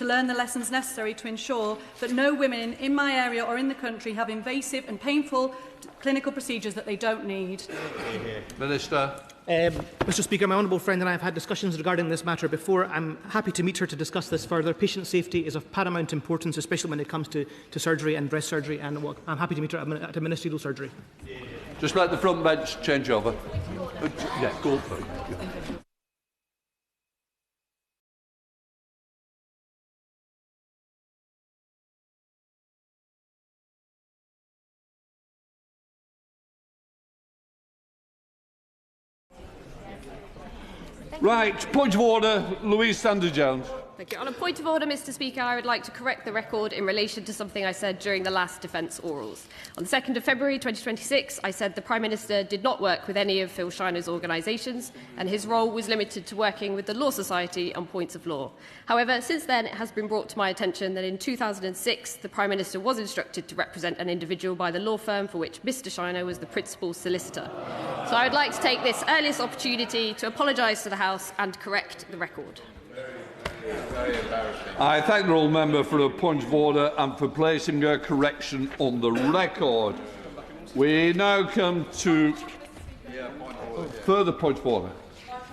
to learn the lessons necessary to ensure that no women in my area or in the country have invasive and painful clinical procedures that they don't need. Minister. Mr Speaker, my honourable friend and I have had discussions regarding this matter before. I'm happy to meet her to discuss this further. Patient safety is of paramount importance, especially when it comes to surgery and breast surgery, and I'm happy to meet her at a ministerial surgery. Just let the front bench change over. Yeah, go through. Right, point of order, Louise Sanders-Jones. Thank you. On a point of order, Mr Speaker, I would like to correct the record in relation to something I said during the last Defence orals. On the 2nd of February 2026, I said the Prime Minister did not work with any of Phil Shiner's organisations and his role was limited to working with the Law Society on points of law. However, since then it has been brought to my attention that in 2006 the Prime Minister was instructed to represent an individual by the law firm for which Mr Shiner was the principal solicitor. So I would like to take this earliest opportunity to apologise to the House and correct the record. I thank the honourable member for a point of order and for placing a correction on the record. We now come to further point of order.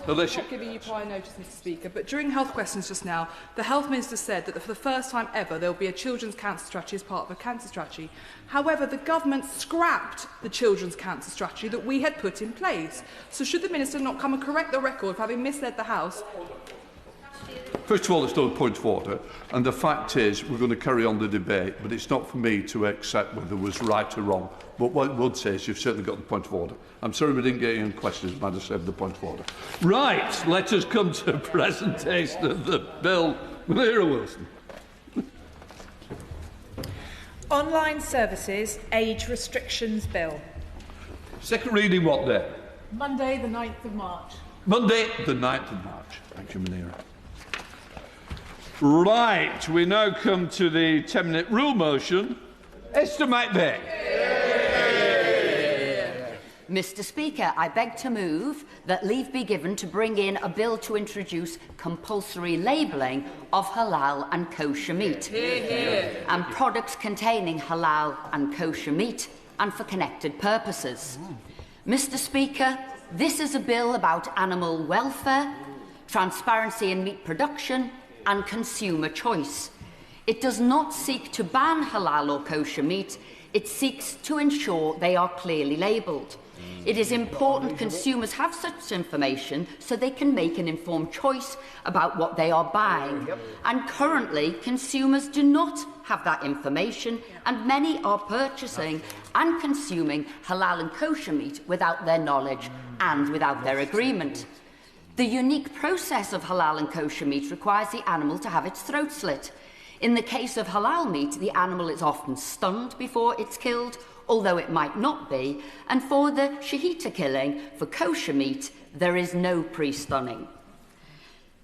I'm not giving you prior notice, Mr Speaker, but during health questions just now, the Health Minister said that for the first time ever there will be a children's cancer strategy as part of a cancer strategy. However, the government scrapped the children's cancer strategy that we had put in place. So should the Minister not come and correct the record for having misled the House? First of all, it's not a point of order, and the fact is we're going to carry on the debate, but it's not for me to accept whether it was right or wrong. But what I would say is you've certainly got the point of order. I'm sorry we didn't get any questions, but I just have the point of order. Right, let us come to a presentation of the bill. Maria Wilson. Online Services Age Restrictions Bill. Second reading what day? Monday the 9th of March. Monday the 9th of March. Thank you, Manera. Right, we now come to the 10-minute rule motion. Esther McBeth. Mr Speaker, I beg to move that leave be given to bring in a bill to introduce compulsory labelling of halal and kosher meat and products containing halal and kosher meat and for connected purposes. Mr Speaker, this is a bill about animal welfare, transparency in meat production and consumer choice. It does not seek to ban halal or kosher meat, it seeks to ensure they are clearly labelled. It is important consumers have such information so they can make an informed choice about what they are buying. And currently, consumers do not have that information, and many are purchasing and consuming halal and kosher meat without their knowledge and without their agreement. The unique process of halal and kosher meat requires the animal to have its throat slit. In the case of halal meat, the animal is often stunned before it's killed, although it might not be, and for the shahita killing, for kosher meat, there is no pre-stunning.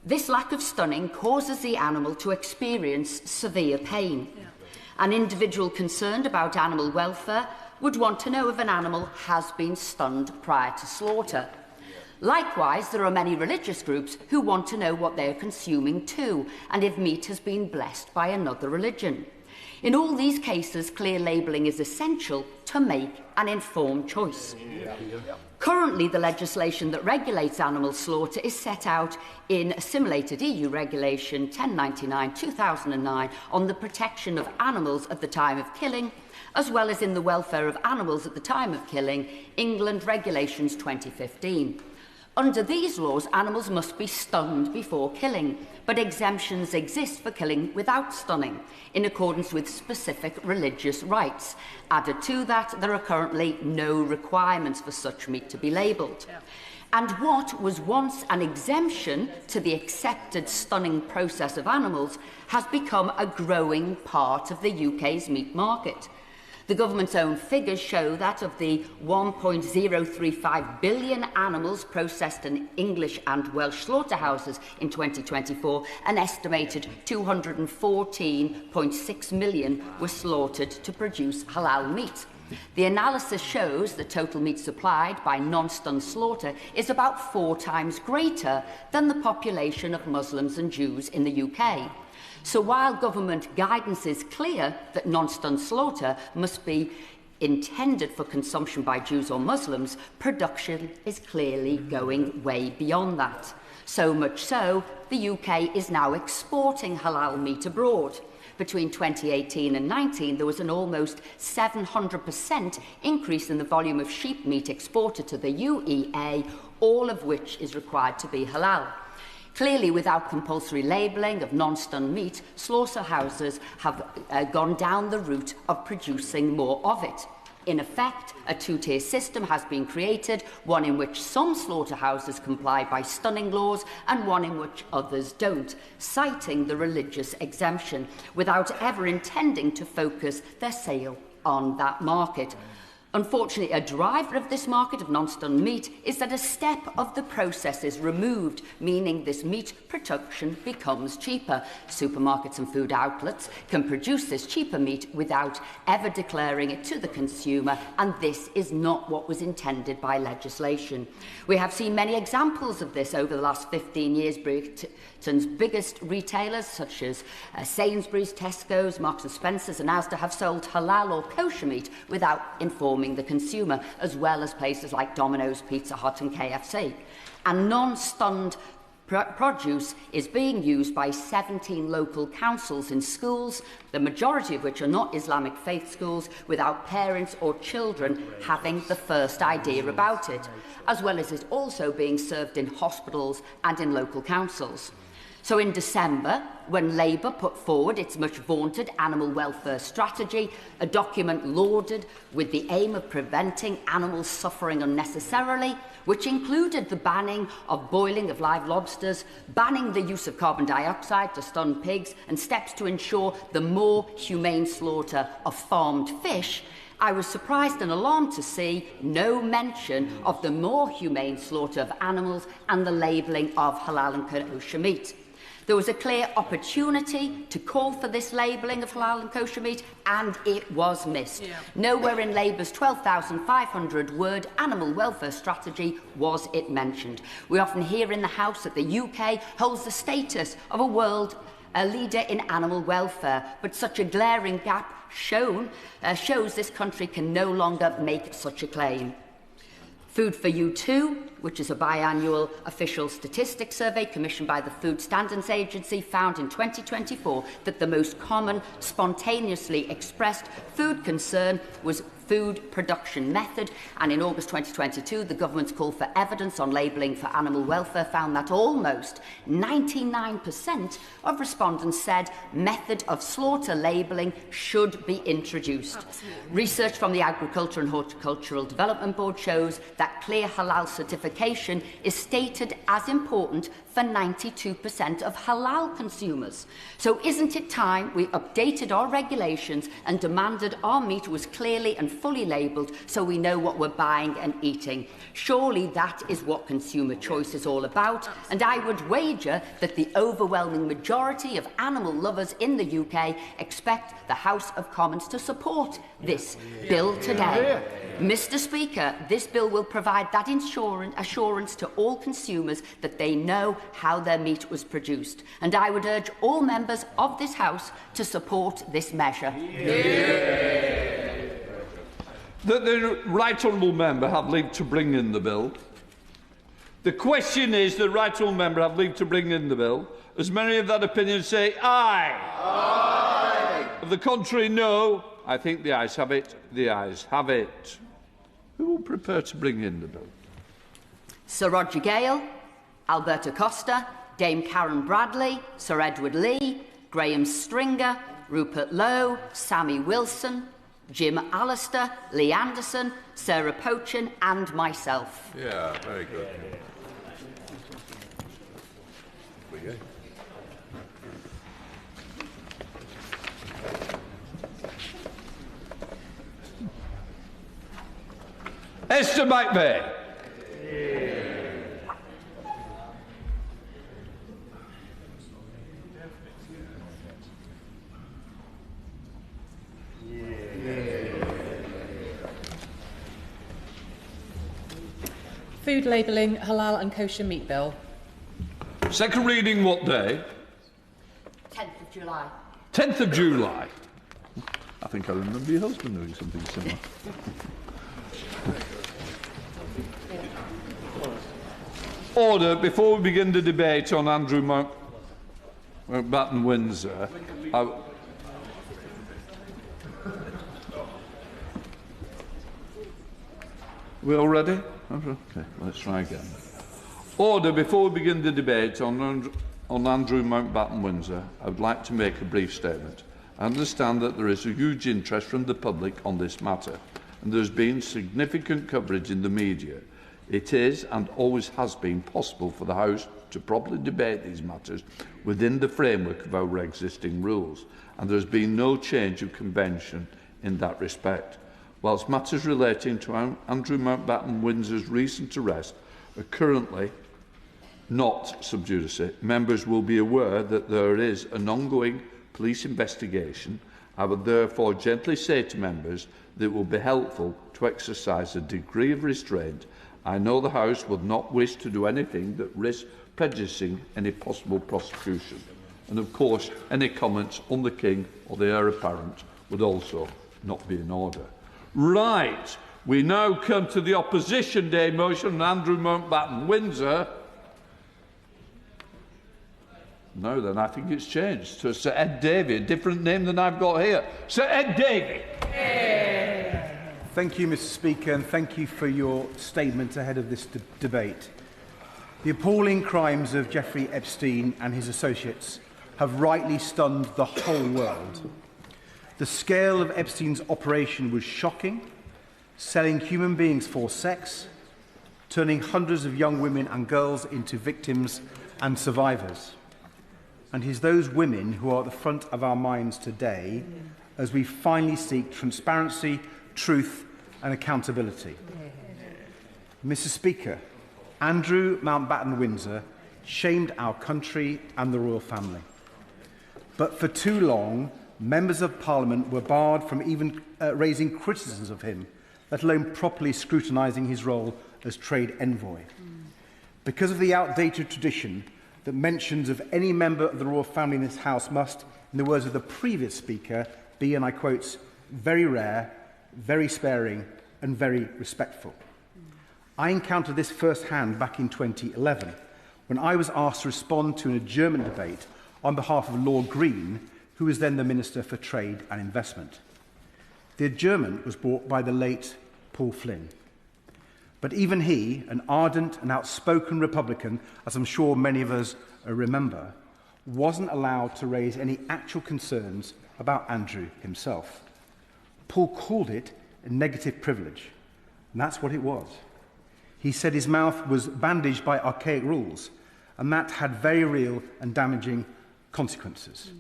This lack of stunning causes the animal to experience severe pain. An individual concerned about animal welfare would want to know if an animal has been stunned prior to slaughter. Likewise, there are many religious groups who want to know what they are consuming too, and if meat has been blessed by another religion. In all these cases, clear labelling is essential to make an informed choice. Currently, the legislation that regulates animal slaughter is set out in assimilated EU Regulation 1099/2009 on the protection of animals at the time of killing, as well as in the welfare of animals at the time of killing, England Regulations 2015. Under these laws, animals must be stunned before killing, but exemptions exist for killing without stunning, in accordance with specific religious rites. Added to that, there are currently no requirements for such meat to be labelled. And what was once an exemption to the accepted stunning process of animals has become a growing part of the UK's meat market. The government's own figures show that of the 1.035 billion animals processed in English and Welsh slaughterhouses in 2024, an estimated 214.6 million were slaughtered to produce halal meat. The analysis shows the total meat supplied by non-stun slaughter is about 4 times greater than the population of Muslims and Jews in the UK. So while government guidance is clear that non-stunned slaughter must be intended for consumption by Jews or Muslims, production is clearly going way beyond that. So much so, the UK is now exporting halal meat abroad. Between 2018 and 19, there was an almost 700% increase in the volume of sheep meat exported to the UEA, all of which is required to be halal. Clearly, without compulsory labelling of non-stunned meat, slaughterhouses have gone down the route of producing more of it. In effect, a two-tier system has been created, one in which some slaughterhouses comply by stunning laws and one in which others don't, citing the religious exemption, without ever intending to focus their sale on that market. Unfortunately, a driver of this market of non-stunned meat is that a step of the process is removed, meaning this meat production becomes cheaper. Supermarkets and food outlets can produce this cheaper meat without ever declaring it to the consumer, and this is not what was intended by legislation. We have seen many examples of this over the last 15 years. Britain's biggest retailers, such as Sainsbury's, Tesco's, Marks & Spencer's and Asda, have sold halal or kosher meat without informing the consumer, as well as places like Domino's, Pizza Hut and KFC. And non-stunned produce is being used by 17 local councils in schools, the majority of which are not Islamic faith schools, without parents or children having the first idea about it, as well as it also being served in hospitals and in local councils. So in December, when Labour put forward its much vaunted animal welfare strategy, a document lauded with the aim of preventing animals suffering unnecessarily, which included the banning of boiling of live lobsters, banning the use of carbon dioxide to stun pigs, and steps to ensure the more humane slaughter of farmed fish, I was surprised and alarmed to see no mention of the more humane slaughter of animals and the labelling of halal and kosher meat. There was a clear opportunity to call for this labelling of halal and kosher meat, and it was missed. Nowhere in Labour's 12,500-word animal welfare strategy was it mentioned. We often hear in the House that the UK holds the status of a world leader in animal welfare, but such a glaring gap shows this country can no longer make such a claim. Food for You Too, which is a biannual official statistics survey commissioned by the Food Standards Agency, found in 2024 that the most common spontaneously expressed food concern was food production method, and in August 2022 the government's call for evidence on labelling for animal welfare found that almost 99% of respondents said method of slaughter labelling should be introduced. Research from the Agriculture and Horticultural Development Board shows that clear halal certification is stated as important for 92% of halal consumers. So isn't it time we updated our regulations and demanded our meat was clearly and fully labelled so we know what we're buying and eating? Surely that is what consumer choice is all about, and I would wager that the overwhelming majority of animal lovers in the UK expect the House of Commons to support this bill today. Mr. Speaker, this bill will provide that assurance to all consumers that they know how their meat was produced, and I would urge all members of this House to support this measure. That the Right Honourable Member have leave to bring in the bill. The question is, the Right Honourable Member have leave to bring in the bill. As many of that opinion say aye. Aye. Of the contrary, no. I think the ayes have it. The ayes have it. Who will prepare to bring in the bill? Sir Roger Gale, Alberta Costa, Dame Karen Bradley, Sir Edward Lee, Graham Stringer, Rupert Lowe, Sammy Wilson, Jim Allister, Lee Anderson, Sarah Pochin and myself. Yeah, very good. Esther McVeigh. Food labelling, halal and kosher meat bill. Second reading what day? 10th of July. 10th of July. I think I remember your husband doing something similar. Order. Before we begin the debate on Andrew Mountbatten-Windsor, we all ready? Okay, let's try again. Order. Before we begin the debate on Andrew Mountbatten-Windsor, I would like to make a brief statement. I understand that there is a huge interest from the public on this matter, and there has been significant coverage in the media. It is, and always has been, possible for the House to properly debate these matters within the framework of our existing rules, and there has been no change of convention in that respect. Whilst matters relating to Andrew Mountbatten-Windsor's recent arrest are currently not sub judice, members will be aware that there is an ongoing police investigation. I would therefore gently say to members that it will be helpful to exercise a degree of restraint. I know the House would not wish to do anything that risks prejudicing any possible prosecution. And of course, any comments on the King or the heir apparent would also not be in order. Right, we now come to the opposition day motion on Andrew Mountbatten-Windsor. No, then I think it's changed to Sir Ed Davey, a different name than I've got here. Sir Ed Davey. Thank you, Mr. Speaker, and thank you for your statement ahead of this debate. The appalling crimes of Jeffrey Epstein and his associates have rightly stunned the whole world. The scale of Epstein's operation was shocking, selling human beings for sex, turning hundreds of young women and girls into victims and survivors. And it is those women who are at the front of our minds today as we finally seek transparency, truth and accountability. Mr. Speaker, Andrew Mountbatten-Windsor shamed our country and the royal family. But for too long, members of Parliament were barred from even raising criticisms of him, let alone properly scrutinising his role as trade envoy. Because of the outdated tradition that mentions of any member of the royal family in this House must, in the words of the previous speaker, be, and I quote, very rare, very sparing and very respectful. I encountered this firsthand back in 2011 when I was asked to respond to an adjournment debate on behalf of Lord Green, who was then the Minister for Trade and Investment. The adjournment was brought by the late Paul Flynn. But even he, an ardent and outspoken Republican, as I'm sure many of us remember, wasn't allowed to raise any actual concerns about Andrew himself. Paul called it a negative privilege, and that's what it was. He said his mouth was bandaged by archaic rules, and that had very real and damaging consequences.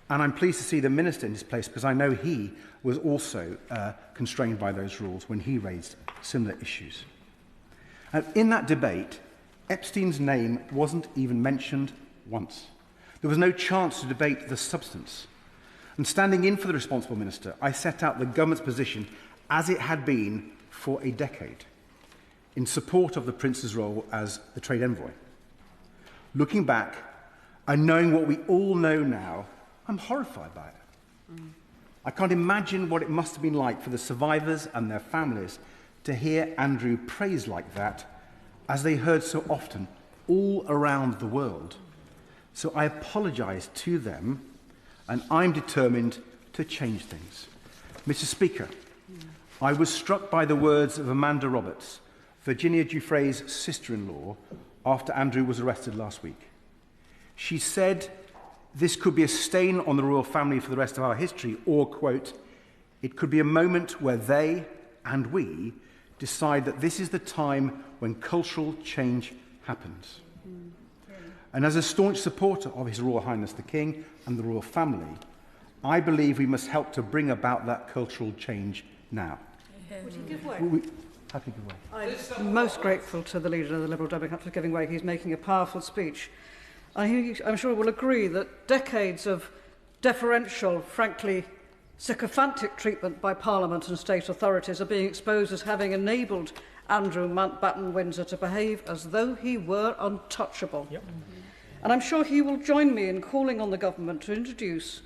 And I'm pleased to see the Minister in his place, because I know he was also constrained by those rules when he raised similar issues. And in that debate, Epstein's name wasn't even mentioned once. There was no chance to debate the substance. And standing in for the responsible minister, I set out the government's position as it had been for a decade, in support of the Prince's role as the trade envoy. Looking back, and knowing what we all know now, I'm horrified by it. I can't imagine what it must have been like for the survivors and their families to hear Andrew praised like that, as they heard so often all around the world. So I apologise to them, and I'm determined to change things. Mr. Speaker, I was struck by the words of Amanda Roberts, Virginia Giuffre's sister-in-law, after Andrew was arrested last week. She said this could be a stain on the royal family for the rest of our history, or, quote, it could be a moment where they and we decide that this is the time when cultural change happens. And as a staunch supporter of His Royal Highness the King and the royal family, I believe we must help to bring about that cultural change now. Would you give way? Happy to give way. I'm most grateful to the leader of the Liberal Democrats for giving way. He's making a powerful speech. I'm sure will agree that decades of deferential, frankly sycophantic treatment by Parliament and state authorities are being exposed as having enabled Andrew Mountbatten-Windsor to behave as though he were untouchable. Yep. And I'm sure he will join me in calling on the government to introduce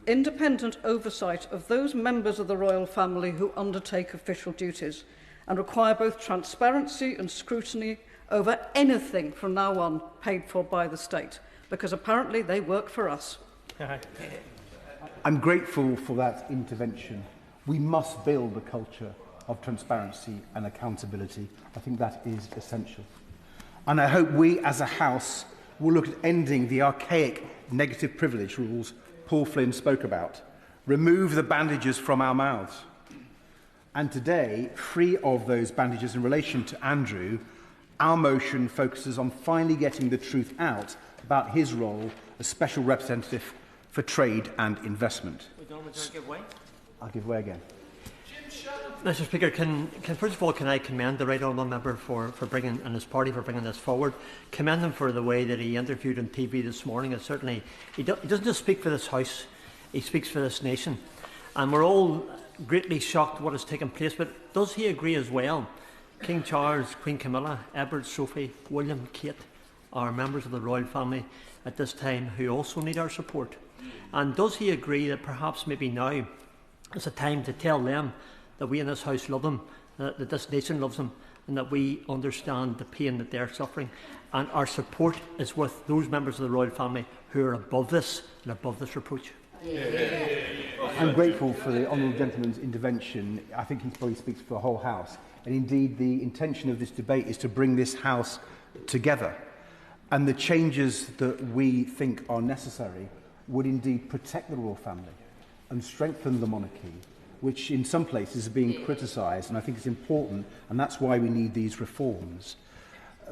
independent oversight of those members of the royal family who undertake official duties and require both transparency and scrutiny over anything from now on paid for by the state, because apparently they work for us. I'm grateful for that intervention. We must build a culture of transparency and accountability. I think that is essential. And I hope we as a House will look at ending the archaic negative privilege rules Paul Flynn spoke about. Remove the bandages from our mouths. And today, free of those bandages in relation to Andrew, our motion focuses on finally getting the truth out about his role as Special Representative for Trade and Investment. I'll give way again. Mr. Speaker, first of all, can I commend the right honourable member for bringing, and his party for bringing this forward? Commend him for the way that he interviewed on TV this morning. And certainly, he doesn't just speak for this House, he speaks for this nation. And we're all greatly shocked at what has taken place, but does he agree as well? King Charles, Queen Camilla, Edward, Sophie, William, Kate are members of the royal family at this time who also need our support. And does he agree that perhaps maybe now is a time to tell them that we in this House love them, that this nation loves them, and that we understand the pain that they're suffering, and our support is with those members of the royal family who are above this and above this reproach? I'm grateful for the honourable gentleman's intervention. I think he probably speaks for the whole House. And indeed, the intention of this debate is to bring this House together. And the changes that we think are necessary would indeed protect the royal family and strengthen the monarchy, which in some places is being criticised, and I think it's important, and that's why we need these reforms.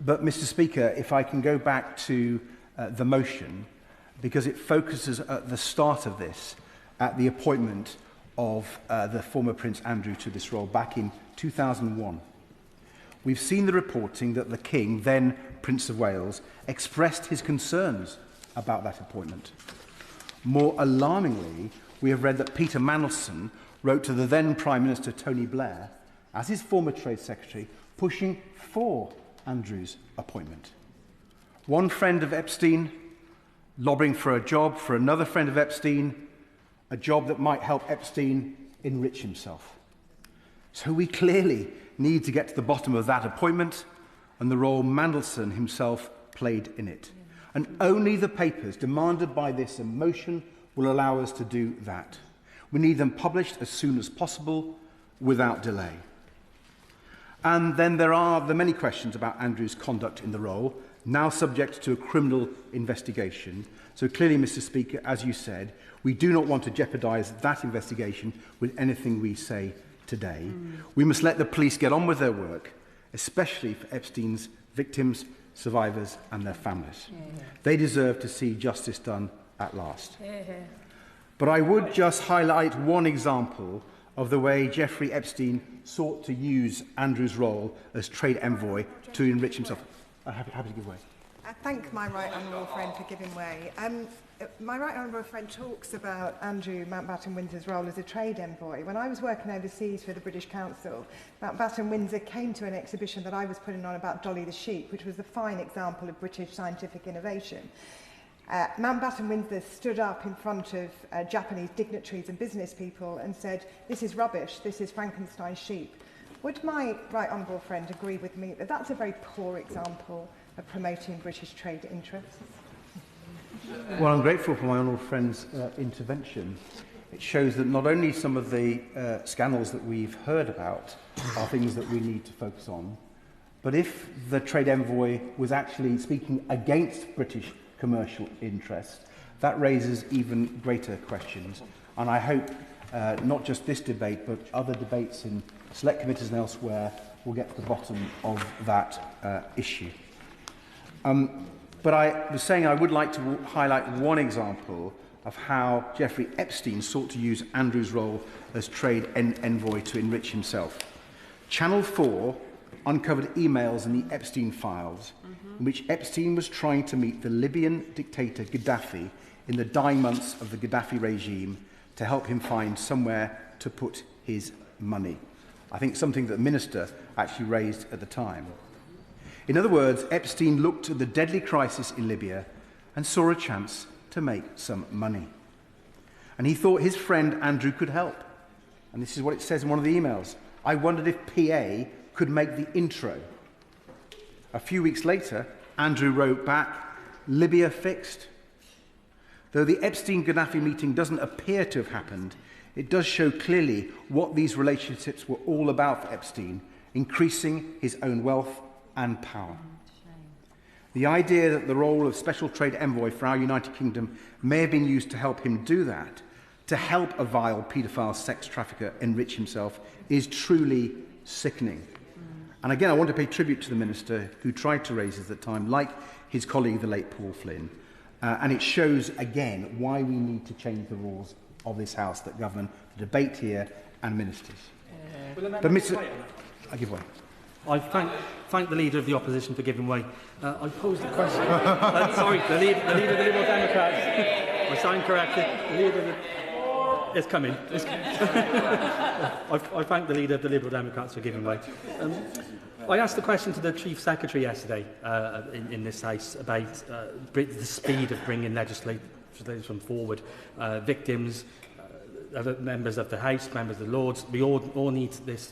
But, Mr. Speaker, if I can go back to the motion, because it focuses at the start of this, at the appointment of the former Prince Andrew to this role back in 2001. We've seen the reporting that the King, then Prince of Wales, expressed his concerns about that appointment. More alarmingly, we have read that Peter Mandelson wrote to the then Prime Minister Tony Blair, as his former Trade Secretary, pushing for Andrew's appointment. One friend of Epstein lobbying for a job for another friend of Epstein, a job that might help Epstein enrich himself. So we clearly need to get to the bottom of that appointment and the role Mandelson himself played in it. And only the papers demanded by this motion will allow us to do that. We need them published as soon as possible, without delay. And then there are the many questions about Andrew's conduct in the role, now subject to a criminal investigation. So clearly, Mr. Speaker, as you said, we do not want to jeopardise that investigation with anything we say today. We must let the police get on with their work, especially for Epstein's victims, survivors and their families. They deserve to see justice done at last. But I would just highlight one example of the way Jeffrey Epstein sought to use Andrew's role as trade envoy to enrich himself. I'm happy to give way. I thank my right honourable friend for giving way. My right honourable friend talks about Andrew Mountbatten-Windsor's role as a trade envoy. When I was working overseas for the British Council, Mountbatten-Windsor came to an exhibition that I was putting on about Dolly the sheep, which was a fine example of British scientific innovation. Mountbatten-Windsor stood up in front of Japanese dignitaries and business people and said, "This is rubbish, this is Frankenstein's sheep." Would my right honourable friend agree with me that that's a very poor example of promoting British trade interests? Well, I'm grateful for my honourable friend's intervention. It shows that not only some of the scandals that we've heard about are things that we need to focus on, but if the trade envoy was actually speaking against British commercial interests, that raises even greater questions. And I hope not just this debate, but other debates in select committees and elsewhere will get to the bottom of that issue. But I was saying I would like to highlight one example of how Jeffrey Epstein sought to use Andrew's role as trade envoy to enrich himself. Channel 4 uncovered emails in the Epstein files in which Epstein was trying to meet the Libyan dictator Gaddafi in the dying months of the Gaddafi regime to help him find somewhere to put his money. I think something that the Minister actually raised at the time. In other words, Epstein looked at the deadly crisis in Libya and saw a chance to make some money. And he thought his friend Andrew could help. And this is what it says in one of the emails. I wondered if PA could make the intro. A few weeks later, Andrew wrote back, Libya fixed. Though the Epstein-Gaddafi meeting doesn't appear to have happened, it does show clearly what these relationships were all about for Epstein, increasing his own wealth and power. The idea that the role of Special Trade Envoy for our United Kingdom may have been used to help him do that, to help a vile paedophile sex trafficker enrich himself, is truly sickening. And again, I want to pay tribute to the Minister who tried to raise this at the time, like his colleague, the late Paul Flynn. And it shows, again, why we need to change the rules of this House that govern the debate here and ministers. But Mr. I give way. I thank the Leader of the Opposition for giving way. I posed the question. Sorry, the leader of the Liberal Democrats. I stand corrected. The Leader of the... It's coming. I thank the Leader of the Liberal Democrats for giving way. I asked the question to the Chief Secretary yesterday in this House about the speed of bringing legislation forward. Victims, members of the House, members of the Lords, we all need this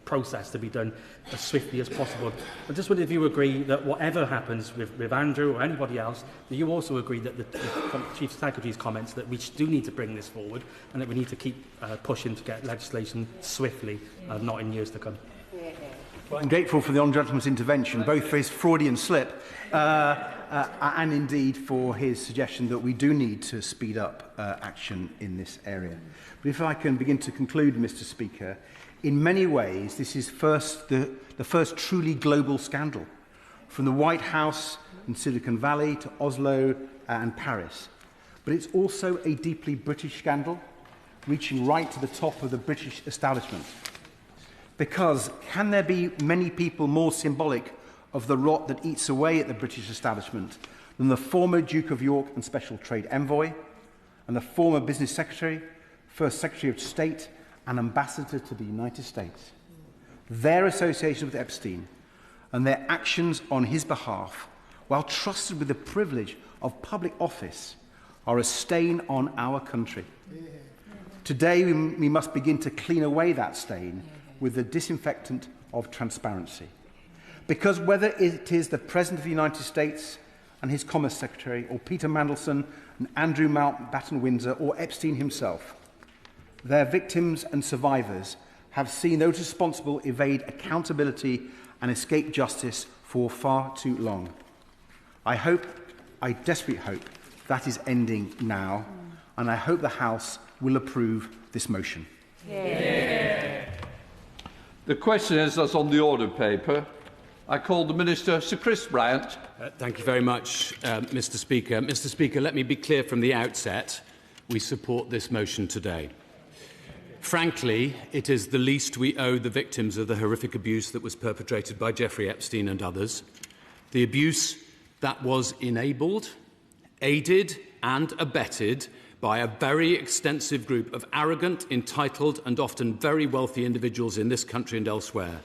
process to be done as swiftly as possible. I just wondered if you agree that whatever happens with Andrew or anybody else, that you also agree that the Chief Secretary's comments that we do need to bring this forward and that we need to keep pushing to get legislation swiftly, not in years to come. Well, I'm grateful for the Honourable Gentleman's intervention, both for his Freudian slip and indeed for his suggestion that we do need to speed up action in this area. But if I can begin to conclude, Mr. Speaker, in many ways this is the first truly global scandal, from the White House in Silicon Valley to Oslo and Paris. But it's also a deeply British scandal, reaching right to the top of the British establishment. Because can there be many people more symbolic of the rot that eats away at the British establishment than the former Duke of York and Special Trade Envoy, and the former Business Secretary, First Secretary of State and Ambassador to the United States? Their association with Epstein and their actions on his behalf, while trusted with the privilege of public office, are a stain on our country. Today we must begin to clean away that stain with the disinfectant of transparency. Because whether it is the President of the United States and his Commerce Secretary, or Peter Mandelson and Andrew Mountbatten-Windsor, or Epstein himself, their victims and survivors have seen those responsible evade accountability and escape justice for far too long. I desperately hope, that is ending now, and I hope the House will approve this motion. Yeah. The question is, as on the order paper, I call the Minister, Sir Chris Bryant. Thank you very much, Mr. Speaker. Mr. Speaker, let me be clear from the outset, we support this motion today. Frankly, it is the least we owe the victims of the horrific abuse that was perpetrated by Jeffrey Epstein and others. The abuse that was enabled, aided and abetted by a very extensive group of arrogant, entitled and often very wealthy individuals in this country and elsewhere.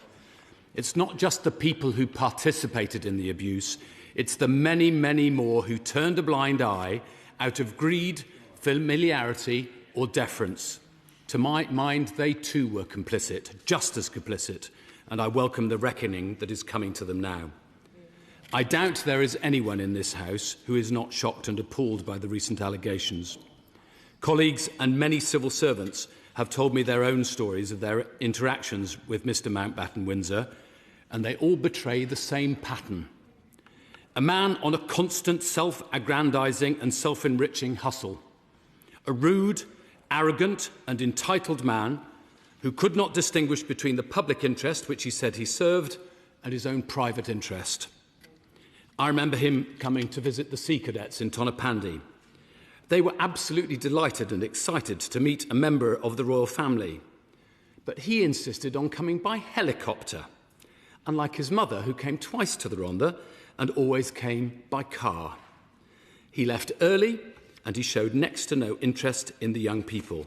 It's not just the people who participated in the abuse, it's the many, many more who turned a blind eye out of greed, familiarity or deference. To my mind, they too were complicit, just as complicit, and I welcome the reckoning that is coming to them now. I doubt there is anyone in this House who is not shocked and appalled by the recent allegations. Colleagues and many civil servants have told me their own stories of their interactions with Mr. Mountbatten-Windsor, and they all betray the same pattern. A man on a constant self-aggrandising and self-enriching hustle. A rude, arrogant and entitled man who could not distinguish between the public interest, which he said he served, and his own private interest. I remember him coming to visit the Sea Cadets in Tonopandi. They were absolutely delighted and excited to meet a member of the royal family. But he insisted on coming by helicopter, unlike his mother, who came twice to the Rhondda and always came by car. He left early and he showed next to no interest in the young people.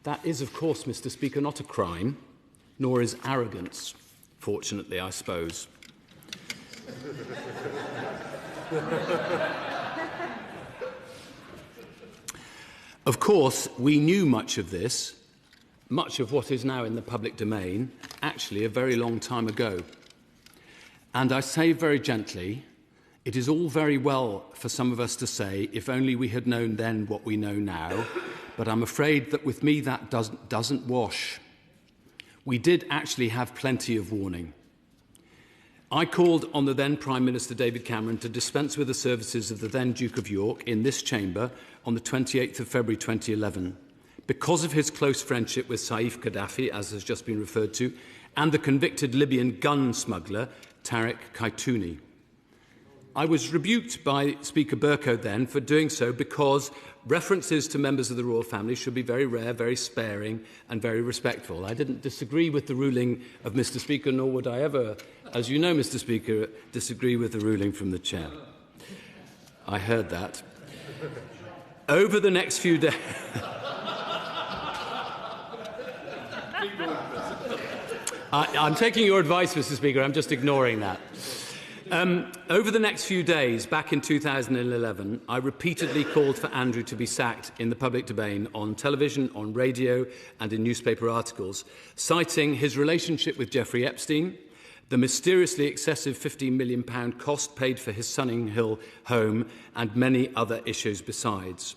That is, of course, Mr. Speaker, not a crime, nor is arrogance, fortunately, I suppose. Of course, we knew much of this, much of what is now in the public domain, actually a very long time ago. And I say very gently, it is all very well for some of us to say, if only we had known then what we know now, but I'm afraid that with me that doesn't wash. We did actually have plenty of warning. I called on the then Prime Minister David Cameron to dispense with the services of the then Duke of York in this chamber on the 28th of February 2011 because of his close friendship with Saif Gaddafi, as has just been referred to, and the convicted Libyan gun smuggler Tariq Kaitouni. I was rebuked by Speaker Bercow then for doing so because references to members of the royal family should be very rare, very sparing and very respectful. I didn't disagree with the ruling of Mr. Speaker, nor would I ever, as you know, Mr. Speaker, disagree with the ruling from the chair. I heard that. Over the next few days... I'm taking your advice, Mr. Speaker. I'm just ignoring that. Over the next few days, back in 2011, I repeatedly called for Andrew to be sacked in the public domain on television, on radio and in newspaper articles, citing his relationship with Jeffrey Epstein, the mysteriously excessive £15 million cost paid for his Sunning Hill home and many other issues besides.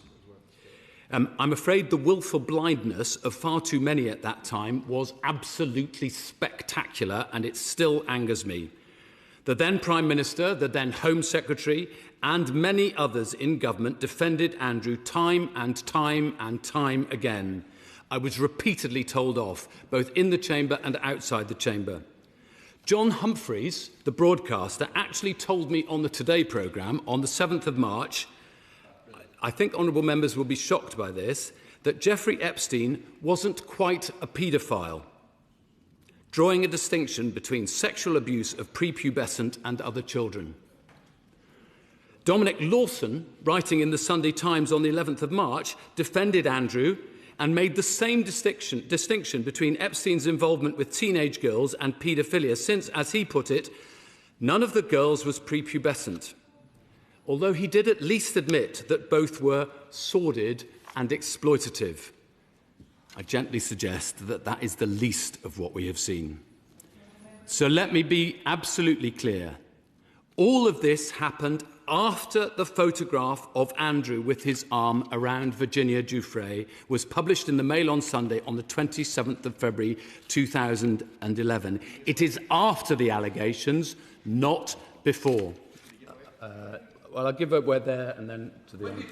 I'm afraid the willful blindness of far too many at that time was absolutely spectacular, and it still angers me. The then Prime Minister, the then Home Secretary and many others in government defended Andrew time and time and time again. I was repeatedly told off, both in the chamber and outside the chamber. John Humphreys, the broadcaster, actually told me on the Today programme on the 7th of March, I think honourable members will be shocked by this, that Jeffrey Epstein wasn't quite a paedophile, drawing a distinction between sexual abuse of prepubescent and other children. Dominic Lawson, writing in the Sunday Times on the 11th of March, defended Andrew and made the same distinction between Epstein's involvement with teenage girls and paedophilia, since, as he put it, none of the girls was prepubescent, although he did at least admit that both were sordid and exploitative. I gently suggest that that is the least of what we have seen. So let me be absolutely clear. All of this happened after the photograph of Andrew with his arm around Virginia Giuffre was published in the Mail on Sunday on the 27th of February 2011. It is after the allegations, not before. Well, I'll give a word there and then to the end.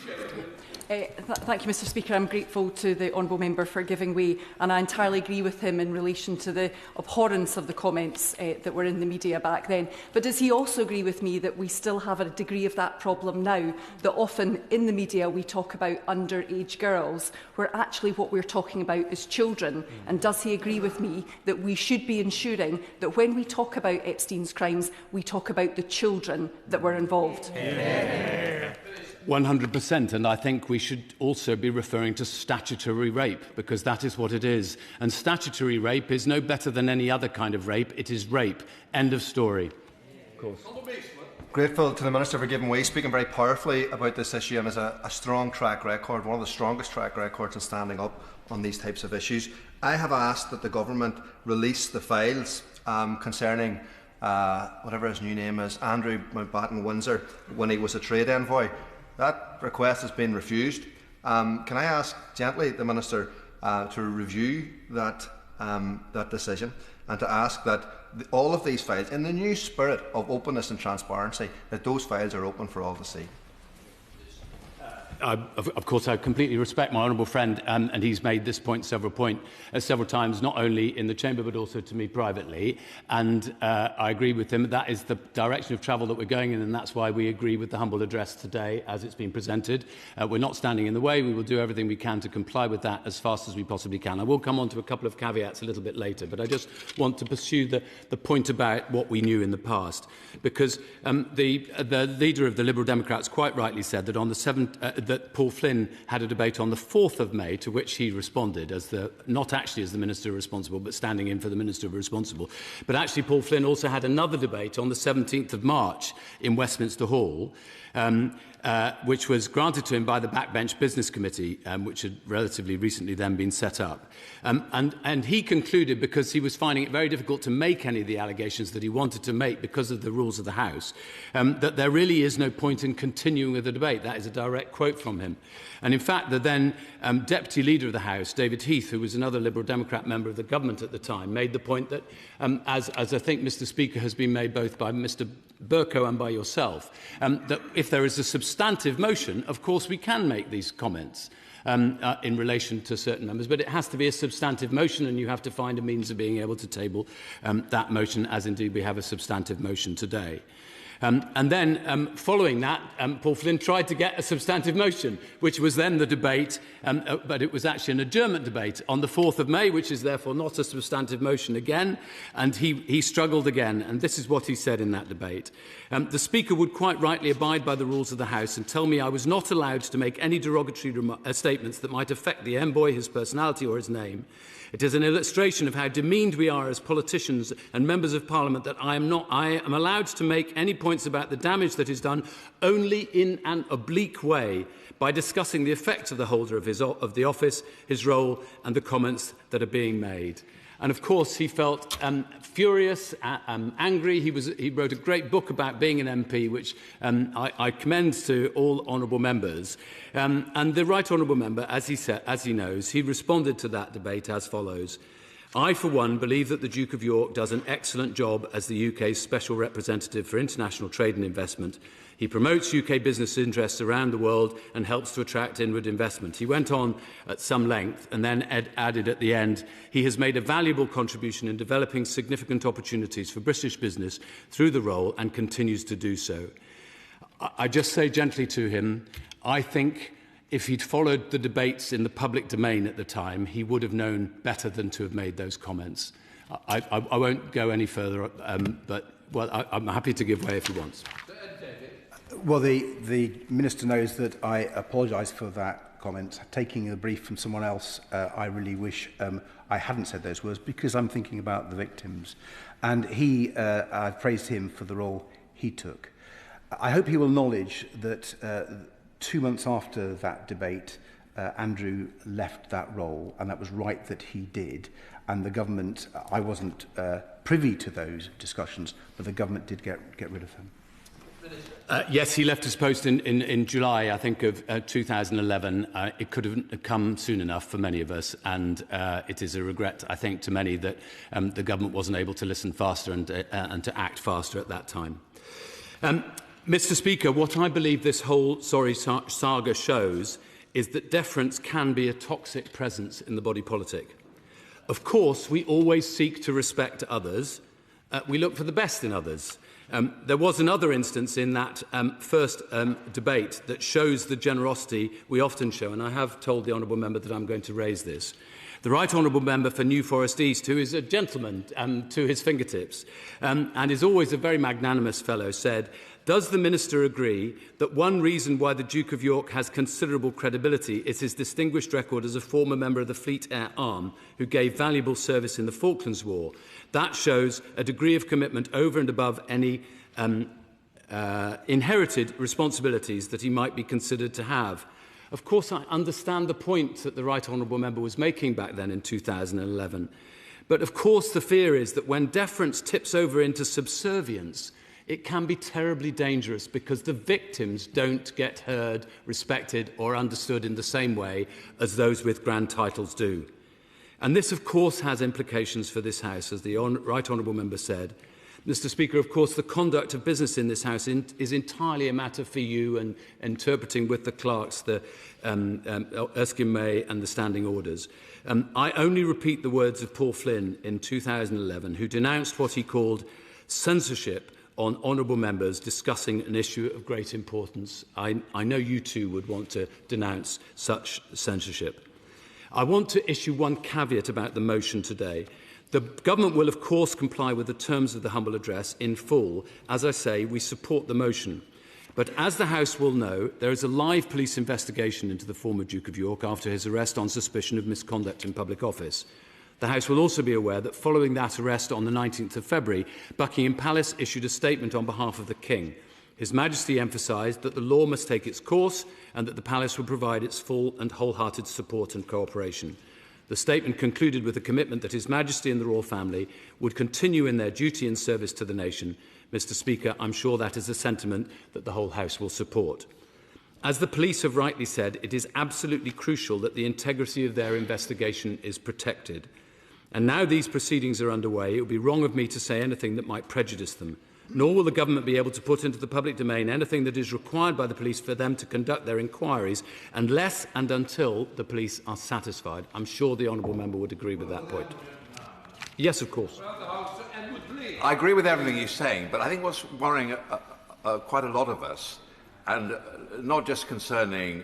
Thank you, Mr. Speaker. I'm grateful to the honourable member for giving way, and I entirely agree with him in relation to the abhorrence of the comments that were in the media back then. But does he also agree with me that we still have a degree of that problem now, that often in the media we talk about underage girls, where actually what we're talking about is children? And does he agree with me that we should be ensuring that when we talk about Epstein's crimes, we talk about the children that were involved? 100%, and I think we should also be referring to statutory rape, because that is what it is. And statutory rape is no better than any other kind of rape. It is rape. End of story. Of course. Grateful to the Minister for giving way, speaking very powerfully about this issue, and has a strong track record, one of the strongest track records in standing up on these types of issues. I have asked that the Government release the files concerning whatever his new name is, Andrew Mountbatten-Windsor, when he was a trade envoy. That request has been refused. Can I ask gently the Minister to review that decision, and to ask that all of these files, in the new spirit of openness and transparency, that those files are open for all to see? Of course, I completely respect my honourable friend, and he's made this point several times, not only in the chamber but also to me privately. And I agree with him. That is the direction of travel that we're going in, and that's why we agree with the humble address today as it's been presented. We're not standing in the way. We will do everything we can to comply with that as fast as we possibly can. I will come on to a couple of caveats a little bit later, but I just want to pursue the point about what we knew in the past, because the leader of the Liberal Democrats quite rightly said that on the 7th. That Paul Flynn had a debate on the 4th of May, to which he responded as not actually as the Minister responsible, but standing in for the Minister responsible. But actually, Paul Flynn also had another debate on the 17th of March in Westminster Hall, which was granted to him by the Backbench Business Committee, which had relatively recently then been set up. And he concluded, because he was finding it very difficult to make any of the allegations that he wanted to make because of the rules of the House, that there really is no point in continuing with the debate. That is a direct quote from him. And in fact, the then Deputy Leader of the House, David Heath, who was another Liberal Democrat member of the government at the time, made the point that, as I think, Mr. Speaker, has been made both by Mr. Burko and by yourself, that if there is a substantive motion, of course we can make these comments in relation to certain members, but it has to be a substantive motion, and you have to find a means of being able to table that motion, as indeed we have a substantive motion today. And then, following that, Paul Flynn tried to get a substantive motion, which was then the debate, but it was actually an adjournment debate on the 4th of May, which is therefore not a substantive motion again, and he struggled again, and this is what he said in that debate. The Speaker would quite rightly abide by the rules of the House and tell me I was not allowed to make any derogatory statements that might affect the envoy, his personality or his name. It is an illustration of how demeaned we are as politicians and members of Parliament that I am allowed to make any points about the damage that is done only in an oblique way by discussing the effects of the holder of the office, his role and the comments that are being made. And of course, he felt furious, angry. He wrote a great book about being an MP, which I commend to all honourable members. And the Right Honourable Member, as he knows, he responded to that debate as follows. I, for one, believe that the Duke of York does an excellent job as the UK's Special Representative for International Trade and Investment. He promotes UK business interests around the world and helps to attract inward investment. He went on at some length and then added at the end, he has made a valuable contribution in developing significant opportunities for British business through the role and continues to do so. I just say gently to him, I think if he'd followed the debates in the public domain at the time, he would have known better than to have made those comments. I won't go any further, but I'm happy to give way if he wants. Well, the Minister knows that I apologise for that comment. Taking a brief from someone else, I really wish I hadn't said those words, because I'm thinking about the victims. And I praised him for the role he took. I hope he will acknowledge that 2 months after that debate, Andrew left that role, and that was right that he did. And the government, I wasn't privy to those discussions, but the government did get rid of him. Yes, he left his post in July, I think, of 2011. It could have come soon enough for many of us, and it is a regret, I think, to many that the government wasn't able to listen faster and to act faster at that time. Mr. Speaker, what I believe this whole saga shows is that deference can be a toxic presence in the body politic. Of course, we always seek to respect others. We look for the best in others. There was another instance in that first debate that shows the generosity we often show, and I have told the honourable member that I'm going to raise this. The Right Honourable Member for New Forest East, who is a gentleman to his fingertips and is always a very magnanimous fellow, said, does the Minister agree that one reason why the Duke of York has considerable credibility is his distinguished record as a former member of the Fleet Air Arm who gave valuable service in the Falklands War? That shows a degree of commitment over and above any inherited responsibilities that he might be considered to have. Of course, I understand the point that the Right Honourable Member was making back then in 2011. But of course, the fear is that when deference tips over into subservience, it can be terribly dangerous because the victims don't get heard, respected or understood in the same way as those with grand titles do. And this, of course, has implications for this House, as the Right Honourable Member said. Mr. Speaker, of course, the conduct of business in this House is entirely a matter for you and interpreting with the clerks the Erskine May and the standing orders. I only repeat the words of Paul Flynn in 2011, who denounced what he called censorship on honourable members discussing an issue of great importance. I know you too would want to denounce such censorship. I want to issue one caveat about the motion today. The government will, of course, comply with the terms of the humble address in full. As I say, we support the motion. But as the House will know, there is a live police investigation into the former Duke of York after his arrest on suspicion of misconduct in public office. The House will also be aware that following that arrest on the 19th of February, Buckingham Palace issued a statement on behalf of the King. His Majesty emphasised that the law must take its course and that the Palace will provide its full and wholehearted support and cooperation. The statement concluded with a commitment that His Majesty and the royal family would continue in their duty and service to the nation. Mr. Speaker, I'm sure that is a sentiment that the whole House will support. As the police have rightly said, it is absolutely crucial that the integrity of their investigation is protected. And now these proceedings are underway, it would be wrong of me to say anything that might prejudice them. Nor will the government be able to put into the public domain anything that is required by the police for them to conduct their inquiries unless and until the police are satisfied. I'm sure the honourable member would agree with that point. Yes, of course. I agree with everything he's saying, but I think what's worrying quite a lot of us, and not just concerning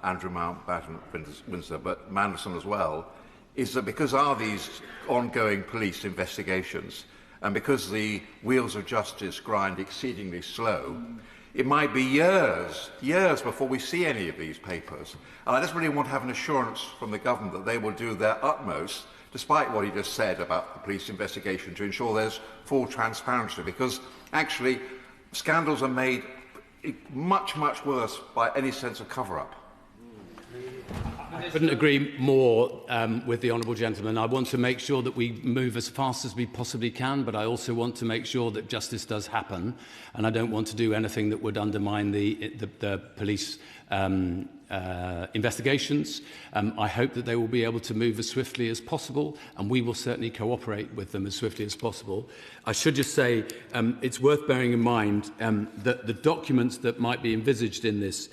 Andrew Mountbatten-Windsor, but Mandelson as well, is that because of these ongoing police investigations, and because the wheels of justice grind exceedingly slow, it might be years before we see any of these papers. And I just really want to have an assurance from the government that they will do their utmost, despite what he just said about the police investigation, to ensure there's full transparency, because actually scandals are made much, much worse by any sense of cover-up. I couldn't agree more with the honourable gentleman. I want to make sure that we move as fast as we possibly can, but I also want to make sure that justice does happen, and I don't want to do anything that would undermine the police investigations. I hope that they will be able to move as swiftly as possible, and we will certainly cooperate with them as swiftly as possible. I should just say it's worth bearing in mind that the documents that might be envisaged in this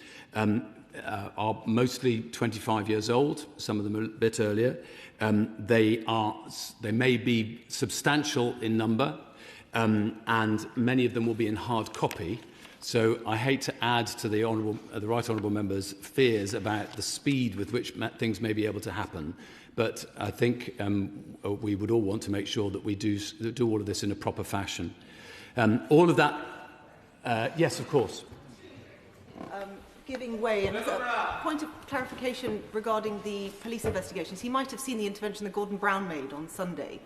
are mostly 25 years old, some of them a bit earlier. They may be substantial in number, and many of them will be in hard copy. So I hate to add to the right honourable member's fears about the speed with which things may be able to happen. But I think we would all want to make sure that we do all of this in a proper fashion. All of that, yes, of course. Giving way, and as a point of clarification regarding the police investigations, he might have seen the intervention that Gordon Brown made on Sunday,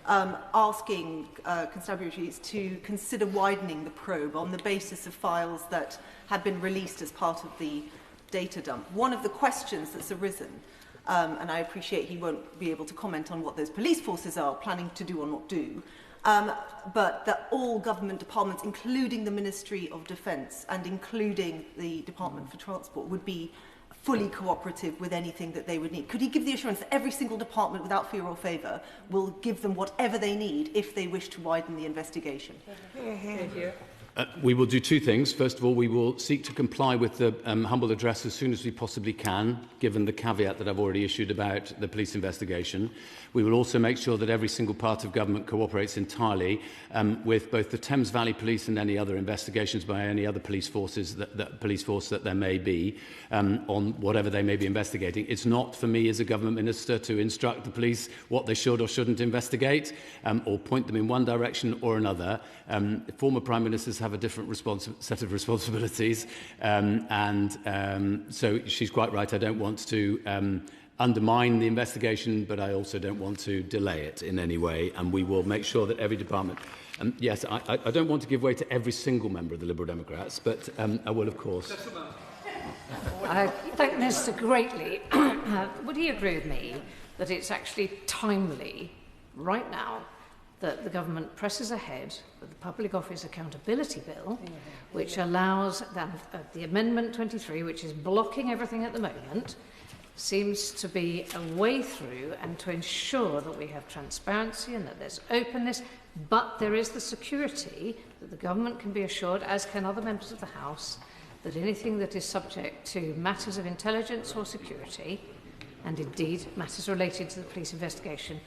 asking constabularies to consider widening the probe on the basis of files that had been released as part of the data dump. One of the questions that's arisen, and I appreciate he won't be able to comment on what those police forces are planning to do or not do, but that all government departments, including the Ministry of Defence and including the Department for Transport, would be fully cooperative with anything that they would need. Could he give the assurance that every single department, without fear or favour, will give them whatever they need if they wish to widen the investigation? We will do two things. First of all, we will seek to comply with the humble address as soon as we possibly can, given the caveat that I've already issued about the police investigation. We will also make sure that every single part of government cooperates entirely with both the Thames Valley Police and any other investigations by any other police forces, police force that there may be, on whatever they may be investigating. It's not for me as a government minister to instruct the police what they should or shouldn't investigate, or point them in one direction or another. Former Prime Ministers have a different set of responsibilities, so she's quite right. I don't want to undermine the investigation, but I also don't want to delay it in any way, and we will make sure that every department... yes, I don't want to give way to every single member of the Liberal Democrats, but I will, of course. I thank the Minister greatly. Would he agree with me that it's actually timely, right now, that the government presses ahead with the Public Office Accountability Bill, which allows the Amendment 23, which is blocking everything at the moment, seems to be a way through and to ensure that we have transparency and that there's openness, but there is the security that the government can be assured, as can other members of the House, that anything that is subject to matters of intelligence or security, and indeed matters related to the police investigation,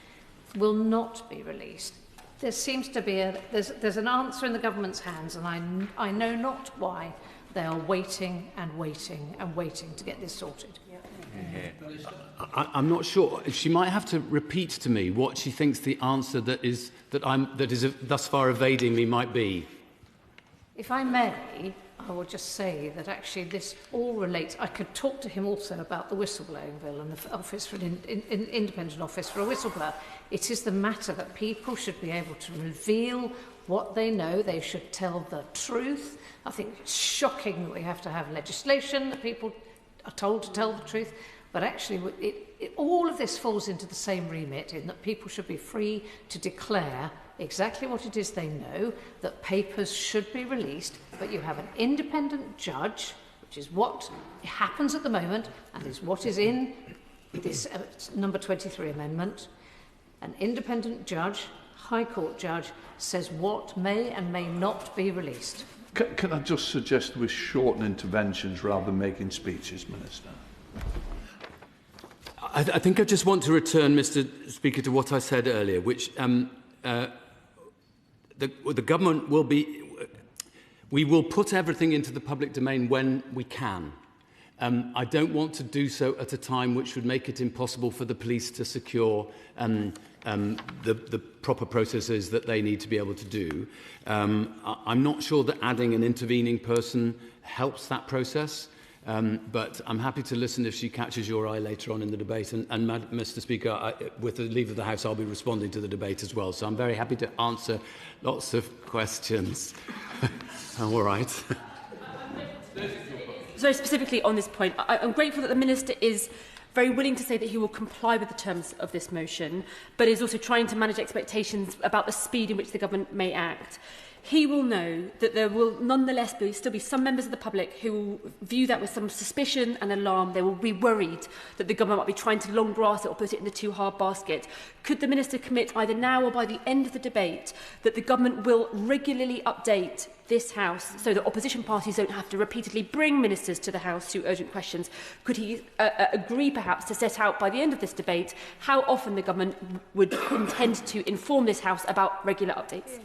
will not be released. There seems to be there's an answer in the government's hands, and I know not why they are waiting and waiting and waiting to get this sorted. I'm not sure. She might have to repeat to me what she thinks the answer that is thus far evading me might be. If I may, I will just say that actually this all relates. I could talk to him also about the whistleblowing bill and the office for an independent office for a whistleblower. It is the matter that people should be able to reveal what they know. They should tell the truth. I think it's shocking that we have to have legislation that people are told to tell the truth. But actually, all of this falls into the same remit, in that people should be free to declare exactly what it is they know, that papers should be released, but you have an independent judge, which is what happens at the moment, and is what is in this number 23 amendment. An independent judge, High Court judge, says what may and may not be released. Can I just suggest we shorten interventions rather than making speeches, Minister? I think I just want to return, Mr. Speaker, to what I said earlier, which the government will be... We will put everything into the public domain when we can. I don't want to do so at a time which would make it impossible for the police to secure the proper processes that they need to be able to do. I'm not sure that adding an intervening person helps that process. But I'm happy to listen if she catches your eye later on in the debate. And Mr. Speaker, with the leave of the House, I'll be responding to the debate as well. So I'm very happy to answer lots of questions. All right. So specifically on this point, I'm grateful that the Minister is very willing to say that he will comply with the terms of this motion, but is also trying to manage expectations about the speed in which the government may act. He will know that there will nonetheless still be some members of the public who will view that with some suspicion and alarm. They will be worried that the government might be trying to long grass it or put it in the too hard basket. Could the Minister commit either now or by the end of the debate that the government will regularly update this House so that opposition parties don't have to repeatedly bring ministers to the House to urgent questions? Could he agree perhaps to set out by the end of this debate how often the government would intend to inform this House about regular updates?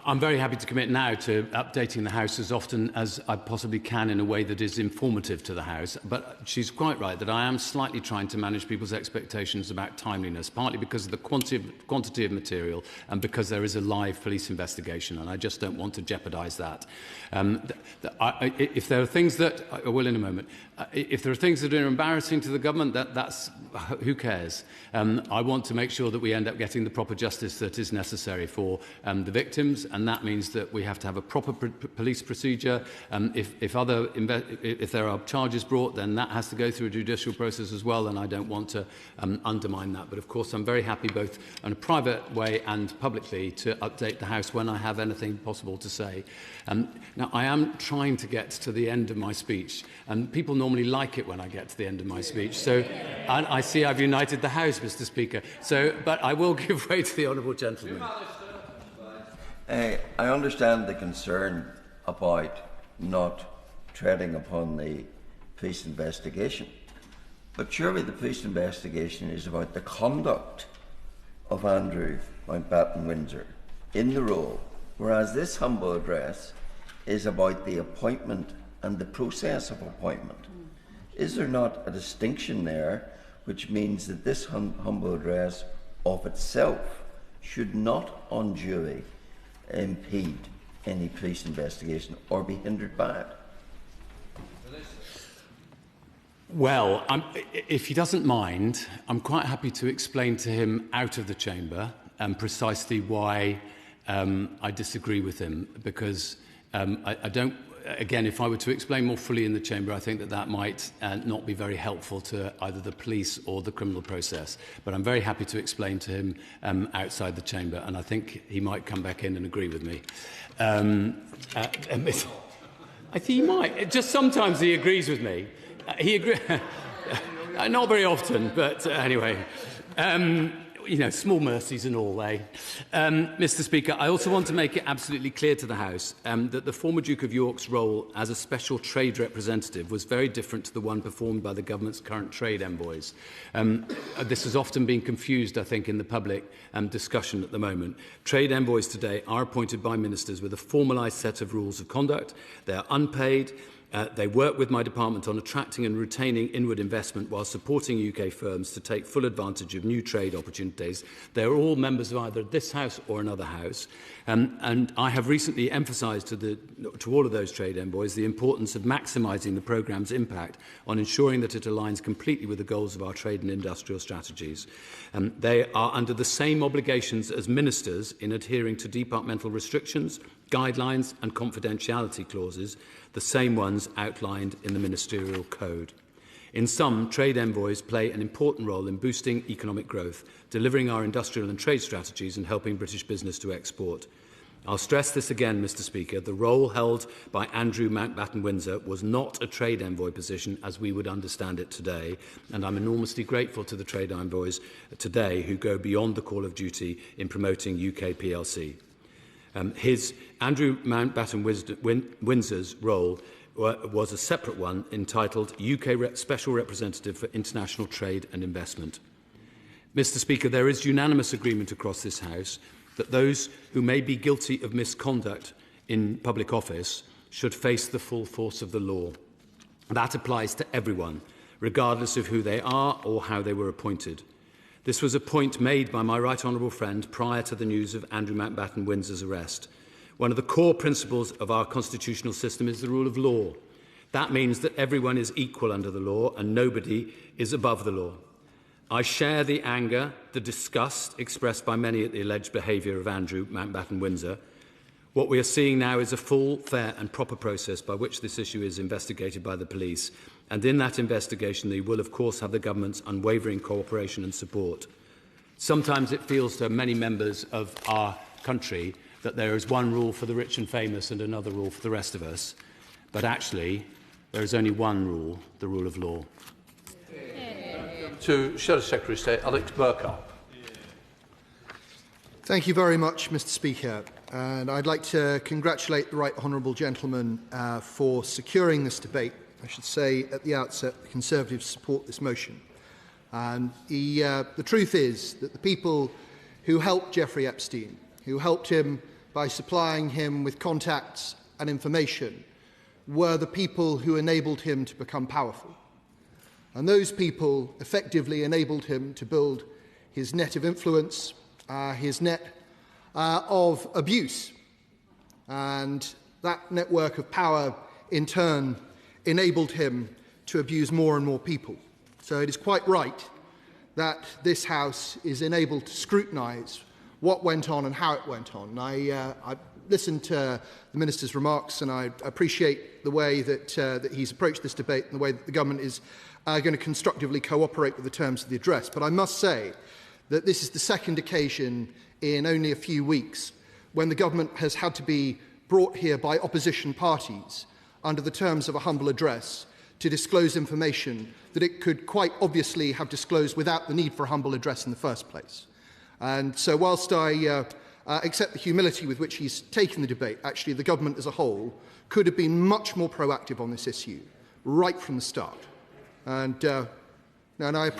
I'm very happy to commit now to updating the House as often as I possibly can in a way that is informative to the House. But she's quite right that I am slightly trying to manage people's expectations about timeliness, partly because of the quantity of material and because there is a live police investigation, and I just don't want to jeopardise that. If there are things that... I will in a moment. If there are things that are embarrassing to the government, that's who cares? I want to make sure that we end up getting the proper justice that is necessary for the victims, and that means that we have to have a proper police procedure. If there are charges brought, then that has to go through a judicial process as well, and I don't want to undermine that. But of course, I'm very happy both in a private way and publicly to update the House when I have anything possible to say. Now, I am trying to get to the end of my speech, and people normally like it when I get to the end of my speech. So I see I've united the House, Mr. Speaker. But I will give way to the honourable gentleman. I understand the concern about not treading upon the police investigation, but surely the police investigation is about the conduct of Andrew Mountbatten-Windsor in the role, whereas this humble address is about the appointment and the process of appointment. Is there not a distinction there which means that this humble address of itself should not unduly impede any police investigation or be hindered by it? Well, if he doesn't mind, I'm quite happy to explain to him out of the chamber precisely why I disagree with him, because I don't... Again, if I were to explain more fully in the chamber, I think that might not be very helpful to either the police or the criminal process. But I'm very happy to explain to him outside the chamber, and I think he might come back in and agree with me. I think he might. Just sometimes he agrees with me. He agrees. Not very often, but anyway. You know, small mercies and all, eh? Mr. Speaker, I also want to make it absolutely clear to the House that the former Duke of York's role as a special trade representative was very different to the one performed by the government's current trade envoys. This has often been confused, I think, in the public discussion at the moment. Trade envoys today are appointed by ministers with a formalised set of rules of conduct. They are unpaid. They work with my department on attracting and retaining inward investment while supporting UK firms to take full advantage of new trade opportunities. They are all members of either this House or another House. And I have recently emphasised to all of those trade envoys the importance of maximising the programme's impact on ensuring that it aligns completely with the goals of our trade and industrial strategies. They are under the same obligations as ministers in adhering to departmental restrictions, guidelines and confidentiality clauses, the same ones outlined in the Ministerial Code. In sum, trade envoys play an important role in boosting economic growth, delivering our industrial and trade strategies and helping British business to export. I'll stress this again, Mr Speaker. The role held by Andrew Mountbatten-Windsor was not a trade envoy position as we would understand it today, and I'm enormously grateful to the trade envoys today who go beyond the call of duty in promoting UK PLC. Andrew Mountbatten-Windsor's role was a separate one entitled UK Special Representative for International Trade and Investment. Mr Speaker, there is unanimous agreement across this House that those who may be guilty of misconduct in public office should face the full force of the law. That applies to everyone, regardless of who they are or how they were appointed. This was a point made by my right honourable friend prior to the news of Andrew Mountbatten-Windsor's arrest. One of the core principles of our constitutional system is the rule of law. That means that everyone is equal under the law and nobody is above the law. I share the anger, the disgust expressed by many at the alleged behaviour of Andrew Mountbatten-Windsor. What we are seeing now is a full, fair and proper process by which this issue is investigated by the police. And in that investigation, they will, of course, have the government's unwavering cooperation and support. Sometimes it feels to many members of our country that there is one rule for the rich and famous and another rule for the rest of us. But actually, there is only one rule, the rule of law. To Shadow Secretary of State Alex Burkhardt. Thank you very much, Mr Speaker. And I'd like to congratulate the right honourable gentleman for securing this debate. I should say at the outset the Conservatives support this motion. And the truth is that the people who helped Jeffrey Epstein, who helped him by supplying him with contacts and information, were the people who enabled him to become powerful. And those people effectively enabled him to build his net of influence, his net of abuse. And that network of power, in turn, enabled him to abuse more and more people. So it is quite right that this House is enabled to scrutinise what went on and how it went on. I listened to the Minister's remarks and I appreciate the way that he's approached this debate and the way that the government is going to constructively cooperate with the terms of the address. But I must say that this is the second occasion in only a few weeks when the government has had to be brought here by opposition parties under the terms of a humble address to disclose information that it could quite obviously have disclosed without the need for a humble address in the first place. And so whilst I accept the humility with which he's taken the debate, actually the government as a whole could have been much more proactive on this issue right from the start. And I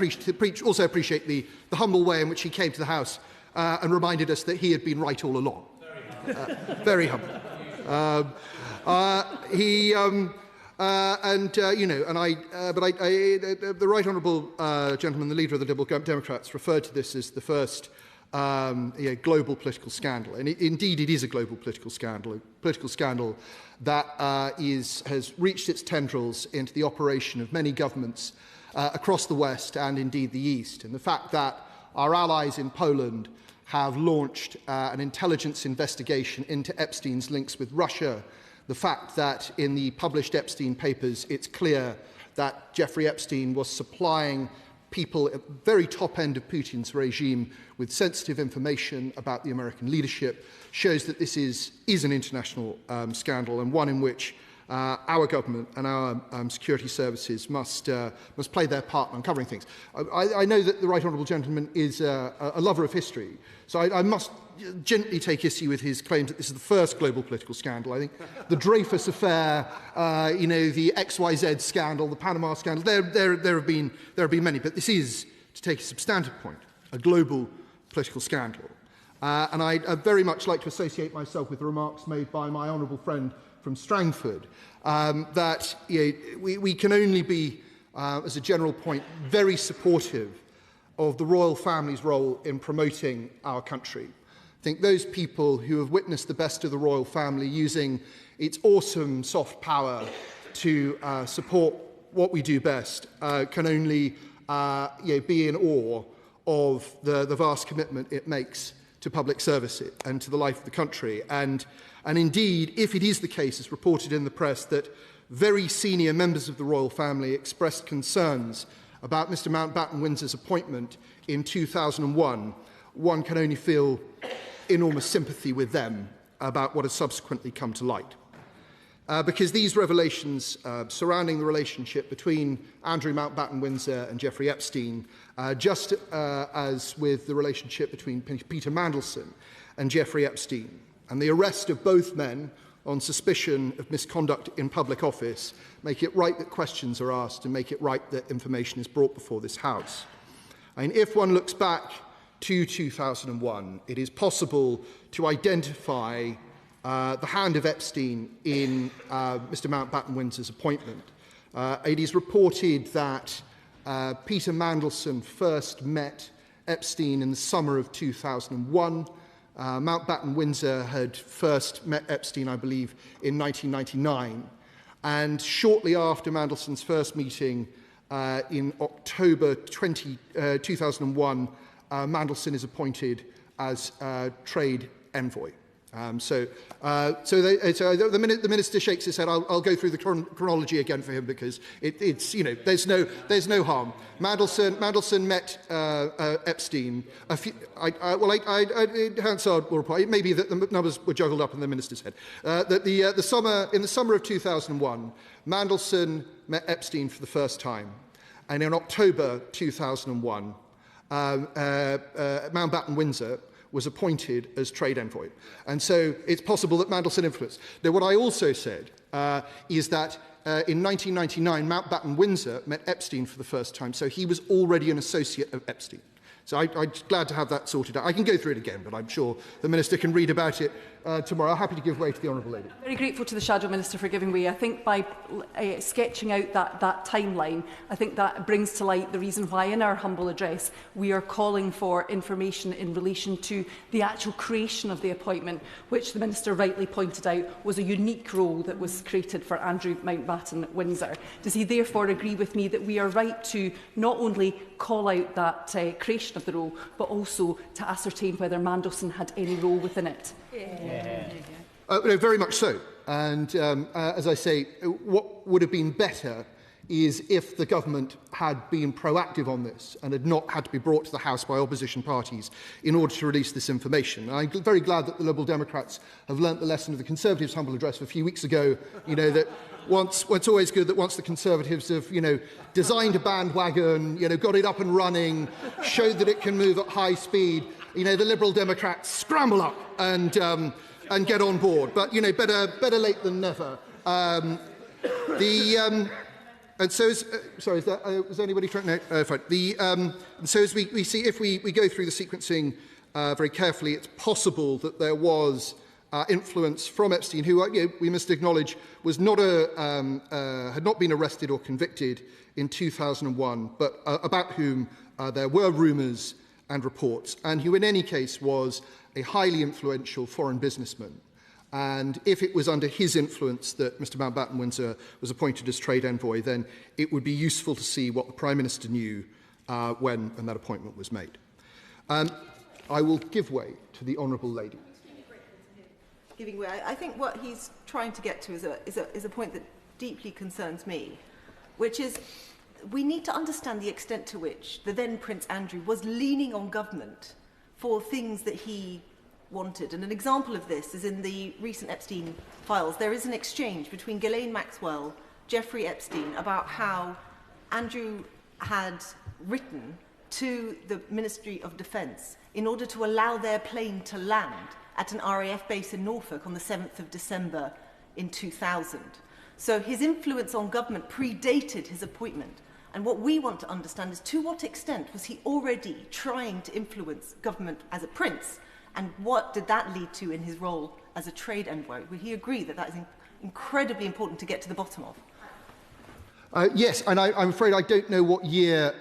also appreciate the humble way in which he came to the House and reminded us that he had been right all along. Very humble. The right honourable gentleman, the leader of the Liberal Democrats, referred to this as the first global political scandal, and indeed it is a global political scandal that has reached its tendrils into the operation of many governments across the West and indeed the East. And the fact that our allies in Poland have launched an intelligence investigation into Epstein's links with Russia, the fact that in the published Epstein papers it's clear that Jeffrey Epstein was supplying people at the very top end of Putin's regime with sensitive information about the American leadership, shows that this is an international scandal, and one in which our government and our security services must play their part in uncovering things. I know that the right honourable gentleman is a lover of history, so I must gently take issue with his claims that this is the first global political scandal. I think the Dreyfus affair, the XYZ scandal, the Panama scandal, there have been many, but this is, to take a substantive point, a global political scandal. And I'd very much like to associate myself with the remarks made by my honourable friend from Strangford, that we can only be, as a general point, very supportive of the royal family's role in promoting our country. I think those people who have witnessed the best of the royal family using its awesome soft power to support what we do best can only be in awe of the vast commitment it makes to public service and to the life of the country. And indeed, if it is the case, as reported in the press, that very senior members of the royal family expressed concerns about Mr Mountbatten-Windsor's appointment in 2001, one can only feel enormous sympathy with them about what has subsequently come to light. Because these revelations surrounding the relationship between Andrew Mountbatten-Windsor and Jeffrey Epstein, just as with the relationship between Peter Mandelson and Jeffrey Epstein, and the arrest of both men on suspicion of misconduct in public office, make it right that questions are asked and make it right that information is brought before this House. I mean, if one looks back to 2001, it is possible to identify the hand of Epstein in Mr Mountbatten-Windsor's appointment. It is reported that Peter Mandelson first met Epstein in the summer of 2001. Mountbatten-Windsor had first met Epstein, I believe, in 1999. And shortly after Mandelson's first meeting in October 2001, Mandelson is appointed as trade envoy. The minister shakes his head. I'll go through the chronology again for him because it's there's no harm. Mandelson met Epstein. Hansard will reply. It may be that the numbers were juggled up in the minister's head. That in the summer of 2001, Mandelson met Epstein for the first time, and in October 2001, Mountbatten-Windsor was appointed as trade envoy. And so it's possible that Mandelson influenced. Now, what I also said is that in 1999, Mountbatten-Windsor met Epstein for the first time, so he was already an associate of Epstein. So I'm glad to have that sorted out. I can go through it again, but I'm sure the Minister can read about it tomorrow. I'm happy to give way to the Honourable Lady. Very grateful to the Shadow Minister for giving way. I think by sketching out that timeline, I think that brings to light the reason why in our humble address we are calling for information in relation to the actual creation of the appointment, which the Minister rightly pointed out was a unique role that was created for Andrew Mountbatten-Windsor. Does he therefore agree with me that we are right to not only call out that creation of the role, but also to ascertain whether Mandelson had any role within it? No, very much so. And as I say, what would have been better is if the government had been proactive on this and had not had to be brought to the House by opposition parties in order to release this information. And I'm very glad that the Liberal Democrats have learnt the lesson of the Conservatives' humble address a few weeks ago, that it's always good that once the Conservatives have, designed a bandwagon, got it up and running, showed that it can move at high speed, the Liberal Democrats scramble up and get on board. But, better late than never. And so, is anybody trying? No, fine. So as we see, if we go through the sequencing very carefully, it's possible that there was influence from Epstein, who we must acknowledge was not had not been arrested or convicted in 2001, but about whom there were rumours and reports, and who in any case was a highly influential foreign businessman. And if it was under his influence that Mr Mountbatten-Windsor was appointed as trade envoy, then it would be useful to see what the Prime Minister knew when that appointment was made. I will give way to the Honourable Lady. Giving way. I think what he's trying to get to is a point that deeply concerns me, which is we need to understand the extent to which the then Prince Andrew was leaning on government for things that he wanted. And an example of this is in the recent Epstein files. There is an exchange between Ghislaine Maxwell, Jeffrey Epstein, about how Andrew had written to the Ministry of Defence in order to allow their plane to land at an RAF base in Norfolk on the 7th of December in 2000. So his influence on government predated his appointment. And what we want to understand is to what extent was he already trying to influence government as a prince? And what did that lead to in his role as a trade envoy? Would he agree that that is incredibly important to get to the bottom of. Yes, and I'm afraid I don't know what year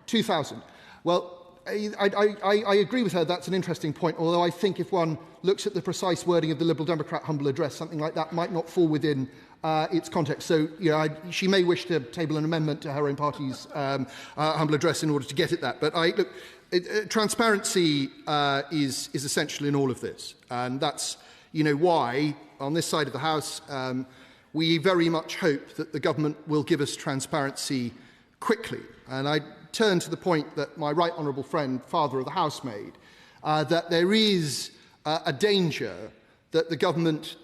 2000. Well, I agree with her, that's an interesting point, although I think if one looks at the precise wording of the Liberal Democrat humble address, something like that might not fall within its context. So, she may wish to table an amendment to her own party's humble address in order to get at that. But transparency is essential in all of this. And that's, why, on this side of the House, we very much hope that the government will give us transparency quickly. And I turn to the point that my right honourable friend, Father of the House, made, that there is a danger that the government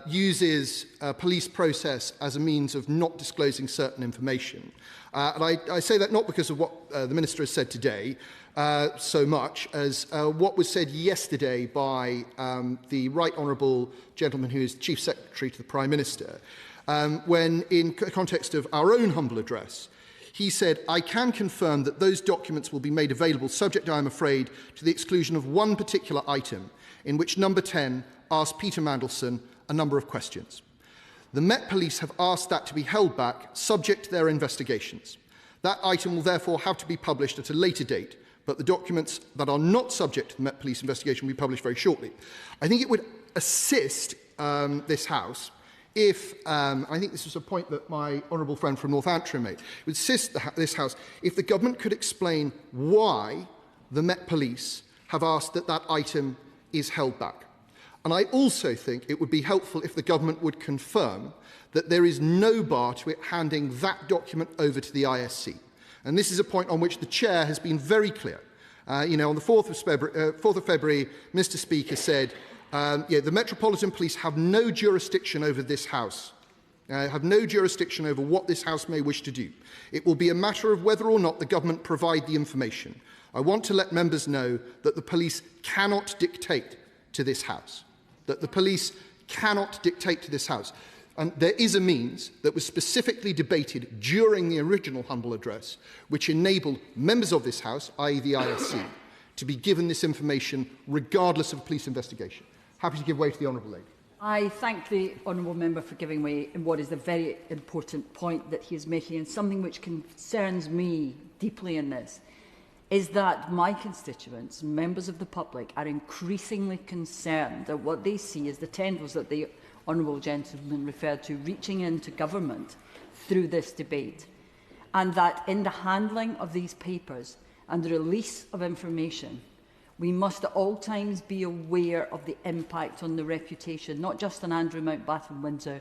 uses a police process as a means of not disclosing certain information. And I say that not because of what the Minister has said today, so much as what was said yesterday by the right honourable gentleman who is Chief Secretary to the Prime Minister, when in context of our own humble address, he said, "I can confirm that those documents will be made available, subject, I am afraid, to the exclusion of one particular item, in which number 10 asked Peter Mandelson a number of questions. The Met Police have asked that to be held back, subject to their investigations. That item will therefore have to be published at a later date, but the documents that are not subject to the Met Police investigation will be published very shortly." I think it would assist this House if, I think this was a point that my honourable friend from Northampton made, it would assist this House if the government could explain why the Met Police have asked that that item is held back. And I also think it would be helpful if the government would confirm that there is no bar to it handing that document over to the ISC. And this is a point on which the Chair has been very clear. On the 4th of February, Mr. Speaker said, the Metropolitan Police have no jurisdiction over this House, have no jurisdiction over what this House may wish to do. It will be a matter of whether or not the government provide the information. I want to let members know that the police cannot dictate to this House. That the police cannot dictate to this House. And there is a means that was specifically debated during the original humble address, which enabled members of this House, i.e. the ISC, to be given this information regardless of a police investigation. Happy to give way to the Honourable Lady. I thank the Honourable Member for giving way in what is a very important point that he is making, and something which concerns me deeply in this, is that my constituents, members of the public, are increasingly concerned that what they see is the tendrils that the honourable gentleman referred to reaching into government through this debate, and that in the handling of these papers and the release of information, we must at all times be aware of the impact on the reputation, not just on Andrew Mountbatten-Windsor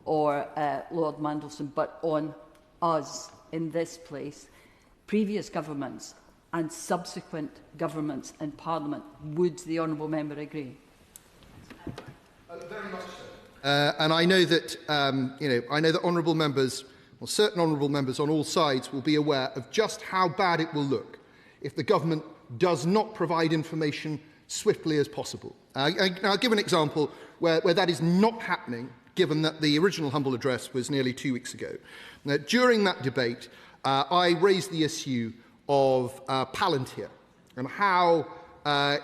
or Lord Mandelson, but on us in this place, previous governments and subsequent governments in Parliament. Would the honourable member agree? Very much so. And I know that honourable members, or certain honourable members on all sides, will be aware of just how bad it will look if the government does not provide information swiftly as possible. I'll give an example where that is not happening, given that the original humble address was nearly 2 weeks ago. Now, during that debate, I raised the issue of Palantir and how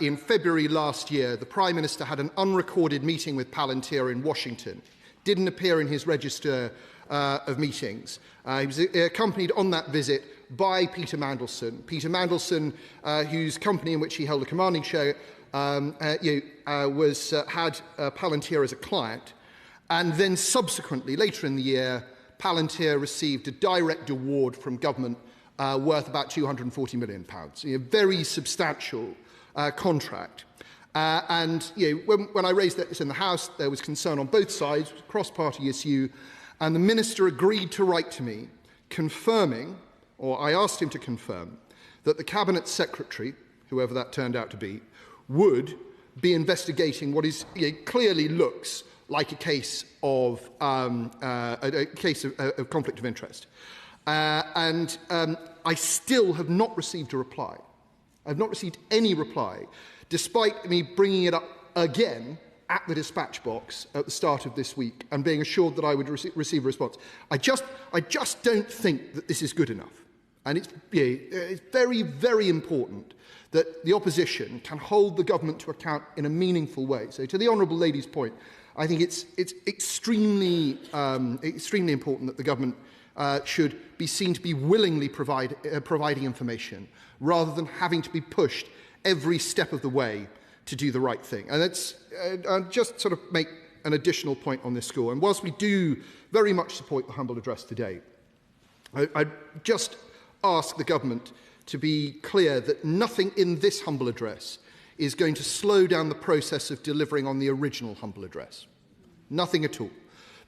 in February last year the Prime Minister had an unrecorded meeting with Palantir in Washington, didn't appear in his register of meetings. He was accompanied on that visit by Peter Mandelson. Peter Mandelson, whose company in which he held a commanding share, had Palantir as a client, and then subsequently, later in the year, Palantir received a direct award from government worth about £240 million. A very substantial contract. When I raised this in the House, there was concern on both sides, it was a cross-party issue, and the Minister agreed to write to me confirming, or I asked him to confirm, that the Cabinet Secretary, whoever that turned out to be, would be investigating what is clearly looks like a case of conflict of interest. I still have not received a reply. I've not received any reply, despite me bringing it up again at the dispatch box at the start of this week and being assured that I would receive a response. I just don't think that this is good enough. And it's very, very important that the opposition can hold the government to account in a meaningful way. So to the honourable lady's point, I think it's extremely important that the government should be seen to be willingly providing information rather than having to be pushed every step of the way to do the right thing. And I'll just sort of make an additional point on this score. And whilst we do very much support the humble address today, I'd just ask the government to be clear that nothing in this humble address is going to slow down the process of delivering on the original humble address. Nothing at all.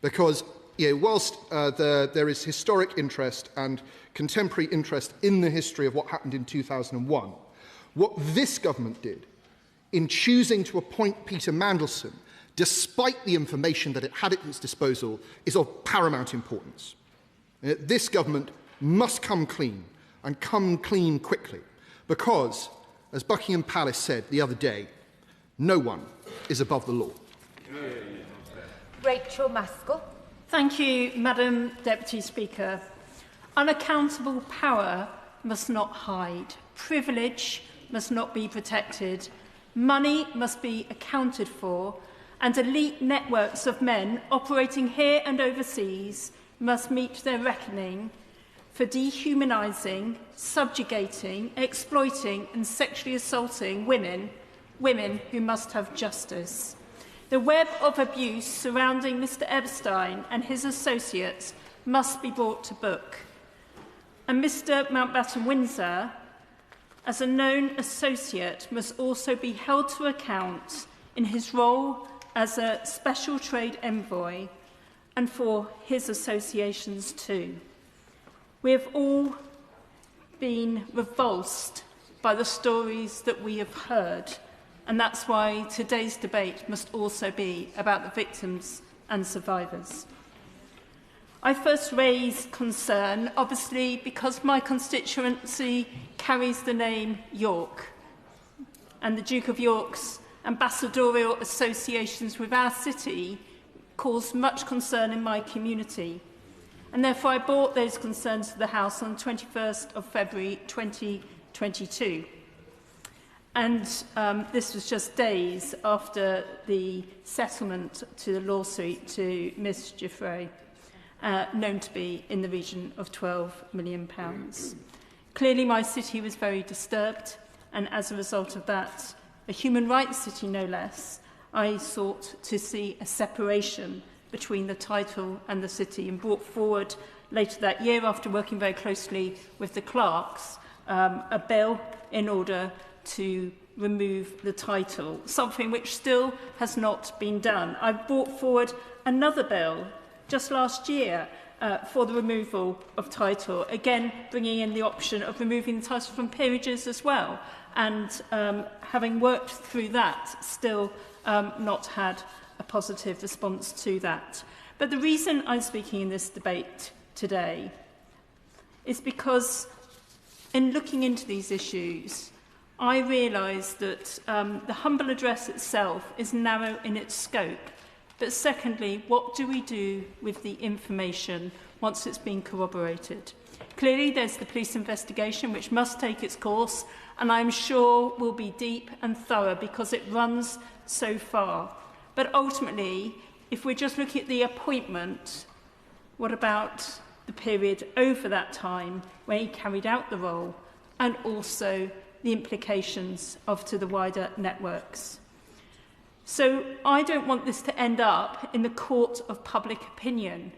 Because whilst there is historic interest and contemporary interest in the history of what happened in 2001, what this government did in choosing to appoint Peter Mandelson, despite the information that it had at its disposal, is of paramount importance. This government must come clean, and come clean quickly, because, as Buckingham Palace said the other day, no one is above the law. Rachel Maskell. Thank you, Madam Deputy Speaker. Unaccountable power must not hide. Privilege must not be protected. Money must be accounted for, and elite networks of men operating here and overseas must meet their reckoning for dehumanising, subjugating, exploiting and sexually assaulting women who must have justice. The web of abuse surrounding Mr Epstein and his associates must be brought to book. And Mr Mountbatten-Windsor, as a known associate, must also be held to account in his role as a special trade envoy and for his associations too. We have all been revulsed by the stories that we have heard, and that's why today's debate must also be about the victims and survivors. I first raised concern, obviously, because my constituency carries the name York, and the Duke of York's ambassadorial associations with our city caused much concern in my community. And therefore I brought those concerns to the House on the 21st of February 2022. And this was just days after the settlement to the lawsuit to Ms Jeffrey, known to be in the region of £12 million. Clearly my city was very disturbed, and as a result of that, a human rights city no less, I sought to see a separation between the title and the city, and brought forward later that year, after working very closely with the clerks, a bill in order to remove the title, something which still has not been done. I brought forward another bill just last year for the removal of title, again bringing in the option of removing the title from peerages as well, and having worked through that, still not had a positive response to that. But the reason I'm speaking in this debate today is because in looking into these issues, I realise that the humble address itself is narrow in its scope. But secondly, what do we do with the information once it's been corroborated? Clearly, there's the police investigation, which must take its course, and I'm sure will be deep and thorough because it runs so far. But ultimately, if we're just looking at the appointment, what about the period over that time when he carried out the role, and also the implications to the wider networks? So I don't want this to end up in the court of public opinion,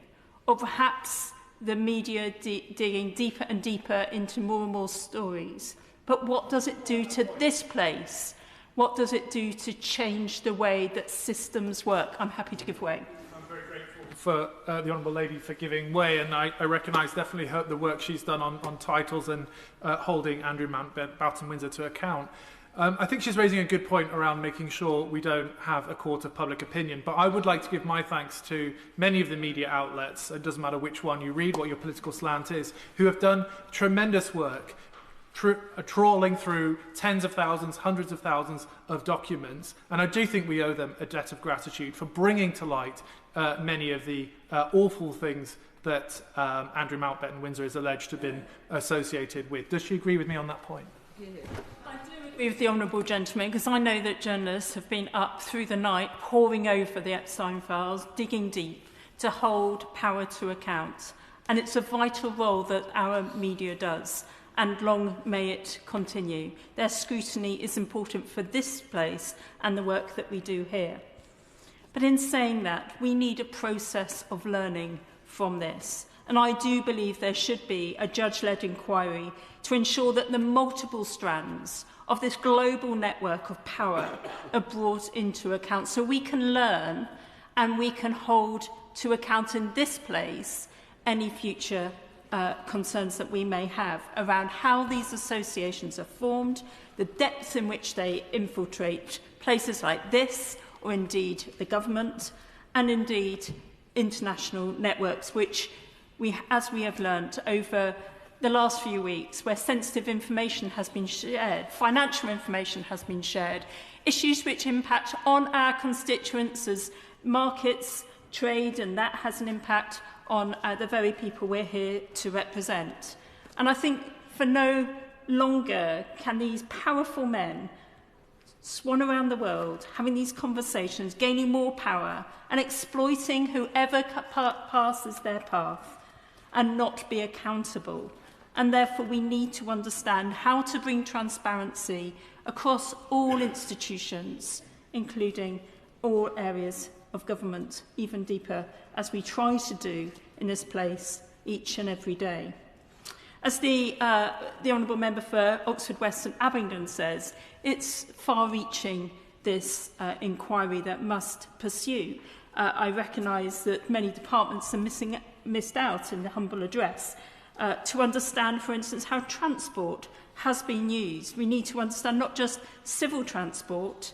or perhaps the media digging deeper and deeper into more and more stories. But what does it do to this place? What does it do to change the way that systems work? I'm happy to give way. I'm very grateful for the Honourable Lady for giving way, and I recognise definitely the work she's done on titles and holding Andrew Mountbatten-Windsor to account. I think she's raising a good point around making sure we don't have a court of public opinion, but I would like to give my thanks to many of the media outlets, it doesn't matter which one you read, what your political slant is, who have done tremendous work trawling through tens of thousands, hundreds of thousands of documents, and I do think we owe them a debt of gratitude for bringing to light many of the awful things that Andrew Mountbatten-Windsor is alleged to have been associated with. Does she agree with me on that point? I do with the honourable gentleman, because I know that journalists have been up through the night poring over the Epstein files, digging deep to hold power to account. And it's a vital role that our media does, and long may it continue. Their scrutiny is important for this place and the work that we do here. But in saying that, we need a process of learning from this. And I do believe there should be a judge-led inquiry to ensure that the multiple strands of this global network of power are brought into account, so we can learn and we can hold to account in this place any future concerns that we may have around how these associations are formed, the depth in which they infiltrate places like this, or indeed the government, and indeed international networks, which as we have learnt over the last few weeks, where sensitive information has been shared, financial information has been shared, issues which impact on our constituents as markets, trade, and that has an impact on the very people we're here to represent. And I think for no longer can these powerful men swan around the world, having these conversations, gaining more power, and exploiting whoever passes their path, and not be accountable. And therefore we need to understand how to bring transparency across all institutions, including all areas of government, even deeper, as we try to do in this place each and every day. As the Honourable Member for Oxford West and Abingdon says, it's far-reaching, this inquiry that must pursue. I recognise that many departments are missed out in the humble address. To understand, for instance, how transport has been used. We need to understand not just civil transport,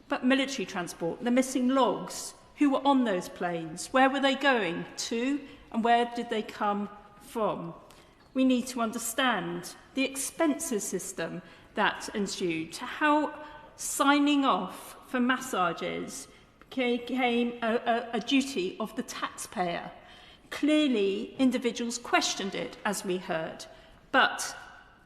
but military transport, the missing logs, who were on those planes, where were they going to, and where did they come from. We need to understand the expenses system that ensued, how signing off for massages became a duty of the taxpayer. Clearly, individuals questioned it, as we heard, but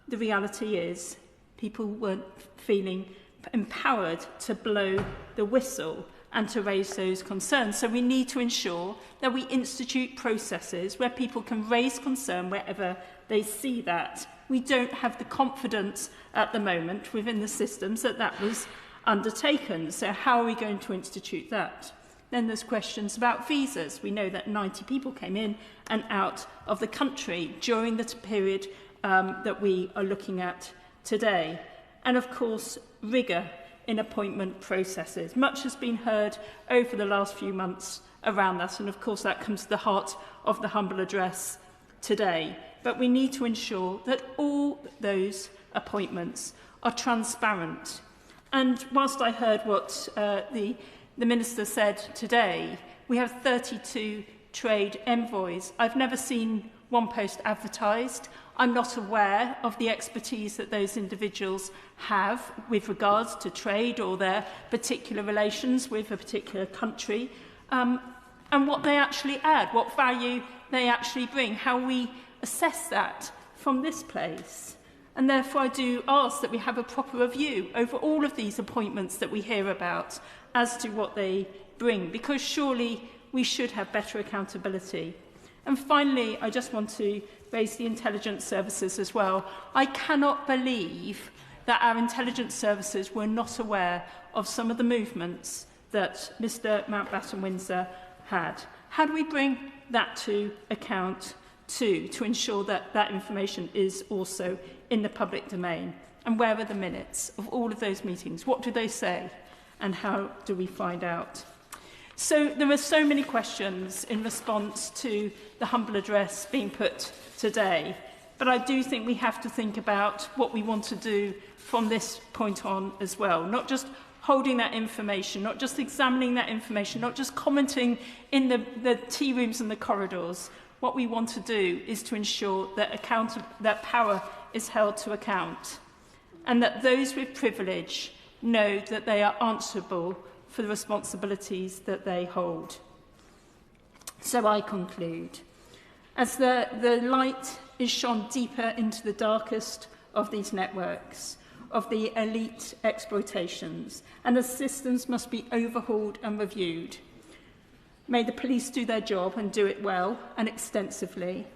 the reality is people weren't feeling empowered to blow the whistle and to raise those concerns. So we need to ensure that we institute processes where people can raise concern wherever they see that. We don't have the confidence at the moment within the systems that that was undertaken. So how are we going to institute that? Then there's questions about visas. We know that 90 people came in and out of the country during the period that we are looking at today. And of course, rigour in appointment processes. Much has been heard over the last few months around that, and of course that comes to the heart of the humble address today. But we need to ensure that all those appointments are transparent. And whilst I heard what the Minister said today, we have 32 trade envoys. I've never seen one post advertised. I'm not aware of the expertise that those individuals have with regards to trade or their particular relations with a particular country, and what they actually add, what value they actually bring, how we assess that from this place. And therefore I do ask that we have a proper review over all of these appointments that we hear about as to what they bring, because surely we should have better accountability. And finally, I just want to raise the intelligence services as well. I cannot believe that our intelligence services were not aware of some of the movements that Mr. Mountbatten-Windsor had. How do we bring that to account too, to ensure that that information is also in the public domain? And where are the minutes of all of those meetings? What do they say? And how do we find out? So there are so many questions in response to the humble address being put today, but I do think we have to think about what we want to do from this point on as well, not just holding that information, not just examining that information, not just commenting in the tea rooms and the corridors. What we want to do is to ensure that power is held to account, and that those with privilege know that they are answerable for the responsibilities that they hold. So I conclude. As the light is shone deeper into the darkest of these networks, of the elite exploitations, and the systems must be overhauled and reviewed. May the police do their job and do it well and extensively.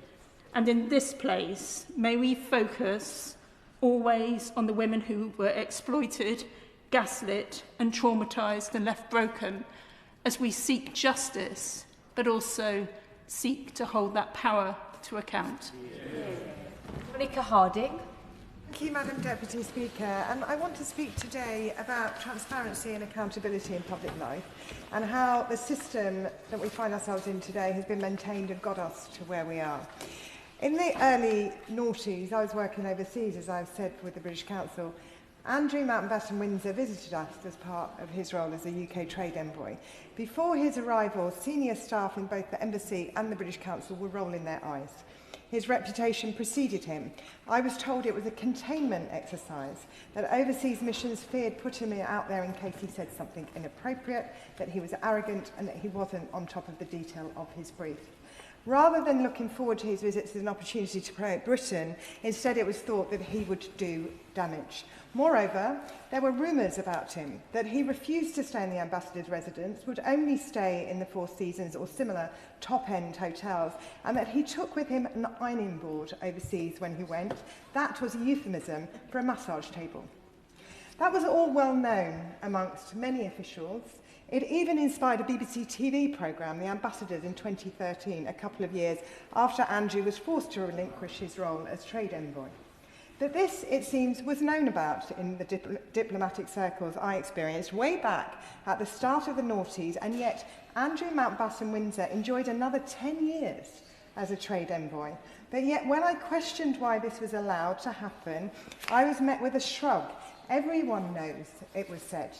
And in this place, may we focus always on the women who were exploited, gaslit and traumatised and left broken, as we seek justice, but also seek to hold that power to account. Monica Harding. Thank you, Madam Deputy Speaker. I want to speak today about transparency and accountability in public life and how the system that we find ourselves in today has been maintained and got us to where we are. In the early noughties, I was working overseas, as I've said, with the British Council. Andrew Mountbatten-Windsor visited us as part of his role as a UK trade envoy. Before his arrival, senior staff in both the Embassy and the British Council were rolling their eyes. His reputation preceded him. I was told it was a containment exercise, that overseas missions feared putting him out there in case he said something inappropriate, that he was arrogant and that he wasn't on top of the detail of his brief. Rather than looking forward to his visits as an opportunity to promote Britain, instead it was thought that he would do damage. Moreover, there were rumours about him, that he refused to stay in the ambassador's residence, would only stay in the Four Seasons or similar top-end hotels, and that he took with him an ironing board overseas when he went. That was a euphemism for a massage table. That was all well known amongst many officials. It even inspired a BBC TV programme, The Ambassadors, in 2013, a couple of years after Andrew was forced to relinquish his role as trade envoy. But this, it seems, was known about in the diplomatic circles I experienced way back at the start of the noughties, and yet Andrew Mountbatten-Windsor enjoyed another 10 years as a trade envoy. But yet when I questioned why this was allowed to happen, I was met with a shrug. Everyone knows, it was said.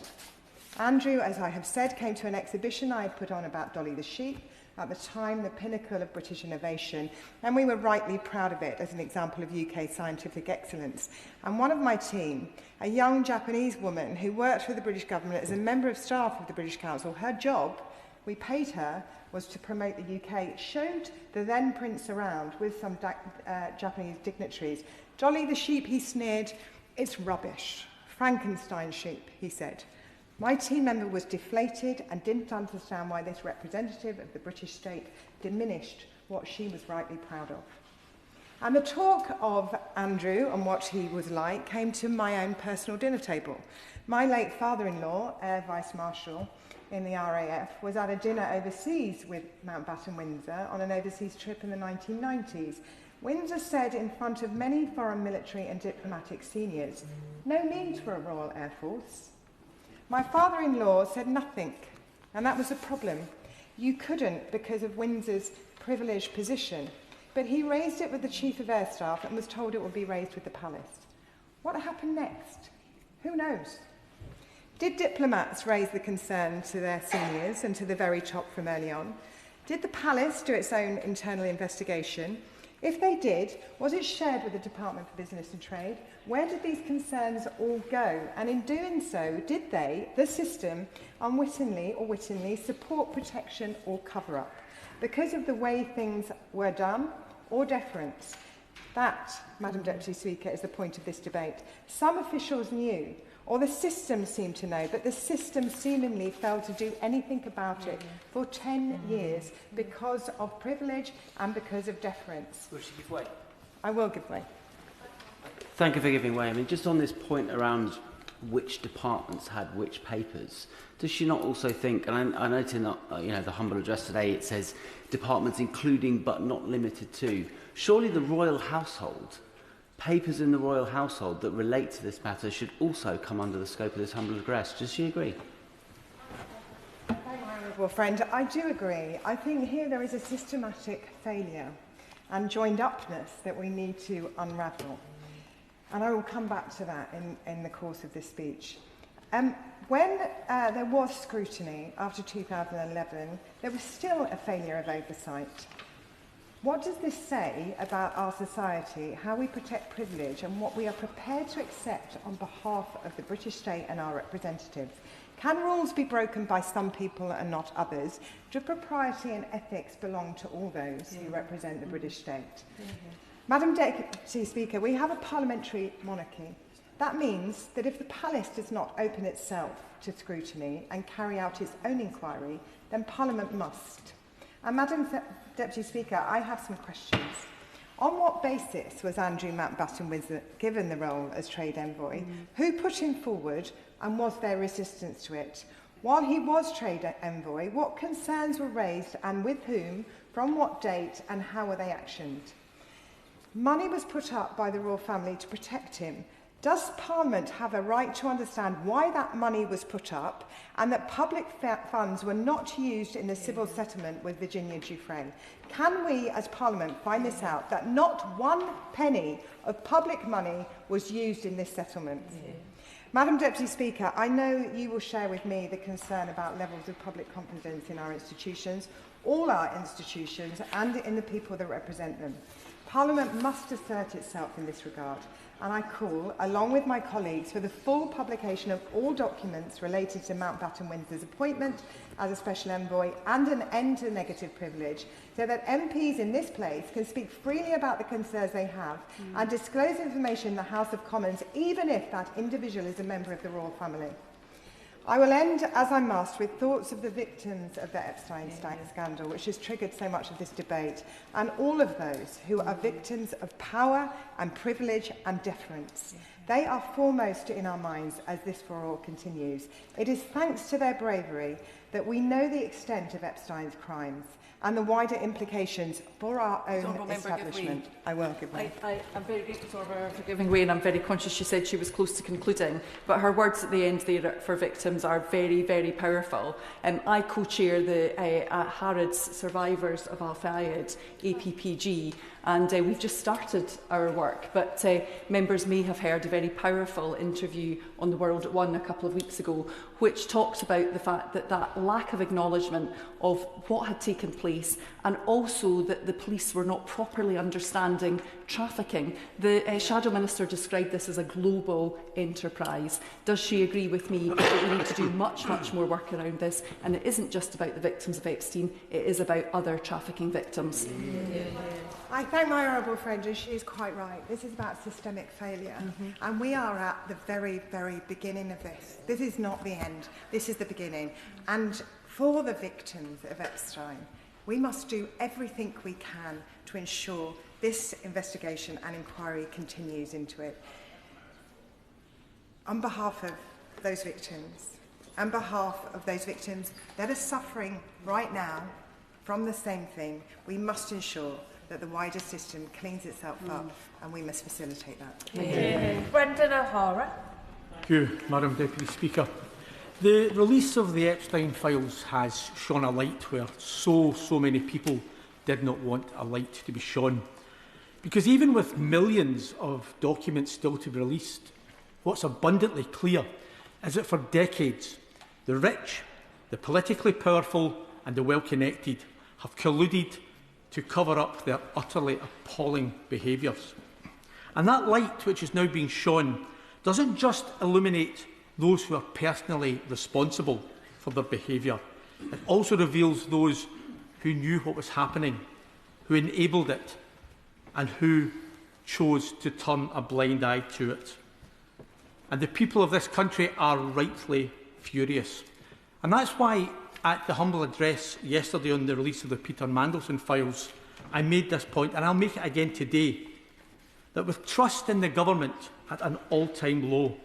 Andrew, as I have said, came to an exhibition I had put on about Dolly the sheep, at the time the pinnacle of British innovation, and we were rightly proud of it as an example of UK scientific excellence. And one of my team, a young Japanese woman who worked for the British government as a member of staff of the British Council, her job, we paid her, was to promote the UK, showed the then prince around with some Japanese dignitaries. Dolly the sheep, he sneered, it's rubbish. Frankenstein sheep, he said. My team member was deflated and didn't understand why this representative of the British state diminished what she was rightly proud of. And the talk of Andrew and what he was like came to my own personal dinner table. My late father-in-law, Air Vice Marshal in the RAF, was at a dinner overseas with Mountbatten-Windsor on an overseas trip in the 1990s. Windsor said in front of many foreign military and diplomatic seniors, no need for a Royal Air Force. My father-in-law said nothing, and that was a problem. You couldn't because of Windsor's privileged position, but he raised it with the Chief of Air Staff and was told it would be raised with the Palace. What happened next? Who knows? Did diplomats raise the concern to their seniors and to the very top from early on? Did the Palace do its own internal investigation? If they did, was it shared with the Department for Business and Trade? Where did these concerns all go? And in doing so, did they, the system, unwittingly or wittingly, support protection or cover-up? Because of the way things were done or deference? That, Madam Deputy Speaker, is the point of this debate. Some officials knew, or the system seemed to know, but the system seemingly failed to do anything about it for 10 years because of privilege and because of deference. Will she give way? I will give way. Thank you for giving way. I mean, just on this point around which departments had which papers, does she not also think, and I note in the humble address today, it says departments including but not limited to. Surely the royal household, papers in the royal household that relate to this matter should also come under the scope of this humble address. Does she agree? Thank you, my honourable friend. I do agree. I think here there is a systematic failure and joined-upness that we need to unravel. And I will come back to that in the course of this speech. When there was scrutiny after 2011, there was still a failure of oversight. What does this say about our society, how we protect privilege and what we are prepared to accept on behalf of the British state and our representatives? Can rules be broken by some people and not others? Do propriety and ethics belong to all those who represent the British state? Madam Deputy Speaker, we have a parliamentary monarchy. That means that if the Palace does not open itself to scrutiny and carry out its own inquiry, then Parliament must. And Madam Deputy Speaker, I have some questions. On what basis was Andrew Mountbatten-Windsor given the role as trade envoy? Who put him forward, and was there resistance to it? While he was trade envoy, what concerns were raised and with whom, from what date, and how were they actioned? Money was put up by the royal family to protect him. Does Parliament have a right to understand why that money was put up and that public funds were not used in the civil settlement with Virginia Dufresne? Can we, as Parliament, find this out, that not one penny of public money was used in this settlement? Madam Deputy Speaker, I know you will share with me the concern about levels of public confidence in our institutions, all our institutions, and in the people that represent them. Parliament must assert itself in this regard, and I call, along with my colleagues, for the full publication of all documents related to Mountbatten-Windsor's appointment as a special envoy and an end to negative privilege, so that MPs in this place can speak freely about the concerns they have and disclose information in the House of Commons, even if that individual is a member of the royal family. I will end, as I must, with thoughts of the victims of the Epstein scandal, which has triggered so much of this debate, and all of those who are victims of power and privilege and deference. They are foremost in our minds as this furore continues. It is thanks to their bravery that we know the extent of Epstein's crimes and the wider implications for our own establishment. I will give way. I'm very grateful to her for giving way, and I'm very conscious she said she was close to concluding, but her words at the end there for victims are very, very powerful. I co-chair the Harrods Survivors of Al Fayed, APPG, and we've just started our work, but members may have heard a very powerful interview on the World at One a couple of weeks ago, which talked about the fact that that lack of acknowledgement of what had taken place, and also that the police were not properly understanding trafficking. The Shadow Minister described this as a global enterprise. Does she agree with me that we need to do much, much more work around this? And it isn't just about the victims of Epstein, it is about other trafficking victims. I thank my honourable friend, and she is quite right. This is about systemic failure, and we are at the very, very beginning of this. This is not the end. This is the beginning. And for the victims of Epstein, we must do everything we can to ensure this investigation and inquiry continues into it. On behalf of those victims, that are suffering right now from the same thing, we must ensure that the wider system cleans itself up, and we must facilitate that. Brendan O'Hara. Thank you, Madam Deputy Speaker. The release of the Epstein files has shone a light where so many people did not want a light to be shone. Because even with millions of documents still to be released, what's abundantly clear is that for decades, the rich, the politically powerful and the well-connected have colluded to cover up their utterly appalling behaviours. And that light which is now being shone doesn't just illuminate those who are personally responsible for their behaviour. It also reveals those who knew what was happening, who enabled it, and who chose to turn a blind eye to it. And the people of this country are rightly furious. And that's why, at the humble address yesterday on the release of the Peter Mandelson files, I made this point, and I'll make it again today, that with trust in the government at an all-time low,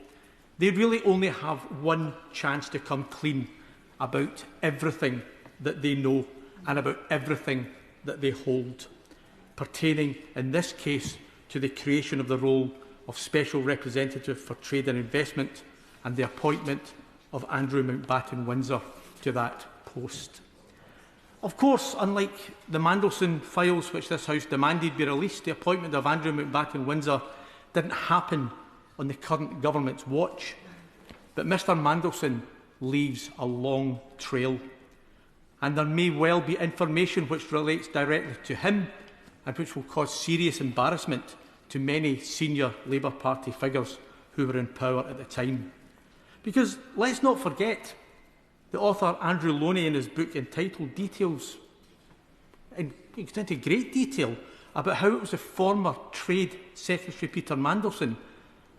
they really only have one chance to come clean about everything that they know and about everything that they hold, pertaining, in this case, to the creation of the role of Special Representative for Trade and Investment and the appointment of Andrew Mountbatten-Windsor to that post. Of course, unlike the Mandelson files which this House demanded be released, the appointment of Andrew Mountbatten-Windsor didn't happen on the current government's watch. But Mr Mandelson leaves a long trail, and there may well be information which relates directly to him and which will cause serious embarrassment to many senior Labour Party figures who were in power at the time. Because let's not forget, the author Andrew Loney, in his book entitled details, in extent great detail, about how it was the former Trade Secretary Peter Mandelson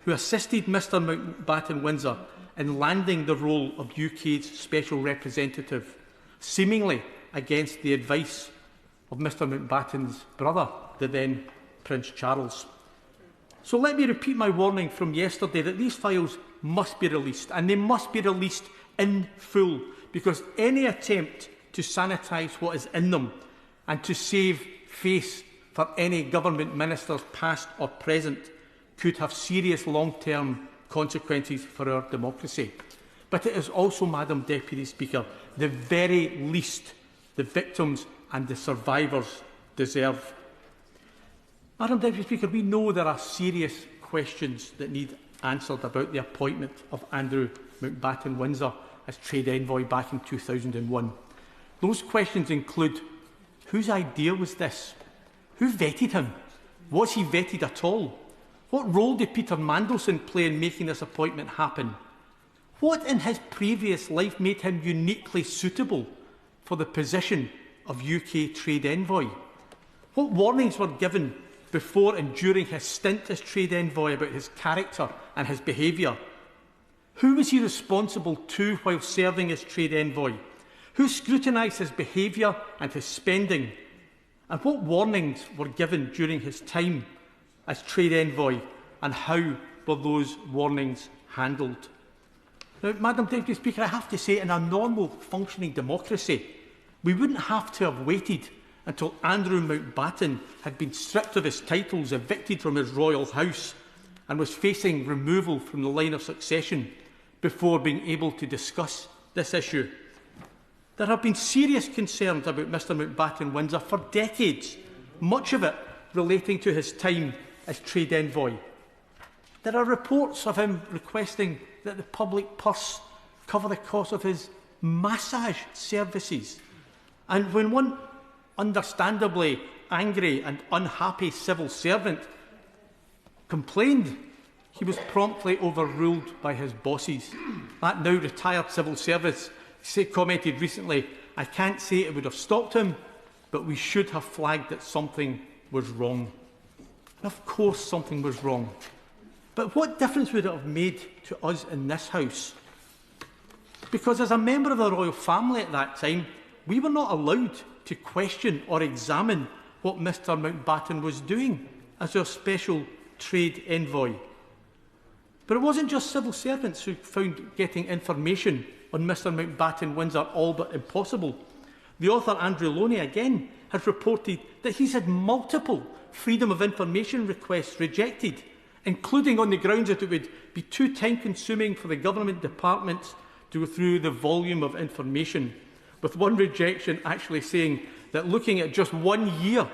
who assisted Mr Mountbatten-Windsor in landing the role of UK's special representative, seemingly against the advice of Mr Mountbatten's brother, the then Prince Charles. So let me repeat my warning from yesterday that these files must be released, and they must be released in full, because any attempt to sanitise what is in them and to save face for any government ministers, past or present, could have serious long-term consequences for our democracy. But it is also, Madam Deputy Speaker, the very least the victims and the survivors deserve. Madam Deputy Speaker, we know there are serious questions that need answered about the appointment of Andrew Mountbatten-Windsor as Trade Envoy back in 2001. Those questions include: whose idea was this? Who vetted him? Was he vetted at all? What role did Peter Mandelson play in making this appointment happen? What in his previous life made him uniquely suitable for the position of UK Trade Envoy? What warnings were given before and during his stint as Trade Envoy about his character and his behaviour? Who was he responsible to while serving as Trade Envoy? Who scrutinised his behaviour and his spending? And what warnings were given during his time as Trade Envoy, and how were those warnings handled? Now, Madam Deputy Speaker, I have to say, in a normal functioning democracy, we wouldn't have to have waited until Andrew Mountbatten had been stripped of his titles, evicted from his royal house, and was facing removal from the line of succession before being able to discuss this issue. There have been serious concerns about Mr Mountbatten-Windsor for decades, much of it relating to his time as Trade Envoy. There are reports of him requesting that the public purse cover the cost of his massage services. And when one understandably angry and unhappy civil servant complained, he was promptly overruled by his bosses. That now retired civil servant commented recently, "I can't say it would have stopped him, but we should have flagged that something was wrong." And of course something was wrong. But what difference would it have made to us in this House? Because as a member of the royal family at that time, we were not allowed to question or examine what Mr Mountbatten was doing as our special trade envoy. But it wasn't just civil servants who found getting information on Mr Mountbatten-Windsor all but impossible. The author Andrew Loney again has reported that he's had multiple freedom of information requests rejected, including on the grounds that it would be too time-consuming for the government departments to go through the volume of information, with one rejection actually saying that looking at just 1 year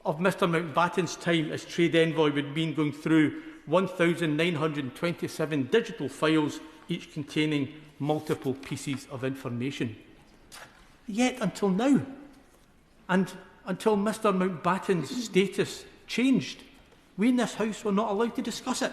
of Mr Mountbatten's time as Trade Envoy would mean going through 1,927 digital files, each containing multiple pieces of information. Yet until now, and until Mr Mountbatten's status changed, we in this House were not allowed to discuss it.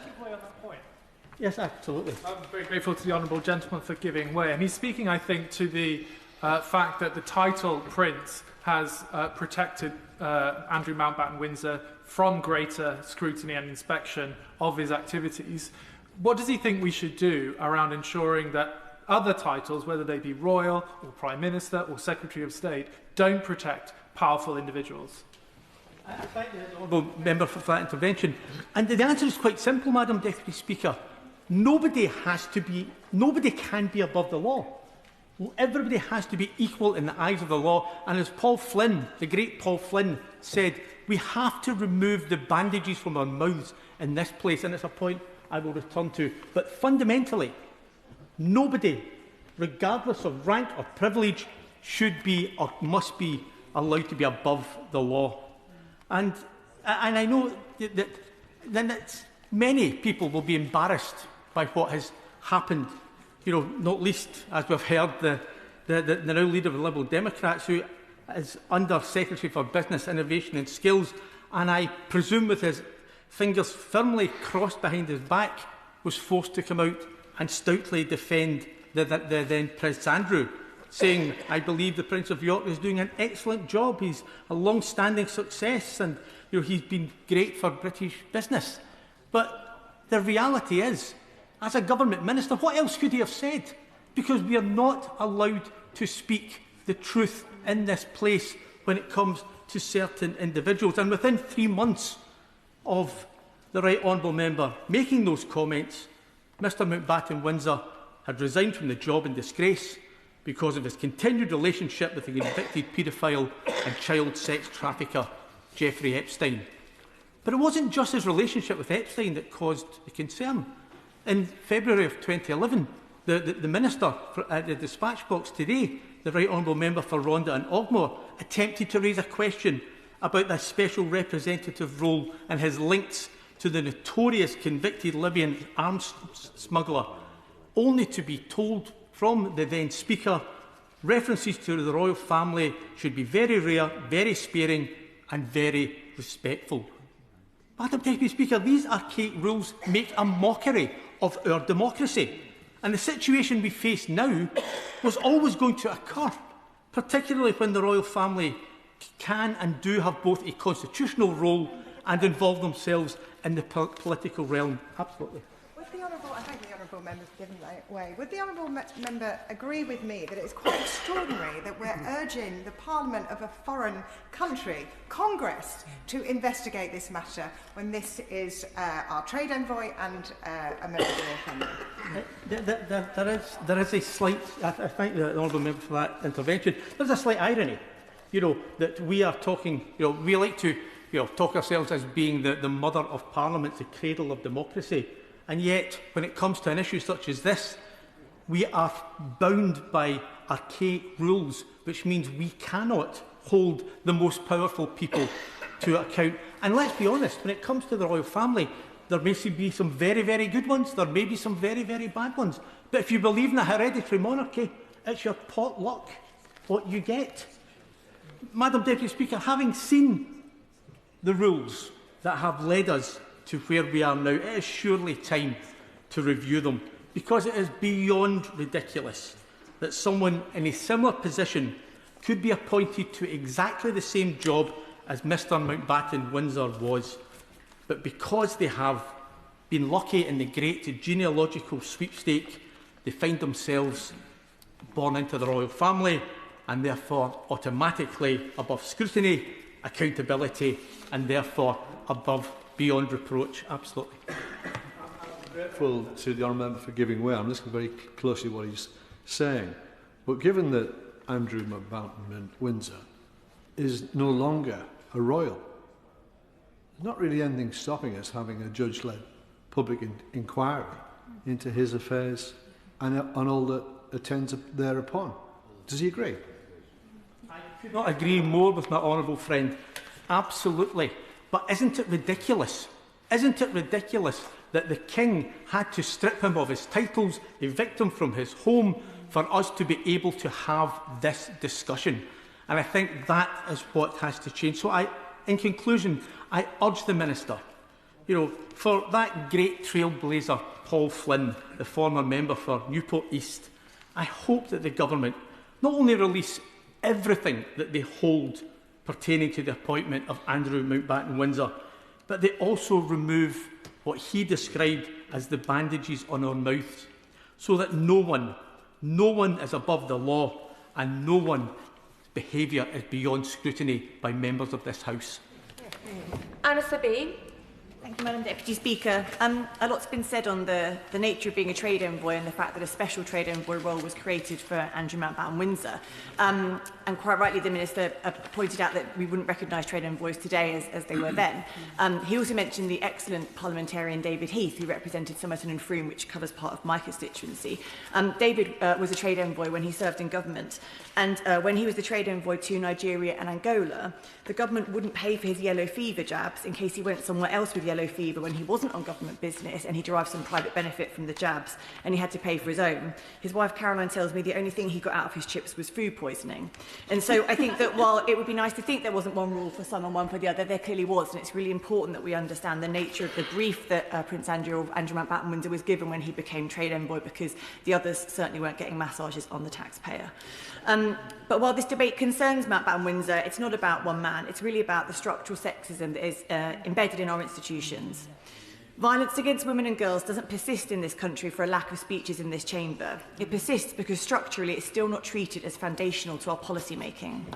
Yes, absolutely. I'm very grateful to the honourable gentleman for giving way. And he's speaking, I think, to the fact that the title Prince has protected Andrew Mountbatten-Windsor from greater scrutiny and inspection of his activities. What does he think we should do around ensuring that other titles, whether they be royal or Prime Minister or Secretary of State, don't protect powerful individuals? I thank the honourable member for that intervention. And the answer is quite simple, Madam Deputy Speaker. Nobody can be above the law. Everybody has to be equal in the eyes of the law. And as Paul Flynn, the great Paul Flynn, said, we have to remove the bandages from our mouths in this place. And it's a point I will return to. But fundamentally, nobody, regardless of rank or privilege, should be or must be allowed to be above the law. And I know that many people will be embarrassed by what has happened, not least, as we've heard, the now leader of the Liberal Democrats, who is Under Secretary for Business, Innovation and Skills, and I presume with his fingers firmly crossed behind his back, was forced to come out and stoutly defend the then Prince Andrew, saying, I believe the Prince of York is doing an excellent job. He's a long-standing success and he's been great for British business. But the reality is, as a government minister, what else could he have said? Because we are not allowed to speak the truth in this place when it comes to certain individuals. And within 3 months of the Right Honourable Member making those comments, Mr Mountbatten-Windsor had resigned from the job in disgrace because of his continued relationship with the convicted paedophile and child sex trafficker Jeffrey Epstein. But it wasn't just his relationship with Epstein that caused the concern. In February of 2011, the Minister at the dispatch box today, the Right Honourable Member for Rhondda and Ogmore, attempted to raise a question about the special representative role and his links to the notorious convicted Libyan arms smuggler, only to be told from the then Speaker, references to the royal family should be very rare, very sparing and very respectful. Madam Deputy Speaker, these archaic rules make a mockery of our democracy. And the situation we face now was always going to occur, particularly when the royal family can and do have both a constitutional role and involve themselves in the political realm. Absolutely. I thank the Honourable Member for giving way. Would the Honourable Member agree with me that it's quite extraordinary that we're urging the Parliament of a foreign country, Congress, to investigate this matter when this is our trade envoy and a member of the family? There is a slight, I thank the Honourable Member for that intervention. There's a slight irony, that we are talking, we like to talk ourselves as being the mother of Parliament, the cradle of democracy. And yet, when it comes to an issue such as this, we are bound by archaic rules, which means we cannot hold the most powerful people to account. And let's be honest, when it comes to the royal family, there may be some very, very good ones, there may be some very, very bad ones. But if you believe in a hereditary monarchy, it's your potluck what you get. Madam Deputy Speaker, having seen the rules that have led us to where we are now, it is surely time to review them, because it is beyond ridiculous that someone in a similar position could be appointed to exactly the same job as Mr Mountbatten-Windsor was, but because they have been lucky in the great genealogical sweepstake, they find themselves born into the royal family and therefore automatically above scrutiny, accountability and therefore above beyond reproach. Absolutely. I'm grateful to the Honourable Member for giving way. I'm listening very closely to what he's saying. But given that Andrew Mountbatten-Windsor is no longer a royal, there's not really anything stopping us having a judge-led public inquiry into his affairs and all that attends thereupon. Does he agree? I could not agree more with my honourable friend. Absolutely. But isn't it ridiculous? Isn't it ridiculous that the King had to strip him of his titles, evict him from his home, for us to be able to have this discussion? And I think that is what has to change. So in conclusion, I urge the Minister, for that great trailblazer, Paul Flynn, the former member for Newport East, I hope that the Government not only release everything that they hold pertaining to the appointment of Andrew Mountbatten-Windsor, but they also remove what he described as the bandages on our mouths, so that no one is above the law and no one's behaviour is beyond scrutiny by members of this House. Anna Sabine. Thank you, Madam Deputy Speaker. A lot's been said on the nature of being a trade envoy and the fact that a special trade envoy role was created for Andrew Mountbatten-Windsor. And quite rightly, the Minister pointed out that we wouldn't recognise trade envoys today as they were then. He also mentioned the excellent parliamentarian David Heath, who represented Somerton and Frome, which covers part of my constituency. David was a trade envoy when he served in government. And when he was the trade envoy to Nigeria and Angola, the government wouldn't pay for his yellow fever jabs in case he went somewhere else with yellow fever when he wasn't on government business and he derived some private benefit from the jabs and he had to pay for his own. His wife Caroline tells me the only thing he got out of his chips was food poisoning. And so I think that while it would be nice to think there wasn't one rule for some and one for the other, there clearly was, and it's really important that we understand the nature of the brief that Prince Andrew Mountbatten-Windsor was given when he became trade envoy, because the others certainly weren't getting massages on the taxpayer. But while this debate concerns Mountbatten-Windsor, it's not about one man. It's really about the structural sexism that is embedded in our institutions. Violence against women and girls doesn't persist in this country for a lack of speeches in this chamber. It persists because structurally it's still not treated as foundational to our policy making.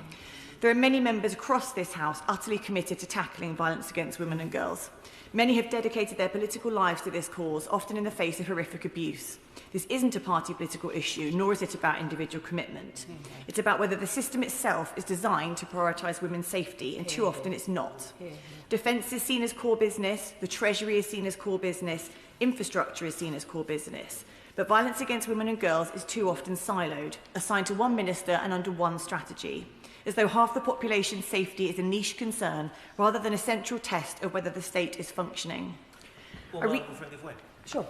There are many members across this House utterly committed to tackling violence against women and girls. Many have dedicated their political lives to this cause, often in the face of horrific abuse. This isn't a party political issue, nor is it about individual commitment. It's about whether the system itself is designed to prioritise women's safety, and too often it's not. Defence is seen as core business, the Treasury is seen as core business, infrastructure is seen as core business. But violence against women and girls is too often siloed, assigned to one minister and under one strategy, as though half the population's safety is a niche concern rather than a central test of whether the state is functioning. Sure.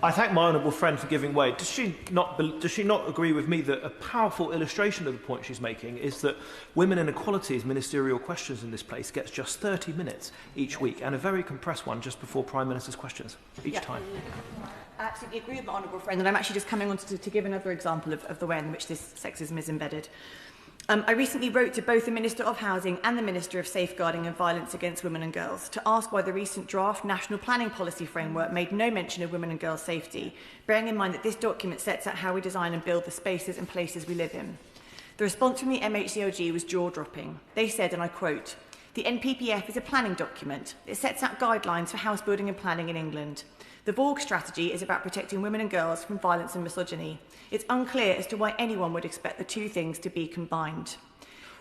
I thank my honourable friend for giving way. Does she not agree with me that a powerful illustration of the point she's making is that women and equality's ministerial questions in this place gets just 30 minutes each week, and a very compressed one just before Prime Minister's questions each time? I absolutely agree with my honourable friend, and I'm actually just coming on to give another example of the way in which this sexism is embedded. I recently wrote to both the Minister of Housing and the Minister of Safeguarding and Violence Against Women and Girls to ask why the recent draft National Planning Policy Framework made no mention of women and girls' safety, bearing in mind that this document sets out how we design and build the spaces and places we live in. The response from the MHCLG was jaw-dropping. They said, and I quote, "The NPPF is a planning document. It sets out guidelines for house building and planning in England. The Vorg strategy is about protecting women and girls from violence and misogyny. It's unclear as to why anyone would expect the two things to be combined.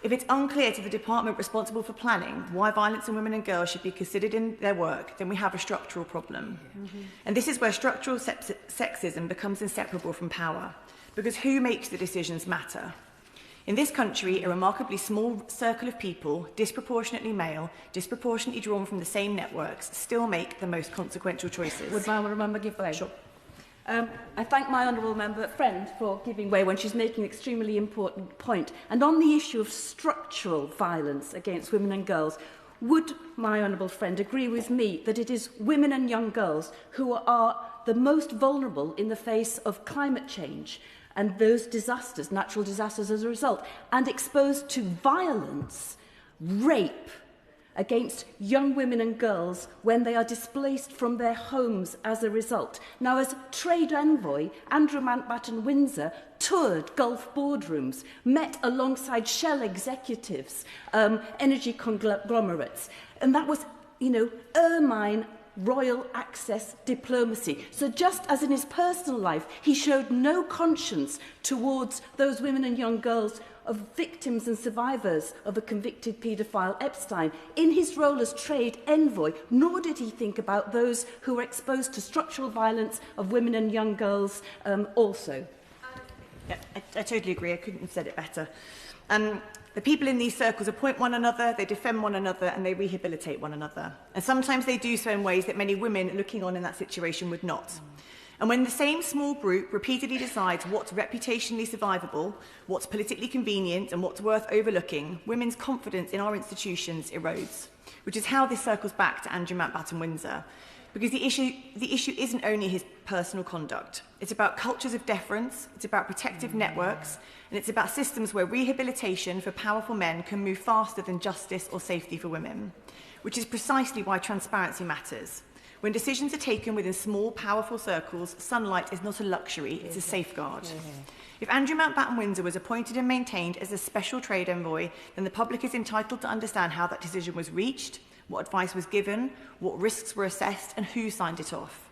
If it's unclear to the department responsible for planning why violence on women and girls should be considered in their work, then we have a structural problem." And this is where structural sexism becomes inseparable from power, because who makes the decisions matter. In this country, a remarkably small circle of people, disproportionately male, disproportionately drawn from the same networks, still make the most consequential choices. Would my honourable member give way? Sure. I thank my honourable member friend for giving way when she's making an extremely important point. And on the issue of structural violence against women and girls, would my honourable friend agree with me that it is women and young girls who are the most vulnerable in the face of climate change and those disasters, natural disasters as a result, and exposed to violence, rape against young women and girls when they are displaced from their homes as a result? Now, as trade envoy, Andrew Mountbatten-Windsor toured Gulf boardrooms, met alongside Shell executives, energy conglomerates, and that was, ermine royal access diplomacy. So just as in his personal life, he showed no conscience towards those women and young girls of victims and survivors of a convicted paedophile Epstein, in his role as trade envoy, nor did he think about those who were exposed to structural violence of women and young girls also. Yeah, I totally agree. I couldn't have said it better. The people in these circles appoint one another, they defend one another, and they rehabilitate one another. And sometimes they do so in ways that many women looking on in that situation would not. And when the same small group repeatedly decides what's reputationally survivable, what's politically convenient, and what's worth overlooking, women's confidence in our institutions erodes, which is how this circles back to Andrew Mountbatten-Windsor. Because the issue isn't only his personal conduct. It's about cultures of deference, it's about protective networks, and it's about systems where rehabilitation for powerful men can move faster than justice or safety for women, which is precisely why transparency matters. When decisions are taken within small, powerful circles, sunlight is not a luxury, it's a safeguard. If Andrew Mountbatten-Windsor was appointed and maintained as a special trade envoy, then the public is entitled to understand how that decision was reached, what advice was given, what risks were assessed, and who signed it off.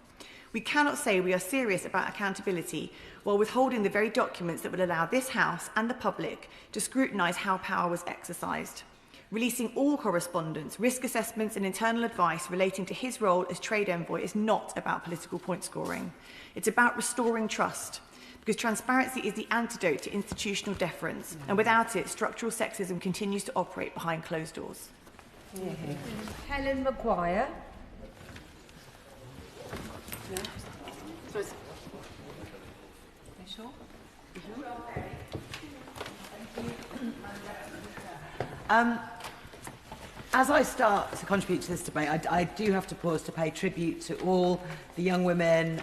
We cannot say we are serious about accountability while withholding the very documents that would allow this House and the public to scrutinise how power was exercised. Releasing all correspondence, risk assessments and internal advice relating to his role as trade envoy is not about political point scoring. It's about restoring trust, because transparency is the antidote to institutional deference, and without it, structural sexism continues to operate behind closed doors. Helen Maguire. As I start to contribute to this debate, I do have to pause to pay tribute to all the young women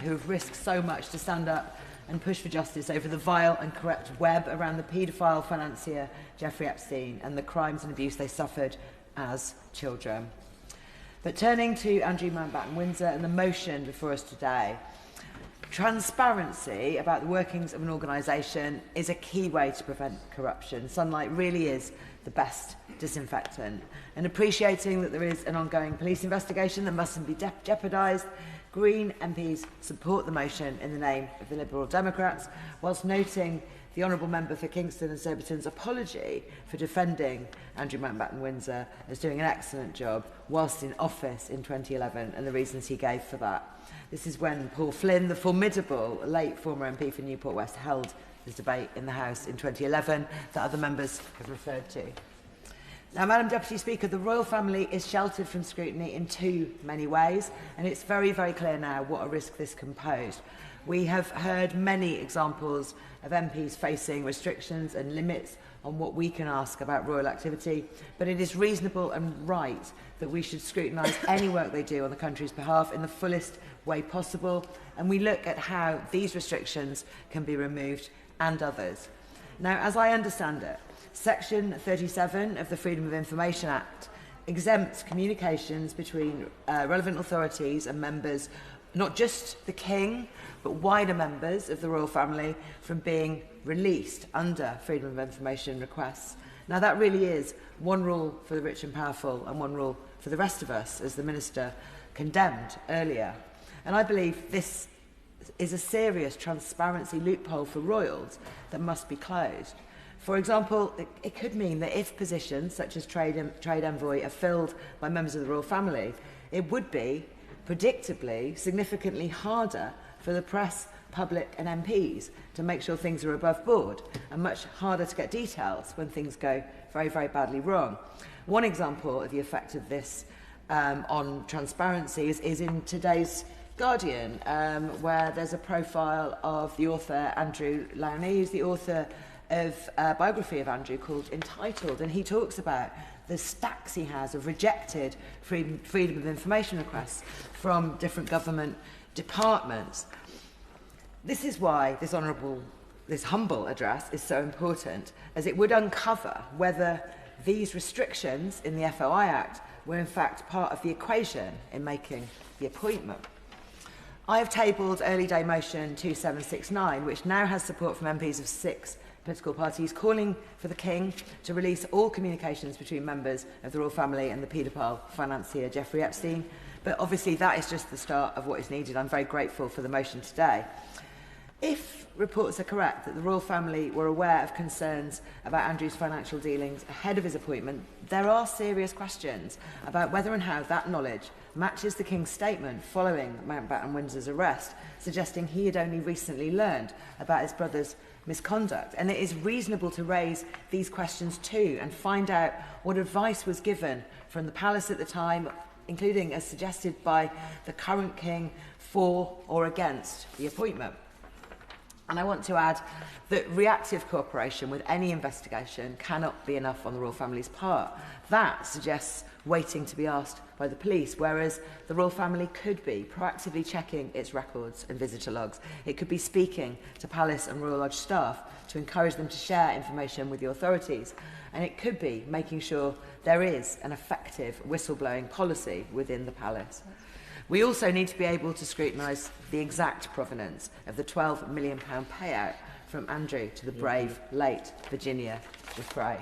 who have risked so much to stand up and push for justice over the vile and corrupt web around the paedophile financier Jeffrey Epstein and the crimes and abuse they suffered as children. But turning to Andrew Mountbatten-Windsor and the motion before us today, transparency about the workings of an organisation is a key way to prevent corruption. Sunlight really is the best disinfectant. And appreciating that there is an ongoing police investigation that mustn't be jeopardised, Green MPs support the motion in the name of the Liberal Democrats, whilst noting the Honourable Member for Kingston and Surbiton's apology for defending Andrew Mountbatten-Windsor as doing an excellent job whilst in office in 2011 and the reasons he gave for that. This is when Paul Flynn, the formidable late former MP for Newport West, held his debate in the House in 2011 that other members have referred to. Now, Madam Deputy Speaker, the royal family is sheltered from scrutiny in too many ways, and it's very, very clear now what a risk this can pose. We have heard many examples of MPs facing restrictions and limits on what we can ask about royal activity, but it is reasonable and right that we should scrutinise any work they do on the country's behalf in the fullest way possible, and we look at how these restrictions can be removed and others. Now, as I understand it, Section 37 of the Freedom of Information Act exempts communications between relevant authorities and members, not just the King, but wider members of the royal family, from being released under Freedom of Information requests. Now, that really is one rule for the rich and powerful and one rule for the rest of us, as the Minister condemned earlier. And I believe this is a serious transparency loophole for royals that must be closed. For example, it could mean that if positions such as trade envoy are filled by members of the royal family, it would be, predictably, significantly harder for the press, public and MPs to make sure things are above board, and much harder to get details when things go very, very badly wrong. One example of the effect of this on transparency is in today's Guardian, where there's a profile of the author Andrew Lowney, who's the author of a biography of Andrew called Entitled, and he talks about the stacks he has of rejected freedom of information requests from different government departments. This is why this humble address is so important, as it would uncover whether these restrictions in the FOI Act were in fact part of the equation in making the appointment. I have tabled early day motion 2769, which now has support from MPs of 6 political parties, calling for the King to release all communications between members of the royal family and the paedophile financier Jeffrey Epstein. But obviously that is just the start of what is needed. I'm very grateful for the motion today. If reports are correct that the royal family were aware of concerns about Andrew's financial dealings ahead of his appointment, there are serious questions about whether and how that knowledge matches the King's statement following Mountbatten-Windsor's arrest, suggesting he had only recently learned about his brother's misconduct. And it is reasonable to raise these questions too and find out what advice was given from the palace at the time, including as suggested by the current King, for or against the appointment. And I want to add that reactive cooperation with any investigation cannot be enough on the royal family's part. That suggests waiting to be asked by the police, whereas the royal family could be proactively checking its records and visitor logs. It could be speaking to palace and Royal Lodge staff to encourage them to share information with the authorities. And it could be making sure there is an effective whistleblowing policy within the palace. We also need to be able to scrutinise the exact provenance of the £12 million payout from Andrew to the brave late Virginia Giuffre.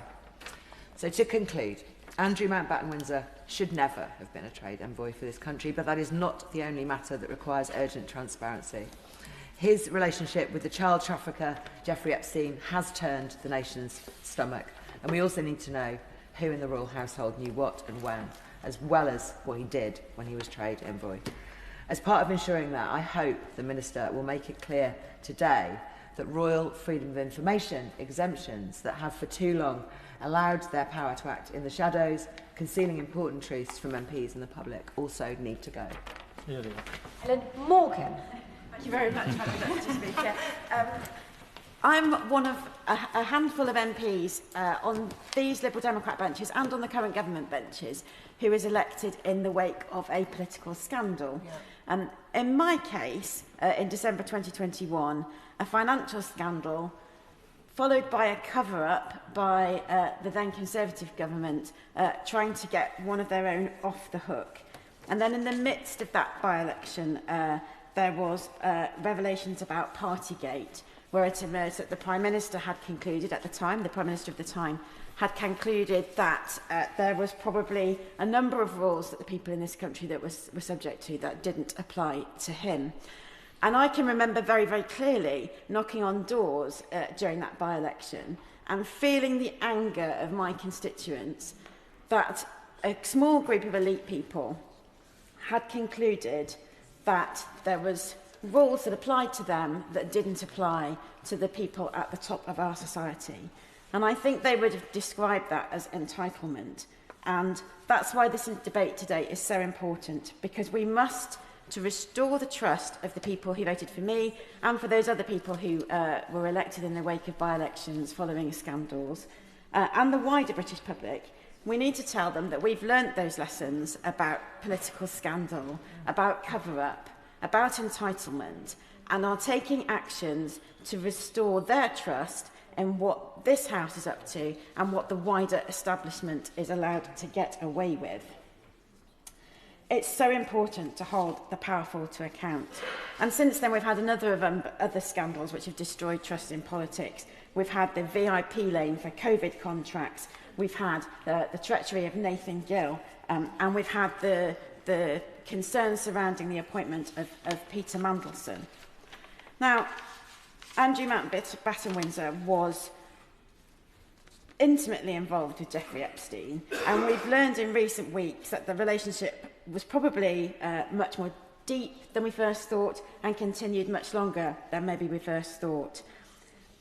So to conclude, Andrew Mountbatten-Windsor should never have been a trade envoy for this country, but that is not the only matter that requires urgent transparency. His relationship with the child trafficker Jeffrey Epstein has turned the nation's stomach, and we also need to know who in the royal household knew what and when, as well as what he did when he was trade envoy. As part of ensuring that, I hope the Minister will make it clear today that royal freedom of information exemptions that have for too long allowed their power to act in the shadows, concealing important truths from MPs and the public, also need to go. Helen Morgan. Thank you very much, Madam Deputy Speaker. I'm one of a handful of MPs on these Liberal Democrat benches and on the current government benches who was elected in the wake of a political scandal. Yeah. In my case, in December 2021, a financial scandal followed by a cover-up by the then Conservative government trying to get one of their own off the hook And then in the midst of that by-election, there was revelations about Partygate, where it emerged that the Prime Minister had concluded at the time, the Prime Minister of the time, had concluded that there was probably a number of rules that the people in this country that were subject to that didn't apply to him. And I can remember very, very clearly knocking on doors during that by-election and feeling the anger of my constituents that a small group of elite people had concluded that there was rules that applied to them that didn't apply to the people at the top of our society. And I think they would have described that as entitlement. And that's why this debate today is so important, because we must, to restore the trust of the people who voted for me and for those other people who were elected in the wake of by-elections following scandals, and the wider British public, we need to tell them that we've learnt those lessons about political scandal, about cover-up, about entitlement, and are taking actions to restore their trust in what this House is up to and what the wider establishment is allowed to get away with. It's so important to hold the powerful to account. And since then, we've had another of other scandals which have destroyed trust in politics. We've had the VIP lane for COVID contracts. We've had the treachery of Nathan Gill. And we've had the concerns surrounding the appointment of Peter Mandelson. Now, Andrew Mountbatten-Windsor was intimately involved with Jeffrey Epstein, and we've learned in recent weeks that the relationship was probably much more deep than we first thought and continued much longer than maybe we first thought.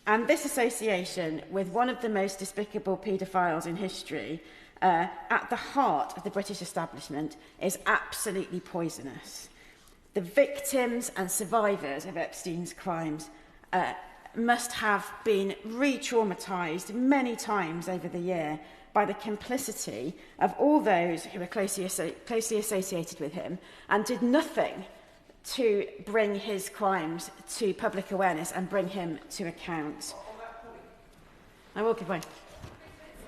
And this association with one of the most despicable paedophiles in history at the heart of the British establishment is absolutely poisonous. The victims and survivors of Epstein's crimes must have been re-traumatised many times over the year by the complicity of all those who were closely associated with him and did nothing to bring his crimes to public awareness and bring him to account. I will give way.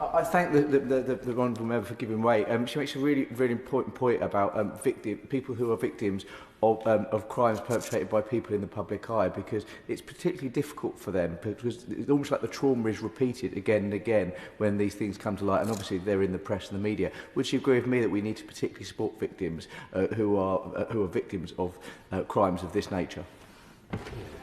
I thank the honourable member for giving way. She makes a really, really important point about people who are victims of crimes perpetrated by people in the public eye, because it's particularly difficult for them, because it's almost like the trauma is repeated again and again when these things come to light, and obviously they're in the press and the media. Would you agree with me that we need to particularly support victims who are victims of crimes of this nature?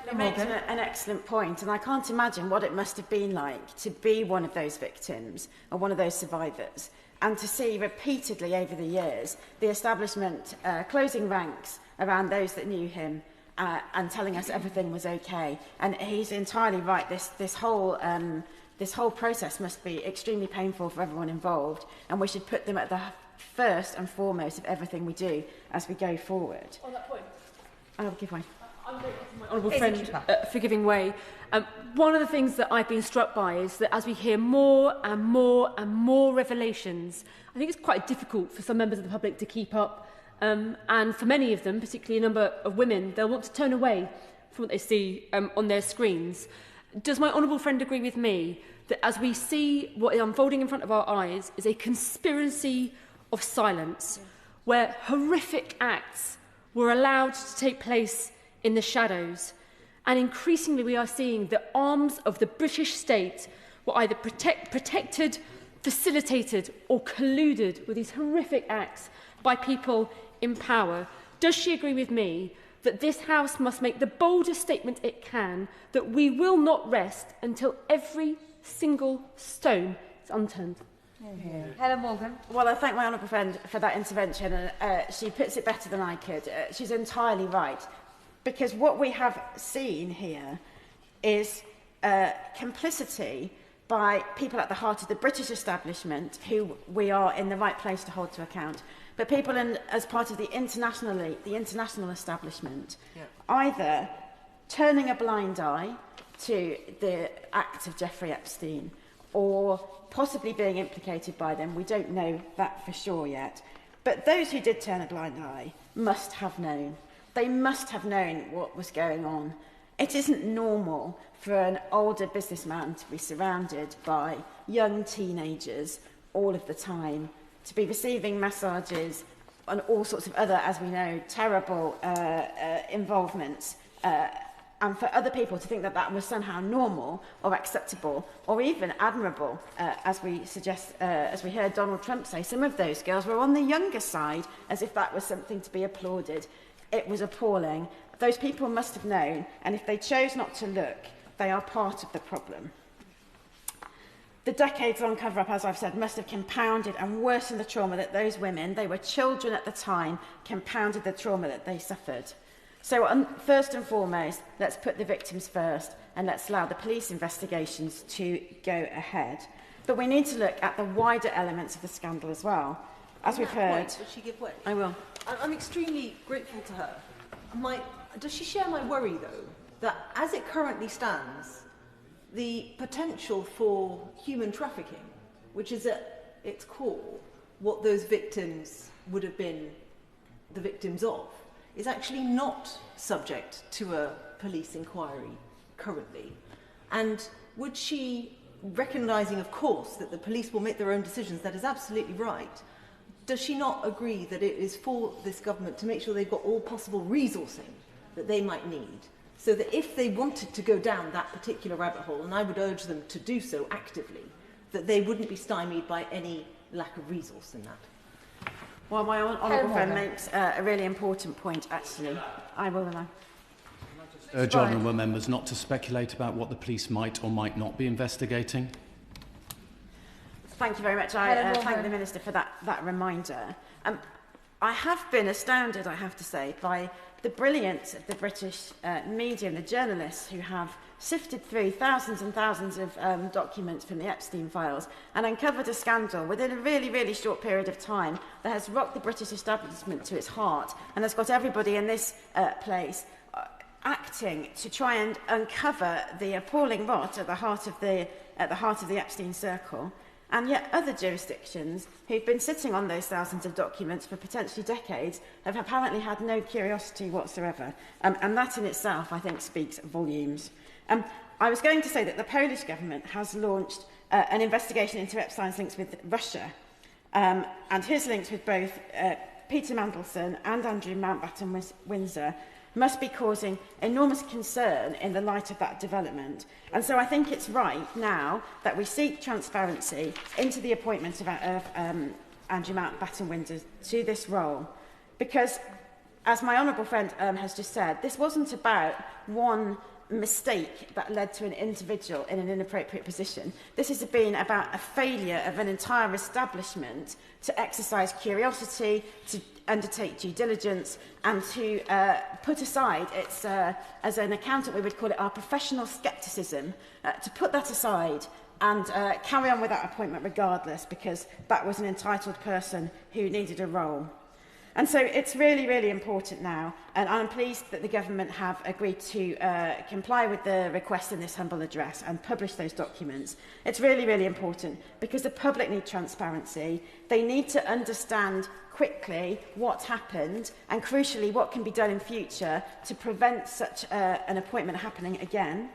It makes an excellent point, and I can't imagine what it must have been like to be one of those victims or one of those survivors, and to see repeatedly over the years the establishment closing ranks around those that knew him and telling us everything was okay. And he's entirely right. This whole process must be extremely painful for everyone involved, and we should put them at the first and foremost of everything we do as we go forward. On that point, I'll give way. I'm grateful to my honourable friend for giving way. One of the things that I've been struck by is that as we hear more and more and more revelations, I think it's quite difficult for some members of the public to keep up. And for many of them, particularly a number of women, they'll want to turn away from what they see on their screens. Does my honourable friend agree with me that as we see what is unfolding in front of our eyes is a conspiracy of silence, where horrific acts were allowed to take place in the shadows, and increasingly we are seeing the arms of the British state were either protected, facilitated or colluded with these horrific acts by people in power? Does she agree with me that this House must make the boldest statement it can that we will not rest until every single stone is unturned? Helen Morgan. Well, I thank my honourable friend for that intervention. She puts it better than I could. She's entirely right. Because what we have seen here is complicity by people at the heart of the British establishment who we are in the right place to hold to account, but people as part of the international establishment, either turning a blind eye to the acts of Jeffrey Epstein or possibly being implicated by them. We don't know that for sure yet. But those who did turn a blind eye must have known. They must have known what was going on. It isn't normal for an older businessman to be surrounded by young teenagers all of the time, to be receiving massages and all sorts of other, as we know, terrible involvements, and for other people to think that that was somehow normal or acceptable or even admirable, as we heard Donald Trump say, some of those girls were on the younger side, as if that was something to be applauded. It was appalling. Those people must have known, and if they chose not to look, they are part of the problem. The decades-long cover-up, as I've said, must have compounded and worsened the trauma that those women, they were children at the time, compounded the trauma that they suffered. So first and foremost, let's put the victims first and let's allow the police investigations to go ahead. But we need to look at the wider elements of the scandal as well. As we've heard... Would she give way? I will. I'm extremely grateful to her. Does she share my worry, though, that as it currently stands, the potential for human trafficking, which is at its core what those victims would have been the victims of, is actually not subject to a police inquiry currently? And would she, recognising, of course, that the police will make their own decisions, that is absolutely right, does she not agree that it is for this government to make sure they've got all possible resourcing that they might need, so that if they wanted to go down that particular rabbit hole, and I would urge them to do so actively, that they wouldn't be stymied by any lack of resource in that? Well, my honourable friend makes a really important point, actually. I will allow. Urge honourable members not to speculate about what the police might or might not be investigating. Thank you very much. I thank the Minister for that reminder. I have been astounded, I have to say, by the brilliance of the British media and the journalists who have sifted through thousands and thousands of documents from the Epstein files and uncovered a scandal within a really, really short period of time that has rocked the British establishment to its heart and has got everybody in this place acting to try and uncover the appalling rot at the heart of the Epstein circle. And yet other jurisdictions who've been sitting on those thousands of documents for potentially decades have apparently had no curiosity whatsoever. And that in itself, I think, speaks volumes. I was going to say that the Polish government has launched an investigation into Epstein's links with Russia and his links with both Peter Mandelson and Andrew Mountbatten-Windsor must be causing enormous concern in the light of that development. And so I think it's right now that we seek transparency into the appointment of Andrew Mountbatten-Windsor to this role. Because, as my honourable friend has just said, this wasn't about one mistake that led to an individual in an inappropriate position. This has been about a failure of an entire establishment to exercise curiosity, to undertake due diligence, and to put aside its, as an accountant we would call it, our professional scepticism, to put that aside and carry on with that appointment regardless, because that was an entitled person who needed a role. And so it's really, really important now, and I'm pleased that the government have agreed to comply with the request in this humble address and publish those documents. It's really, really important because the public need transparency. They need to understand quickly what happened and, crucially, what can be done in future to prevent such an appointment happening again.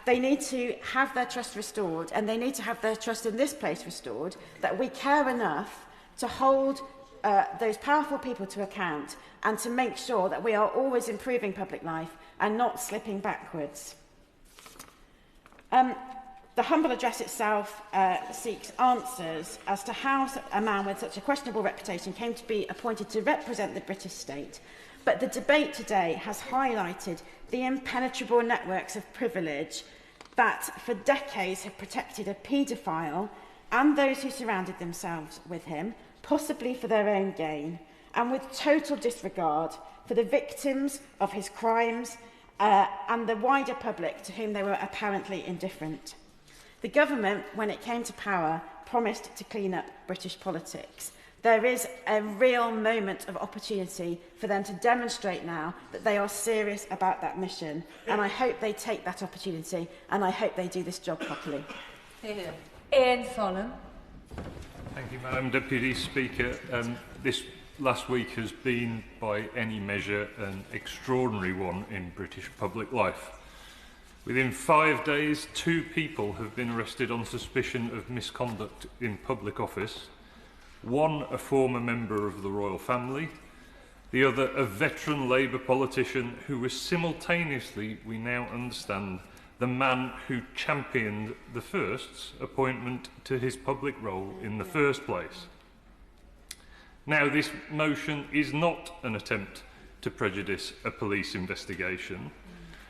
They need to have their trust restored, and they need to have their trust in this place restored, that we care enough to hold those powerful people to account and to make sure that we are always improving public life and not slipping backwards. The humble address itself seeks answers as to how a man with such a questionable reputation came to be appointed to represent the British state. But the debate today has highlighted the impenetrable networks of privilege that for decades have protected a paedophile and those who surrounded themselves with him, possibly for their own gain, and with total disregard for the victims of his crimes and the wider public to whom they were apparently indifferent. The government, when it came to power, promised to clean up British politics. There is a real moment of opportunity for them to demonstrate now that they are serious about that mission, and I hope they take that opportunity, and I hope they do this job properly. Ian Solemn. Thank you, Madam Deputy Speaker. This last week has been, by any measure, an extraordinary one in British public life. Within 5 days, 2 people have been arrested on suspicion of misconduct in public office. one a former member of the royal family, the other a veteran Labour politician who was simultaneously, we now understand, the man who championed the first's appointment to his public role in the first place. Now, this motion is not an attempt to prejudice a police investigation.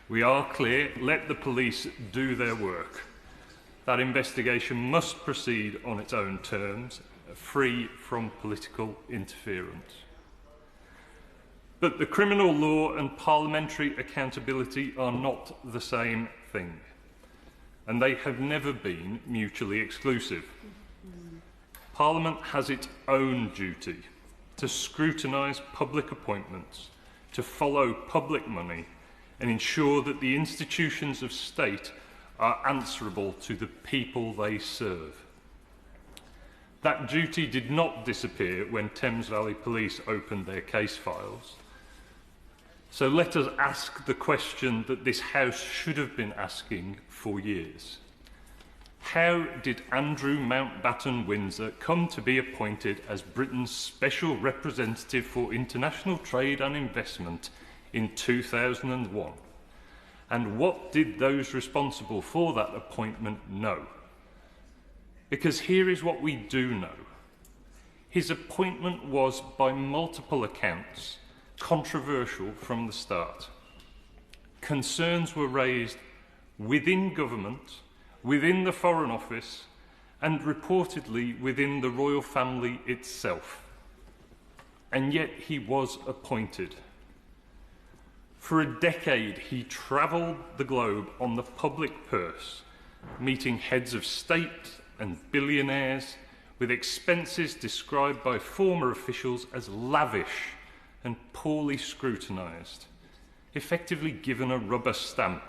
We are clear, let the police do their work. That investigation must proceed on its own terms, free from political interference. But the criminal law and parliamentary accountability are not the same thing, and they have never been mutually exclusive. Parliament has its own duty to scrutinise public appointments, to follow public money, and ensure that the institutions of state are answerable to the people they serve. That duty did not disappear when Thames Valley Police opened their case files. So let us ask the question that this House should have been asking for years. How did Andrew Mountbatten-Windsor come to be appointed as Britain's Special Representative for International Trade and Investment in 2001? And what did those responsible for that appointment know? Because here is what we do know. His appointment was, by multiple accounts, controversial from the start. Concerns were raised within government, within the Foreign Office, and reportedly within the royal family itself. And yet he was appointed. For a decade, he travelled the globe on the public purse, meeting heads of state and billionaires, with expenses described by former officials as lavish and poorly scrutinised, effectively given a rubber stamp.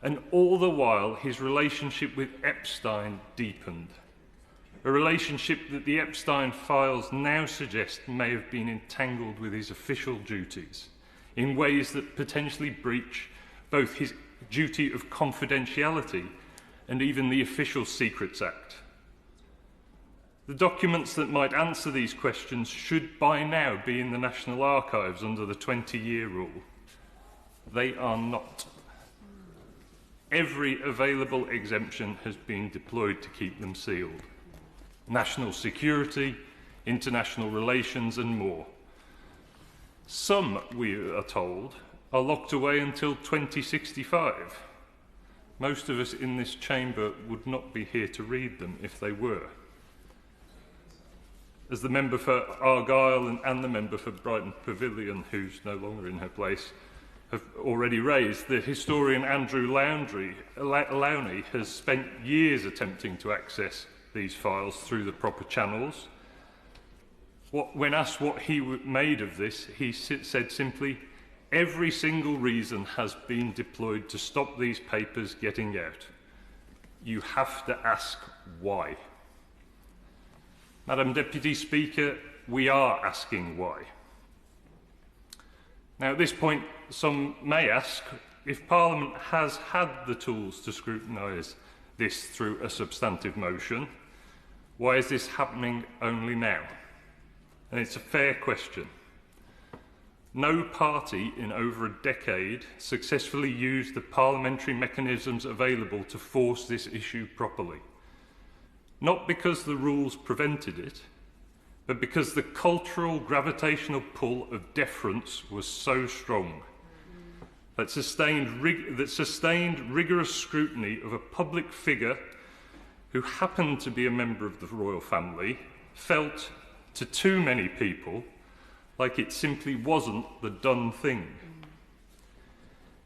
And all the while, his relationship with Epstein deepened. A relationship that the Epstein files now suggest may have been entangled with his official duties in ways that potentially breach both his duty of confidentiality and even the Official Secrets Act. The documents that might answer these questions should by now be in the National Archives under the 20-year rule. They are not. Every available exemption has been deployed to keep them sealed. National security, international relations and more. Some, we are told, are locked away until 2065. Most of us in this chamber would not be here to read them if they were. As the member for Argyll and the member for Brighton Pavilion, who's no longer in her place, have already raised, the historian Andrew Lowney has spent years attempting to access these files through the proper channels. When asked what he made of this, he said simply, "Every single reason has been deployed to stop these papers getting out. You have to ask why." Madam Deputy Speaker, we are asking why. Now, at this point, some may ask, if Parliament has had the tools to scrutinise this through a substantive motion, why is this happening only now? And it's a fair question. No party in over a decade successfully used the parliamentary mechanisms available to force this issue properly. Not because the rules prevented it, but because the cultural gravitational pull of deference was so strong that sustained rigorous scrutiny of a public figure who happened to be a member of the royal family felt, to too many people, like it simply wasn't the done thing.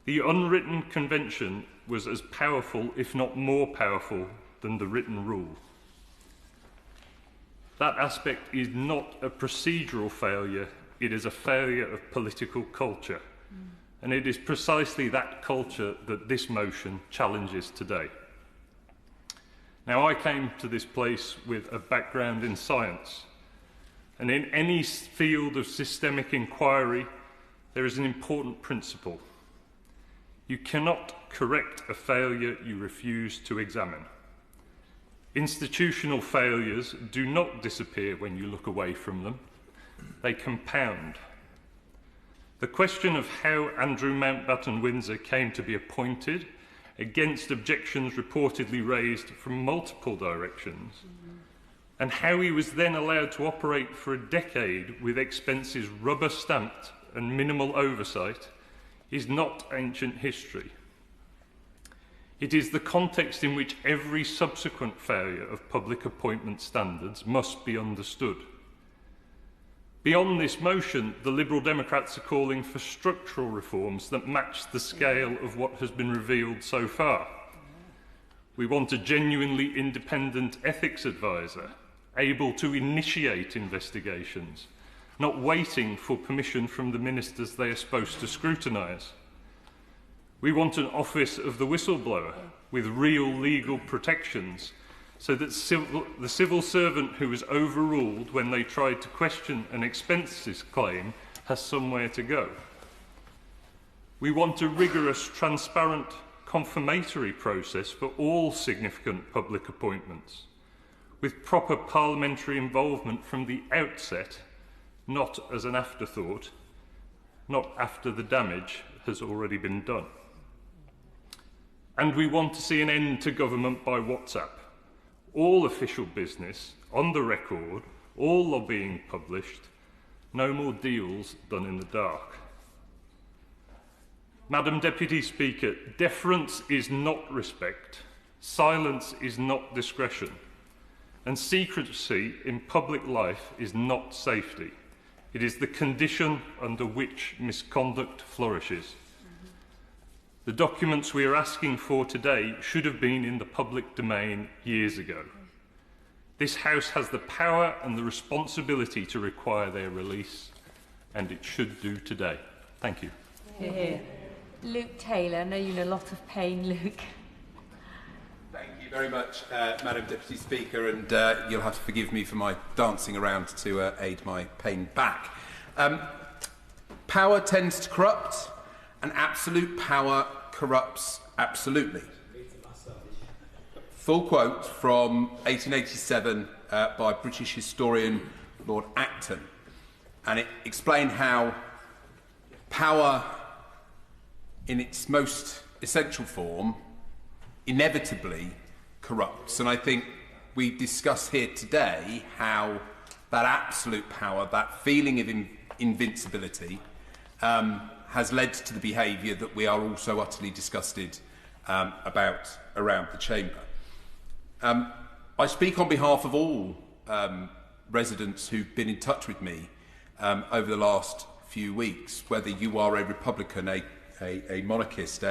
The unwritten convention was as powerful, if not more powerful, than the written rule. That aspect is not a procedural failure, it is a failure of political culture. And it is precisely that culture that this motion challenges today. Now, I came to this place with a background in science, and in any field of systemic inquiry, there is an important principle. You cannot correct a failure you refuse to examine. Institutional failures do not disappear when you look away from them. They compound. The question of how Andrew Mountbatten-Windsor came to be appointed, against objections reportedly raised from multiple directions, and how he was then allowed to operate for a decade with expenses rubber-stamped and minimal oversight, is not ancient history. It is the context in which every subsequent failure of public appointment standards must be understood. Beyond this motion, the Liberal Democrats are calling for structural reforms that match the scale of what has been revealed so far. We want a genuinely independent ethics advisor, able to initiate investigations, not waiting for permission from the ministers they are supposed to scrutinise. We want an office of the whistleblower with real legal protections, so that the civil servant who was overruled when they tried to question an expenses claim has somewhere to go. We want a rigorous, transparent, confirmatory process for all significant public appointments, with proper parliamentary involvement from the outset, not as an afterthought, not after the damage has already been done. And we want to see an end to government by WhatsApp. All official business, on the record, all lobbying published, no more deals done in the dark. Madam Deputy Speaker, deference is not respect, silence is not discretion, and secrecy in public life is not safety. It is the condition under which misconduct flourishes. The documents we are asking for today should have been in the public domain years ago. This House has the power and the responsibility to require their release, and it should do today. Thank you. Luke Taylor, I know you're in a lot of pain, Luke. Thank you very much, Madam Deputy Speaker, and you'll have to forgive me for my dancing around to aid my pain back. Power tends to corrupt, and absolute power corrupts absolutely. Full quote from 1887 by British historian Lord Acton, and it explained how power in its most essential form inevitably corrupts. And I think we discuss here today how that absolute power, that feeling of invincibility, has led to the behaviour that we are also utterly disgusted about around the chamber. I speak on behalf of all residents who've been in touch with me over the last few weeks, whether you are a Republican, a monarchist,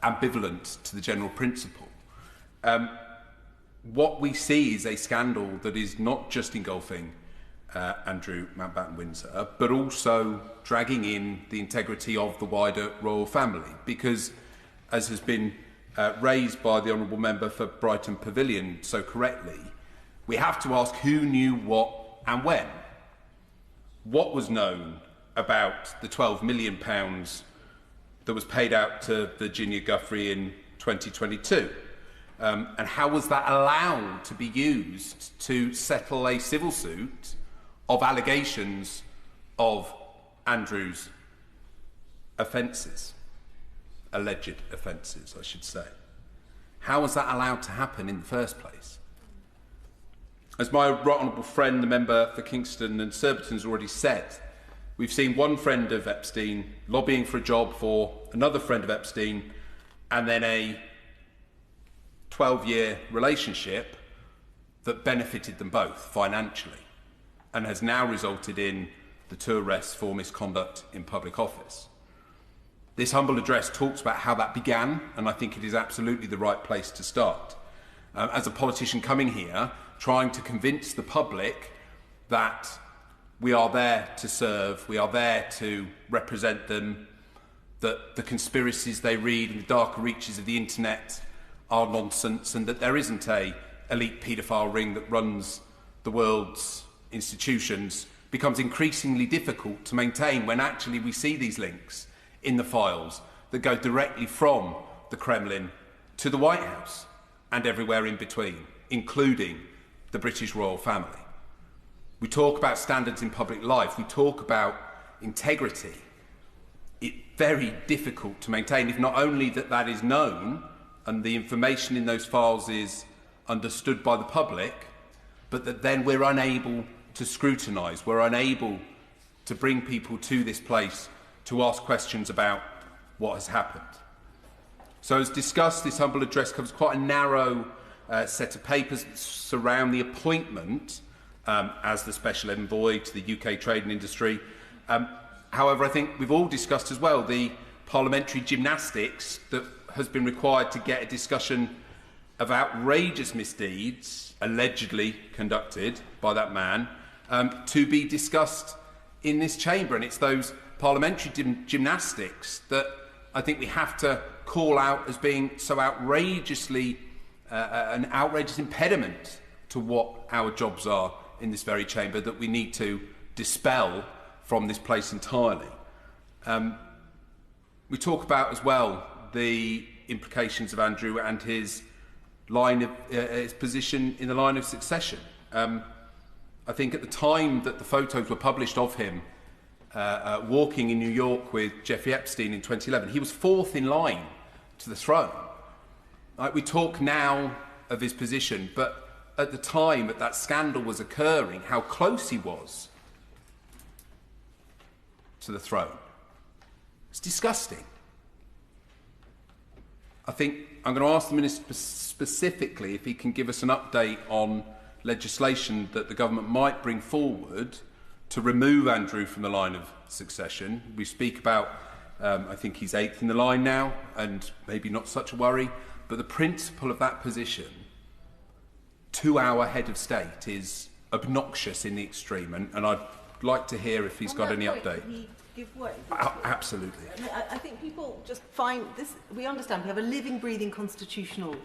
ambivalent to the general principle. What we see is a scandal that is not just engulfing Andrew Mountbatten-Windsor, but also dragging in the integrity of the wider royal family, because, as has been raised by the Honourable Member for Brighton Pavilion so correctly, we have to ask who knew what and when. What was known about the £12 million that was paid out to Virginia Guthrie in 2022? And how was that allowed to be used to settle a civil suit of allegations of Andrew's offences? Alleged offences, I should say. How was that allowed to happen in the first place? As my right honourable friend, the member for Kingston and Surbiton, has already said, we've seen one friend of Epstein lobbying for a job for another friend of Epstein, and then a 12-year relationship that benefited them both financially and has now resulted in the two arrests for misconduct in public office. This humble address talks about how that began, and I think it is absolutely the right place to start. As a politician coming here, trying to convince the public that we are there to serve, we are there to represent them, that the conspiracies they read in the darker reaches of the internet are nonsense, and that there isn't an elite paedophile ring that runs the world's institutions, becomes increasingly difficult to maintain when actually we see these links in the files that go directly from the Kremlin to the White House and everywhere in between, including the British royal family. We talk about standards in public life. We talk about integrity. It's very difficult to maintain if not only that is known and the information in those files is understood by the public, but that then we're unable to scrutinise, we're unable to bring people to this place to ask questions about what has happened. So as discussed, this humble address covers quite a narrow set of papers that surround the appointment as the Special Envoy to the UK trading industry. However, I think we've all discussed as well the parliamentary gymnastics that has been required to get a discussion of outrageous misdeeds allegedly conducted by that man to be discussed in this chamber. And it's those parliamentary gymnastics that I think we have to call out as being so outrageously an outrageous impediment to what our jobs are in this very chamber that we need to dispel from this place entirely. We talk about as well the implications of Andrew and his line of his position in the line of succession. I think at the time that the photos were published of him walking in New York with Jeffrey Epstein in 2011, he was fourth in line to the throne. We talk now of his position, but at the time that that scandal was occurring, how close he was to the throne. It's disgusting. I think I'm going to ask the Minister specifically if he can give us an update on legislation that the government might bring forward to remove Andrew from the line of succession. We speak about, I think he's 8th in the line now, and maybe not such a worry, but the principle of that position to our head of state is obnoxious in the extreme, and I'd like to hear if he's got any update. Did he give way? Absolutely. I think people just find this. We understand we have a living, breathing constitutional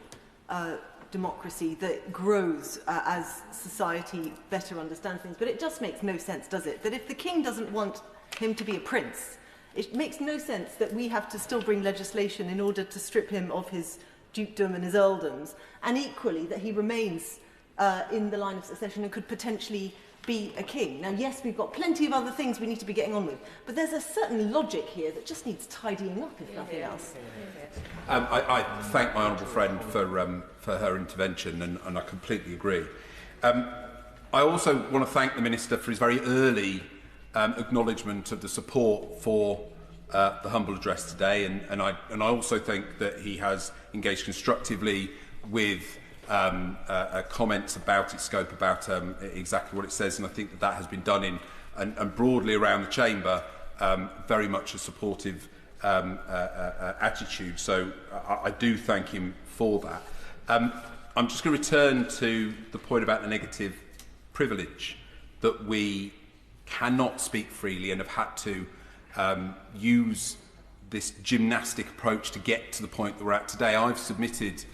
democracy that grows as society better understands things. But it just makes no sense, does it? That if the king doesn't want him to be a prince, it makes no sense that we have to still bring legislation in order to strip him of his dukedom and his earldoms, and equally that he remains in the line of succession and could potentially be a king. Now, yes, we've got plenty of other things we need to be getting on with, but there's a certain logic here that just needs tidying up, if nothing else. I thank my honourable friend for her intervention, and I completely agree. I also want to thank the Minister for his very early acknowledgement of the support for the humble address today, and I also think that he has engaged constructively with comments about its scope, about exactly what it says, and I think that has been done in and broadly around the chamber, very much a supportive attitude. So I do thank him for that. I'm just going to return to the point about the negative privilege, that we cannot speak freely and have had to use this gymnastic approach to get to the point that we're at today. I've submitted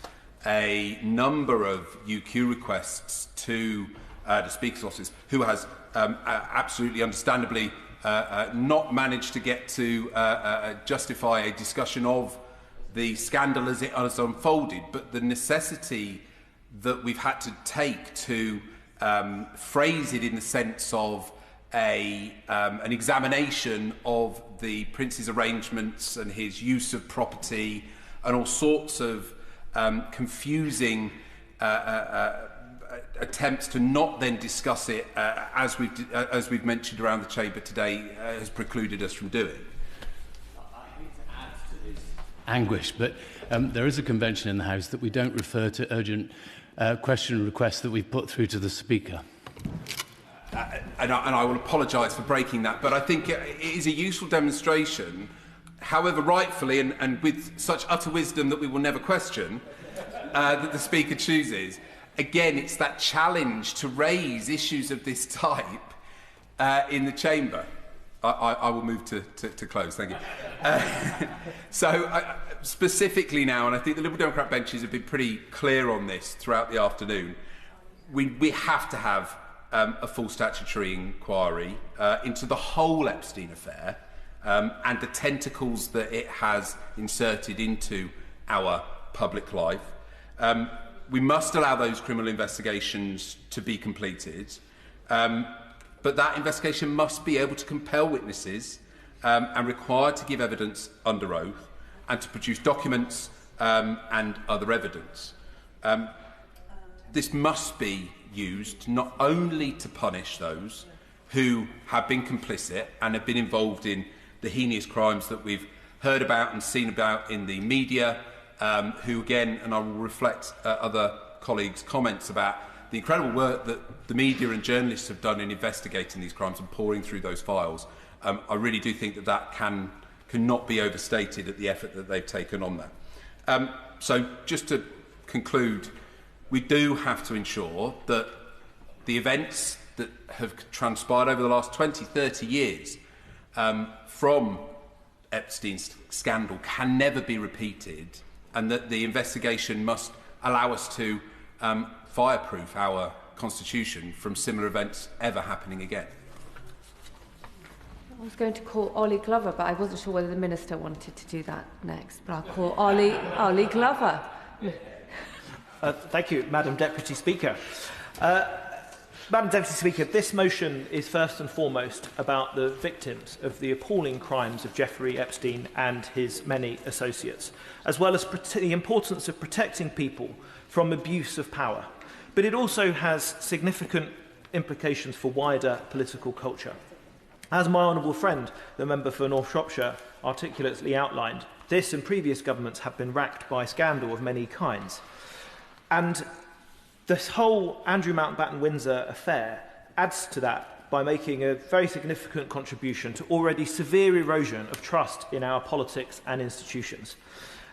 a number of UQ requests to the Speaker's office, who has absolutely understandably not managed to get to justify a discussion of the scandal as it has unfolded, but the necessity that we've had to take to phrase it in the sense of an examination of the Prince's arrangements and his use of property and all sorts of confusing attempts to not then discuss it as we've mentioned around the chamber today has precluded us from doing. I hate to add to his anguish, but there is a convention in the House that we don't refer to urgent question requests that we've put through to the Speaker. And I will apologise for breaking that, but I think it is a useful demonstration, however rightfully and with such utter wisdom that we will never question, that the Speaker chooses. Again, it's that challenge to raise issues of this type in the chamber. I will move to close, thank you. Specifically now, and I think the Liberal Democrat benches have been pretty clear on this throughout the afternoon, we have to have a full statutory inquiry into the whole Epstein affair and the tentacles that it has inserted into our public life. we must allow those criminal investigations to be completed, but that investigation must be able to compel witnesses and required to give evidence under oath and to produce documents and other evidence. This must be used not only to punish those who have been complicit and have been involved in the heinous crimes that we've heard about and seen about in the media, who again, and I will reflect other colleagues' comments about the incredible work that the media and journalists have done in investigating these crimes and pouring through those files. I really do think that that cannot be overstated at the effort that they've taken on that. So just to conclude, we do have to ensure that the events that have transpired over the last 20, 30 years from Epstein's scandal can never be repeated, and that the investigation must allow us to fireproof our constitution from similar events ever happening again. I was going to call Ollie Glover, but I wasn't sure whether the Minister wanted to do that next. But I'll call Ollie Glover. Thank you, Madam Deputy Speaker. Madam Deputy Speaker, this motion is first and foremost about the victims of the appalling crimes of Jeffrey Epstein and his many associates, as well as the importance of protecting people from abuse of power. But it also has significant implications for wider political culture. As my honourable friend, the member for North Shropshire, articulately outlined, this and previous governments have been racked by scandal of many kinds. And this whole Andrew Mountbatten-Windsor affair adds to that by making a very significant contribution to already severe erosion of trust in our politics and institutions.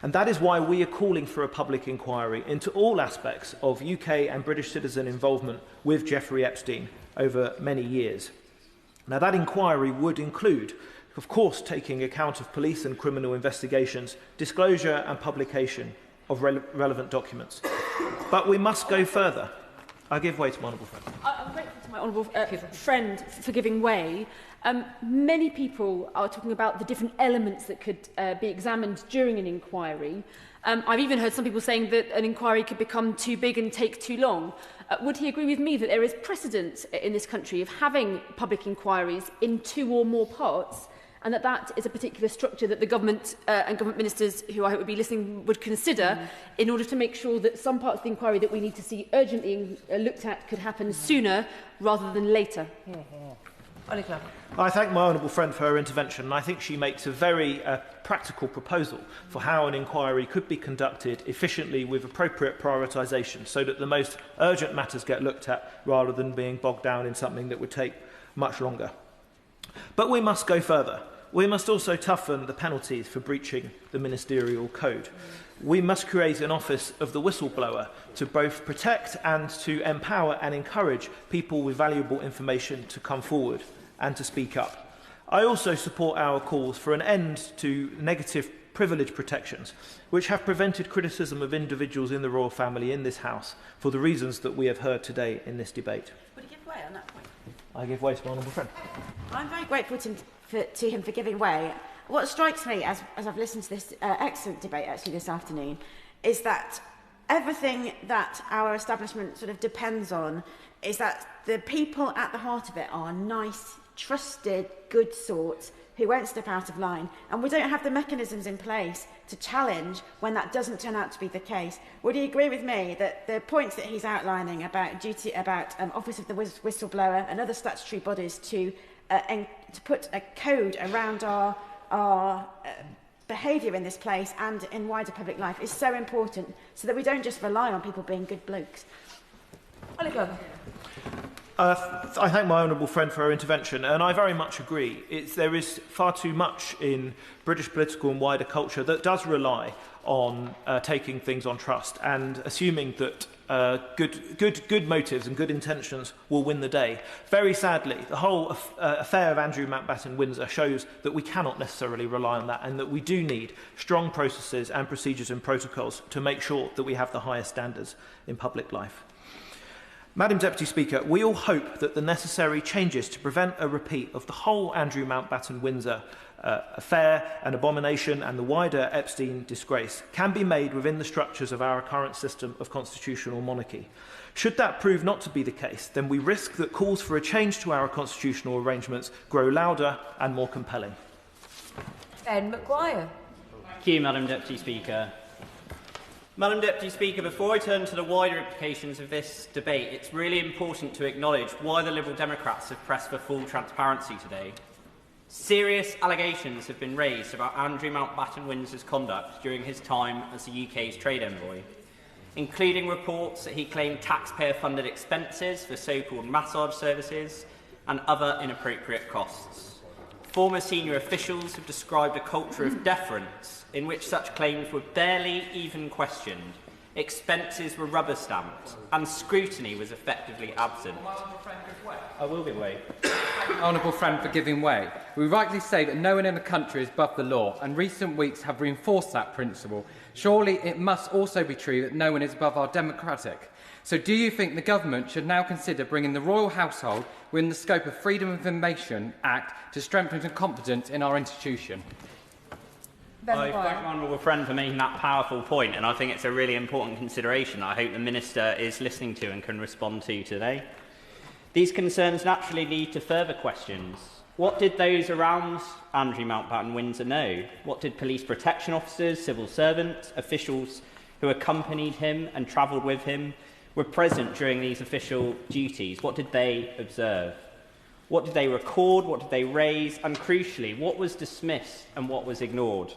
And that is why we are calling for a public inquiry into all aspects of UK and British citizen involvement with Jeffrey Epstein over many years. Now, that inquiry would include, of course, taking account of police and criminal investigations, disclosure and publication of relevant documents. But we must go further. I give way to my honourable friend. I'm grateful to my honourable friend for giving way. Many people are talking about the different elements that could be examined during an inquiry. I've even heard some people saying that an inquiry could become too big and take too long. Would he agree with me that there is precedent in this country of having public inquiries in 2 or more parts, and that that is a particular structure that the government and government ministers, who I hope would be listening, would consider in order to make sure that some parts of the inquiry that we need to see urgently looked at could happen sooner rather than later? I thank my honourable friend for her intervention, and I think she makes a very practical proposal for how an inquiry could be conducted efficiently with appropriate prioritisation, so that the most urgent matters get looked at rather than being bogged down in something that would take much longer. But we must go further. We must also toughen the penalties for breaching the Ministerial Code. We must create an office of the whistleblower to both protect and to empower and encourage people with valuable information to come forward and to speak up. I also support our calls for an end to negative privilege protections, which have prevented criticism of individuals in the royal family in this House for the reasons that we have heard today in this debate. Would you give way on that point? I give way to my honourable friend. I'm very grateful to him for giving way. What strikes me, as I've listened to this excellent debate actually this afternoon, is that everything that our establishment sort of depends on is that the people at the heart of it are nice, trusted, good sorts who won't step out of line. And we don't have the mechanisms in place to challenge when that doesn't turn out to be the case. Would he agree with me that the points that he's outlining about Office of the Whistleblower and other statutory bodies to put a code around our behaviour in this place and in wider public life is so important, so that we don't just rely on people being good blokes? I thank my honourable friend for her intervention, and I very much agree. There is far too much in British political and wider culture that does rely on taking things on trust and assuming that good motives and good intentions will win the day. Very sadly, the whole affair of Andrew Mountbatten-Windsor shows that we cannot necessarily rely on that, and that we do need strong processes and procedures and protocols to make sure that we have the highest standards in public life. Madam Deputy Speaker, we all hope that the necessary changes to prevent a repeat of the whole Andrew Mountbatten-Windsor affair and abomination and the wider Epstein disgrace can be made within the structures of our current system of constitutional monarchy. Should that prove not to be the case, then we risk that calls for a change to our constitutional arrangements grow louder and more compelling. Ben Maguire. Thank you, Madam Deputy Speaker. Madam Deputy Speaker, before I turn to the wider implications of this debate, it's really important to acknowledge why the Liberal Democrats have pressed for full transparency today. Serious allegations have been raised about Andrew Mountbatten-Windsor's conduct during his time as the UK's trade envoy, including reports that he claimed taxpayer-funded expenses for so-called massage services and other inappropriate costs. Former senior officials have described a culture of deference in which such claims were barely even questioned, expenses were rubber-stamped, and scrutiny was effectively absent. I will give way. Honourable friend for giving way. We rightly say that no one in the country is above the law, and recent weeks have reinforced that principle. Surely it must also be true that no one is above our democratic. So do you think the government should now consider bringing the royal household within the scope of Freedom of Information Act to strengthen confidence in our institution? I thank my honourable friend for making that powerful point, and I think it's a really important consideration I hope the Minister is listening to and can respond to today. These concerns naturally lead to further questions. What did those around Andrew Mountbatten-Windsor know? What did police protection officers, civil servants, officials who accompanied him and travelled with him, were present during these official duties? What did they observe? What did they record? What did they raise? And crucially, what was dismissed and what was ignored?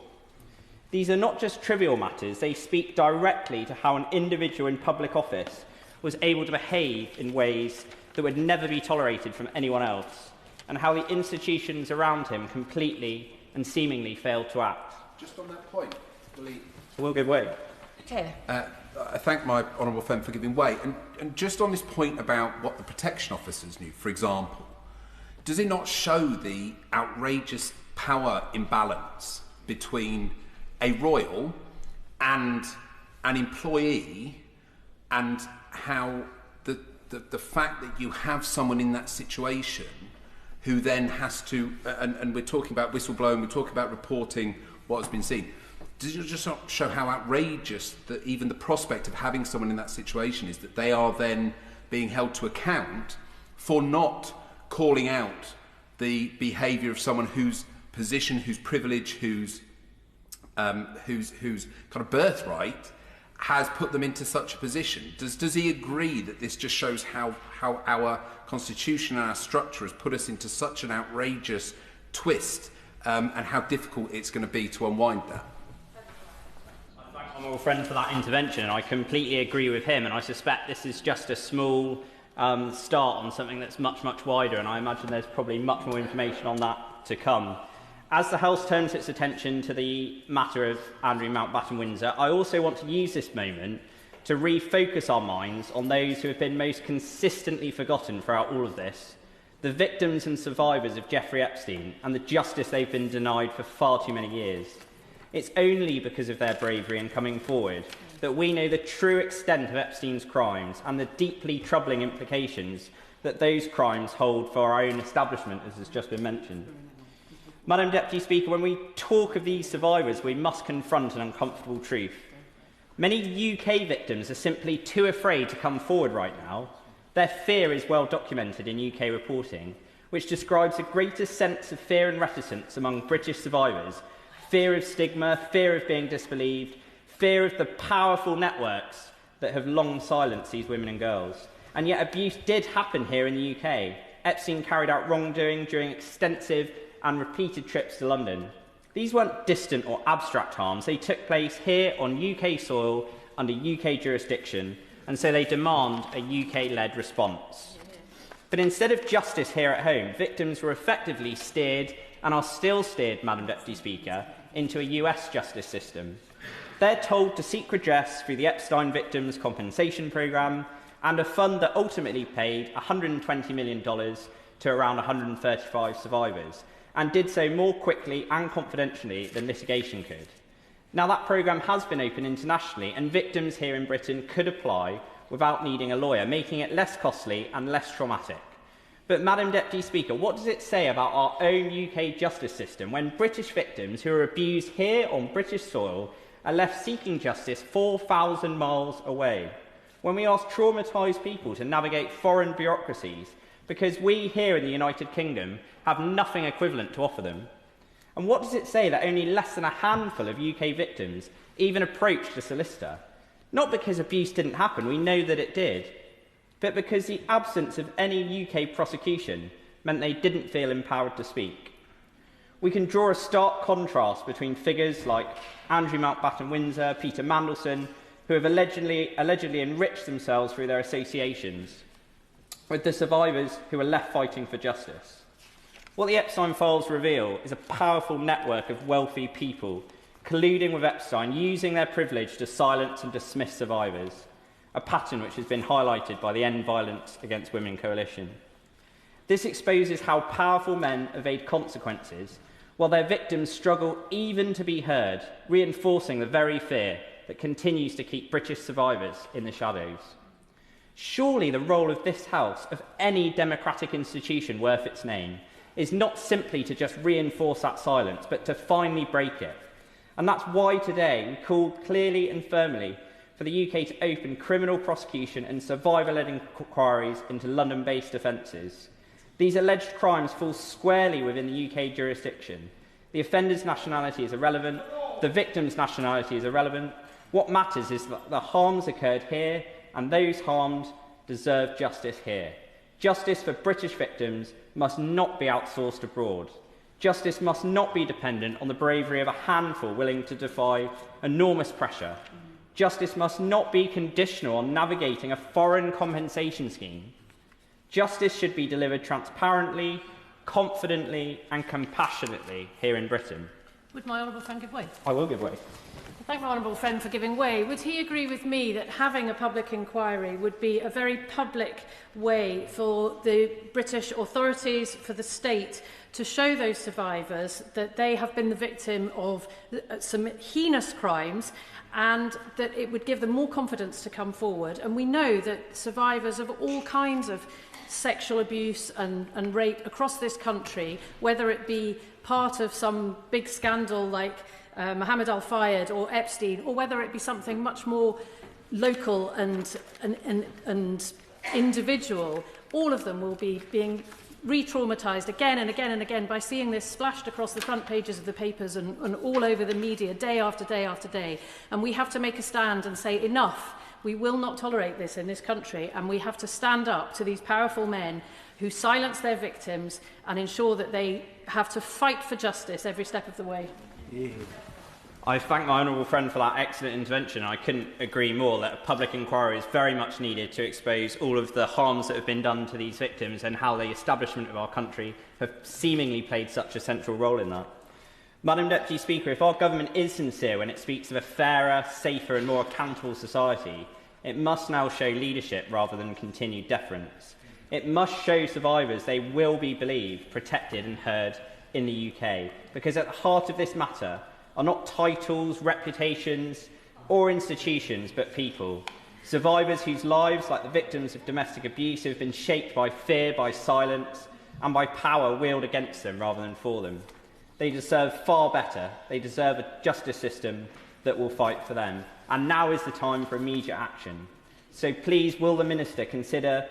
These are not just trivial matters. They speak directly to how an individual in public office was able to behave in ways that would never be tolerated from anyone else, and how the institutions around him completely and seemingly failed to act. Just on that point, We'll give way. I thank my honourable friend for giving way. And just on this point about what the protection officers knew, for example, does it not show the outrageous power imbalance between a royal and an employee, and how the fact that you have someone in that situation who then has to, and we're talking about whistleblowing, we're talking about reporting what has been seen. Does it just not show how outrageous that even the prospect of having someone in that situation is, that they are then being held to account for not calling out the behaviour of someone whose position, whose privilege, whose kind of birthright has put them into such a position? Does he agree that this just shows how our constitution and our structure has put us into such an outrageous twist, and how difficult it's going to be to unwind that? I thank my honourable friend for that intervention, and I completely agree with him, and I suspect this is just a small start on something that's much, much wider, and I imagine there's probably much more information on that to come. As the House turns its attention to the matter of Andrew Mountbatten-Windsor, I also want to use this moment to refocus our minds on those who have been most consistently forgotten throughout all of this, the victims and survivors of Jeffrey Epstein and the justice they've been denied for far too many years. It's only because of their bravery in coming forward that we know the true extent of Epstein's crimes and the deeply troubling implications that those crimes hold for our own establishment, as has just been mentioned. Madam Deputy Speaker, when we talk of these survivors, we must confront an uncomfortable truth. Many UK victims are simply too afraid to come forward right now. Their fear is well documented in UK reporting, which describes a greater sense of fear and reticence among British survivors, fear of stigma, fear of being disbelieved, fear of the powerful networks that have long silenced these women and girls. And yet abuse did happen here in the UK. Epstein carried out wrongdoing during extensive and repeated trips to London. These weren't distant or abstract harms. They took place here on UK soil under UK jurisdiction, and so they demand a UK-led response. But instead of justice here at home, victims were effectively steered, and are still steered, Madam Deputy Speaker, into a US justice system. They're told to seek redress through the Epstein Victims Compensation Programme and a fund that ultimately paid $120 million to around 135 survivors, and did so more quickly and confidentially than litigation could. Now, that programme has been open internationally, and victims here in Britain could apply without needing a lawyer, making it less costly and less traumatic. But, Madam Deputy Speaker, what does it say about our own UK justice system when British victims who are abused here on British soil are left seeking justice 4,000 miles away? When we ask traumatised people to navigate foreign bureaucracies because we here in the United Kingdom have nothing equivalent to offer them? And what does it say that only less than a handful of UK victims even approached a solicitor? Not because abuse didn't happen, we know that it did, but because the absence of any UK prosecution meant they didn't feel empowered to speak. We can draw a stark contrast between figures like Andrew Mountbatten-Windsor, Peter Mandelson, who have allegedly enriched themselves through their associations, with the survivors who are left fighting for justice. What the Epstein files reveal is a powerful network of wealthy people colluding with Epstein, using their privilege to silence and dismiss survivors, a pattern which has been highlighted by the End Violence Against Women coalition. This exposes how powerful men evade consequences while their victims struggle even to be heard, reinforcing the very fear that continues to keep British survivors in the shadows. Surely the role of this House, of any democratic institution worth its name, is not simply to just reinforce that silence, but to finally break it. And that's why today we called clearly and firmly for the UK to open criminal prosecution and survivor-led inquiries into London-based offences. These alleged crimes fall squarely within the UK jurisdiction. The offender's nationality is irrelevant. The victim's nationality is irrelevant. What matters is that the harms occurred here, and those harmed deserve justice here. Justice for British victims must not be outsourced abroad. Justice must not be dependent on the bravery of a handful willing to defy enormous pressure. Justice must not be conditional on navigating a foreign compensation scheme. Justice should be delivered transparently, confidently and compassionately here in Britain. Would my honourable friend give way? I will give way. I thank my honourable friend for giving way. Would he agree with me that having a public inquiry would be a very public way for the British authorities, for the state, to show those survivors that they have been the victim of some heinous crimes, and that it would give them more confidence to come forward? And we know that survivors of all kinds of sexual abuse and rape across this country, whether it be part of some big scandal like Mohammed Al-Fayed or Epstein, or whether it be something much more local and individual, all of them will be being re-traumatised again and again and again by seeing this splashed across the front pages of the papers and all over the media day after day after day. And we have to make a stand and say, enough. We will not tolerate this in this country, and we have to stand up to these powerful men who silence their victims and ensure that they have to fight for justice every step of the way. Yeah. I thank my honourable friend for that excellent intervention. I couldn't agree more that a public inquiry is very much needed to expose all of the harms that have been done to these victims and how the establishment of our country have seemingly played such a central role in that. Madam Deputy Speaker, if our government is sincere when it speaks of a fairer, safer and more accountable society, it must now show leadership rather than continued deference. It must show survivors they will be believed, protected and heard in the UK, because at the heart of this matter are not titles, reputations or institutions, but people. Survivors whose lives, like the victims of domestic abuse, have been shaped by fear, by silence and by power wielded against them rather than for them. They deserve far better. They deserve a justice system that will fight for them. And now is the time for immediate action. So please, will the Minister consider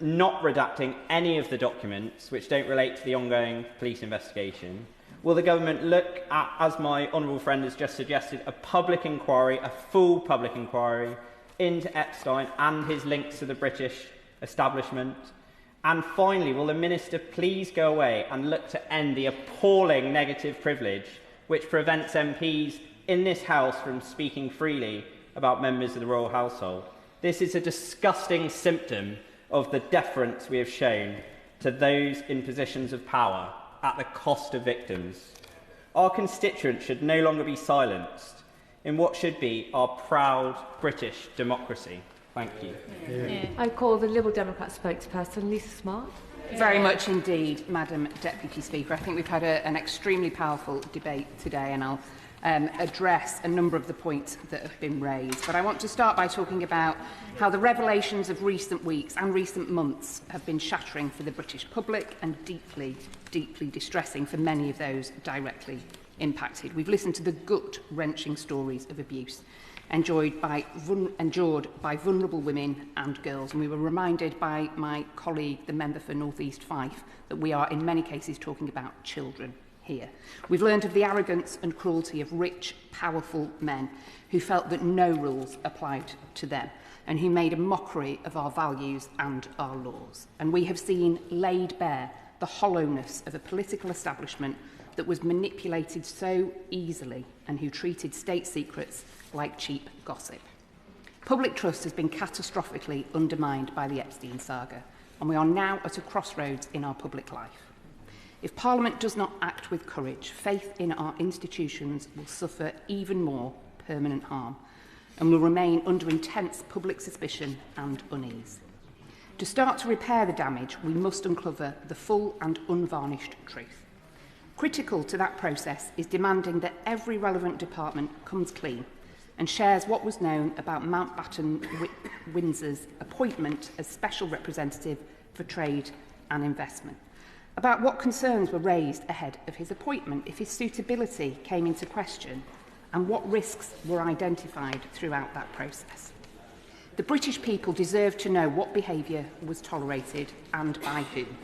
not redacting any of the documents which don't relate to the ongoing police investigation? Will the government look at, as my honourable friend has just suggested, a public inquiry, a full public inquiry into Epstein and his links to the British establishment? And finally, will the Minister please go away and look to end the appalling negative privilege which prevents MPs in this House from speaking freely about members of the royal household? This is a disgusting symptom of the deference we have shown to those in positions of power at the cost of victims. Our constituents should no longer be silenced in what should be our proud British democracy. Thank you. Yeah. I call the Liberal Democrat spokesperson, Lisa Smart. Very much indeed, Madam Deputy Speaker. I think we've had an extremely powerful debate today, and I'll address a number of the points that have been raised. But I want to start by talking about how the revelations of recent weeks and recent months have been shattering for the British public and deeply, deeply distressing for many of those directly impacted. We've listened to the gut-wrenching stories of abuse endured by vulnerable women and girls, and we were reminded by my colleague, the member for North East Fife, that we are in many cases talking about children here. We've learned of the arrogance and cruelty of rich, powerful men who felt that no rules applied to them and who made a mockery of our values and our laws. And we have seen laid bare the hollowness of a political establishment that was manipulated so easily and who treated state secrets like cheap gossip. Public trust has been catastrophically undermined by the Epstein saga, and we are now at a crossroads in our public life. If Parliament does not act with courage, faith in our institutions will suffer even more permanent harm and will remain under intense public suspicion and unease. To start to repair the damage, we must uncover the full and unvarnished truth. Critical to that process is demanding that every relevant department comes clean and shares what was known about Mountbatten-Windsor's appointment as Special Representative for Trade and Investment, about what concerns were raised ahead of his appointment if his suitability came into question, and what risks were identified throughout that process. The British people deserve to know what behaviour was tolerated and by whom,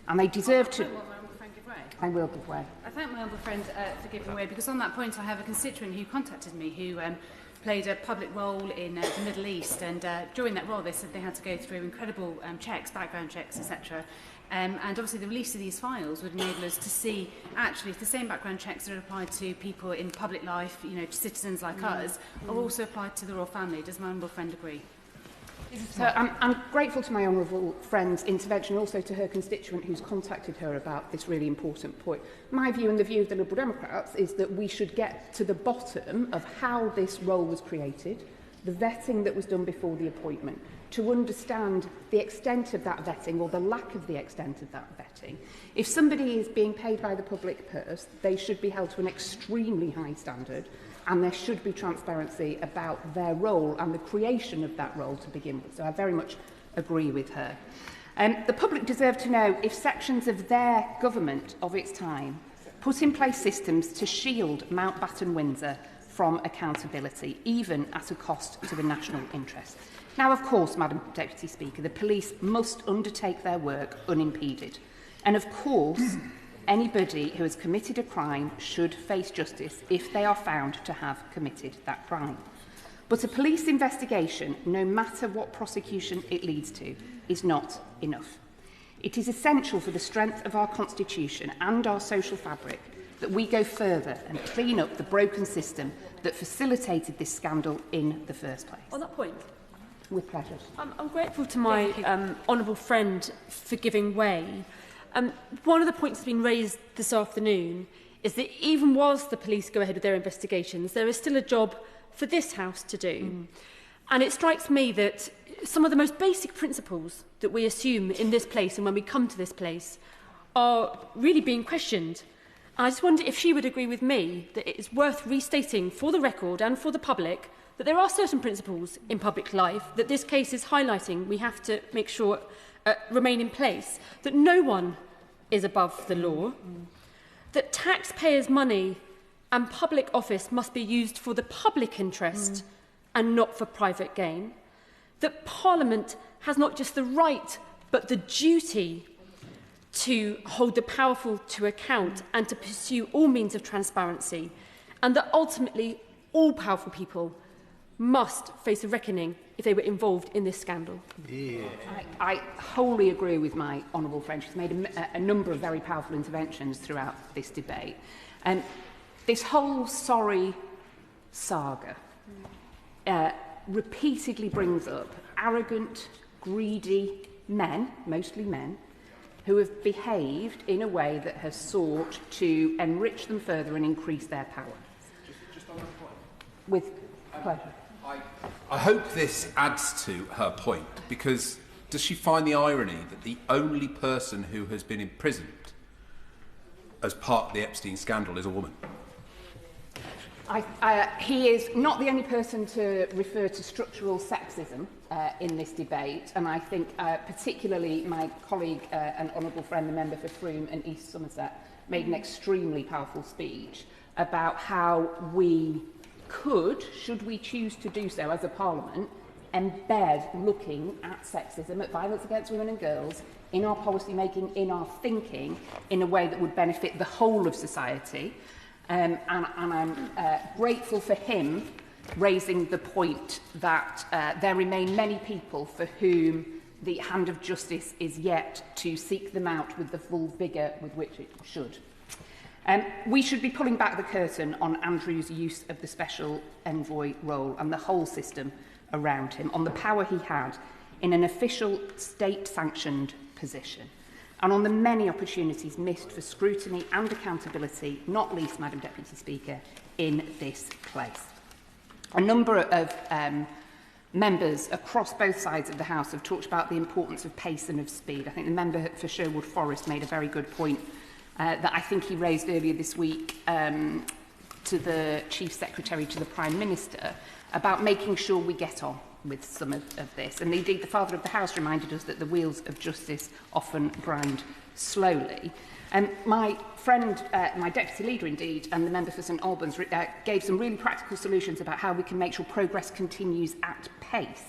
and they deserve to... I will give way. I thank my honourable friend for giving way, because on that point I have a constituent who contacted me who played a public role in the Middle East, and during that role they said they had to go through incredible checks, background checks, etc. And obviously the release of these files would enable us to see actually if the same background checks that are applied to people in public life, you know, citizens like us, are also applied to the royal family. Does my honourable friend agree? So I'm grateful to my honourable friend's intervention, also to her constituent who's contacted her about this really important point. My view and the view of the Liberal Democrats is that we should get to the bottom of how this role was created, the vetting that was done before the appointment, to understand the extent of that vetting or the lack of the extent of that vetting. If somebody is being paid by the public purse, they should be held to an extremely high standard, and there should be transparency about their role and the creation of that role to begin with. So I very much agree with her. The public deserve to know if sections of their government of its time put in place systems to shield Mountbatten-Windsor from accountability, even at a cost to the national interest. Now, of course, Madam Deputy Speaker, the police must undertake their work unimpeded. And of course, anybody who has committed a crime should face justice if they are found to have committed that crime. But a police investigation, no matter what prosecution it leads to, is not enough. It is essential for the strength of our constitution and our social fabric that we go further and clean up the broken system that facilitated this scandal in the first place. On that point, with pleasure. I'm grateful to my honourable friend for giving way. One of the points that's been raised this afternoon is that even whilst the police go ahead with their investigations, there is still a job for this House to do. And it strikes me that some of the most basic principles that we assume in this place and when we come to this place are really being questioned. And I just wonder if she would agree with me that it is worth restating for the record and for the public that there are certain principles in public life that this case is highlighting we have to make sure remain in place, that no one is above the law, that taxpayers' money and public office must be used for the public interest and not for private gain, that Parliament has not just the right but the duty to hold the powerful to account and to pursue all means of transparency, and that ultimately all powerful people must face a reckoning if they were involved in this scandal. Yeah. I wholly agree with my honourable friend. She's made a number of very powerful interventions throughout this debate. This whole sorry saga repeatedly brings up arrogant, greedy men, mostly men, who have behaved in a way that has sought to enrich them further and increase their power. Just on that point. With pleasure. I hope this adds to her point, because does she find the irony that the only person who has been imprisoned as part of the Epstein scandal is a woman? He is not the only person to refer to structural sexism in this debate, and I think particularly my colleague and honourable friend, the member for Frome and East Somerset, made an extremely powerful speech about how we could, should we choose to do so as a parliament, embed looking at sexism, at violence against women and girls, in our policy making, in our thinking, in a way that would benefit the whole of society. And I'm grateful for him raising the point that there remain many people for whom the hand of justice is yet to seek them out with the full vigour with which it should. We should be pulling back the curtain on Andrew's use of the special envoy role and the whole system around him, on the power he had in an official state-sanctioned position, and on the many opportunities missed for scrutiny and accountability, not least, Madam Deputy Speaker, in this place. A number of members across both sides of the House have talked about the importance of pace and of speed. I think the member for Sherwood Forest made a very good point that I think he raised earlier this week to the Chief Secretary to the Prime Minister about making sure we get on with some of this. And indeed, the Father of the House reminded us that the wheels of justice often grind slowly. My friend, my deputy leader indeed, and the member for St Albans gave some really practical solutions about how we can make sure progress continues at pace,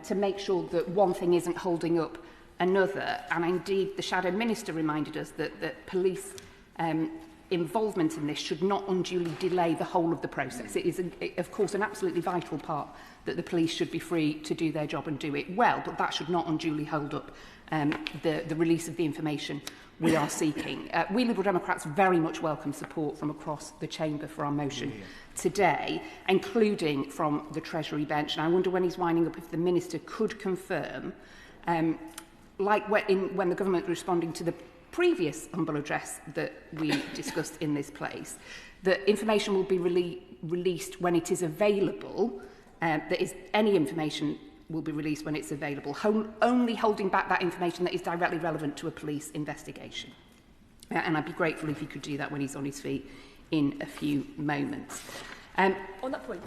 to make sure that one thing isn't holding up another. And indeed, the Shadow Minister reminded us that police involvement in this should not unduly delay the whole of the process. It is, of course, an absolutely vital part that the police should be free to do their job and do it well, but that should not unduly hold up the release of the information we are seeking. We Liberal Democrats very much welcome support from across the Chamber for our motion today, including from the Treasury bench. And I wonder when he's winding up if the Minister could confirm, like when the government was responding to the previous humble address that we discussed in this place, that information will be released when it is available, that is, any information will be released when it's available, only holding back that information that is directly relevant to a police investigation. And I'd be grateful if he could do that when he's on his feet in a few moments. On that point,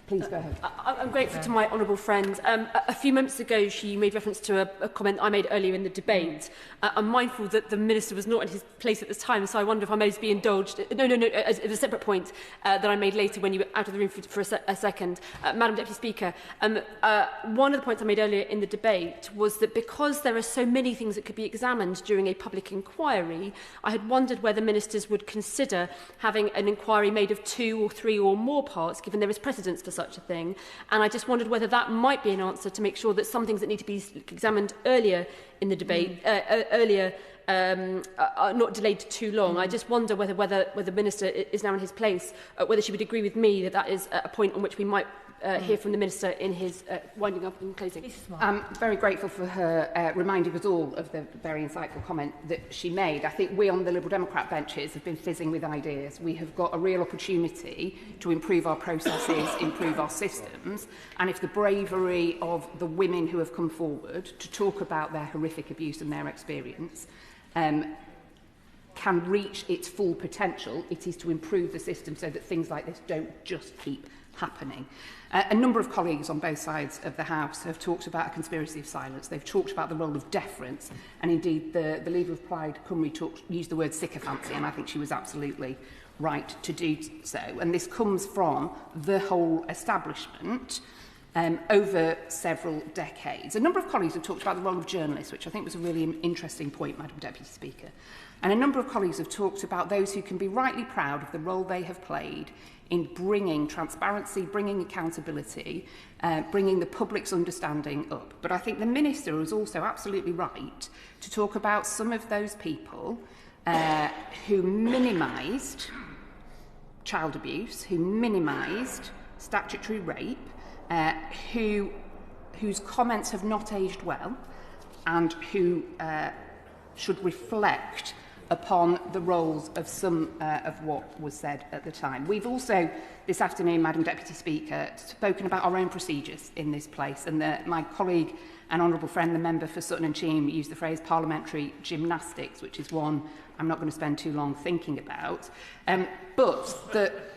please go ahead. I'm grateful to my honourable friend. A few moments ago, she made reference to a comment I made earlier in the debate. I'm mindful that the Minister was not in his place at the time, so I wonder if I may be indulged. No, as a separate point that I made later when you were out of the room for a second. Madam Deputy Speaker, one of the points I made earlier in the debate was that because there are so many things that could be examined during a public inquiry, I had wondered whether ministers would consider having an inquiry made of 2 or 3 or more parts, given there is precedence for such a thing. And I just wondered whether that might be an answer to make sure that some things that need to be examined earlier in the debate, are not delayed too long. I just wonder whether the Minister is now in his place, whether she would agree with me that that is a point on which we might hear from the Minister in his winding up and closing. I'm very grateful for her reminding us all of the very insightful comment that she made. I think we on the Liberal Democrat benches have been fizzing with ideas. We have got a real opportunity to improve our processes, improve our systems, and if the bravery of the women who have come forward to talk about their horrific abuse and their experience can reach its full potential, it is to improve the system so that things like this don't just keep happening. A number of colleagues on both sides of the House have talked about a conspiracy of silence. They've talked about the role of deference, and indeed the Leader of Plaid Cymru used the word sycophancy, and I think she was absolutely right to do so. And this comes from the whole establishment over several decades. A number of colleagues have talked about the role of journalists, which I think was a really interesting point, Madam Deputy Speaker. And a number of colleagues have talked about those who can be rightly proud of the role they have played in bringing transparency, bringing accountability, bringing the public's understanding up. But I think the Minister is also absolutely right to talk about some of those people who minimised child abuse, who minimised statutory rape, whose comments have not aged well, and who should reflect upon the roles of some of what was said at the time. We've also, this afternoon, Madam Deputy Speaker, spoken about our own procedures in this place, and my colleague and honourable friend, the member for Sutton and Cheam, used the phrase parliamentary gymnastics, which is one I'm not going to spend too long thinking about. But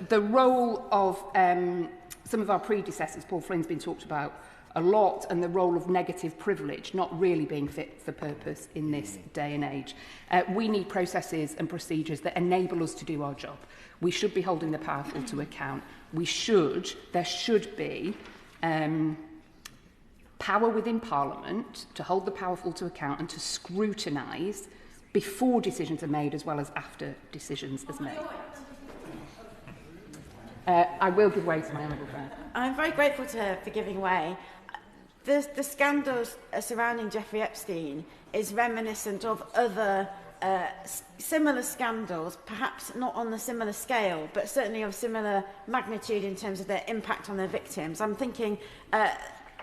the role of some of our predecessors, Paul Flynn's been talked about a lot, and the role of negative privilege not really being fit for purpose in this day and age. We need processes and procedures that enable us to do our job. We should be holding the powerful to account. There should be power within Parliament to hold the powerful to account and to scrutinise before decisions are made as well as after decisions are made. I will give way to my honourable friend. I'm very grateful to her for giving way. The scandals surrounding Jeffrey Epstein is reminiscent of other similar scandals, perhaps not on a similar scale, but certainly of similar magnitude in terms of their impact on their victims. I'm thinking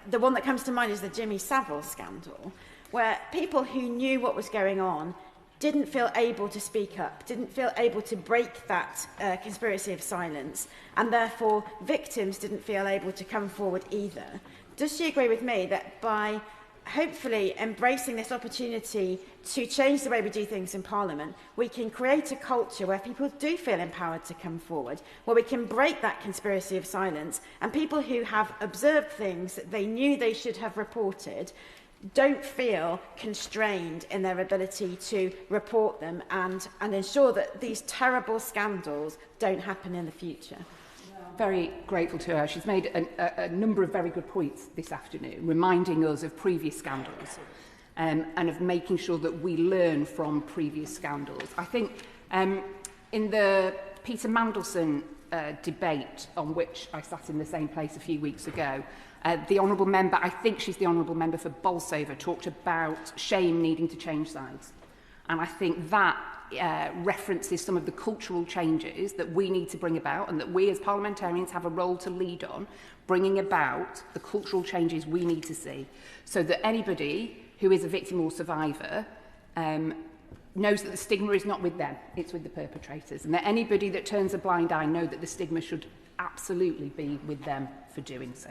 the one that comes to mind is the Jimmy Savile scandal, where people who knew what was going on didn't feel able to speak up, didn't feel able to break that conspiracy of silence, and therefore victims didn't feel able to come forward either. Does she agree with me that by hopefully embracing this opportunity to change the way we do things in Parliament, we can create a culture where people do feel empowered to come forward, where we can break that conspiracy of silence, and people who have observed things that they knew they should have reported don't feel constrained in their ability to report them and ensure that these terrible scandals don't happen in the future? Very grateful to her. She's made a number of very good points this afternoon, reminding us of previous scandals and of making sure that we learn from previous scandals. I think in the Peter Mandelson debate on which I sat in the same place a few weeks ago, the honourable member, I think she's the honourable member for Bolsover, talked about shame needing to change sides. And I think that references some of the cultural changes that we need to bring about, and that we as parliamentarians have a role to lead on, bringing about the cultural changes we need to see, so that anybody who is a victim or survivor knows that the stigma is not with them, it's with the perpetrators, and that anybody that turns a blind eye know that the stigma should absolutely be with them for doing so.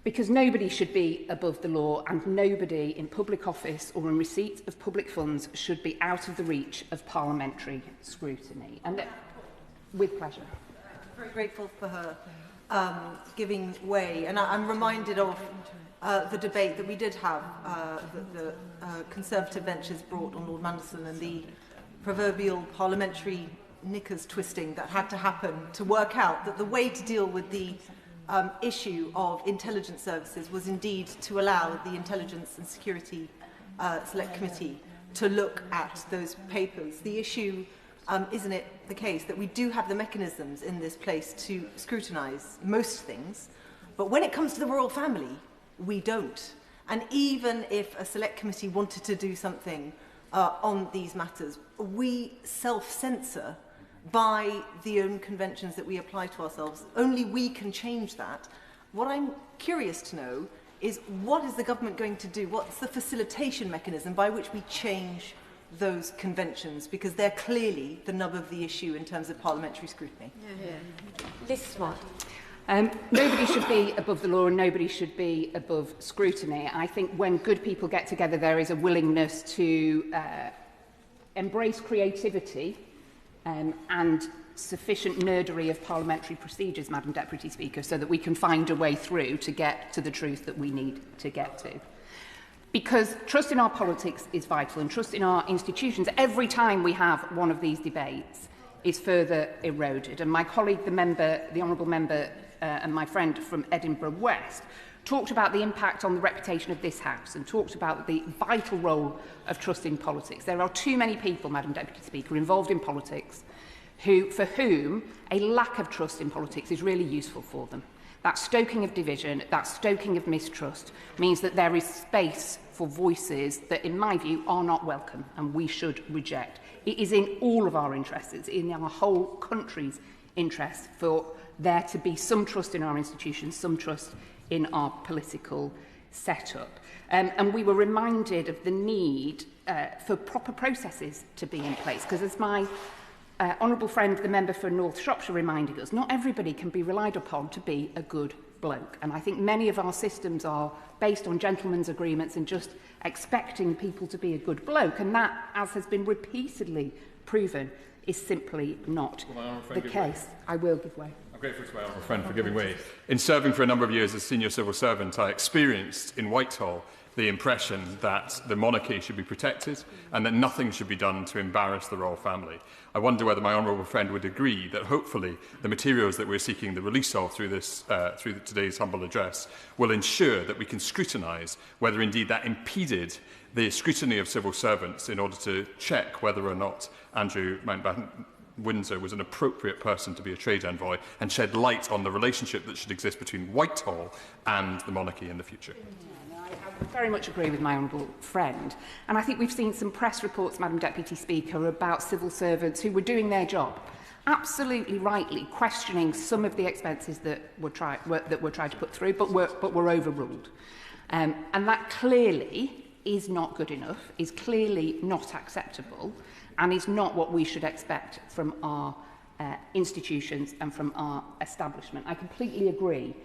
Because nobody should be above the law, and nobody in public office or in receipt of public funds should be out of the reach of parliamentary scrutiny. And with pleasure. I'm very grateful for her giving way. And I'm reminded of the debate that we did have, the Conservative ventures brought on Lord Mandelson, and the proverbial parliamentary knickers twisting that had to happen to work out that the way to deal with the issue of intelligence services was indeed to allow the Intelligence and Security Select Committee to look at those papers. The issue, isn't it the case that we do have the mechanisms in this place to scrutinise most things, but when it comes to the royal family, we don't. And even if a Select Committee wanted to do something on these matters, we self-censor by the own conventions that we apply to ourselves. Only we can change that. What I'm curious to know is, what is the government going to do? What's the facilitation mechanism by which we change those conventions? Because they're clearly the nub of the issue in terms of parliamentary scrutiny. Liz Smart. Nobody should be above the law, and nobody should be above scrutiny. I think when good people get together, there is a willingness to embrace creativity and sufficient nerdery of parliamentary procedures, Madam Deputy Speaker, so that we can find a way through to get to the truth that we need to get to. Because trust in our politics is vital, and trust in our institutions, every time we have one of these debates, is further eroded. And my colleague, the honourable member and my friend from Edinburgh West, talked about the impact on the reputation of this House and talked about the vital role of trust in politics. There are too many people, Madam Deputy Speaker, involved in politics for whom a lack of trust in politics is really useful for them. That stoking of division, that stoking of mistrust means that there is space for voices that, in my view, are not welcome and we should reject. It is in all of our interests, it's in our whole country's interest for there to be some trust in our institutions, some trust in our political set up. And we were reminded of the need for proper processes to be in place, because as my honourable friend, the member for North Shropshire, reminded us, not everybody can be relied upon to be a good bloke. And I think many of our systems are based on gentlemen's agreements and just expecting people to be a good bloke. And that, as has been repeatedly proven, is simply not the case. I will give way. I'm grateful to my honourable friend for giving way. In serving for a number of years as senior civil servant, I experienced in Whitehall the impression that the monarchy should be protected and that nothing should be done to embarrass the royal family. I wonder whether my honourable friend would agree that hopefully the materials that we're seeking the release of through today's humble address will ensure that we can scrutinise whether indeed that impeded the scrutiny of civil servants in order to check whether or not Andrew Mountbatten-Windsor was an appropriate person to be a trade envoy, and shed light on the relationship that should exist between Whitehall and the monarchy in the future. I very much agree with my honourable friend. And I think we've seen some press reports, Madam Deputy Speaker, about civil servants who were doing their job, absolutely rightly questioning some of the expenses that were tried to put through, but were overruled. And that clearly is not good enough, is clearly not acceptable, and is not what we should expect from our institutions and from our establishment. I completely agree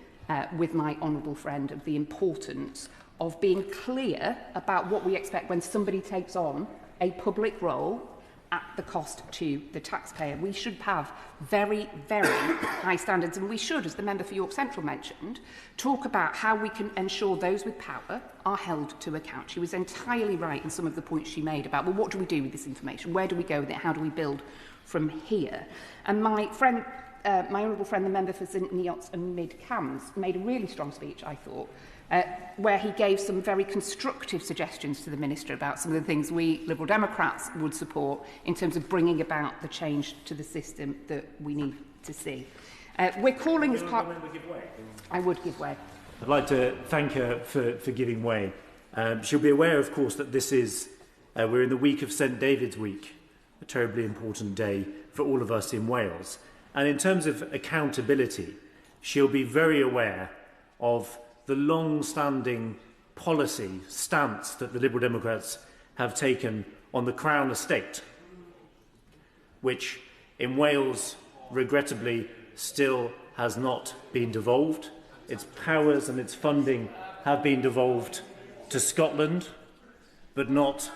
with my honourable friend of the importance of being clear about what we expect when somebody takes on a public role at the cost to the taxpayer. We should have very, very high standards, and we should, as the member for York Central mentioned, talk about how we can ensure those with power are held to account. She was entirely right in some of the points she made about, well, what do we do with this information? Where do we go with it? How do we build from here? And my friend, my honourable friend, the member for St Neots and Mid Cams, made a really strong speech, I thought, where he gave some very constructive suggestions to the Minister about some of the things we Liberal Democrats would support in terms of bringing about the change to the system that we need to see. We're calling as part... I would give way. I'd like to thank her for giving way. She'll be aware, of course, that this is... we're in the week of St David's Week, a terribly important day for all of us in Wales. And in terms of accountability, she'll be very aware of the long-standing policy stance that the Liberal Democrats have taken on the Crown estate, which in Wales, regrettably, still has not been devolved. Its powers and its funding have been devolved to Scotland, but not...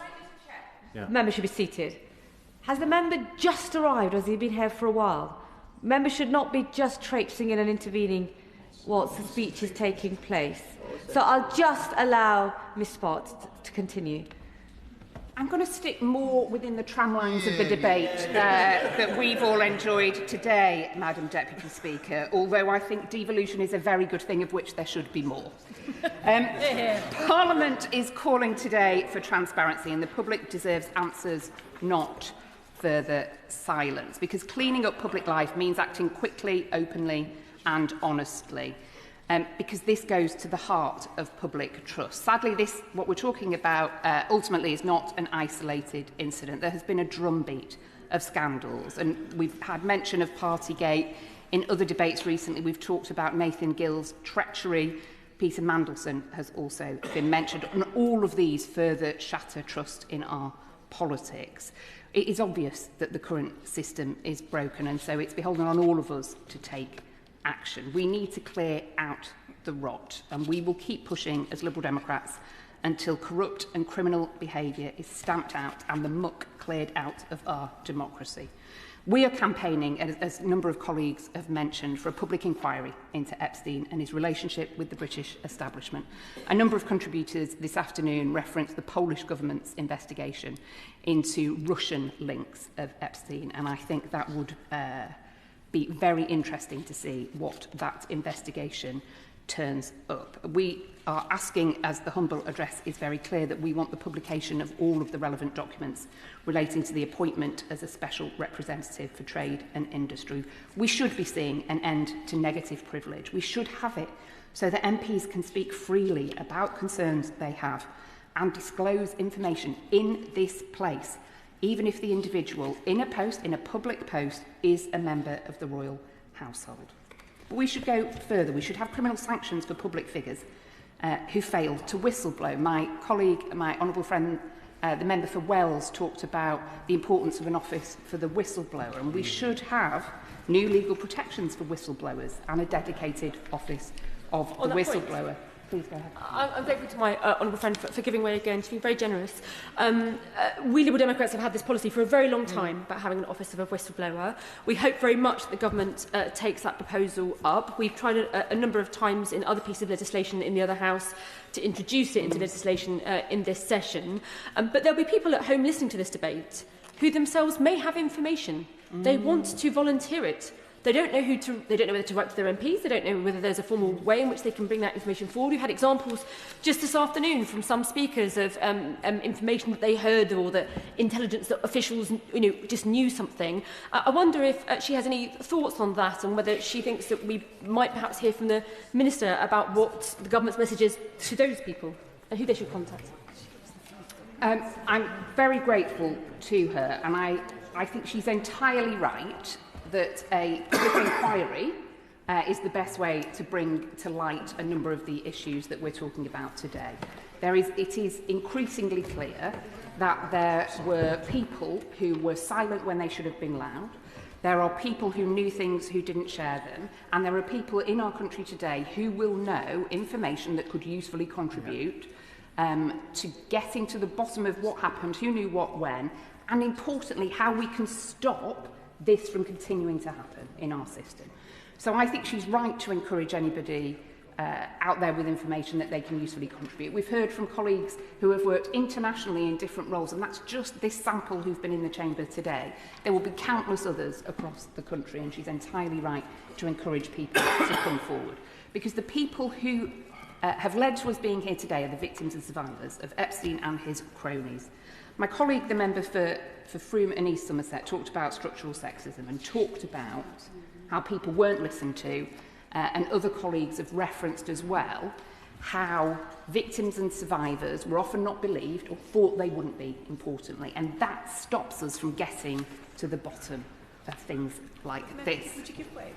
Yeah. The member should be seated. Has the member just arrived, or has he been here for a while? Members should not be just traipsing in and intervening whilst the speech is taking place. So I'll just allow Ms Spott to continue. I'm going to stick more within the tramlines of the debate that we've all enjoyed today, Madam Deputy Speaker, although I think devolution is a very good thing, of which there should be more. Parliament is calling today for transparency, and the public deserves answers, not further silence, because cleaning up public life means acting quickly, openly and honestly, because this goes to the heart of public trust. Sadly, what we're talking about ultimately is not an isolated incident. There has been a drumbeat of scandals, and we've had mention of Partygate. In other debates recently, we've talked about Nathan Gill's treachery. Peter Mandelson has also been mentioned, and all of these further shatter trust in our politics. It is obvious that the current system is broken, and so it's beholden on all of us to take action. We need to clear out the rot, and we will keep pushing as Liberal Democrats until corrupt and criminal behaviour is stamped out and the muck cleared out of our democracy. We are campaigning, as a number of colleagues have mentioned, for a public inquiry into Epstein and his relationship with the British establishment. A number of contributors this afternoon referenced the Polish government's investigation into Russian links of Epstein, and I think that would be very interesting to see what that investigation turns up. We are asking, as the humble address is very clear, that we want the publication of all of the relevant documents relating to the appointment as a special representative for trade and industry. We should be seeing an end to negative privilege. We should have it so that MPs can speak freely about concerns they have and disclose information in this place, even if the individual in a public post, is a member of the royal household. But we should go further. We should have criminal sanctions for public figures who failed to whistleblow. My colleague, my honourable friend, the member for Wells, talked about the importance of an office for the whistleblower, and we should have new legal protections for whistleblowers and a dedicated office of the whistleblower. Please go ahead. I'm grateful to my honourable friend for giving way again, to being very generous. We Liberal Democrats have had this policy for a very long time about having an office of a whistleblower. We hope very much that the government takes that proposal up. We've tried a number of times in other pieces of legislation in the other House to introduce it into legislation in this session. But there'll be people at home listening to this debate who themselves may have information. They want to volunteer it. They don't know they don't know whether to write to their MPs. They don't know whether there's a formal way in which they can bring that information forward. We've had examples just this afternoon from some speakers of information that they heard, or that intelligence that officials, just knew something. I wonder if she has any thoughts on that, and whether she thinks that we might perhaps hear from the Minister about what the government's message is to those people and who they should contact. I'm very grateful to her, and I think she's entirely right that a public inquiry is the best way to bring to light a number of the issues that we're talking about today. It is increasingly clear that there were people who were silent when they should have been loud. There are people who knew things who didn't share them, and there are people in our country today who will know information that could usefully contribute to getting to the bottom of what happened, who knew what when, and importantly, how we can stop this from continuing to happen in our system. So I think she's right to encourage anybody out there with information that they can usefully contribute. We've heard from colleagues who have worked internationally in different roles, and that's just this sample who've been in the chamber today. There will be countless others across the country, and she's entirely right to encourage people to come forward. Because the people who have led to us being here today are the victims and survivors of Epstein and his cronies. My colleague, the member for Frome and East Somerset, talked about structural sexism and talked about how people weren't listened to, and other colleagues have referenced as well how victims and survivors were often not believed or thought they wouldn't be, importantly, and that stops us from getting to the bottom of things like this. Would you give way?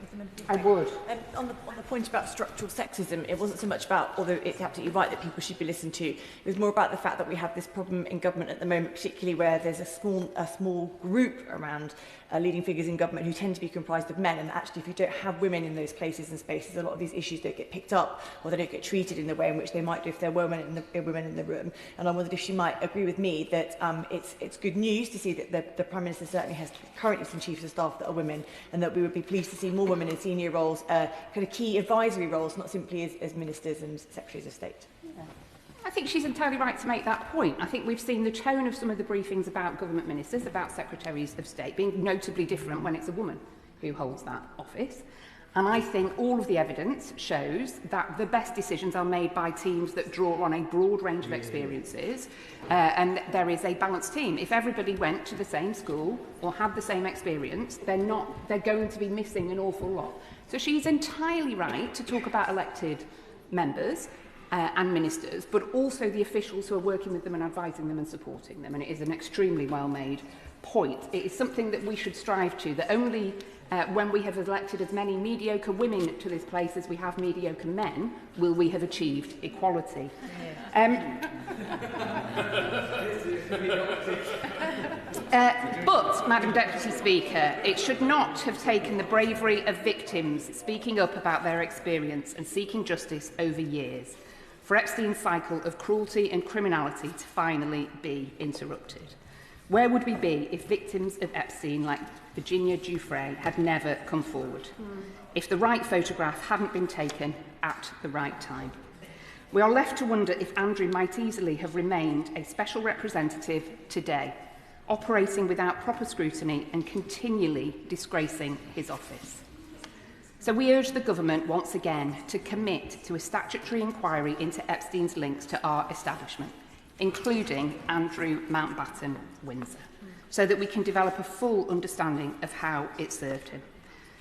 I would. On the point about structural sexism, it wasn't so much about, although it's absolutely right that people should be listened to, it was more about the fact that we have this problem in government at the moment, particularly where there's a small group around leading figures in government who tend to be comprised of men, and actually if you don't have women in those places and spaces, a lot of these issues don't get picked up, or they don't get treated in the way in which they might do if there were women in the room. And I wondered if she might agree with me that it's good news to see that the Prime Minister certainly has currently some chiefs of staff that are women, and that we would be pleased to see more women in senior roles, kind of key advisory roles, not simply as ministers and secretaries of state. Yeah. I think she's entirely right to make that point. I think we've seen the tone of some of the briefings about government ministers, about secretaries of state, being notably different when it's a woman who holds that office. And I think all of the evidence shows that the best decisions are made by teams that draw on a broad range of experiences, and there is a balanced team. If everybody went to the same school or had the same experience, they're going to be missing an awful lot. So she's entirely right to talk about elected members and ministers, but also the officials who are working with them and advising them and supporting them. And it is an extremely well-made point. It is something that we should strive to, that only when we have elected as many mediocre women to this place as we have mediocre men, will we have achieved equality. But, Madam Deputy Speaker, it should not have taken the bravery of victims speaking up about their experience and seeking justice over years for Epstein's cycle of cruelty and criminality to finally be interrupted. Where would we be if victims of Epstein, like Virginia Giuffre, had never come forward? If the right photograph hadn't been taken at the right time? We are left to wonder if Andrew might easily have remained a special representative today, operating without proper scrutiny and continually disgracing his office. So we urge the government once again to commit to a statutory inquiry into Epstein's links to our establishment, including Andrew Mountbatten-Windsor, so that we can develop a full understanding of how it served him,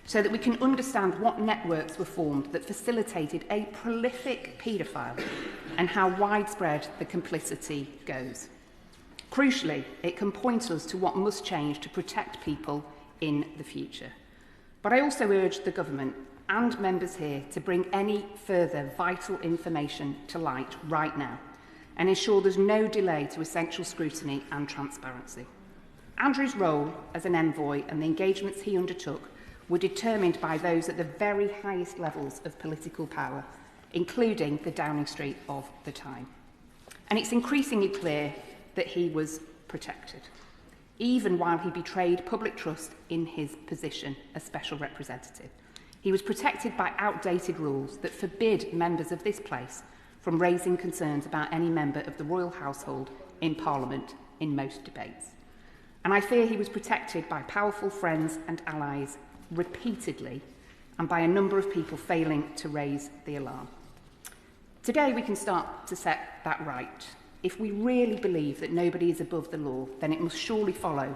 so that we can understand what networks were formed that facilitated a prolific paedophile and how widespread the complicity goes. Crucially, it can point us to what must change to protect people in the future. But I also urge the government and members here to bring any further vital information to light right now and ensure there's no delay to essential scrutiny and transparency. Andrew's role as an envoy and the engagements he undertook were determined by those at the very highest levels of political power, including the Downing Street of the time. And it's increasingly clear that he was protected, even while he betrayed public trust in his position as special representative. He was protected by outdated rules that forbid members of this place from raising concerns about any member of the royal household in Parliament in most debates. And I fear he was protected by powerful friends and allies repeatedly and by a number of people failing to raise the alarm. Today we can start to set that right. If we really believe that nobody is above the law, then it must surely follow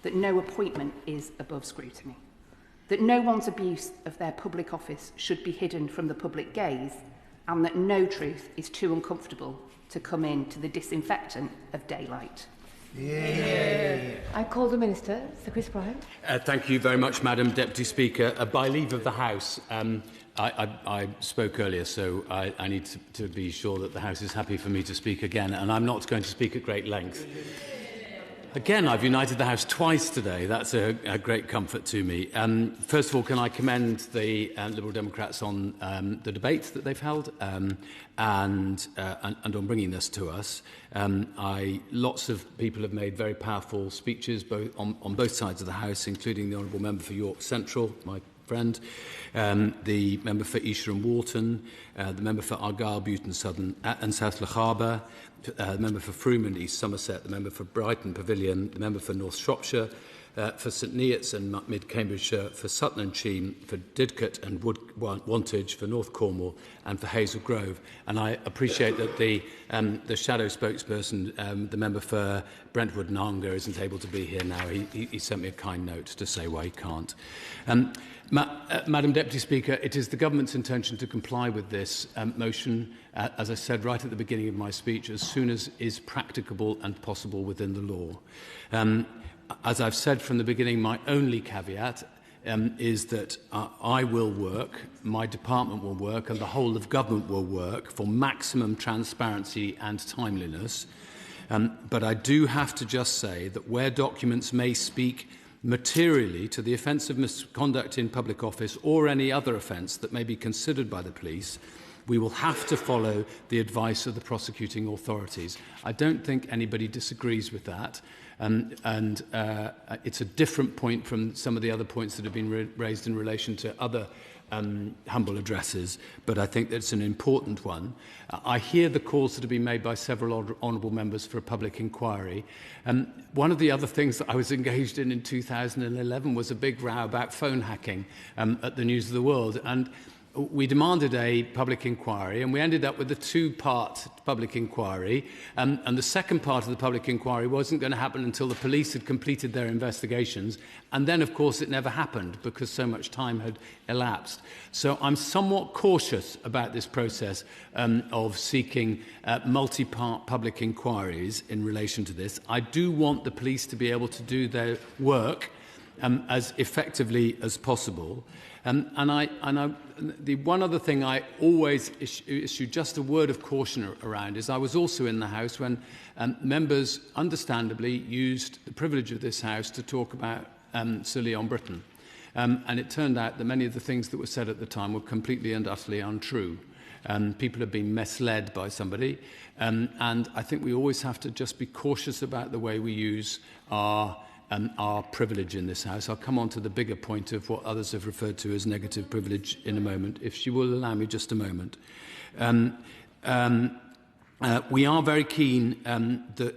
that no appointment is above scrutiny, that no one's abuse of their public office should be hidden from the public gaze, and that no truth is too uncomfortable to come into the disinfectant of daylight. Yeah. I call the Minister, Sir Chris Bryant. Thank you very much, Madam Deputy Speaker. By leave of the House, I spoke earlier, so I need to be sure that the House is happy for me to speak again, and I'm not going to speak at great length. Again, I've united the House twice today. That's a great comfort to me. First of all, can I commend the Liberal Democrats on the debate that they've held and on bringing this to us. Lots of people have made very powerful speeches on both sides of the House, including the Honourable Member for York Central, my friend, the member for Esher and Walton, the member for Argyll, Butte Southern and South Lochaber, the member for Frome and East Somerset, the member for Brighton Pavilion, the member for North Shropshire, for St Neots and Mid Cambridgeshire, for Sutton and Cheam, for Didcot and Wantage, for North Cornwall and for Hazel Grove. And I appreciate that the shadow spokesperson, the member for Brentwood and Arnger, isn't able to be here now. He sent me a kind note to say why he can't. Madam Deputy Speaker, it is the Government's intention to comply with this motion, as I said right at the beginning of my speech, as soon as is practicable and possible within the law. As I've said from the beginning, my only caveat is that I will work, my department will work, and the whole of government will work for maximum transparency and timeliness. But I do have to just say that where documents may speak materially to the offence of misconduct in public office or any other offence that may be considered by the police, we will have to follow the advice of the prosecuting authorities. I don't think anybody disagrees with that. It's a different point from some of the other points that have been raised in relation to other humble addresses, but I think that's an important one. I hear the calls that have been made by several honourable members for a public inquiry. One of the other things that I was engaged in 2011 was a big row about phone hacking at the News of the World, and we demanded a public inquiry, and we ended up with a two-part public inquiry. And the second part of the public inquiry wasn't going to happen until the police had completed their investigations. And then, of course, it never happened because so much time had elapsed. So I'm somewhat cautious about this process of seeking multi-part public inquiries in relation to this. I do want the police to be able to do their work as effectively as possible. The one other thing I always issue just a word of caution around is I was also in the House when members understandably used the privilege of this House to talk about Sir Leon Britton. And it turned out that many of the things that were said at the time were completely and utterly untrue. People have been misled by somebody. And I think we always have to just be cautious about the way we use our privilege in this House. I'll come on to the bigger point of what others have referred to as negative privilege in a moment, if she will allow me just a moment. We are very keen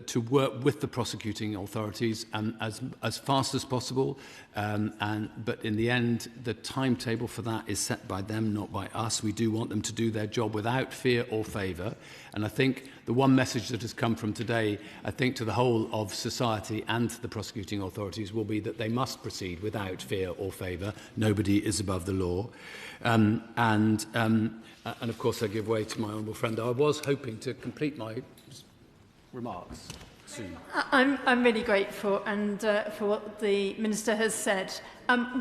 to work with the prosecuting authorities as fast as possible, but in the end, the timetable for that is set by them, not by us. We do want them to do their job without fear or favour, and I think the one message that has come from today, I think, to the whole of society and the prosecuting authorities will be that they must proceed without fear or favour. Nobody is above the law. And of course, I give way to my honourable friend. I was hoping to complete my remarks. I'm really grateful and for what the Minister has said.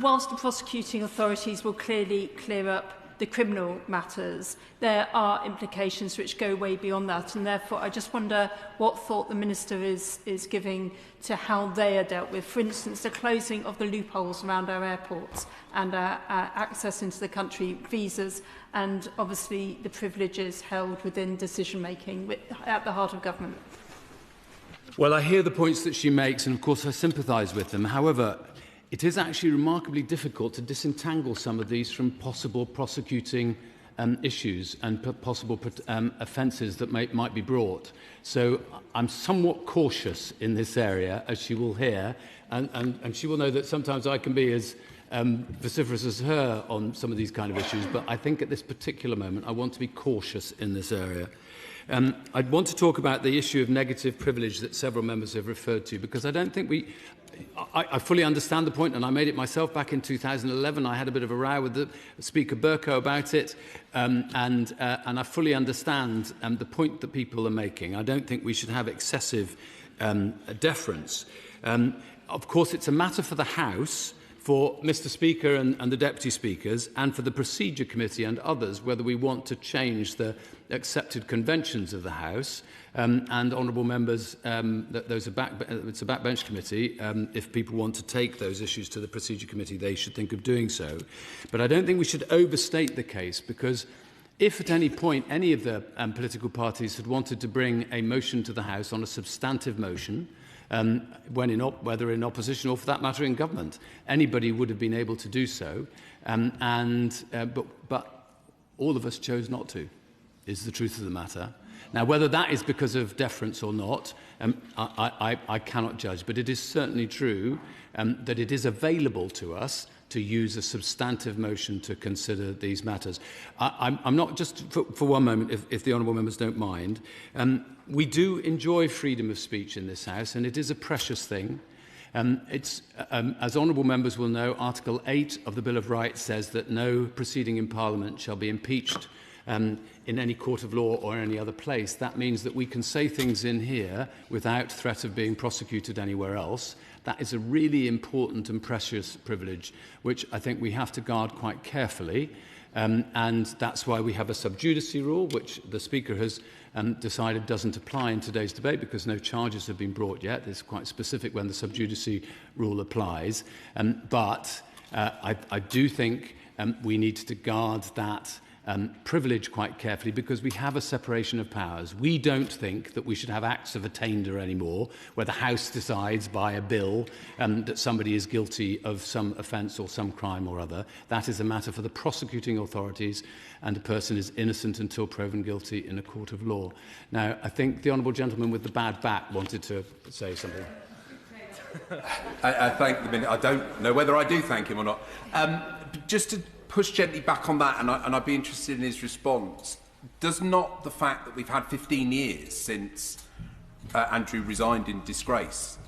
Whilst the prosecuting authorities will clearly clear up the criminal matters, there are implications which go way beyond that, and therefore I just wonder what thought the Minister is giving to how they are dealt with. For instance, the closing of the loopholes around our airports and our access into the country, visas, and obviously the privileges held within decision-making at the heart of government. Well, I hear the points that she makes, and of course I sympathise with them. However, it is actually remarkably difficult to disentangle some of these from possible prosecuting issues and possible offences that might be brought. So I'm somewhat cautious in this area, as she will hear, and she will know that sometimes I can be as vociferous as her on some of these kind of issues, but I think at this particular moment I want to be cautious in this area. I'd want to talk about the issue of negative privilege that several members have referred to, because I don't think I fully understand the point, and I made it myself back in 2011. I had a bit of a row with the Speaker Burko about it, and I fully understand the point that people are making. I don't think we should have excessive deference. Of course, it's a matter for the House, for Mr Speaker and the Deputy Speakers, and for the Procedure Committee and others, whether we want to change the accepted conventions of the House. And honourable members, it's a backbench committee. If people want to take those issues to the Procedure Committee, they should think of doing so. But I don't think we should overstate the case, because if at any point any of the political parties had wanted to bring a motion to the House on a substantive motion, whether in opposition or, for that matter, in government, anybody would have been able to do so. But all of us chose not to, is the truth of the matter. Now, whether that is because of deference or not, I cannot judge. But it is certainly true that it is available to us to use a substantive motion to consider these matters. I'm not, just for one moment, if the honourable members don't mind, we do enjoy freedom of speech in this House, and it is a precious thing. As honourable members will know, Article 8 of the Bill of Rights says that no proceeding in Parliament shall be impeached in any court of law or any other place. That means that we can say things in here without threat of being prosecuted anywhere else. That is a really important and precious privilege, which I think we have to guard quite carefully. And that's why we have a sub judice rule, which the Speaker has decided doesn't apply in today's debate because no charges have been brought yet. It's quite specific when the sub judice rule applies. But I do think we need to guard that privilege quite carefully, because we have a separation of powers. We don't think that we should have acts of attainder anymore, where the House decides by a bill that somebody is guilty of some offence or some crime or other. That is a matter for the prosecuting authorities, and a person is innocent until proven guilty in a court of law. Now, I think the honourable gentleman with the bad back wanted to say something. I thank the Minister. I don't know whether I do thank him or not. Just to push gently back on that, and I'd be interested in his response. Does not the fact that we've had 15 years since Andrew resigned in disgrace,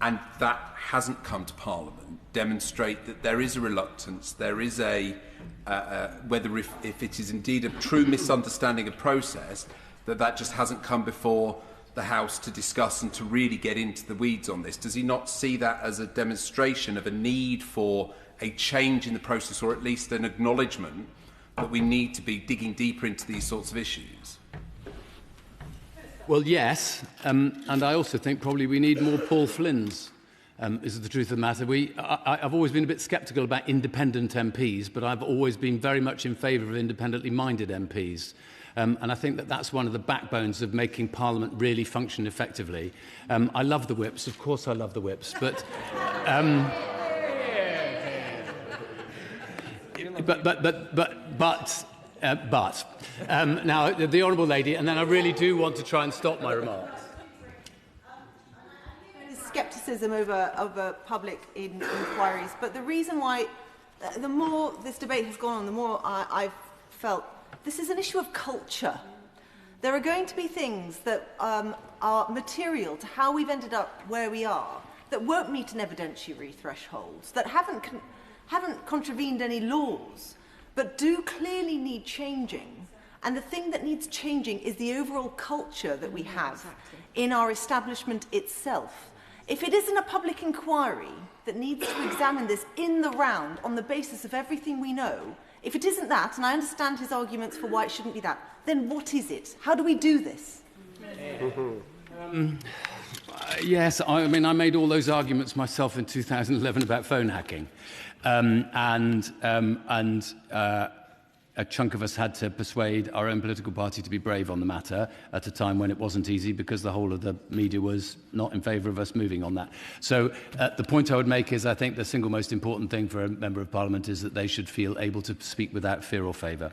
and that hasn't come to Parliament, demonstrate that there is a reluctance, there is whether if it is indeed a true misunderstanding of process, that just hasn't come before the House to discuss and to really get into the weeds on this? Does he not see that as a demonstration of a need for a change in the process, or at least an acknowledgement that we need to be digging deeper into these sorts of issues? Well, yes, and I also think probably we need more Paul Flynn's, is the truth of the matter. I've always been a bit sceptical about independent MPs, but I've always been very much in favour of independently minded MPs. And I think that that's one of the backbones of making Parliament really function effectively. I love the whips, of course I love the whips, but... Now, the honourable lady, and then I really do want to try and stop my remarks. There's scepticism over public inquiries, but the reason why, the more this debate has gone on, the more I've felt this is an issue of culture. There are going to be things that are material to how we've ended up where we are, that won't meet an evidentiary threshold, that haven't contravened any laws, but do clearly need changing. And the thing that needs changing is the overall culture that we have in our establishment itself. If it isn't a public inquiry that needs to examine this in the round on the basis of everything we know, if it isn't that, and I understand his arguments for why it shouldn't be that, then what is it? How do we do this? Yes, I mean, I made all those arguments myself in 2011 about phone hacking. A chunk of us had to persuade our own political party to be brave on the matter at a time when it wasn't easy because the whole of the media was not in favour of us moving on that. So the point I would make is I think the single most important thing for a Member of Parliament is that they should feel able to speak without fear or favour.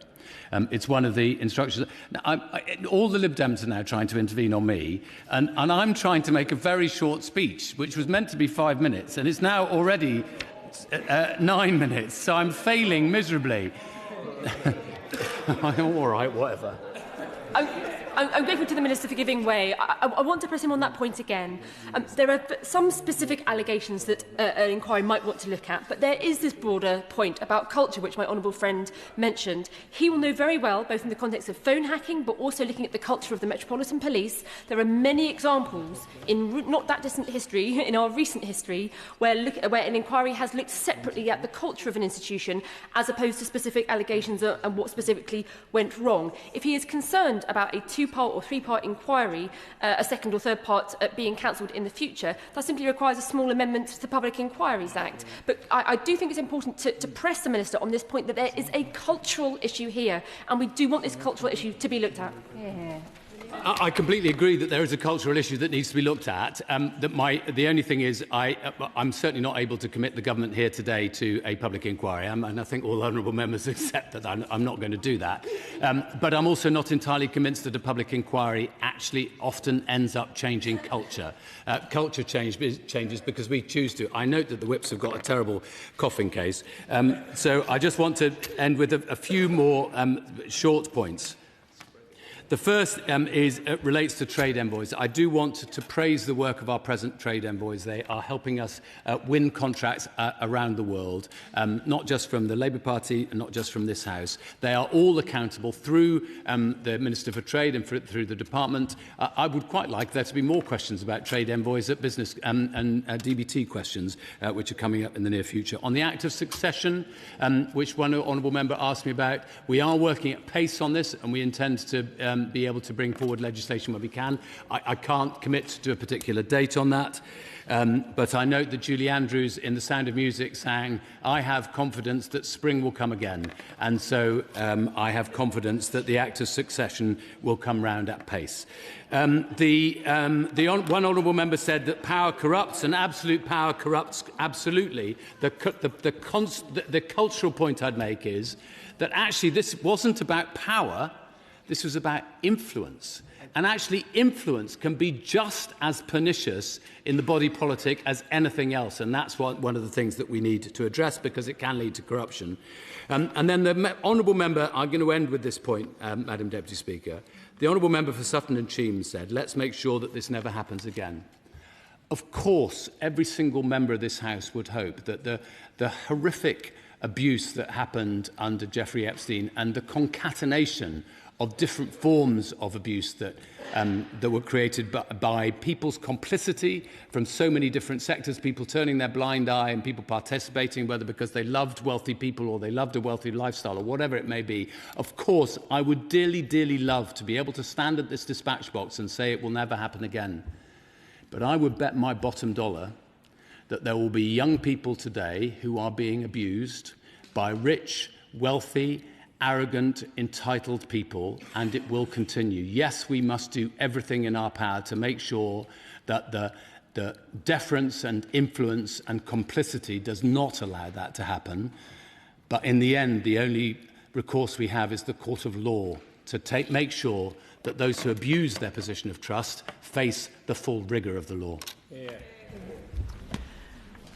It's one of the instructions. Now, all the Lib Dems are now trying to intervene on me, and I'm trying to make a very short speech, which was meant to be 5 minutes, and it's now already 9 minutes, so I'm failing miserably. I'm all right, whatever. I'm grateful to the Minister for giving way. I want to press him on that point again. There are some specific allegations that an inquiry might want to look at, but there is this broader point about culture, which my honourable friend mentioned. He will know very well, both in the context of phone hacking, but also looking at the culture of the Metropolitan Police. There are many examples in not that distant history, in our recent history, where an inquiry has looked separately at the culture of an institution as opposed to specific allegations and what specifically went wrong. If he is concerned about a two-part or three-part inquiry, a second or third part being cancelled in the future, that simply requires a small amendment to the Public Inquiries Act. But I do think it's important to press the Minister on this point that there is a cultural issue here, and we do want this cultural issue to be looked at. Yeah. I completely agree that there is a cultural issue that needs to be looked at. The only thing is I'm certainly not able to commit the government here today to a public inquiry, and I think all honourable members accept that I'm not going to do that. But I'm also not entirely convinced that a public inquiry actually often ends up changing culture. Culture changes because we choose to. I note that the whips have got a terrible coughing case. So I just want to end with a few more short points. The first relates to trade envoys. I do want to praise the work of our present trade envoys. They are helping us win contracts around the world, not just from the Labour Party and not just from this House. They are all accountable through the Minister for Trade and through the Department. I would quite like there to be more questions about trade envoys at business and DBT questions, which are coming up in the near future. On the Act of Succession, which one honourable member asked me about, we are working at pace on this, and we intend to be able to bring forward legislation where we can. I can't commit to a particular date on that, but I note that Julie Andrews in The Sound of Music sang, "I have confidence that spring will come again," and so I have confidence that the Act of Succession will come round at pace. One honourable member said that power corrupts, and absolute power corrupts absolutely. The cultural point I'd make is that actually this wasn't about power. This was about influence. And actually, influence can be just as pernicious in the body politic as anything else. And that's one of the things that we need to address, because it can lead to corruption. And then the honourable member, I'm going to end with this point, Madam Deputy Speaker. The honourable member for Sutton and Cheam said, let's make sure that this never happens again. Of course, every single member of this House would hope that the horrific abuse that happened under Jeffrey Epstein and the concatenation of different forms of abuse that were created by people's complicity from so many different sectors, people turning their blind eye and people participating, whether because they loved wealthy people or they loved a wealthy lifestyle or whatever it may be. Of course, I would dearly, dearly love to be able to stand at this dispatch box and say it will never happen again. But I would bet my bottom dollar that there will be young people today who are being abused by rich, wealthy, arrogant, entitled people, and it will continue. Yes, we must do everything in our power to make sure that the deference and influence and complicity does not allow that to happen. But in the end, the only recourse we have is the court of law to make sure that those who abuse their position of trust face the full rigour of the law. Yeah.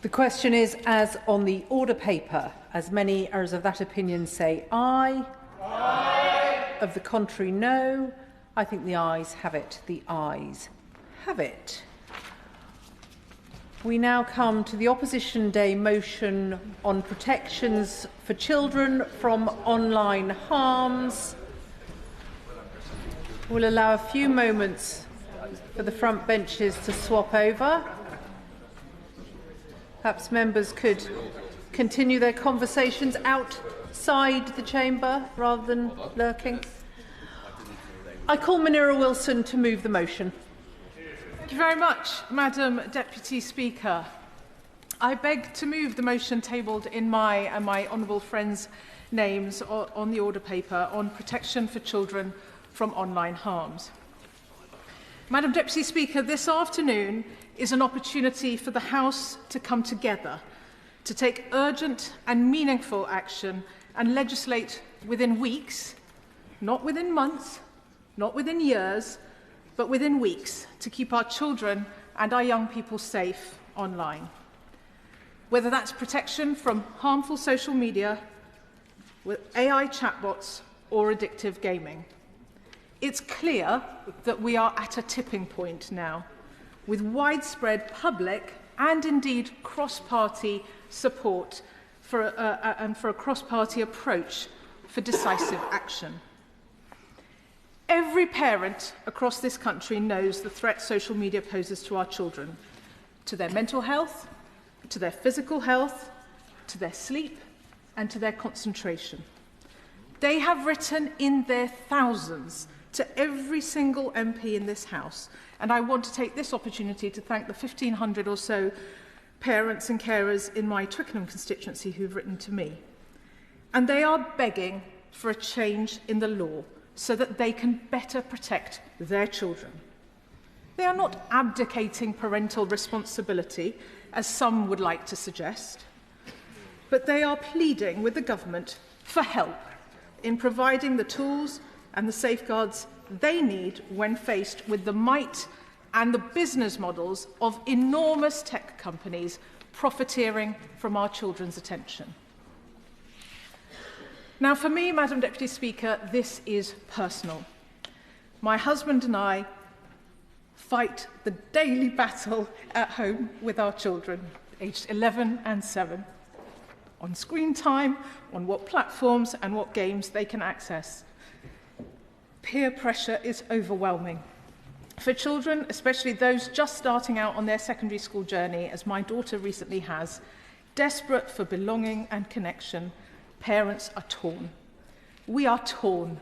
The question is, as on the order paper, as many as of that opinion say aye. Aye. Of the contrary, no. I think the ayes have it. The ayes have it. We now come to the Opposition Day motion on protections for children from online harms. We'll allow a few moments for the front benches to swap over. Perhaps members could continue their conversations outside the chamber rather than lurking. I call Munira Wilson to move the motion. Thank you very much, Madam Deputy Speaker. I beg to move the motion tabled in my and my honourable friends' names on the order paper on protection for children from online harms. Madam Deputy Speaker, this afternoon is an opportunity for the House to come together to take urgent and meaningful action and legislate within weeks, not within months, not within years, but within weeks, to keep our children and our young people safe online. Whether that's protection from harmful social media, with AI chatbots, or addictive gaming. It's clear that we are at a tipping point now, with widespread public and indeed cross-party support for a cross-party approach for decisive action. Every parent across this country knows the threat social media poses to our children, to their mental health, to their physical health, to their sleep, and to their concentration. They have written in their thousands to every single MP in this House, and I want to take this opportunity to thank the 1,500 or so parents and carers in my Twickenham constituency who've written to me. And they are begging for a change in the law so that they can better protect their children. They are not abdicating parental responsibility, as some would like to suggest, but they are pleading with the government for help in providing the tools and the safeguards they need when faced with the might and the business models of enormous tech companies profiteering from our children's attention. Now, for me, Madam Deputy Speaker, this is personal. My husband and I fight the daily battle at home with our children, aged 11 and 7, on screen time, on what platforms and what games they can access. Peer pressure is overwhelming. For children, especially those just starting out on their secondary school journey, as my daughter recently has, desperate for belonging and connection, parents are torn. We are torn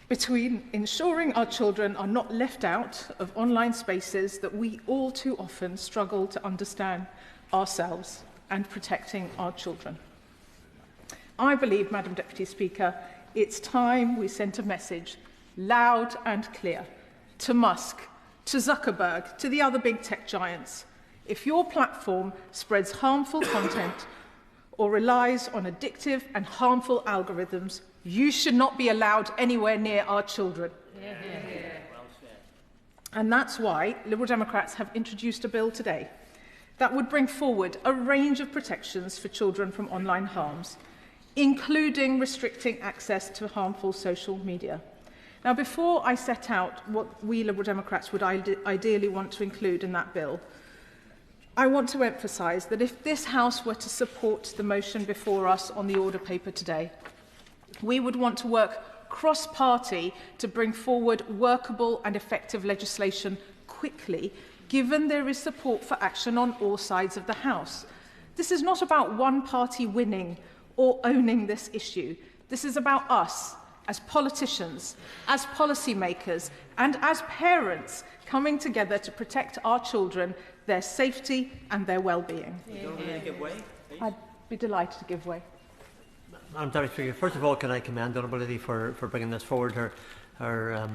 between ensuring our children are not left out of online spaces that we all too often struggle to understand ourselves and protecting our children. I believe, Madam Deputy Speaker, it's time we sent a message loud and clear to Musk, to Zuckerberg, to the other big tech giants. If your platform spreads harmful content or relies on addictive and harmful algorithms, you should not be allowed anywhere near our children. And that's why Liberal Democrats have introduced a bill today that would bring forward a range of protections for children from online harms, including restricting access to harmful social media. Now, before I set out what we Liberal Democrats would ideally want to include in that bill, I want to emphasise that if this House were to support the motion before us on the order paper today, we would want to work cross-party to bring forward workable and effective legislation quickly, given there is support for action on all sides of the House. This is not about one party winning or owning this issue. This is about us, as politicians, as policymakers, and as parents coming together to protect our children, their safety and their well-being. I'd be delighted to give way. Madam Deputy Speaker, first of all, can I commend the Honourable Lady for bringing this forward. Her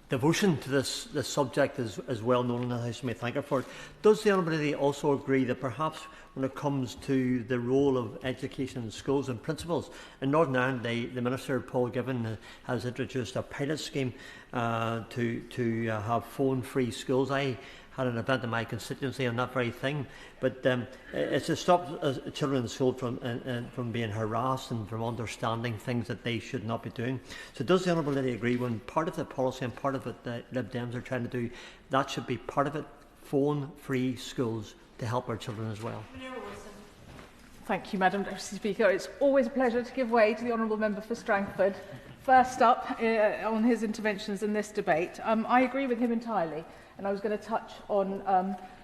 devotion to this subject is well known in the House, and we thank her for it. Does the Honourable Lady also agree that perhaps when it comes to the role of education in schools and principals, in Northern Ireland, the Minister, Paul Given, has introduced a pilot scheme to have phone-free schools. I had an event in my constituency on that very thing, but it's to stop children in school from being harassed and from understanding things that they should not be doing. So does the Honourable Lady agree when part of the policy and part of it that Lib Dems are trying to do, that should be part of it, phone-free schools to help our children as well? Thank you, Madam Deputy Speaker. It's always a pleasure to give way to the Honourable Member for Strangford. First up, on his interventions in this debate, I agree with him entirely, and I was going to touch on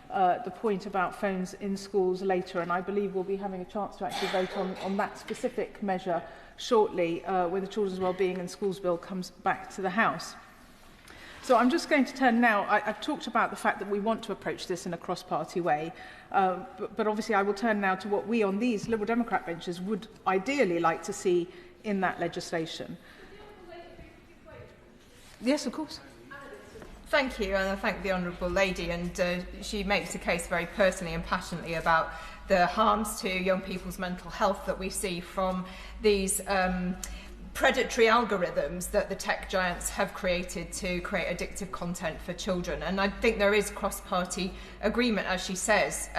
the point about phones in schools later, and I believe we'll be having a chance to actually vote on that specific measure shortly when the Children's Wellbeing and Schools Bill comes back to the House. So I'm just going to turn now, I've talked about the fact that we want to approach this in a cross-party way, but obviously I will turn now to what we on these Liberal Democrat benches would ideally like to see in that legislation. Yes, of course. Thank you, and I thank the Honourable Lady, and she makes a case very personally and passionately about the harms to young people's mental health that we see from these predatory algorithms that the tech giants have created to create addictive content for children. And I think there is cross-party agreement, as she says,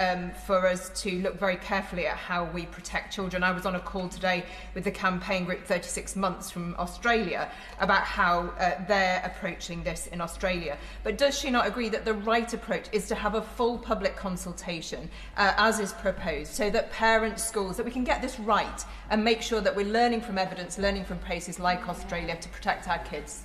for us to look very carefully at how we protect children. I was on a call today with the campaign group 36 Months from Australia about how they're approaching this in Australia. But does she not agree that the right approach is to have a full public consultation, as is proposed, so that parents, schools, that we can get this right and make sure that we're learning from evidence, learning from places like Australia to protect our kids?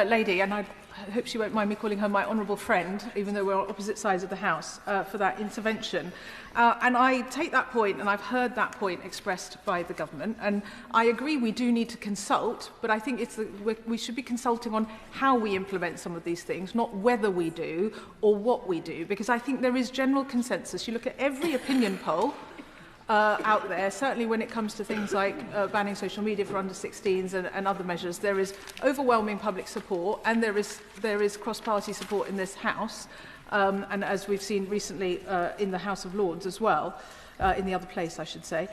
Lady, and I hope she won't mind me calling her my honourable friend, even though we're on opposite sides of the House, for that intervention. And I take that point, and I've heard that point expressed by the government, and I agree we do need to consult, but I think we should be consulting on how we implement some of these things, not whether we do or what we do, because I think there is general consensus. You look at every opinion poll out there, certainly when it comes to things like banning social media for under 16s and other measures, there is overwhelming public support, and there is cross-party support in this House, and as we've seen recently in the House of Lords as well, in the other place, I should say.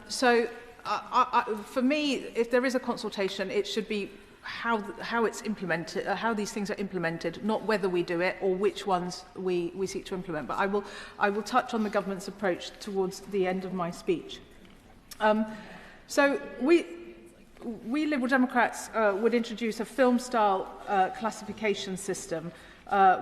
So for me, if there is a consultation, it should be how it's implemented, how these things are implemented, not whether we do it or which ones we seek to implement. But I will touch on the government's approach towards the end of my speech. So we Liberal Democrats would introduce a film-style classification system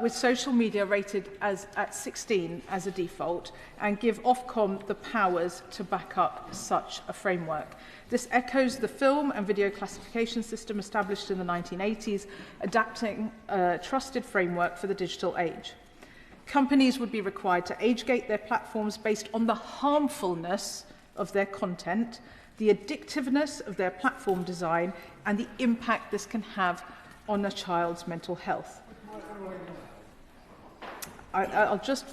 with social media rated at 16 as a default, and give Ofcom the powers to back up such a framework. This echoes the film and video classification system established in the 1980s, adapting a trusted framework for the digital age. Companies would be required to age-gate their platforms based on the harmfulness of their content, the addictiveness of their platform design, and the impact this can have on a child's mental health. I'll just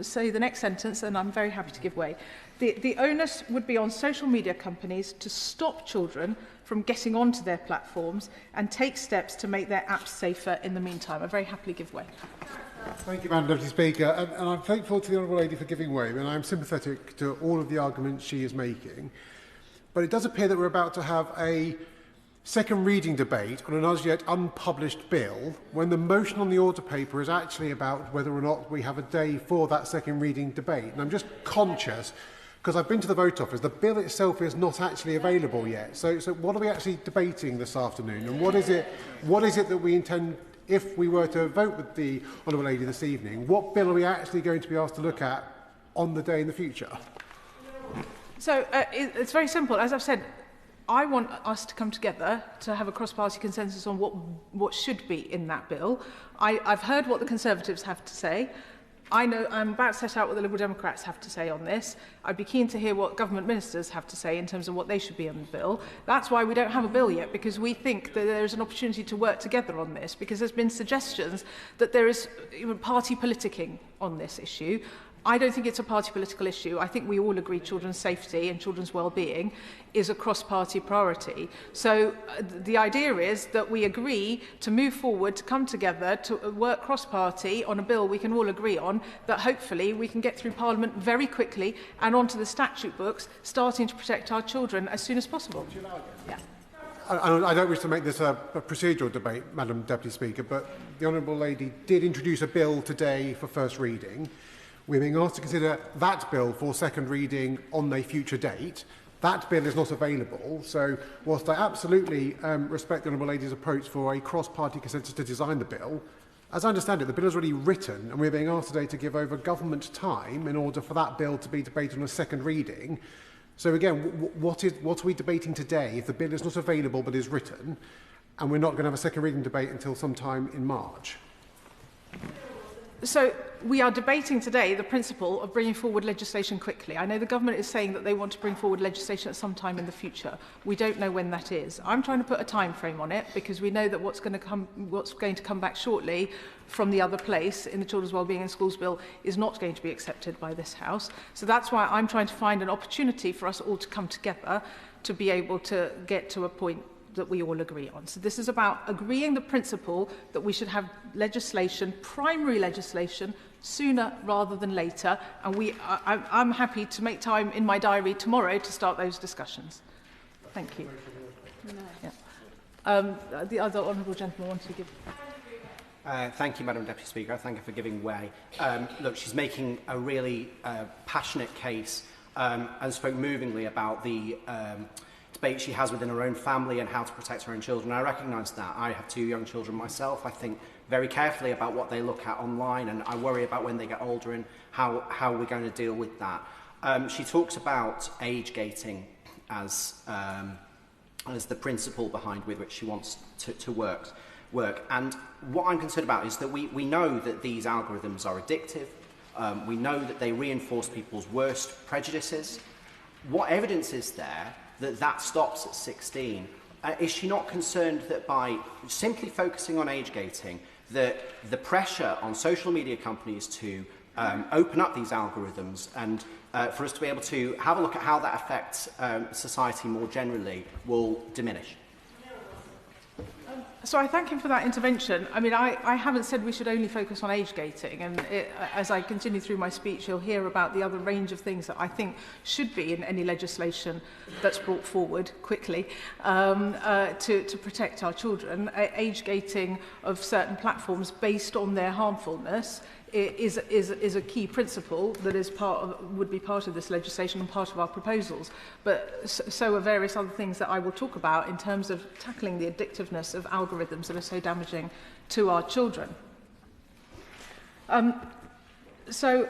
say the next sentence, and I'm very happy to give way. The onus would be on social media companies to stop children from getting onto their platforms and take steps to make their apps safer in the meantime. I very happily give way. Thank you, Madam Deputy Speaker. And I'm thankful to the Honourable Lady for giving way, and I'm sympathetic to all of the arguments she is making. But it does appear that we're about to have a second reading debate on an as yet unpublished bill, when the motion on the order paper is actually about whether or not we have a day for that second reading debate. And I'm just conscious, because I've been to the vote office, the bill itself is not actually available yet. So what are we actually debating this afternoon? And what is it that we intend, if we were to vote with the Honourable Lady this evening, what bill are we actually going to be asked to look at on the day in the future? So it's very simple. As I've said, I want us to come together to have a cross-party consensus on what should be in that bill. I've heard what the Conservatives have to say. I know I'm about to set out what the Liberal Democrats have to say on this. I'd be keen to hear what government ministers have to say in terms of what they should be on the bill. That's why we don't have a bill yet, because we think that there's an opportunity to work together on this, because there's been suggestions that there is party politicking on this issue. I don't think it's a party political issue. I think we all agree children's safety and children's well-being is a cross-party priority. So the idea is that we agree to move forward, to come together, to work cross-party on a bill we can all agree on, that hopefully we can get through Parliament very quickly and onto the statute books, starting to protect our children as soon as possible. Yeah. I don't wish to make this a procedural debate, Madam Deputy Speaker, but the Honourable Lady did introduce a bill today for first reading. We're being asked to consider that bill for second reading on a future date. That bill is not available, so whilst I absolutely respect the Honourable Lady's approach for a cross-party consensus to design the bill, as I understand it, the bill is already written, and we're being asked today to give over government time in order for that bill to be debated on a second reading. So again, what are we debating today if the bill is not available but is written, and we're not going to have a second reading debate until sometime in March? So we are debating today the principle of bringing forward legislation quickly. I know the government is saying that they want to bring forward legislation at some time in the future. We don't know when that is. I'm trying to put a time frame on it because we know that what's going to come back shortly from the other place in the Children's Wellbeing in Schools Bill is not going to be accepted by this House. So that's why I'm trying to find an opportunity for us all to come together to be able to get to a point that we all agree on. So this is about agreeing the principle that we should have legislation, primary legislation, sooner rather than later. And I'm happy to make time in my diary tomorrow to start those discussions. Thank you. Yeah. The other honourable gentleman wanted to give... Thank you, Madam Deputy Speaker. I thank her for giving way. Look, she's making a really passionate case and spoke movingly about the debate she has within her own family and how to protect her own children. I recognise that. I have 2 young children myself. I think very carefully about what they look at online, and I worry about when they get older and how we're going to deal with that. She talks about age gating as the principle behind with which she wants to work. And what I'm concerned about is that we know that these algorithms are addictive. We know that they reinforce people's worst prejudices. What evidence is there that stops at 16? Is she not concerned that by simply focusing on age gating, that the pressure on social media companies to open up these algorithms and for us to be able to have a look at how that affects society more generally will diminish? So I thank him for that intervention. I mean, I haven't said we should only focus on age gating, and as I continue through my speech, you'll hear about the other range of things that I think should be in any legislation that's brought forward quickly to protect our children. Age gating of certain platforms based on their harmfulness is a key principle that is would be part of this legislation and part of our proposals. But so are various other things that I will talk about in terms of tackling the addictiveness of algorithms that are so damaging to our children. So,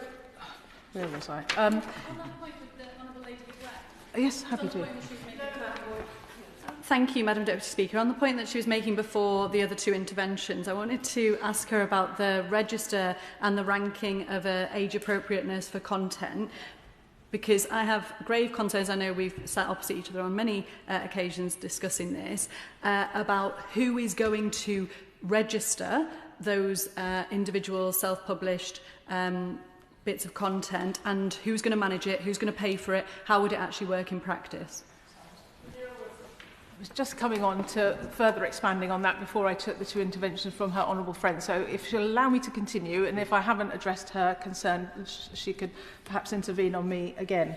where was I? On that point with the Honourable Lady as well. Yes, happy to. Thank you, Madam Deputy Speaker. On the point that she was making before the other 2 interventions, I wanted to ask her about the register and the ranking of age appropriateness for content, because I have grave concerns. I know we've sat opposite each other on many occasions discussing this, about who is going to register those individual self-published bits of content, and who's going to manage it, who's going to pay for it, how would it actually work in practice? I was just coming on to further expanding on that before I took the 2 interventions from her honourable friend. So if she'll allow me to continue, and if I haven't addressed her concern, she could perhaps intervene on me again.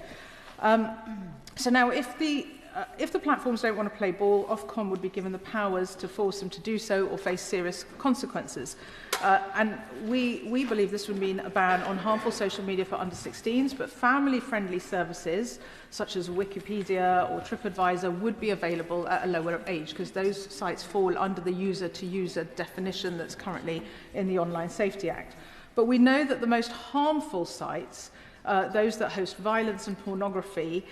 So now, if the platforms don't want to play ball, Ofcom would be given the powers to force them to do so or face serious consequences. And we believe this would mean a ban on harmful social media for under 16s, but family-friendly services such as Wikipedia or TripAdvisor would be available at a lower age, because those sites fall under the user-to-user definition that's currently in the Online Safety Act. But we know that the most harmful sites, those that host violence and pornography,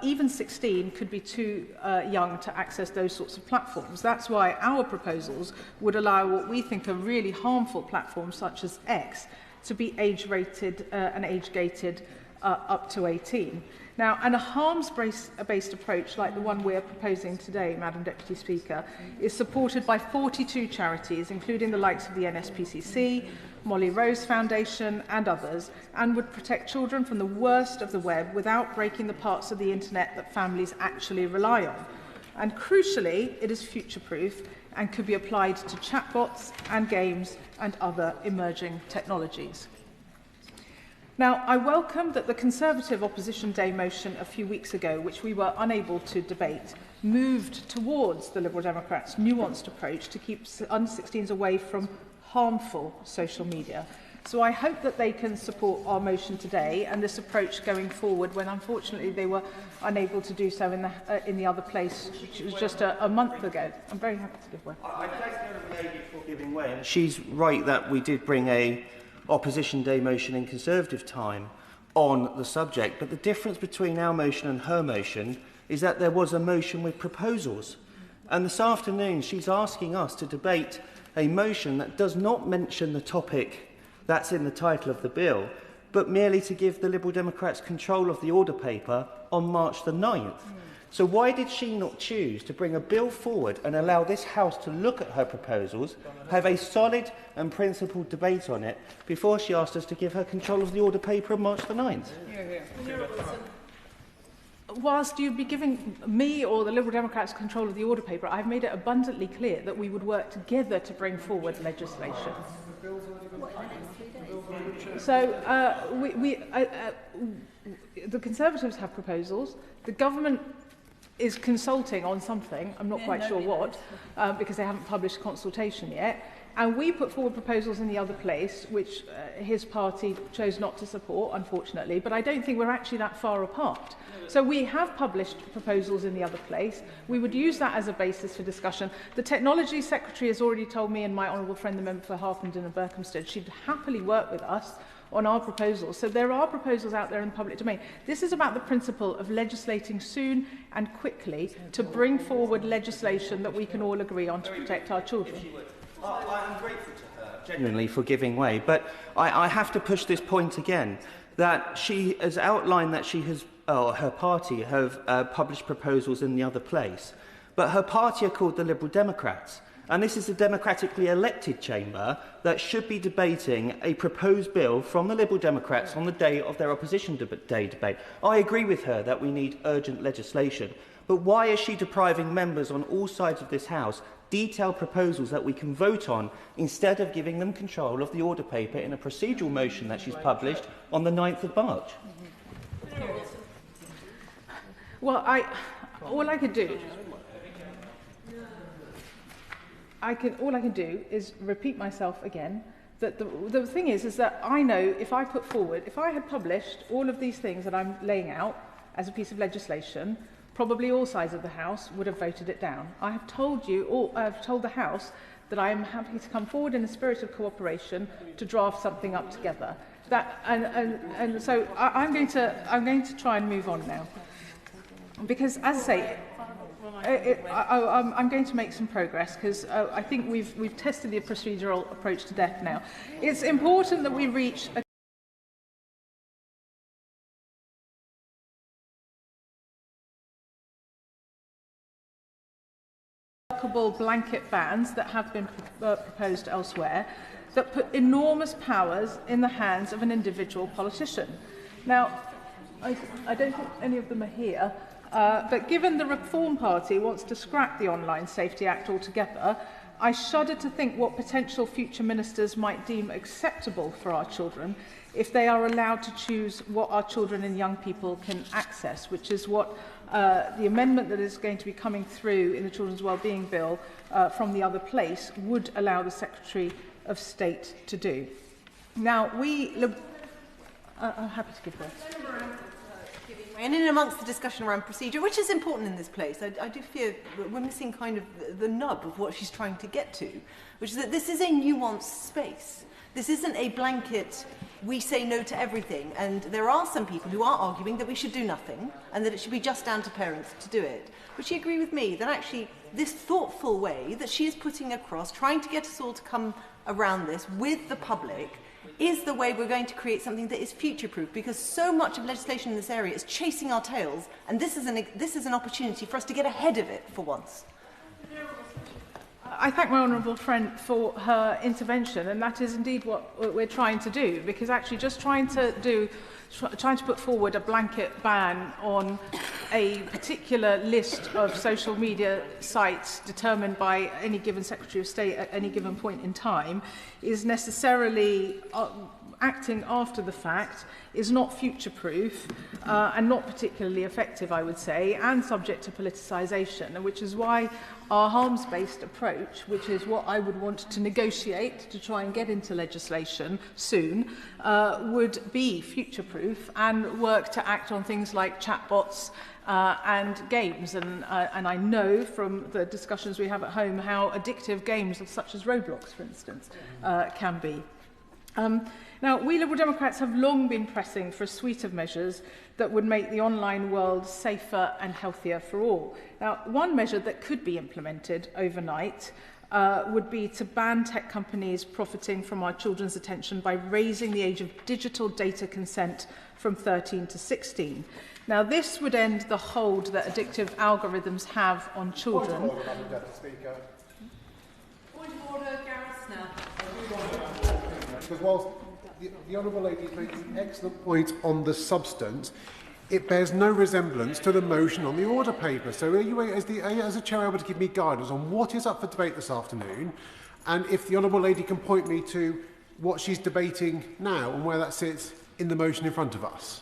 even 16 could be too young to access those sorts of platforms. That's why our proposals would allow what we think are really harmful platforms such as X to be age-rated and age-gated up to 18. Now, and a harms-based approach like the one we're proposing today, Madam Deputy Speaker, is supported by 42 charities, including the likes of the NSPCC, Molly Rose Foundation and others, and would protect children from the worst of the web without breaking the parts of the internet that families actually rely on. And crucially, it is future-proof and could be applied to chatbots and games and other emerging technologies. Now, I welcome that the Conservative Opposition Day motion a few weeks ago, which we were unable to debate, moved towards the Liberal Democrats' nuanced approach to keep under 16s away from harmful social media. So I hope that they can support our motion today and this approach going forward, when unfortunately they were unable to do so in the other place, which was just a month ago. I'm very happy to give way. I thank the Honourable Lady for giving way. She's right that we did bring a opposition day motion in Conservative time, on the subject. But the difference between our motion and her motion is that there was a motion with proposals. And this afternoon, she's asking us to debate a motion that does not mention the topic that's in the title of the bill, but merely to give the Liberal Democrats control of the order paper on March the 9th. So why did she not choose to bring a bill forward and allow this House to look at her proposals, have a solid and principled debate on it, before she asked us to give her control of the order paper on March the 9th? Whilst you'd be giving me or the Liberal Democrats control of the order paper, I've made it abundantly clear that we would work together to bring forward legislation. So the Conservatives have proposals. The government is consulting on something, I'm not quite sure what, because they haven't published consultation yet. And we put forward proposals in the other place, which his party chose not to support, unfortunately. But I don't think we're actually that far apart. So we have published proposals in the other place. We would use that as a basis for discussion. The Technology Secretary has already told me and my honourable friend, the member for Harpenden and Berkhamsted, she'd happily work with us on our proposals. So there are proposals out there in the public domain. This is about the principle of legislating soon and quickly to bring forward legislation that we can all agree on to protect our children. I am grateful to her, genuinely, for giving way, but I have to push this point again, that she has outlined that she has, her party have published proposals in the other place, but her party are called the Liberal Democrats, and this is a democratically elected chamber that should be debating a proposed bill from the Liberal Democrats on the day of their opposition day debate. I agree with her that we need urgent legislation, but why is she depriving members on all sides of this House detailed proposals that we can vote on, instead of giving them control of the order paper in a procedural motion that she's published on the 9th of March? Well, all I can do is repeat myself again, that the thing is that I know if I had published all of these things that I'm laying out as a piece of legislation, probably all sides of the House would have voted it down. I have told the House that I am happy to come forward in a spirit of cooperation to draft something up together. So I'm going to try and move on now, because, as I say, I'm going to make some progress, because I think we've tested the procedural approach to death now. It's important that we reach a blanket bans that have been proposed elsewhere that put enormous powers in the hands of an individual politician. Now, I don't think any of them are here, but given the Reform Party wants to scrap the Online Safety Act altogether, I shudder to think what potential future ministers might deem acceptable for our children if they are allowed to choose what our children and young people can access, which is what the amendment that is going to be coming through in the Children's Wellbeing Bill from the other place would allow the Secretary of State to do. Now, I'm happy to give way. And in amongst the discussion around procedure, which is important in this place, I do fear we're missing kind of the nub of what she's trying to get to, which is that this is a nuanced space. This isn't a blanket, we say no to everything, and there are some people who are arguing that we should do nothing and that it should be just down to parents to do it. Would you agree with me that actually this thoughtful way that she is putting across, trying to get us all to come around this with the public, is the way we're going to create something that is future-proof, because so much of legislation in this area is chasing our tails, and this is an opportunity for us to get ahead of it for once. I thank my honourable friend for her intervention, and that is indeed what we're trying to do, because actually just trying to put forward a blanket ban on a particular list of social media sites determined by any given Secretary of State at any given point in time is necessarily acting after the fact, is not future-proof and not particularly effective, I would say, and subject to politicisation, and which is why our harms-based approach, which is what I would want to negotiate to try and get into legislation soon, would be future-proof and work to act on things like chatbots and games. And I know from the discussions we have at home how addictive games such as Roblox, for instance, can be. Now, we Liberal Democrats have long been pressing for a suite of measures that would make the online world safer and healthier for all. Now, one measure that could be implemented overnight would be to ban tech companies profiting from our children's attention by raising the age of digital data consent from 13 to 16. Now, this would end the hold that addictive algorithms have on children. Point of order, Madam Deputy Speaker. Point of order, Gareth now. Because whilst the Honourable Lady is making an excellent point on the substance, it bears no resemblance to the motion on the order paper. So are you, as a chair, able to give me guidance on what is up for debate this afternoon, and if the Honourable Lady can point me to what she's debating now and where that sits in the motion in front of us?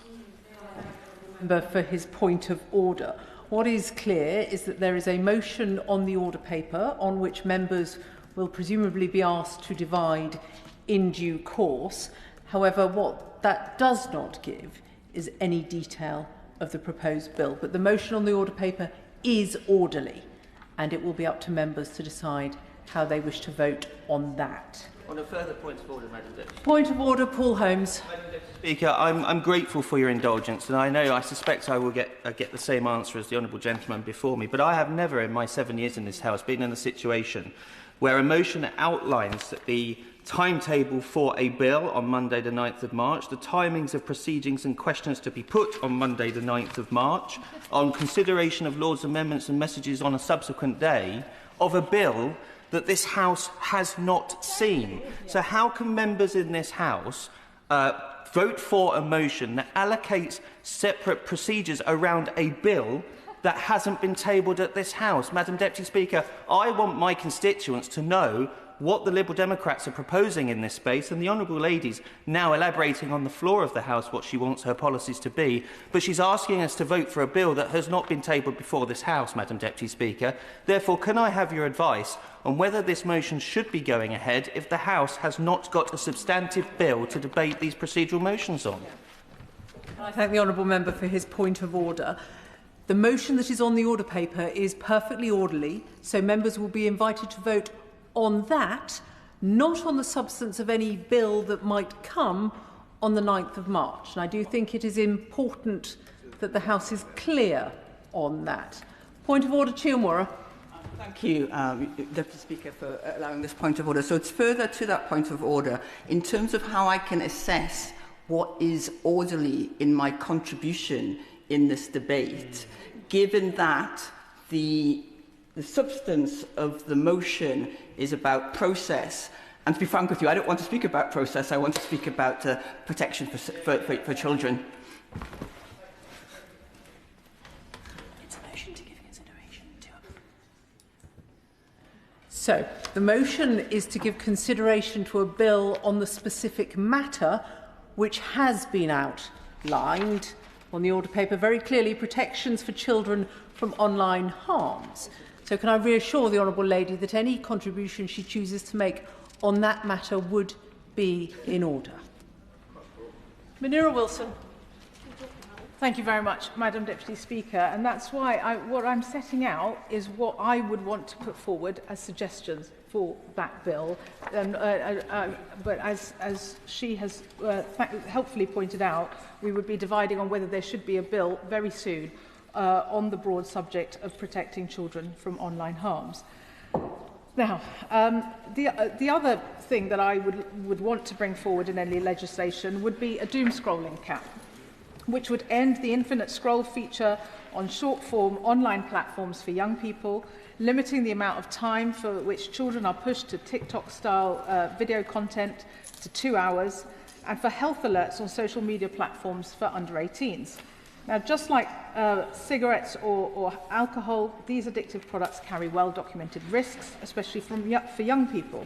For his point of order. What is clear is that there is a motion on the order paper on which members will presumably be asked to divide in due course. However, what that does not give is any detail of the proposed bill. But the motion on the order paper is orderly, and it will be up to members to decide how they wish to vote on that. On a further point of order, Madam Deputy. Point of order, Paul Holmes. Madam Deputy Speaker, I'm grateful for your indulgence, and I suspect I will get the same answer as the honourable gentleman before me, but I have never in my 7 years in this House been in a situation where a motion outlines the timetable for a bill on Monday the 9th of March, the timings of proceedings and questions to be put on Monday the 9th of March, on consideration of Lord's amendments and messages on a subsequent day, of a bill that this House has not seen. So how can members in this House vote for a motion that allocates separate procedures around a bill that hasn't been tabled at this House? Madam Deputy Speaker, I want my constituents to know what the Liberal Democrats are proposing in this space, and the Honourable Lady's now elaborating on the floor of the House what she wants her policies to be, but she's asking us to vote for a bill that has not been tabled before this House, Madam Deputy Speaker. Therefore, can I have your advice on whether this motion should be going ahead if the House has not got a substantive bill to debate these procedural motions on? I thank the honourable member for his point of order. The motion that is on the order paper is perfectly orderly, so members will be invited to vote on that, not on the substance of any bill that might come on the 9th of March. And I do think it is important that the House is clear on that. Point of order, Chiomura. Thank you, Deputy Speaker, for allowing this point of order. So it's further to that point of order in terms of how I can assess what is orderly in my contribution in this debate, given that the substance of the motion is about process. And to be frank with you, I don't want to speak about process, I want to speak about protection for children. It's a motion to give consideration to. So, the motion is to give consideration to a bill on the specific matter which has been outlined on the order paper very clearly, protections for children from online harms. So can I reassure the Honourable Lady that any contribution she chooses to make on that matter would be in order? Munira Wilson. Thank you very much, Madam Deputy Speaker. And that's why what I'm setting out is what I would want to put forward as suggestions for that bill. But as she has helpfully pointed out, we would be dividing on whether there should be a bill very soon on the broad subject of protecting children from online harms. Now, the other thing that I would want to bring forward in any legislation would be a doom scrolling cap, which would end the infinite scroll feature on short-form online platforms for young people, limiting the amount of time for which children are pushed to TikTok-style video content to 2 hours, and for health alerts on social media platforms for under 18s. Now, just like cigarettes or alcohol, these addictive products carry well-documented risks, especially for young people.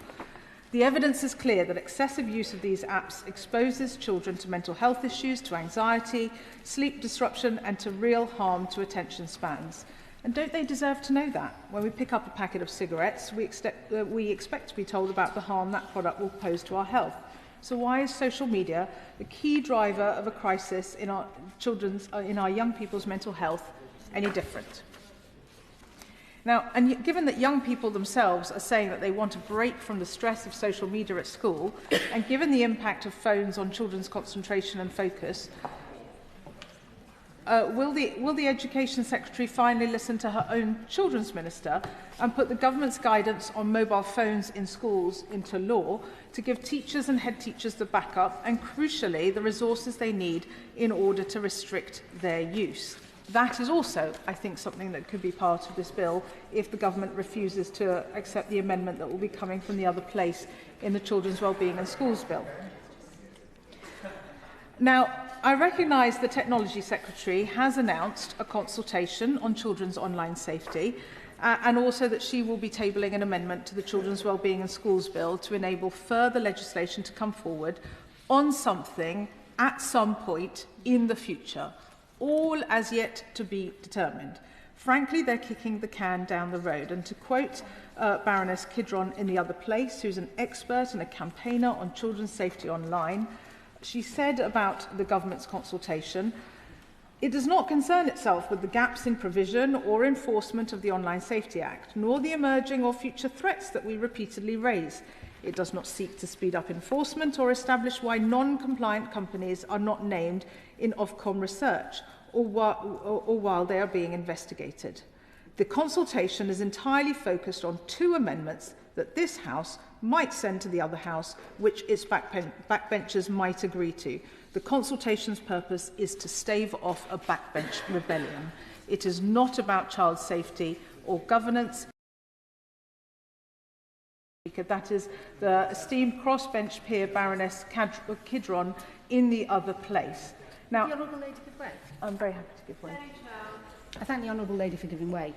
The evidence is clear that excessive use of these apps exposes children to mental health issues, to anxiety, sleep disruption, and to real harm to attention spans. And don't they deserve to know that? When we pick up a packet of cigarettes, we expect to be told about the harm that product will pose to our health. So why is social media the key driver of a crisis in our young people's mental health any different? Now, and given that young people themselves are saying that they want a break from the stress of social media at school, and given the impact of phones on children's concentration and focus, will the Education Secretary finally listen to her own Children's Minister and put the government's guidance on mobile phones in schools into law to give teachers and head teachers the backup and, crucially, the resources they need in order to restrict their use? That is also, I think, something that could be part of this bill if the government refuses to accept the amendment that will be coming from the other place in the Children's Wellbeing and Schools Bill. Now, I recognise the Technology Secretary has announced a consultation on children's online safety and also that she will be tabling an amendment to the Children's Wellbeing and Schools Bill to enable further legislation to come forward on something at some point in the future, all as yet to be determined. Frankly, they're kicking the can down the road. And to quote Baroness Kidron in The Other Place, who's an expert and a campaigner on children's safety online, she said about the government's consultation, "It does not concern itself with the gaps in provision or enforcement of the Online Safety Act, nor the emerging or future threats that we repeatedly raise. It does not seek to speed up enforcement or establish why non-compliant companies are not named in Ofcom research or while they are being investigated. The consultation is entirely focused on 2 amendments that this House might send to the other House, which its backbenchers might agree to. The consultation's purpose is to stave off a backbench rebellion. It is not about child safety or governance." That is the esteemed crossbench peer Baroness Kidron in The Other Place. Now, the Honourable Lady give way. I'm very happy to give way. I thank the Honourable Lady for giving way.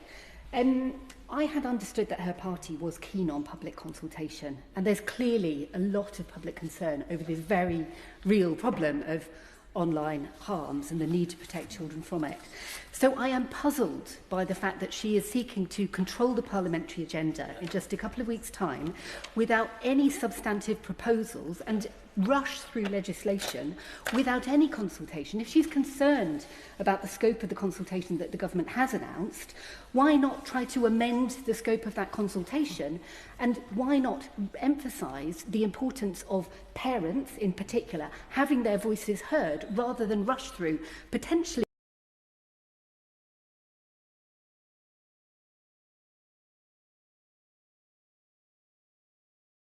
I had understood that her party was keen on public consultation, and there's clearly a lot of public concern over this very real problem of online harms and the need to protect children from it. So I am puzzled by the fact that she is seeking to control the parliamentary agenda in just a couple of weeks' time without any substantive proposals and rush through legislation without any consultation. If she's concerned about the scope of the consultation that the government has announced, why not try to amend the scope of that consultation, and why not emphasise the importance of parents in particular having their voices heard rather than rush through potentially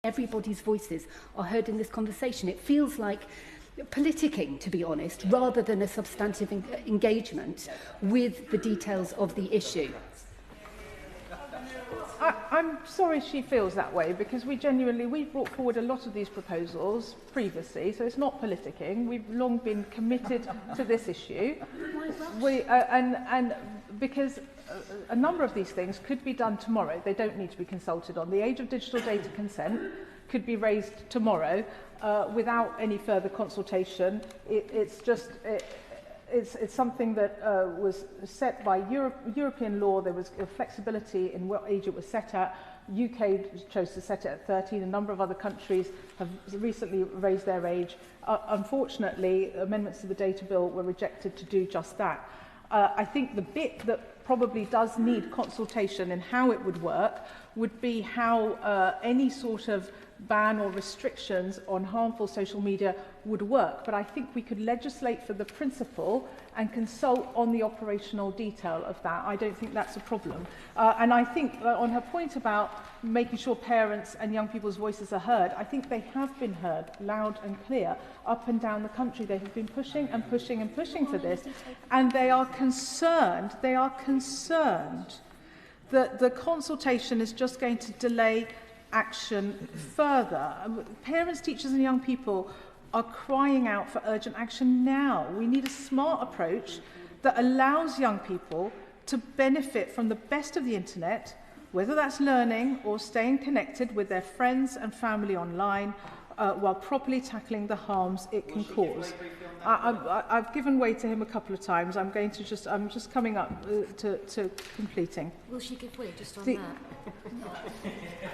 everybody's voices are heard in this conversation. It feels like politicking, to be honest, rather than a substantive engagement with the details of the issue. I'm sorry she feels that way, because we've brought forward a lot of these proposals previously, so it's not politicking. We've long been committed to this issue. And because a number of these things could be done tomorrow. They don't need to be consulted on. The age of digital data consent could be raised tomorrow without any further consultation. It's something that was set by European law. There was a flexibility in what age it was set at. UK chose to set it at 13. A number of other countries have recently raised their age. Unfortunately, amendments to the data bill were rejected to do just that. I think the bit that probably does need consultation in how it would work would be how any sort of ban or restrictions on harmful social media would work. But I think we could legislate for the principle and consult on the operational detail of that. I don't think that's a problem. And I think on her point about making sure parents and young people's voices are heard, I think they have been heard loud and clear up and down the country. They have been pushing and pushing and pushing for this. And they are concerned that the consultation is just going to delay action further. Parents, teachers and young people are crying out for urgent action now. We need a smart approach that allows young people to benefit from the best of the internet, whether that's learning or staying connected with their friends and family online, while properly tackling the harms it can cause. I've given way to him a couple of times. I'm just coming up to completing. Will she give way just on that?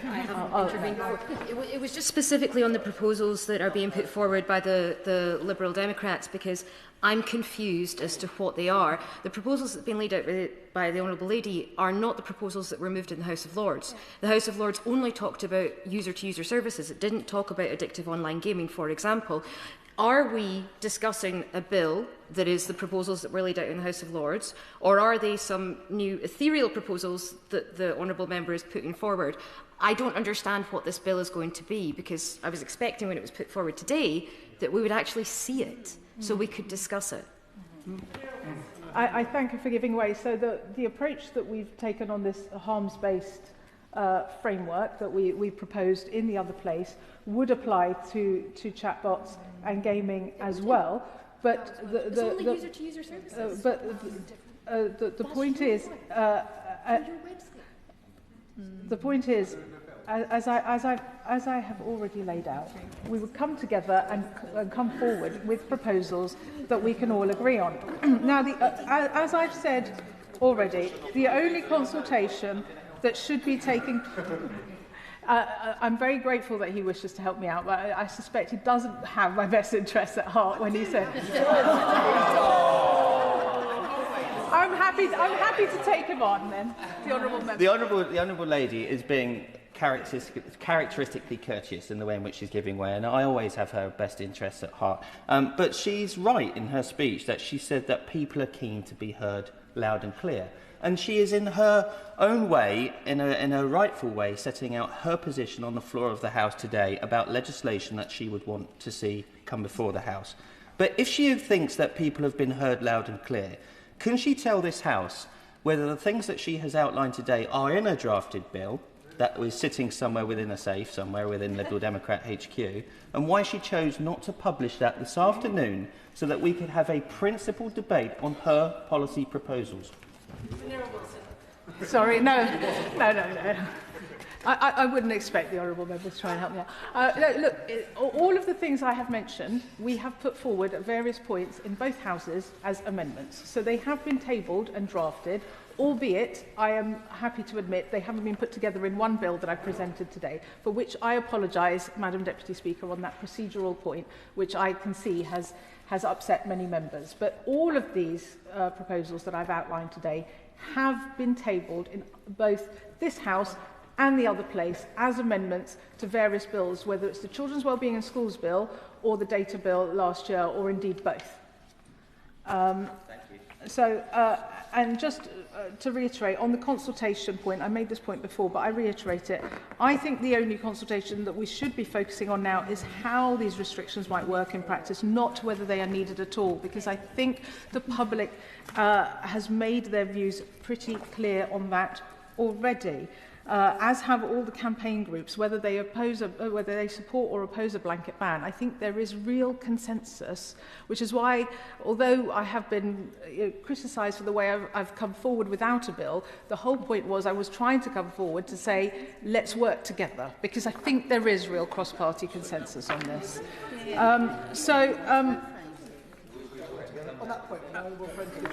I haven't intervened before. It was just specifically on the proposals that are being put forward by the Liberal Democrats, because I'm confused as to what they are. The proposals that have been laid out by the Honourable Lady are not the proposals that were moved in the House of Lords. The House of Lords only talked about user-to-user services. It didn't talk about addictive online gaming, for example. Are we discussing a bill that is the proposals that were laid out in the House of Lords, or are they some new ethereal proposals that the Honourable Member is putting forward? I don't understand what this bill is going to be, because I was expecting when it was put forward today that we would actually see it, so we could discuss it. I thank you for giving way. So the approach that we've taken on this harms-based framework that we proposed in the other place would apply to chatbots and gaming as well. But it's only user-to-user services. The point is, as I have already laid out, we would come together and come forward with proposals that we can all agree on. Now, as I've said already, the only consultation that should be taking... I'm very grateful that he wishes to help me out, but I suspect he doesn't have my best interests at heart when he said... I'm happy to take him on, then. The Honourable Member. The Honourable Lady is being characteristically courteous in the way in which she's giving way, and I always have her best interests at heart. But she's right in her speech that she said that people are keen to be heard loud and clear. And she is in her own way, in a rightful way, setting out her position on the floor of the House today about legislation that she would want to see come before the House. But if she thinks that people have been heard loud and clear, can she tell this House whether the things that she has outlined today are in a drafted bill that was sitting somewhere within a safe, somewhere within Liberal Democrat HQ, and why she chose not to publish that this afternoon so that we could have a principled debate on her policy proposals? Sorry, no. I wouldn't expect the Honourable Member to try and help me out. Look, all of the things I have mentioned, we have put forward at various points in both houses as amendments. So they have been tabled and drafted, albeit, I am happy to admit, they haven't been put together in one bill that I presented today, for which I apologise, Madam Deputy Speaker, on that procedural point, which I can see has upset many members. But all of these proposals that I've outlined today have been tabled in both this House and the other place as amendments to various bills, whether it's the Children's Wellbeing in Schools Bill or the Data Bill last year, or indeed both. Thank you. So, and just to reiterate, on the consultation point, I made this point before, but I reiterate it. I think the only consultation that we should be focusing on now is how these restrictions might work in practice, not whether they are needed at all, because I think the public has made their views pretty clear on that already. As have all the campaign groups, whether they support or oppose a blanket ban. I think there is real consensus, which is why, although I have been criticised for the way I've come forward without a bill, the whole point was I was trying to come forward to say, let's work together, because I think there is real cross-party consensus on this. On that point, honourable friend to the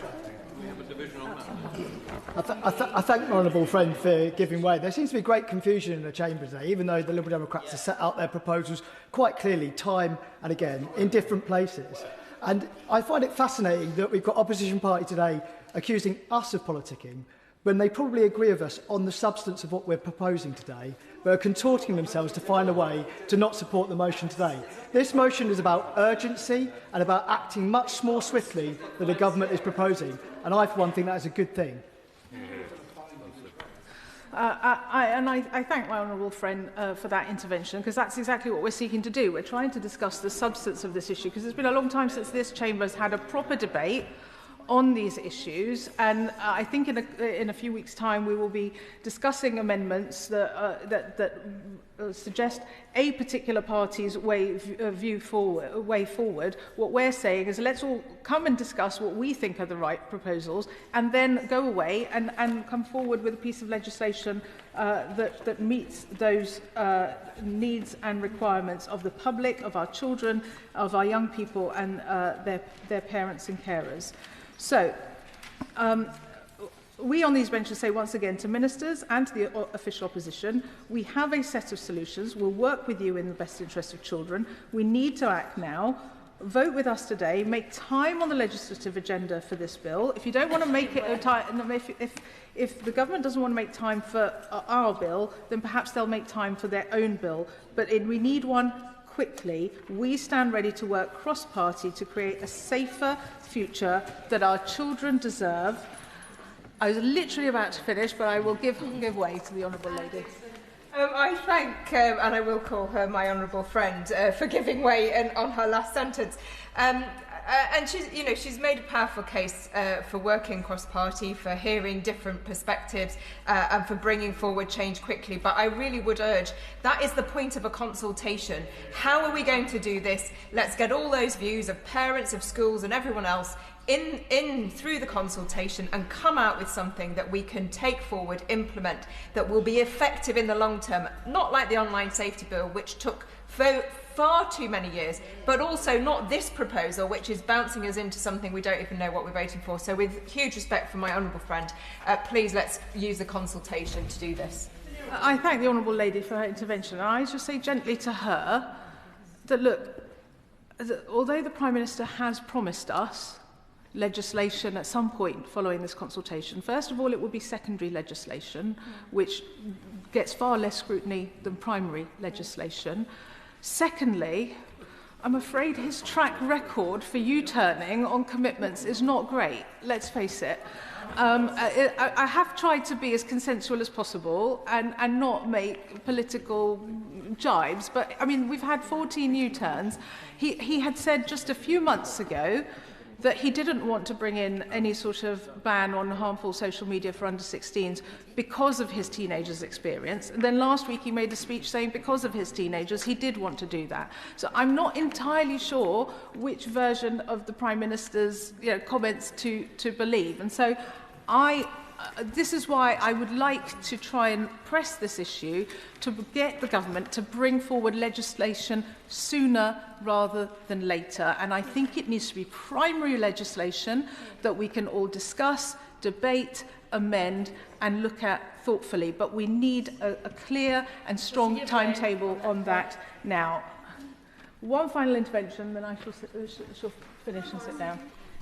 I thank my honourable friend for giving way. There seems to be great confusion in the chamber today, even though the Liberal Democrats have set out their proposals quite clearly, time and again, in different places. And I find it fascinating that we've got opposition party today accusing us of politicking, when they probably agree with us on the substance of what we're proposing today, but are contorting themselves to find a way to not support the motion today. This motion is about urgency and about acting much more swiftly than the government is proposing, and I, for one, think that is a good thing. I thank my honourable friend for that intervention, because that's exactly what we're seeking to do. We're trying to discuss the substance of this issue, because it's been a long time since this chamber has had a proper debate on these issues, and I think in a few weeks' time we will be discussing amendments that suggest a particular party's way forward. What we're saying is, let's all come and discuss what we think are the right proposals, and then go away and come forward with a piece of legislation that meets those needs and requirements of the public, of our children, of our young people, and their parents and carers. So, we on these benches say once again to ministers and to the official opposition, we have a set of solutions. We'll work with you in the best interest of children. We need to act now. vote with us today, make time on the legislative agenda for this bill. If you don't want to make it a time, if the government doesn't want to make time for our bill, then perhaps they'll make time for their own bill. But we need one quickly. We stand ready to work cross-party to create a safer future that our children deserve. I was literally about to finish, but I will give way to the Honourable Lady. I thank, and I will call her my honourable friend, for giving way on her last sentence. And she's made a powerful case for working cross-party, for hearing different perspectives, and for bringing forward change quickly. But I really would urge, that is the point of a consultation. How are we going to do this? Let's get all those views of parents, of schools, and everyone else in through the consultation and come out with something that we can take forward, implement, that will be effective in the long term, not like the online safety bill, which took far too many years, but also not this proposal, which is bouncing us into something we don't even know what we're voting for. So with huge respect for my honourable friend, please let's use the consultation to do this. I thank the Honourable Lady for her intervention, and I just say gently to her that, look, although the Prime Minister has promised us legislation at some point following this consultation, first of all, it will be secondary legislation, which gets far less scrutiny than primary legislation. Secondly, I'm afraid his track record for U-turning on commitments is not great, let's face it. I have tried to be as consensual as possible and not make political jibes, but I mean, we've had 14 U-turns. He had said just a few months ago that he didn't want to bring in any sort of ban on harmful social media for under-16s because of his teenagers' experience. And then last week he made a speech saying because of his teenagers he did want to do that. So I'm not entirely sure which version of the Prime Minister's comments to believe. And so this is why I would like to try and press this issue to get the government to bring forward legislation sooner rather than later. And I think it needs to be primary legislation that we can all discuss, debate, amend and look at thoughtfully. But we need a clear and strong timetable on that now. One final intervention, then I shall finish and sit down.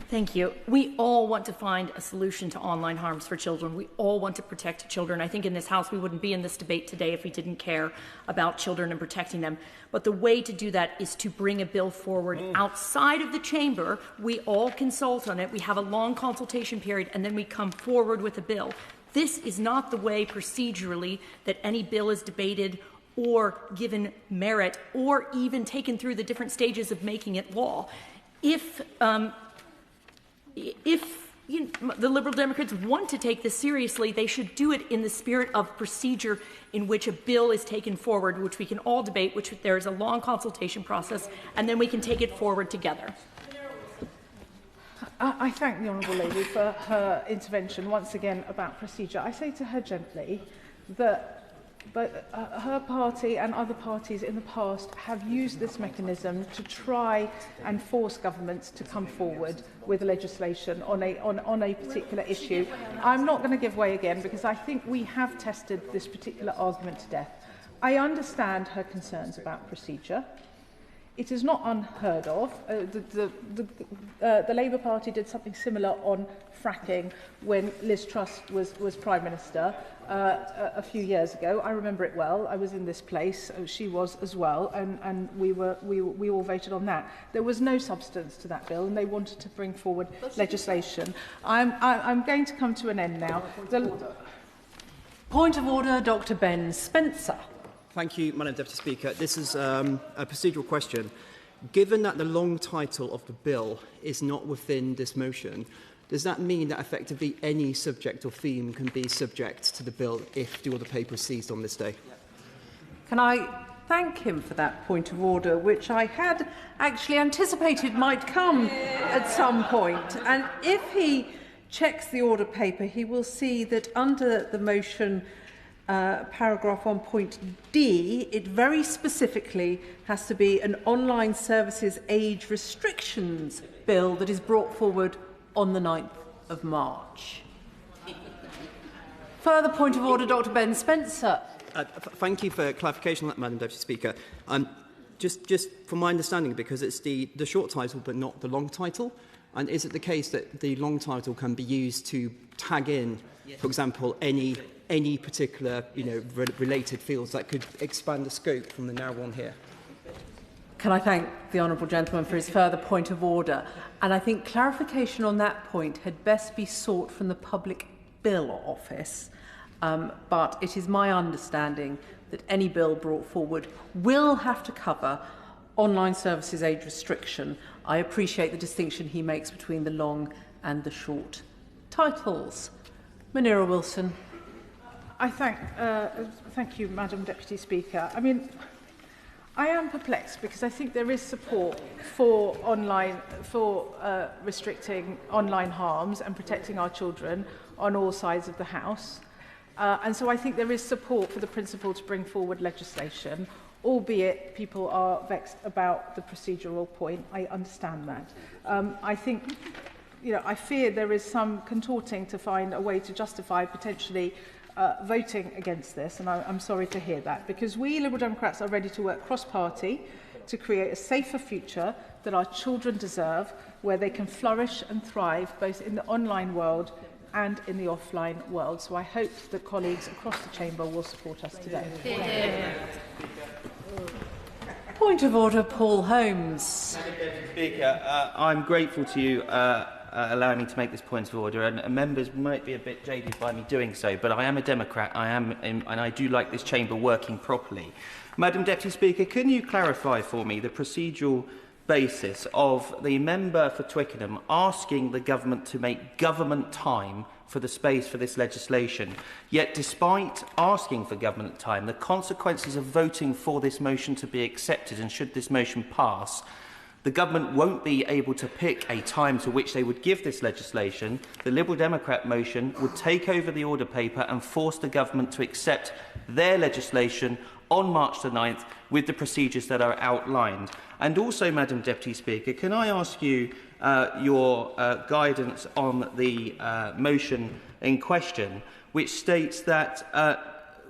Thank you. We all want to find a solution to online harms for children. We all want to protect children. I think in this House we wouldn't be in this debate today if we didn't care about children and protecting them. But the way to do that is to bring a bill forward outside of the chamber. We all consult on it. We have a long consultation period, and then we come forward with a bill. This is not the way procedurally that any bill is debated or given merit or even taken through the different stages of making it law. If the Liberal Democrats want to take this seriously, they should do it in the spirit of procedure in which a bill is taken forward, which we can all debate, which there is a long consultation process, and then we can take it forward together. I thank the Honourable Lady for her intervention once again about procedure. I say to her gently that her party and other parties in the past have used this mechanism to try and force governments to come forward with legislation on a particular issue. I'm not going to give way again because I think we have tested this particular argument to death. I understand her concerns about procedure. It is not unheard of. The Labour Party did something similar on fracking when Liz Truss was Prime Minister a few years ago. I remember it well. I was in this place. She was as well, and we all voted on that. There was no substance to that bill, and they wanted to bring forward legislation. I'm going to come to an end now. Point of order, Dr. Ben Spencer. Thank you, Madam Deputy Speaker. This is a procedural question. Given that the long title of the bill is not within this motion, does that mean that effectively any subject or theme can be subject to the bill if the order paper is seized on this day? Can I thank him for that point of order, which I had actually anticipated might come at some point. And if he checks the order paper, he will see that under the motion paragraph on point D, it very specifically has to be an online services age restrictions bill that is brought forward on the 9th of March. Further point of order, Dr. Ben Spencer. Thank you for clarification on that, Madam Deputy Speaker. just from my understanding, because it's the short title but not the long title, and is it the case that the long title can be used to tag in, for example, any particular related fields that could expand the scope from the now one here? Can I thank the honourable gentleman for his further point of order? And I think clarification on that point had best be sought from the Public Bill Office. But it is my understanding that any bill brought forward will have to cover online services age restriction. I appreciate the distinction he makes between the long and the short titles. Munira Wilson. Thank you, Madam Deputy Speaker. I mean, I am perplexed because I think there is support for restricting online harms and protecting our children on all sides of the House. And so I think there is support for the principle to bring forward legislation, albeit people are vexed about the procedural point. I understand that. I think, I fear there is some contorting to find a way to justify potentially voting against this, and I'm sorry to hear that, because we Liberal Democrats are ready to work cross-party to create a safer future that our children deserve, where they can flourish and thrive both in the online world and in the offline world. So I hope that colleagues across the chamber will support us today. Point of order, Paul Holmes. Madam Deputy Speaker, I'm grateful to you allowing me to make this point of order, and members might be a bit jaded by me doing so, but I am a Democrat, and I do like this chamber working properly. Madam Deputy Speaker, can you clarify for me the procedural basis of the member for Twickenham asking the government to make government time for the space for this legislation, yet despite asking for government time, the consequences of voting for this motion to be accepted, and should this motion pass, the government won't be able to pick a time to which they would give this legislation. The Liberal Democrat motion would take over the order paper and force the government to accept their legislation on March the 9th with the procedures that are outlined. And also, Madam Deputy Speaker, can I ask you your guidance on the motion in question, which states that,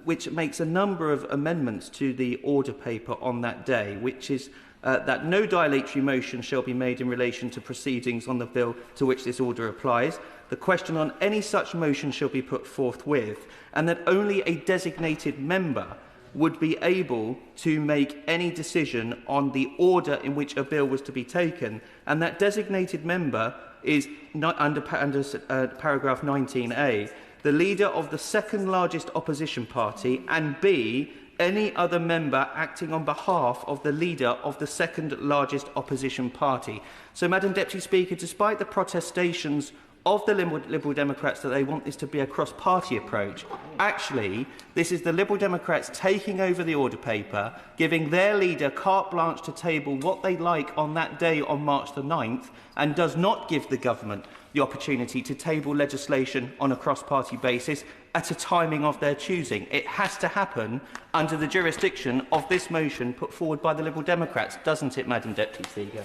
which makes a number of amendments to the order paper on that day, which is that no dilatory motion shall be made in relation to proceedings on the bill to which this order applies. The question on any such motion shall be put forthwith, and that only a designated member would be able to make any decision on the order in which a bill was to be taken, and that designated member is not under paragraph 19A, the leader of the second largest opposition party, and B, any other member acting on behalf of the leader of the second largest opposition party. So, Madam Deputy Speaker, despite the protestations of the Liberal Democrats that they want this to be a cross-party approach, actually, this is the Liberal Democrats taking over the order paper, giving their leader carte blanche to table what they like on that day on March the 9th, and does not give the government the opportunity to table legislation on a cross-party basis at a timing of their choosing. It has to happen under the jurisdiction of this motion put forward by the Liberal Democrats, doesn't it, Madam Deputy Speaker?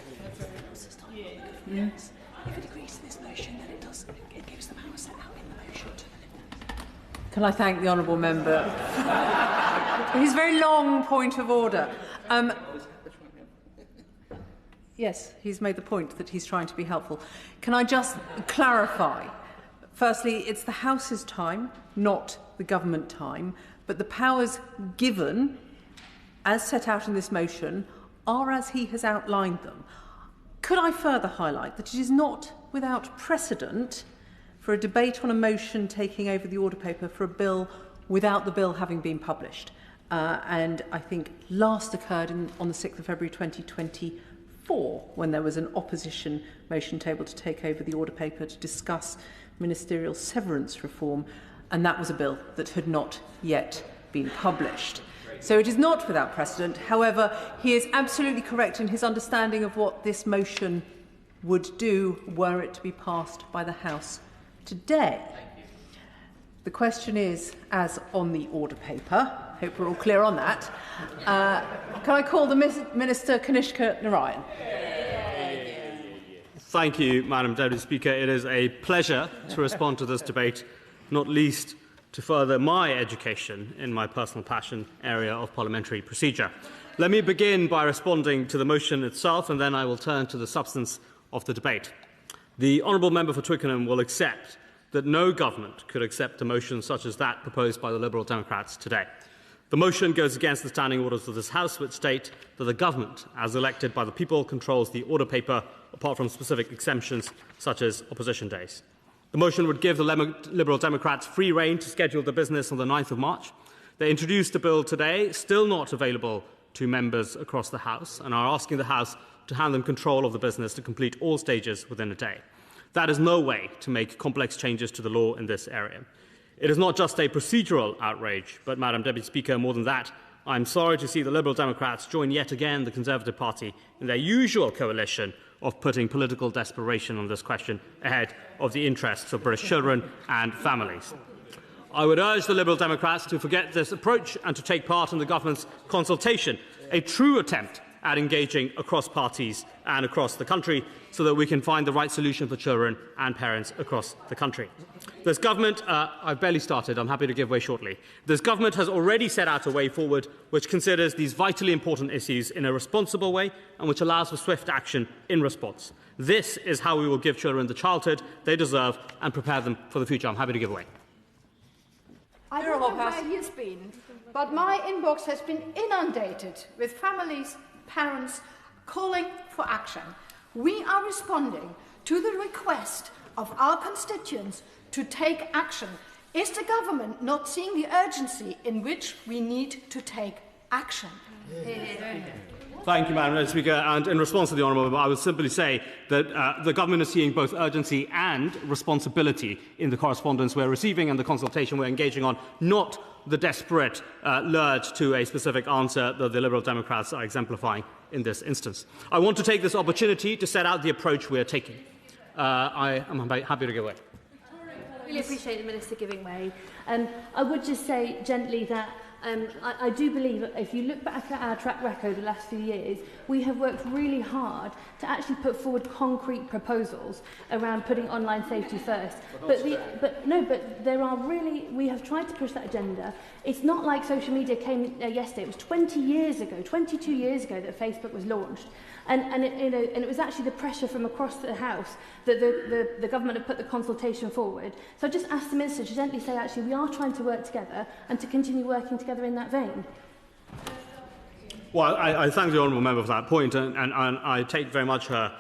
Yes. If it agrees to this motion, then it gives the power set out in the motion to the Liberals. Can I thank the honourable member for his very long point of order? Yes, he's made the point that he's trying to be helpful. Can I just clarify? Firstly, it's the House's time, not the government time, but the powers given, as set out in this motion, are as he has outlined them. Could I further highlight that it is not without precedent for a debate on a motion taking over the order paper for a bill without the bill having been published? And I think last occurred on the 6th of February 2024, when there was an opposition motion tabled to take over the order paper to discuss ministerial severance reform, and that was a bill that had not yet been published. So it is not without precedent. However, he is absolutely correct in his understanding of what this motion would do were it to be passed by the House today. The question is, as on the order paper, hope we're all clear on that, can I call the Minister Kanishka Narayan? Thank you, Madam Deputy Speaker. It is a pleasure to respond to this debate, not least to further my education in my personal passion area of parliamentary procedure. Let me begin by responding to the motion itself, and then I will turn to the substance of the debate. The honourable member for Twickenham will accept that no government could accept a motion such as that proposed by the Liberal Democrats today. The motion goes against the standing orders of this House, which state that the government, as elected by the people, controls the order paper, apart from specific exemptions such as opposition days. The motion would give the Liberal Democrats free rein to schedule the business on the 9th of March. They introduced a bill today, still not available to members across the House, and are asking the House to hand them control of the business to complete all stages within a day. That is no way to make complex changes to the law in this area. It is not just a procedural outrage, but, Madam Deputy Speaker, more than that, I am sorry to see the Liberal Democrats join yet again the Conservative Party in their usual coalition of putting political desperation on this question ahead of the interests of British children and families. I would urge the Liberal Democrats to forget this approach and to take part in the government's consultation, a true attempt at engaging across parties and across the country so that we can find the right solution for children and parents across the country. This government, I've barely started, I'm happy to give way shortly. This government has already set out a way forward which considers these vitally important issues in a responsible way and which allows for swift action in response. This is how we will give children the childhood they deserve and prepare them for the future. I'm happy to give way. I don't know where he has been, but my inbox has been inundated with families, parents calling for action. We are responding to the request of our constituents to take action. Is the government not seeing the urgency in which we need to take action? Thank you, Madam Speaker. And in response to the honourable member, I would simply say that the government is seeing both urgency and responsibility in the correspondence we're receiving and the consultation we're engaging on, not the desperate lurch to a specific answer that the Liberal Democrats are exemplifying in this instance. I want to take this opportunity to set out the approach we are taking. I am happy to give way. I really appreciate the Minister giving way. I would just say gently that I do believe that if you look back at our track record the last few years, we have worked really hard to actually put forward concrete proposals around putting online safety first. But there are really, we have tried to push that agenda. It's not like social media came yesterday. It was 20 years ago, 22 years ago that Facebook was launched. And it was actually the pressure from across the House that the government had put the consultation forward. So I just asked the Minister to gently say, actually, we are trying to work together and to continue working together in that vein. Well, I thank the honourable member for that point, and I take very much her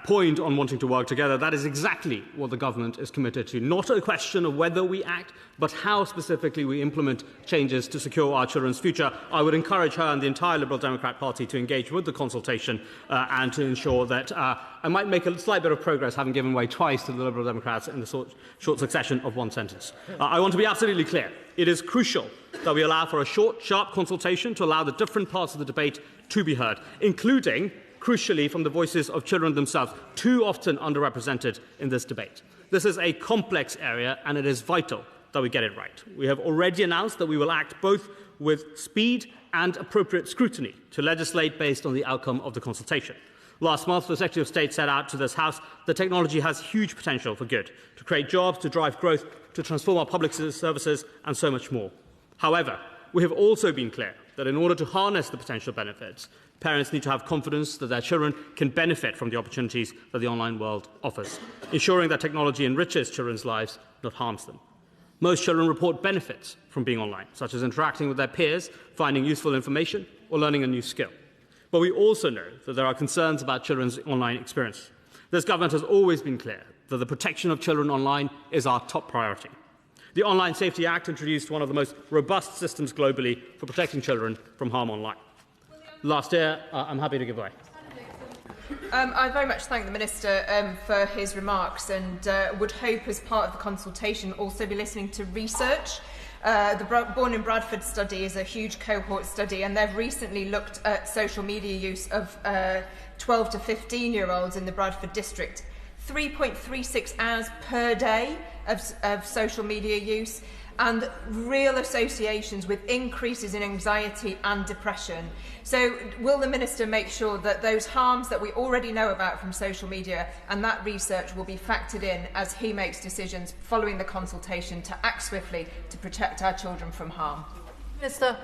point on wanting to work together. That is exactly what the government is committed to. Not a question of whether we act, but how specifically we implement changes to secure our children's future. I would encourage her and the entire Liberal Democrat Party to engage with the consultation and to ensure that I might make a slight bit of progress, having given way twice to the Liberal Democrats in the short succession of one sentence. I want to be absolutely clear. It is crucial that we allow for a short, sharp consultation to allow the different parts of the debate to be heard, including, crucially, from the voices of children themselves, too often underrepresented in this debate. This is a complex area, and it is vital that we get it right. We have already announced that we will act both with speed and appropriate scrutiny to legislate based on the outcome of the consultation. Last month, the Secretary of State set out to this House that technology has huge potential for good, to create jobs, to drive growth, to transform our public services, and so much more. However, we have also been clear that in order to harness the potential benefits, parents need to have confidence that their children can benefit from the opportunities that the online world offers, ensuring that technology enriches children's lives, not harms them. Most children report benefits from being online, such as interacting with their peers, finding useful information, or learning a new skill. But we also know that there are concerns about children's online experience. This government has always been clear that the protection of children online is our top priority. The Online Safety Act introduced one of the most robust systems globally for protecting children from harm online. Last year, I'm happy to give way. I very much thank the Minister for his remarks and would hope, as part of the consultation, also be listening to research. The Born in Bradford study is a huge cohort study, and they've recently looked at social media use of 12 to 15-year-olds in the Bradford district. 3.36 hours per day of social media use. and real associations with increases in anxiety and depression. So will the Minister make sure that those harms that we already know about from social media and that research will be factored in as he makes decisions following the consultation to act swiftly to protect our children from harm? Minister.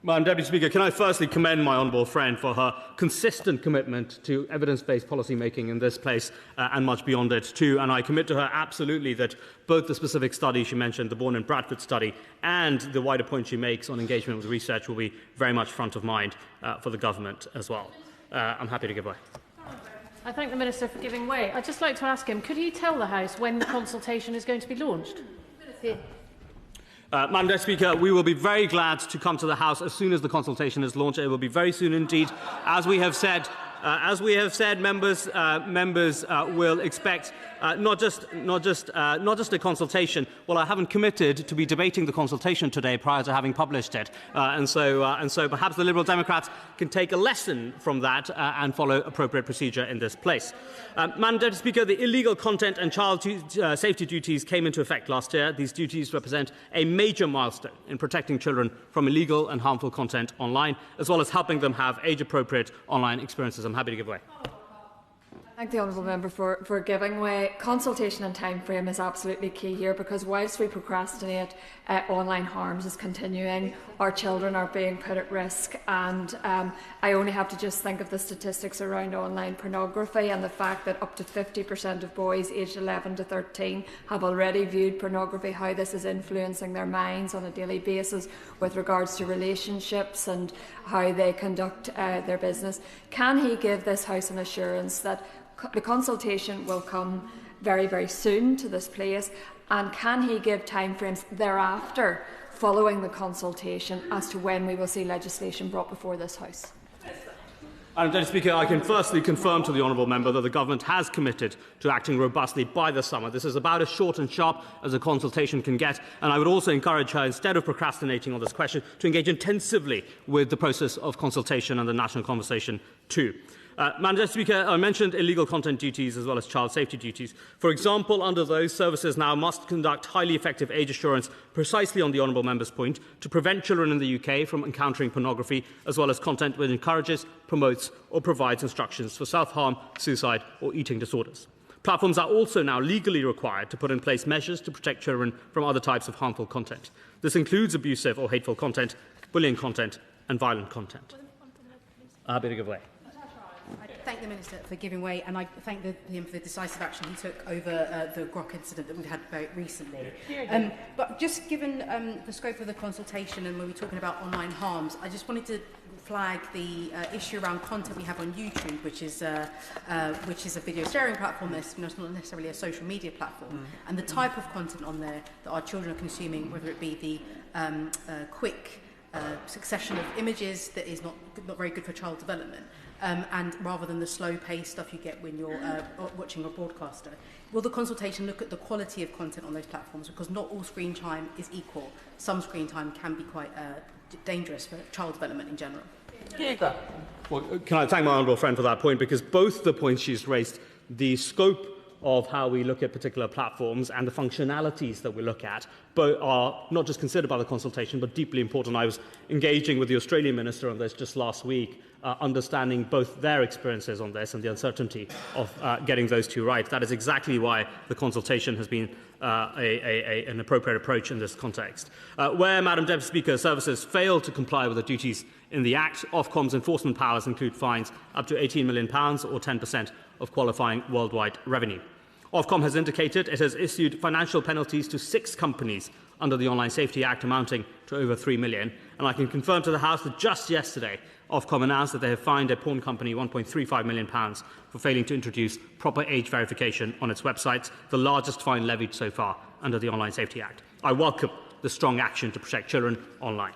Madam Deputy Speaker, can I firstly commend my honourable friend for her consistent commitment to evidence-based policy making in this place and much beyond it too, and I commit to her absolutely that both the specific study she mentioned, the Bourne and Bradford study, and the wider point she makes on engagement with research will be very much front of mind for the government as well. I'm happy to give way. I thank the Minister for giving way. I'd just like to ask him, could he tell the House when the consultation is going to be launched? Madam Deputy Speaker, we will be very glad to come to the House as soon as the consultation is launched. It will be very soon indeed. As we have said, members will expect not just a consultation. Well, I haven't committed to be debating the consultation today prior to having published it, and so perhaps the Liberal Democrats can take a lesson from that and follow appropriate procedure in this place. Madam Deputy Speaker, the illegal content and child safety duties came into effect last year. These duties represent a major milestone in protecting children from illegal and harmful content online, as well as helping them have age-appropriate online experiences. I'm happy to give way. Thank the honourable member for giving way. Consultation and time frame is absolutely key here, because whilst we procrastinate, online harms is continuing. Our children are being put at risk, and I only have to just think of the statistics around online pornography and the fact that up to 50% of boys aged 11 to 13 have already viewed pornography, how this is influencing their minds on a daily basis with regards to relationships and how they conduct their business. Can he give this House an assurance that the consultation will come very, very soon to this place, and can he give timeframes thereafter following the consultation as to when we will see legislation brought before this House? Madam Deputy Speaker, I can firstly confirm to the honourable member that the government has committed to acting robustly by the summer. This is about as short and sharp as a consultation can get, and I would also encourage her, instead of procrastinating on this question, to engage intensively with the process of consultation and the national conversation too. Madam Deputy Speaker, I mentioned illegal content duties as well as child safety duties. For example, under those, services now must conduct highly effective age assurance, precisely on the honourable member's point, to prevent children in the UK from encountering pornography, as well as content which encourages, promotes or provides instructions for self-harm, suicide or eating disorders. Platforms are also now legally required to put in place measures to protect children from other types of harmful content. This includes abusive or hateful content, bullying content and violent content. Happy to give way. I thank the Minister for giving way, and I thank him for the decisive action he took over the Grok incident that we had very recently. But just given the scope of the consultation, and when we're talking about online harms, I just wanted to flag the issue around content we have on YouTube, which is a video sharing platform that's not necessarily a social media platform, and the type of content on there that our children are consuming, whether it be the quick succession of images that is not very good for child development, and rather than the slow-paced stuff you get when you're watching a broadcaster. Will the consultation look at the quality of content on those platforms? Because not all screen time is equal. Some screen time can be quite dangerous for child development in general. Well, can I thank my honourable friend for that point, because both the points she's raised, the scope of how we look at particular platforms and the functionalities that we look at, both are not just considered by the consultation but deeply important. I was engaging with the Australian Minister on this just last week, understanding both their experiences on this and the uncertainty of getting those two right. That is exactly why the consultation has been an appropriate approach in this context. Where, Madam Deputy Speaker, services fail to comply with the duties in the Act, Ofcom's enforcement powers include fines up to £18 million or 10% of qualifying worldwide revenue. Ofcom has indicated it has issued financial penalties to 6 companies under the Online Safety Act amounting to over £3 million, and I can confirm to the House that just yesterday Ofcom announced that they have fined a porn company £1.35 million for failing to introduce proper age verification on its websites, the largest fine levied so far under the Online Safety Act. I welcome the strong action to protect children online.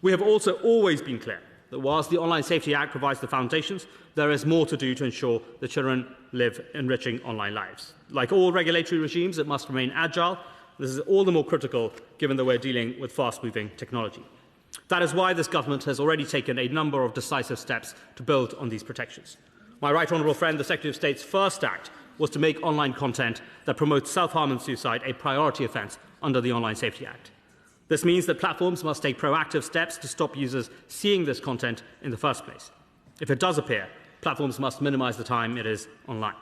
We have also always been clear that whilst the Online Safety Act provides the foundations, there is more to do to ensure that children live enriching online lives. Like all regulatory regimes, it must remain agile. This is all the more critical given that we're dealing with fast-moving technology. That is why this government has already taken a number of decisive steps to build on these protections. My right honourable friend, the Secretary of State's first act was to make online content that promotes self-harm and suicide a priority offence under the Online Safety Act. This means that platforms must take proactive steps to stop users seeing this content in the first place. If it does appear, platforms must minimise the time it is online.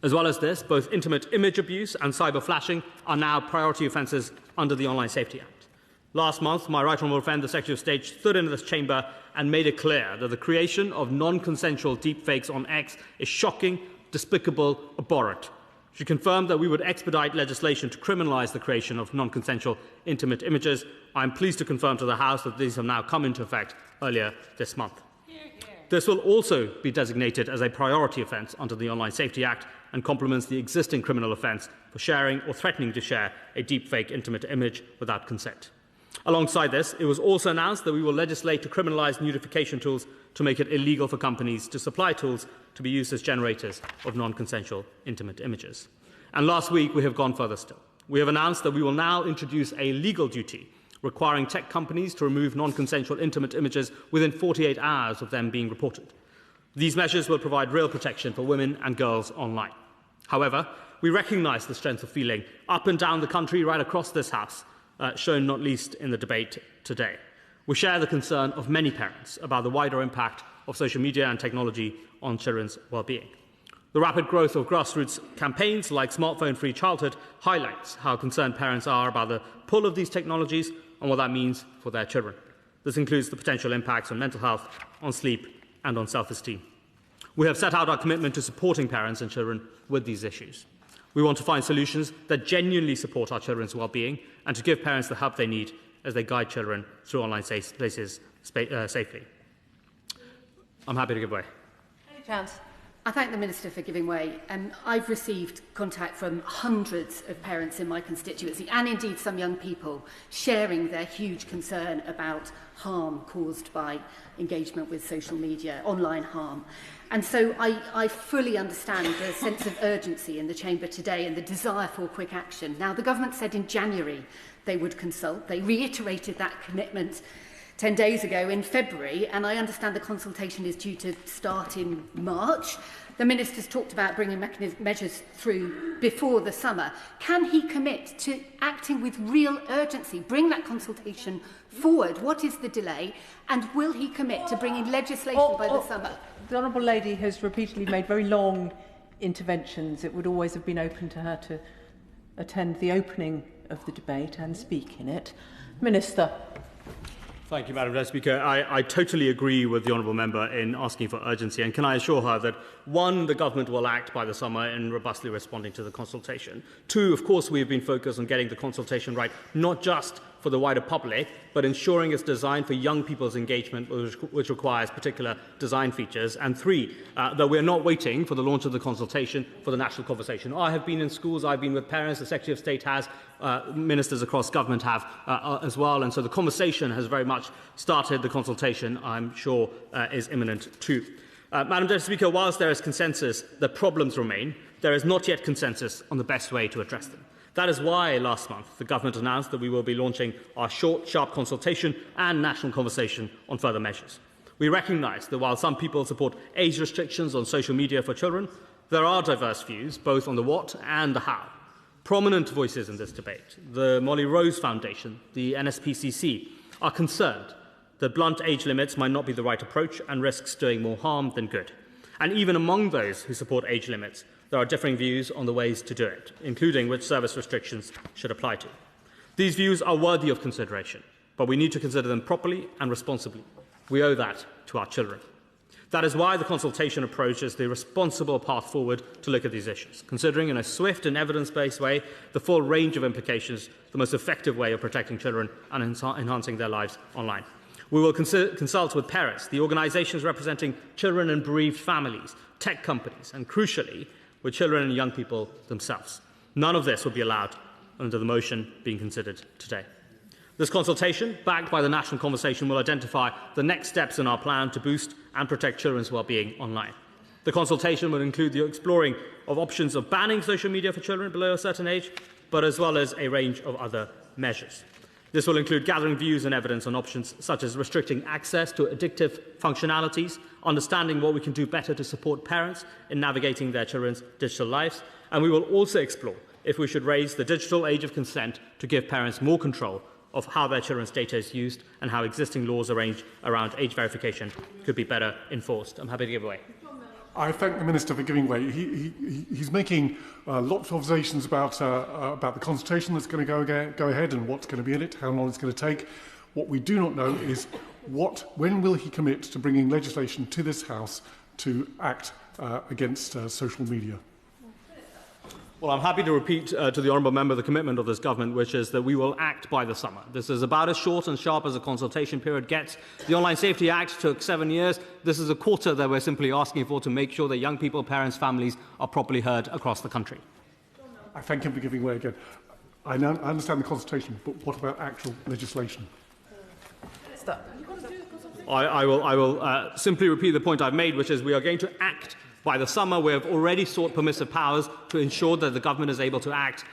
As well as this, both intimate image abuse and cyber flashing are now priority offences under the Online Safety Act. Last month, my right honourable friend, the Secretary of State, stood in this chamber and made it clear that the creation of non-consensual deepfakes on X is shocking, despicable, abhorrent. She confirmed that we would expedite legislation to criminalise the creation of non-consensual intimate images. I am pleased to confirm to the House that these have now come into effect earlier this month. This will also be designated as a priority offence under the Online Safety Act and complements the existing criminal offence for sharing or threatening to share a deepfake intimate image without consent. Alongside this, it was also announced that we will legislate to criminalise notification tools to make it illegal for companies to supply tools to be used as generators of non-consensual intimate images. And last week, we have gone further still. We have announced that we will now introduce a legal duty requiring tech companies to remove non-consensual intimate images within 48 hours of them being reported. These measures will provide real protection for women and girls online. However, we recognise the strength of feeling up and down the country, right across this House, shown not least in the debate today. We share the concern of many parents about the wider impact of social media and technology on children's well-being. The rapid growth of grassroots campaigns like Smartphone-Free Childhood highlights how concerned parents are about the pull of these technologies and what that means for their children. This includes the potential impacts on mental health, on sleep and on self-esteem. We have set out our commitment to supporting parents and children with these issues. We want to find solutions that genuinely support our children's well-being and to give parents the help they need as they guide children through online places safely. I'm happy to give way. Any chance? I thank the Minister for giving way. I've received contact from hundreds of parents in my constituency and indeed some young people sharing their huge concern about harm caused by engagement with social media, online harm. And so I fully understand the sense of urgency in the Chamber today and the desire for quick action. Now, the government said in January they would consult. They reiterated that commitment 10 days ago in February, and I understand the consultation is due to start in March. The Minister's talked about bringing measures through before the summer. Can he commit to acting with real urgency, bring that consultation forward? What is the delay? And will he commit to bringing legislation by the summer? The Honourable Lady has repeatedly made very long interventions. It would always have been open to her to attend the opening of the debate and speak in it. Minister. Thank you, Madam Deputy Speaker. I totally agree with the honourable member in asking for urgency, and can I assure her that, one, the government will act by the summer in robustly responding to the consultation. Two, of course, we have been focused on getting the consultation right, not just for the wider public, but ensuring it's designed for young people's engagement, which requires particular design features. And three, that we're not waiting for the launch of the consultation for the national conversation. I have been in schools, I've been with parents, the Secretary of State has, ministers across government have as well, and so the conversation has very much started. The consultation, I'm sure, is imminent too. Madam Deputy Speaker, whilst there is consensus that problems remain, there is not yet consensus on the best way to address them. That is why last month the government announced that we will be launching our short, sharp consultation and national conversation on further measures. We recognise that while some people support age restrictions on social media for children, there are diverse views both on the what and the how. Prominent voices in this debate, the Molly Rose Foundation, the NSPCC, are concerned that blunt age limits might not be the right approach and risks doing more harm than good. And even among those who support age limits, there are differing views on the ways to do it, including which service restrictions should apply to. These views are worthy of consideration, but we need to consider them properly and responsibly. We owe that to our children. That is why the consultation approach is the responsible path forward to look at these issues, considering in a swift and evidence-based way the full range of implications, the most effective way of protecting children and enhancing their lives online. We will consult with parents, the organisations representing children and bereaved families, tech companies, and crucially, with children and young people themselves. None of this will be allowed under the motion being considered today. This consultation, backed by the national conversation, will identify the next steps in our plan to boost and protect children's well-being online. The consultation will include the exploring of options of banning social media for children below a certain age, but as well as a range of other measures. This will include gathering views and evidence on options such as restricting access to addictive functionalities, understanding what we can do better to support parents in navigating their children's digital lives, and we will also explore if we should raise the digital age of consent to give parents more control of how their children's data is used and how existing laws around age verification could be better enforced. I'm happy to give away. I thank the Minister for giving way. He's making lots of observations about the consultation that's going to go ahead and what's going to be in it, how long it's going to take. What we do not know is when will he commit to bringing legislation to this House to act against social media. Well, I'm happy to repeat to the Honourable Member the commitment of this government, which is that we will act by the summer. This is about as short and sharp as a consultation period gets. The Online Safety Act took 7 years. This is a quarter that we're simply asking for to make sure that young people, parents, families are properly heard across the country. I thank him for giving way again. I understand the consultation, but what about actual legislation? I will simply repeat the point I've made, which is we are going to act by the summer. We have already sought permissive powers to ensure that the government is able to act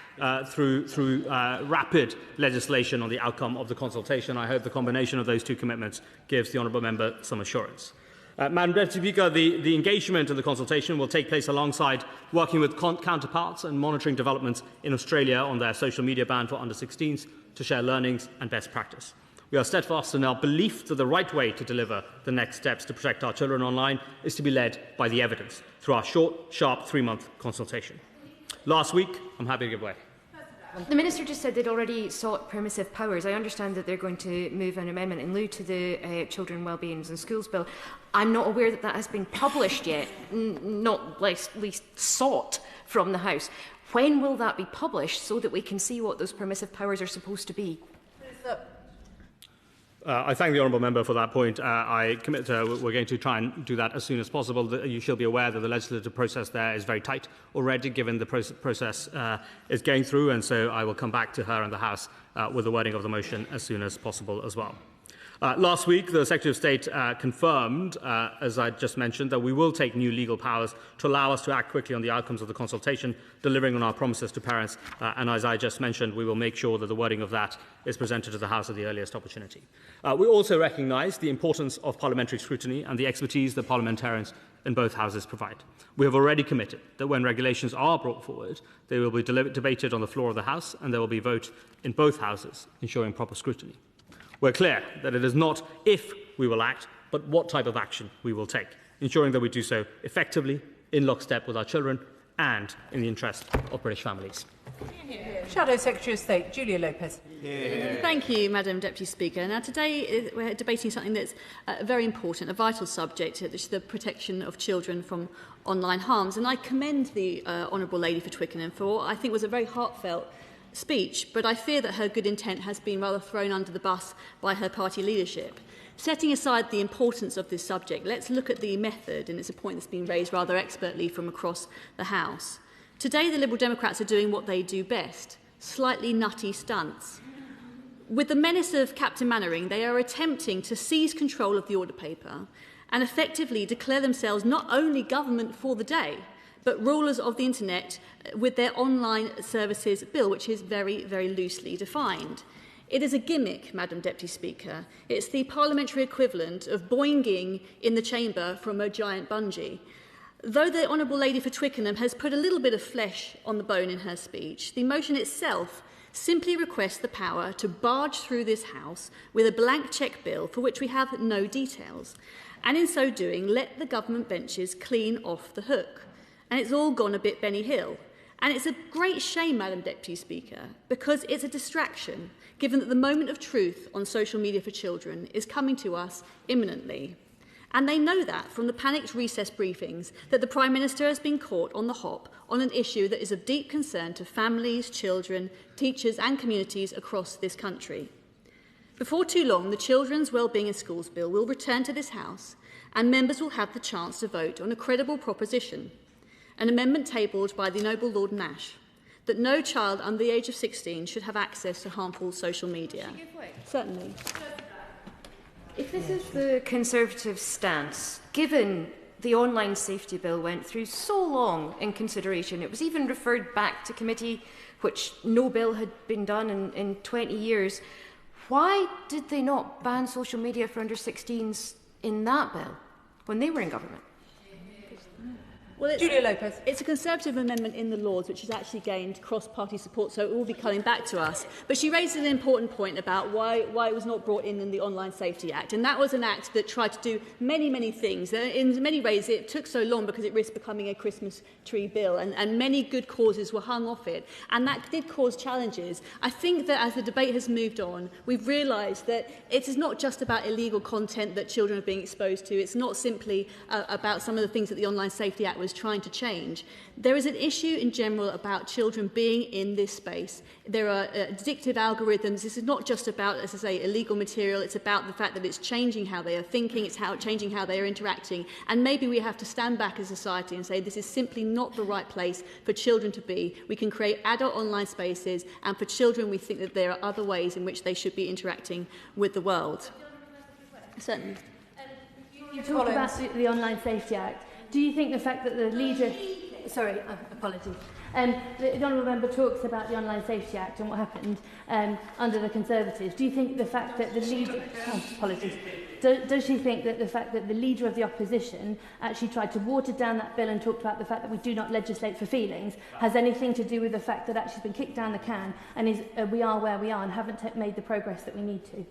through rapid legislation on the outcome of the consultation. I hope the combination of those two commitments gives the Honourable Member some assurance. Madam Deputy Speaker, the engagement in the consultation will take place alongside working with counterparts and monitoring developments in Australia on their social media ban for under-16s to share learnings and best practice. We are steadfast in our belief that the right way to deliver the next steps to protect our children online is to be led by the evidence through our short, sharp 3-month consultation. Last week, I'm happy to give way. The Minister just said they'd already sought permissive powers. I understand that they're going to move an amendment in lieu to the Children Wellbeing in Schools Bill. I'm not aware that that has been published yet, not least sought from the House. When will that be published so that we can see what those permissive powers are supposed to be? I thank the Honourable Member for that point. I commit to we're going to try and do that as soon as possible. You shall be aware that the legislative process there is very tight already, given the process is going through, and so I will come back to her and the House with the wording of the motion as soon as possible as well. Last week, the Secretary of State confirmed, as I just mentioned, that we will take new legal powers to allow us to act quickly on the outcomes of the consultation, delivering on our promises to parents. And as I just mentioned, we will make sure that the wording of that is presented to the House at the earliest opportunity. We also recognise the importance of parliamentary scrutiny and the expertise that parliamentarians in both houses provide. We have already committed that when regulations are brought forward, they will be debated on the floor of the House and there will be vote in both houses, ensuring proper scrutiny. We're clear that it is not if we will act, but what type of action we will take, ensuring that we do so effectively, in lockstep with our children and in the interest of British families. Shadow Secretary of State, Julia Lopez. Thank you, Madam Deputy Speaker. Now, today we're debating something that's very important, a vital subject, which is the protection of children from online harms. And I commend the Honourable Lady for Twickenham for what I think was a very heartfelt speech, but I fear that her good intent has been rather thrown under the bus by her party leadership. Setting aside the importance of this subject, let's look at the method, and it's a point that's been raised rather expertly from across the House. Today, the Liberal Democrats are doing what they do best, slightly nutty stunts. With the menace of Captain Mannering, they are attempting to seize control of the order paper and effectively declare themselves not only government for the day, but rulers of the internet with their online services bill, which is very, very loosely defined. It is a gimmick, Madam Deputy Speaker. It's the parliamentary equivalent of boinging in the chamber from a giant bungee. Though the Honourable Lady for Twickenham has put a little bit of flesh on the bone in her speech, the motion itself simply requests the power to barge through this House with a blank cheque bill for which we have no details, and in so doing let the government benches clean off the hook. And it's all gone a bit Benny Hill. And it's a great shame, Madam Deputy Speaker, because it's a distraction, given that the moment of truth on social media for children is coming to us imminently. And they know that from the panicked recess briefings that the Prime Minister has been caught on the hop on an issue that is of deep concern to families, children, teachers and communities across this country. Before too long, the Children's Wellbeing in Schools Bill will return to this House and members will have the chance to vote on a credible proposition, an amendment tabled by the Noble Lord Nash, that no child under the age of 16 should have access to harmful social media. Certainly. If this is the Conservative stance, given the Online Safety Bill went through so long in consideration, it was even referred back to committee, which no bill had been done in 20 years, why did they not ban social media for under-16s in that bill when they were in government? Well, Julia Lopez. It's a Conservative amendment in the Lords which has actually gained cross-party support, so it will be coming back to us. But she raises an important point about why it was not brought in the Online Safety Act. And that was an act that tried to do many, many things. In many ways, it took so long because it risked becoming a Christmas tree bill, and many good causes were hung off it. And that did cause challenges. I think that as the debate has moved on, we've realised that it is not just about illegal content that children are being exposed to. It's not simply about some of the things that the Online Safety Act was trying to change. There is an issue in general about children being in this space. There are addictive algorithms. This is not just about, as I say, illegal material. It's about the fact that it's changing how they are thinking, it's changing how they are interacting. And maybe we have to stand back as a society and say this is simply not the right place for children to be. We can create adult online spaces, and for children we think that there are other ways in which they should be interacting with the world. Certainly. You talk about the Online Safety Act. Do you think the fact that the leader... Sorry, apologies. The Honourable Member talks about the Online Safety Act and what happened under the Conservatives. Do you think the fact that the leader... apologies. Does she think that the fact that the leader of the opposition actually tried to water down that bill and talked about the fact that we do not legislate for feelings has anything to do with the fact that actually has been kicked down the can and we are where we are and haven't made the progress that we need to?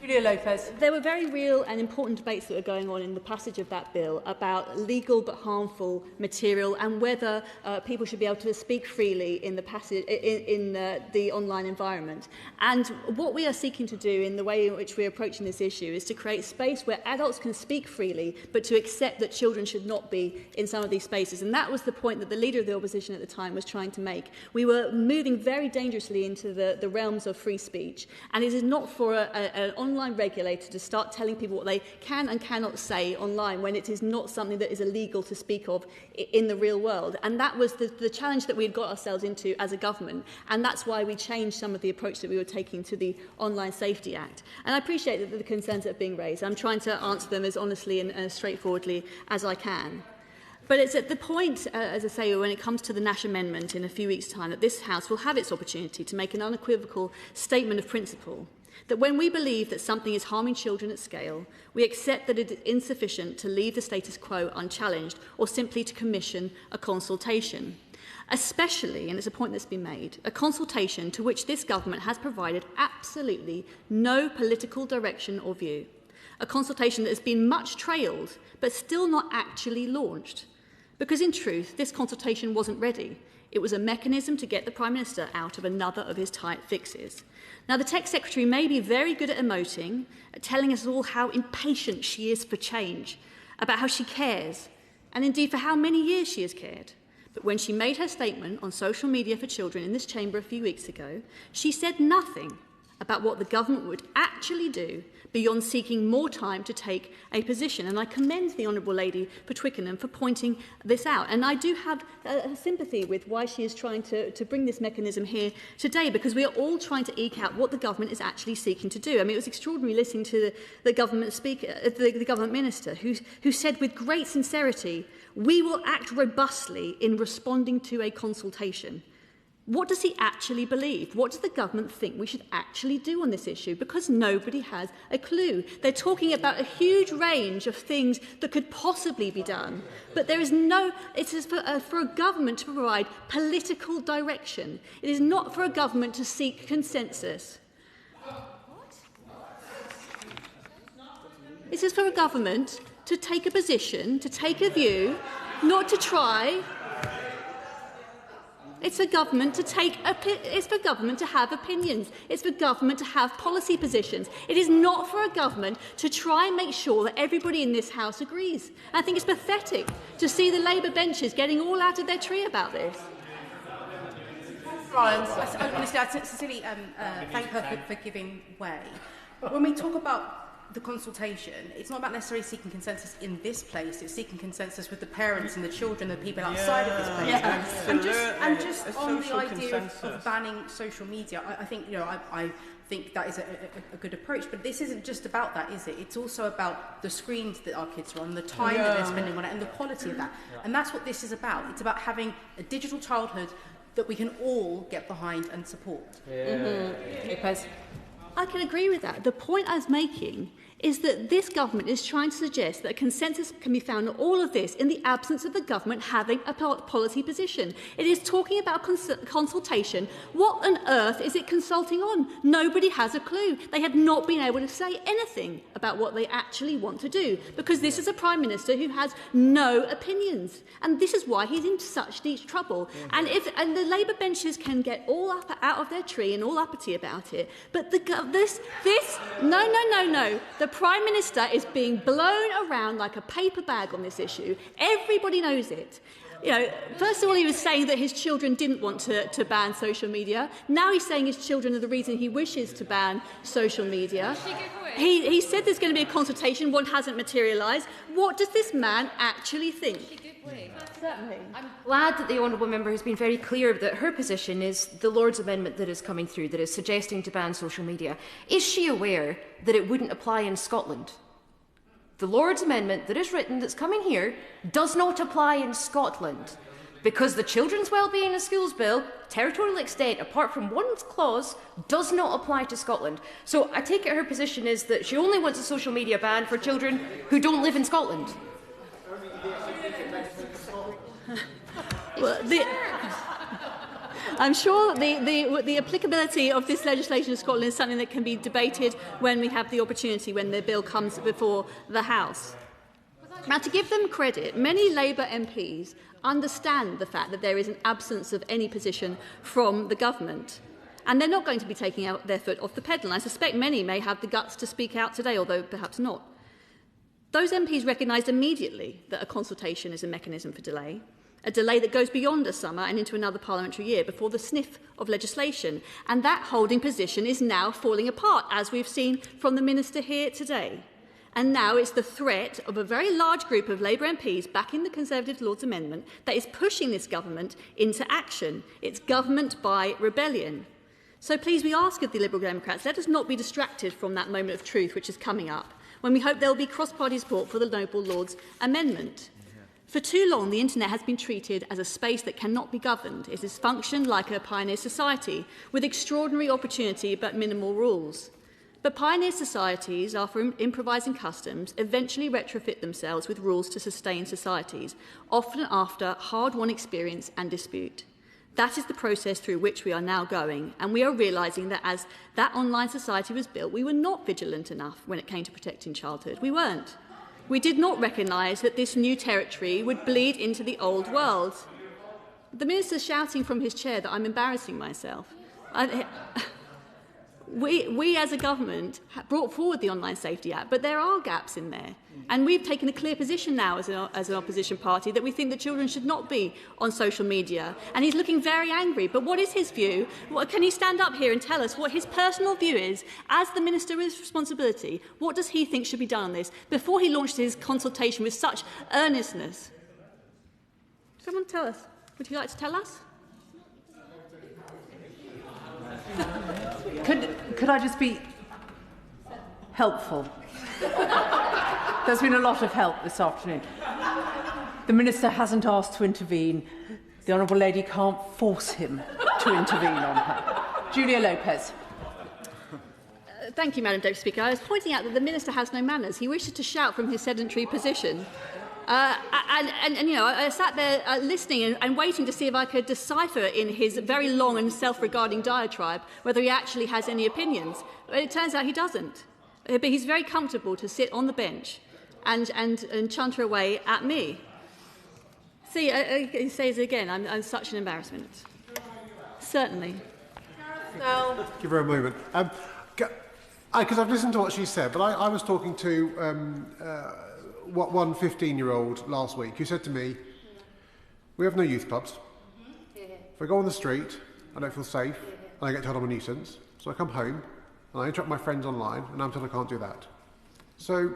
Julia Lopez. There were very real and important debates that were going on in the passage of that bill about legal but harmful material and whether people should be able to speak freely in the passage in the online environment. And what we are seeking to do in the way in which we're approaching this issue is to create space where adults can speak freely, but to accept that children should not be in some of these spaces. And that was the point that the leader of the opposition at the time was trying to make. We were moving very dangerously into the realms of free speech, and it is not for an online regulator to start telling people what they can and cannot say online when it is not something that is illegal to speak of in the real world. And that was the challenge that we had got ourselves into as a government, and that's why we changed some of the approach that we were taking to the Online Safety Act. And I appreciate that the concerns that are being raised. I'm trying to answer them as honestly and as straightforwardly as I can. But it's at the point, as I say, when it comes to the Nash Amendment in a few weeks' time, that this House will have its opportunity to make an unequivocal statement of principle. That when we believe that something is harming children at scale, we accept that it is insufficient to leave the status quo unchallenged or simply to commission a consultation. Especially, and it's a point that's been made, a consultation to which this government has provided absolutely no political direction or view. A consultation that has been much trailed, but still not actually launched. Because in truth, this consultation wasn't ready. It was a mechanism to get the Prime Minister out of another of his tight fixes. Now, the Tech Secretary may be very good at emoting, at telling us all how impatient she is for change, about how she cares, and indeed for how many years she has cared. But when she made her statement on social media for children in this chamber a few weeks ago, she said nothing about what the government would actually do beyond seeking more time to take a position. And I commend the Honourable Lady for Twickenham for pointing this out. And I do have sympathy with why she is trying to bring this mechanism here today, because we are all trying to eke out what the government is actually seeking to do. I mean, it was extraordinary listening to the government speaker, the government minister, who said with great sincerity, "We will act robustly in responding to a consultation." What does he actually believe? What does the government think we should actually do on this issue? Because nobody has a clue. They're talking about a huge range of things that could possibly be done, but there is no... It is for a government to provide political direction. It is not for a government to seek consensus. It is for a government to take a position, to take a view, not to try... It's for government to it's for government to have opinions. It's for government to have policy positions. It is not for a government to try and make sure that everybody in this House agrees. And I think it's pathetic to see the Labour benches getting all out of their tree about this. Honestly, I sincerely thank her for giving way. When we talk about the consultation, it's not about necessarily seeking consensus in this place, it's seeking consensus with the parents and the children, the people outside of this place. Yeah. And just on the idea of banning social media, I think, I think that is a good approach, but this isn't just about that, is it? It's also about the screens that our kids are on, the time that they're spending on it, and the quality of that. And that's what this is about. It's about having a digital childhood that we can all get behind and support. I can agree with that. The point I was making is that this government is trying to suggest that a consensus can be found on all of this in the absence of the government having a policy position. It is talking about consultation. What on earth is it consulting on? Nobody has a clue. They have not been able to say anything about what they actually want to do, because this is a Prime Minister who has no opinions. And this is why he's in such deep trouble. And the Labour benches can get all up out of their tree and all uppity about it, but no. The Prime Minister is being blown around like a paper bag on this issue. Everybody knows it. You know, first of all, he was saying that his children didn't want to ban social media. Now he's saying his children are the reason he wishes to ban social media. He said there's going to be a consultation. One hasn't materialised. What does this man actually think? I'm glad that the Honourable Member has been very clear that her position is the Lord's Amendment that is coming through, that is suggesting to ban social media. Is she aware that it wouldn't apply in Scotland? The Lord's Amendment that is written, that's coming here, does not apply in Scotland, because the Children's Wellbeing in Schools Bill, territorial extent, apart from one clause, does not apply to Scotland. So I take it her position is that she only wants a social media ban for children who don't live in Scotland. Well, I'm sure the applicability of this legislation in Scotland is something that can be debated when we have the opportunity, when the bill comes before the House. Now, to give them credit, many Labour MPs understand the fact that there is an absence of any position from the government, and they're not going to be taking out their foot off the pedal. And I suspect many may have the guts to speak out today, although perhaps not. Those MPs recognised immediately that a consultation is a mechanism for delay, a delay that goes beyond a summer and into another parliamentary year before the sniff of legislation. And that holding position is now falling apart, as we've seen from the Minister here today. And now it's the threat of a very large group of Labour MPs backing the Conservative Lord's Amendment that is pushing this government into action. It's government by rebellion. So please, we ask of the Liberal Democrats, let us not be distracted from that moment of truth which is coming up, when we hope there will be cross-party support for the Noble Lord's Amendment. For too long, the internet has been treated as a space that cannot be governed. It has functioned like a pioneer society, with extraordinary opportunity but minimal rules. But pioneer societies, after improvising customs, eventually retrofit themselves with rules to sustain societies, often after hard-won experience and dispute. That is the process through which we are now going, and we are realising that as that online society was built, we were not vigilant enough when it came to protecting childhood. We weren't. We did not recognise that this new territory would bleed into the old world. The Minister's shouting from his chair that I'm embarrassing myself. We as a government brought forward the Online Safety Act, but there are gaps in there. And we've taken a clear position now as an opposition party that we think that children should not be on social media. And he's looking very angry. But what is his view? Can he stand up here and tell us what his personal view is as the Minister with responsibility? What does he think should be done on this before he launched his consultation with such earnestness? Someone tell us. Would you like to tell us? Could I just be helpful? There's been a lot of help this afternoon. The Minister hasn't asked to intervene. The Honourable Lady can't force him to intervene on her. Julia Lopez. Thank you, Madam Deputy Speaker. I was pointing out that the Minister has no manners. He wishes to shout from his sedentary position. You know, I sat there listening and waiting to see if I could decipher in his very long and self-regarding diatribe whether he actually has any opinions. But it turns out he doesn't. But he's very comfortable to sit on the bench and chunter away at me. See, he says it again, I'm such an embarrassment. Certainly. Give her a moment. Because I've listened to what she said, but I was talking to one 15-year-old last week who said to me, we have no youth clubs. If I go on the street, I don't feel safe, and I get told I'm a nuisance. So I come home, and I interrupt my friends online, and I'm told I can't do that. So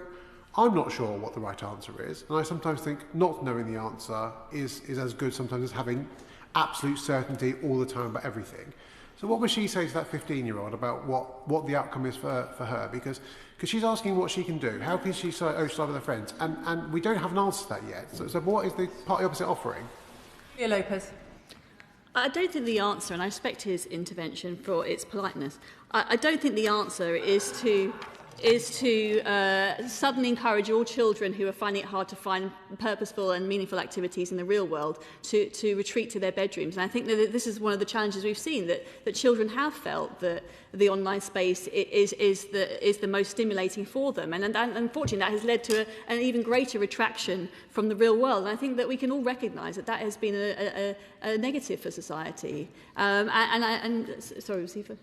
I'm not sure what the right answer is, and I sometimes think not knowing the answer is as good sometimes as having absolute certainty all the time about everything. So what would she say to that 15-year-old about what the outcome is for her? Because she's asking what she can do. How can she say, oh, she's with her friends? And we don't have an answer to that yet. So what is the party opposite offering? Julia Lopez. I don't think the answer, and I respect his intervention for its politeness, I don't think the answer is to is to suddenly encourage all children who are finding it hard to find purposeful and meaningful activities in the real world to retreat to their bedrooms. And I think that this is one of the challenges we've seen, that children have felt that the online space is the most stimulating for them. And unfortunately, that has led to an even greater retraction from the real world. And I think that we can all recognise that has been a negative for society. Sorry, was he for?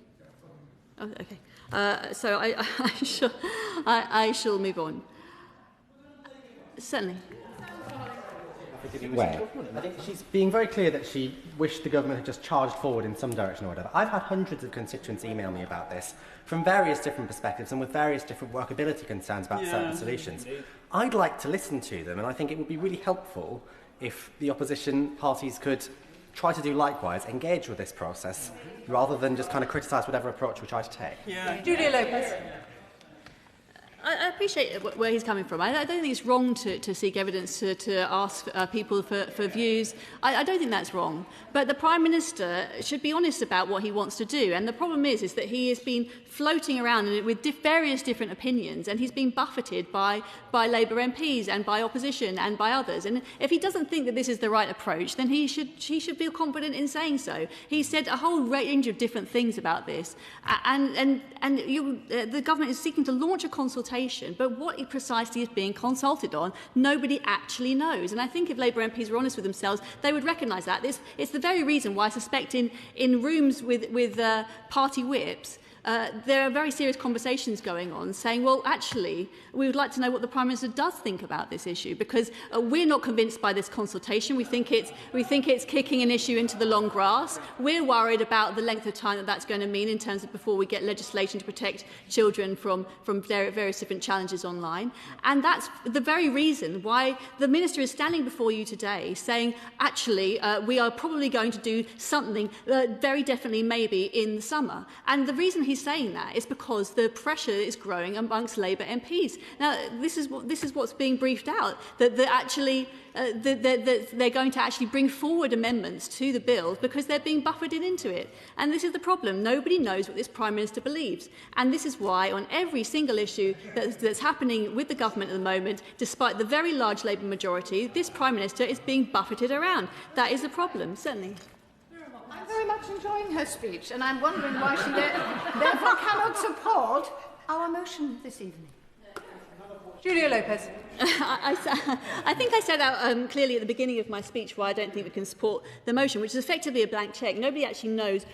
Oh, okay. So I shall move on. Certainly. Way. I think she's being very clear that she wished the government had just charged forward in some direction or whatever. I've had hundreds of constituents email me about this from various different perspectives and with various different workability concerns about certain solutions. I'd like to listen to them, and I think it would be really helpful if the opposition parties could try to do likewise, engage with this process, rather than just kind of criticise whatever approach we try to take. Julia Lopez. I appreciate where he's coming from. I don't think it's wrong to seek evidence, to ask people for views. I don't think that's wrong. But the Prime Minister should be honest about what he wants to do. And the problem is that he has been floating around with various different opinions, and he's been buffeted by Labour MPs and by opposition and by others. And if he doesn't think that this is the right approach, then he should feel confident in saying so. He said a whole range of different things about this. The government is seeking to launch a consultation, but what it precisely is being consulted on, nobody actually knows. And I think if Labour MPs were honest with themselves, they would recognise that. It's the very reason why I suspect in rooms with party whips, there are very serious conversations going on saying, well, actually, we would like to know what the Prime Minister does think about this issue, because we're not convinced by this consultation. We think it's kicking an issue into the long grass. We're worried about the length of time that that's going to mean in terms of before we get legislation to protect children from various different challenges online. And that's the very reason why the Minister is standing before you today saying, actually, we are probably going to do something very definitely maybe in the summer. And the reason he's saying that is because the pressure is growing amongst Labour MPs. Now, this is what's being briefed out, that they're going to actually bring forward amendments to the bill because they're being buffeted into it. And this is the problem. Nobody knows what this Prime Minister believes. And this is why on every single issue that's happening with the government at the moment, despite the very large Labour majority, this Prime Minister is being buffeted around. That is the problem, certainly. I'm very much enjoying her speech, and I'm wondering why she therefore cannot support our motion this evening. Julia Lopez. I think I said out clearly at the beginning of my speech why I don't think we can support the motion, which is effectively a blank cheque. Nobody actually knows,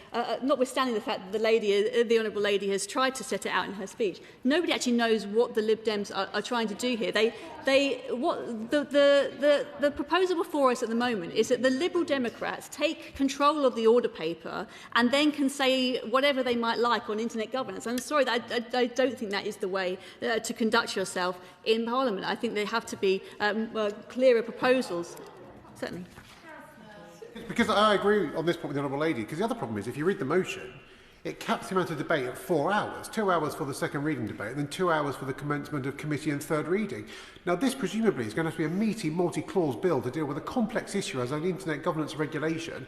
notwithstanding the fact that the Honourable Lady has tried to set it out in her speech, nobody actually knows what the Lib Dems are trying to do here. The proposal before us at the moment is that the Liberal Democrats take control of the order paper and then can say whatever they might like on internet governance. I'm sorry, I don't think that is the way to conduct yourself in Parliament. I think there have to be clearer proposals, certainly. Because I agree on this point with the Honourable Lady, because the other problem is if you read the motion, it caps the amount of debate at 4 hours, 2 hours for the second reading debate, and then 2 hours for the commencement of committee and third reading. Now, this presumably is going to have to be a meaty, multi-clause bill to deal with a complex issue as an internet governance regulation,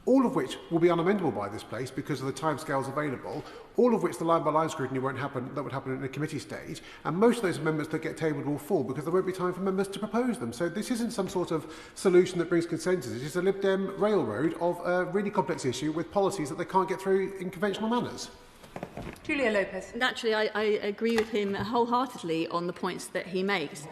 all of which will be unamendable by this place because of the timescales available, all of which the line-by-line scrutiny would happen in a committee stage, and most of those amendments that get tabled will fall because there won't be time for members to propose them. So this isn't some sort of solution that brings consensus. It's just a Lib Dem railroad of a really complex issue with policies that they can't get through in conventional manners. Julia Lopez. Naturally, I agree with him wholeheartedly on the points that he makes.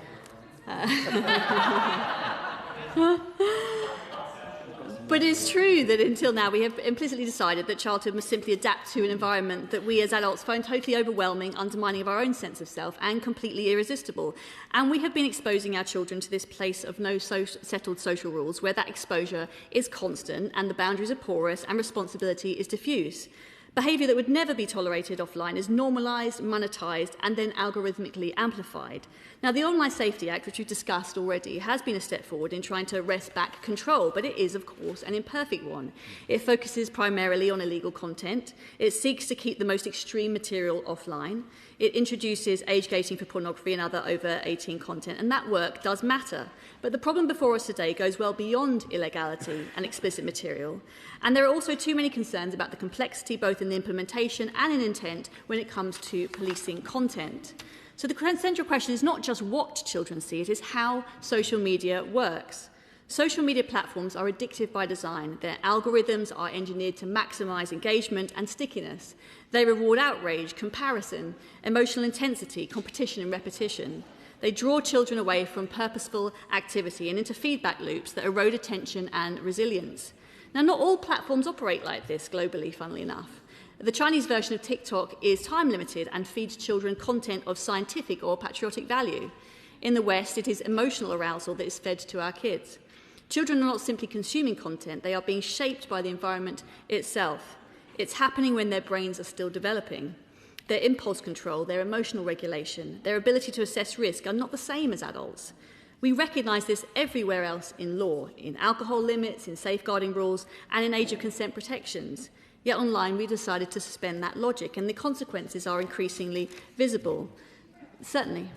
But it's true that until now we have implicitly decided that childhood must simply adapt to an environment that we as adults find totally overwhelming, undermining of our own sense of self and completely irresistible. And we have been exposing our children to this place of no settled social rules where that exposure is constant and the boundaries are porous and responsibility is diffuse. Behaviour that would never be tolerated offline is normalised, monetised and then algorithmically amplified. Now, the Online Safety Act, which we've discussed already, has been a step forward in trying to wrest back control, but it is, of course, an imperfect one. It focuses primarily on illegal content. It seeks to keep the most extreme material offline. It introduces age gating for pornography and other over 18 content, and that work does matter. But the problem before us today goes well beyond illegality and explicit material. And there are also too many concerns about the complexity, both in the implementation and in intent, when it comes to policing content. So the central question is not just what children see, it is how social media works. Social media platforms are addictive by design. Their algorithms are engineered to maximise engagement and stickiness. They reward outrage, comparison, emotional intensity, competition and repetition. They draw children away from purposeful activity and into feedback loops that erode attention and resilience. Now, not all platforms operate like this globally, funnily enough. The Chinese version of TikTok is time-limited and feeds children content of scientific or patriotic value. In the West, it is emotional arousal that is fed to our kids. Children are not simply consuming content, they are being shaped by the environment itself. It's happening when their brains are still developing. Their impulse control, their emotional regulation, their ability to assess risk are not the same as adults. We recognise this everywhere else in law, in alcohol limits, in safeguarding rules, and in age of consent protections. Yet online, we decided to suspend that logic, and the consequences are increasingly visible. Certainly.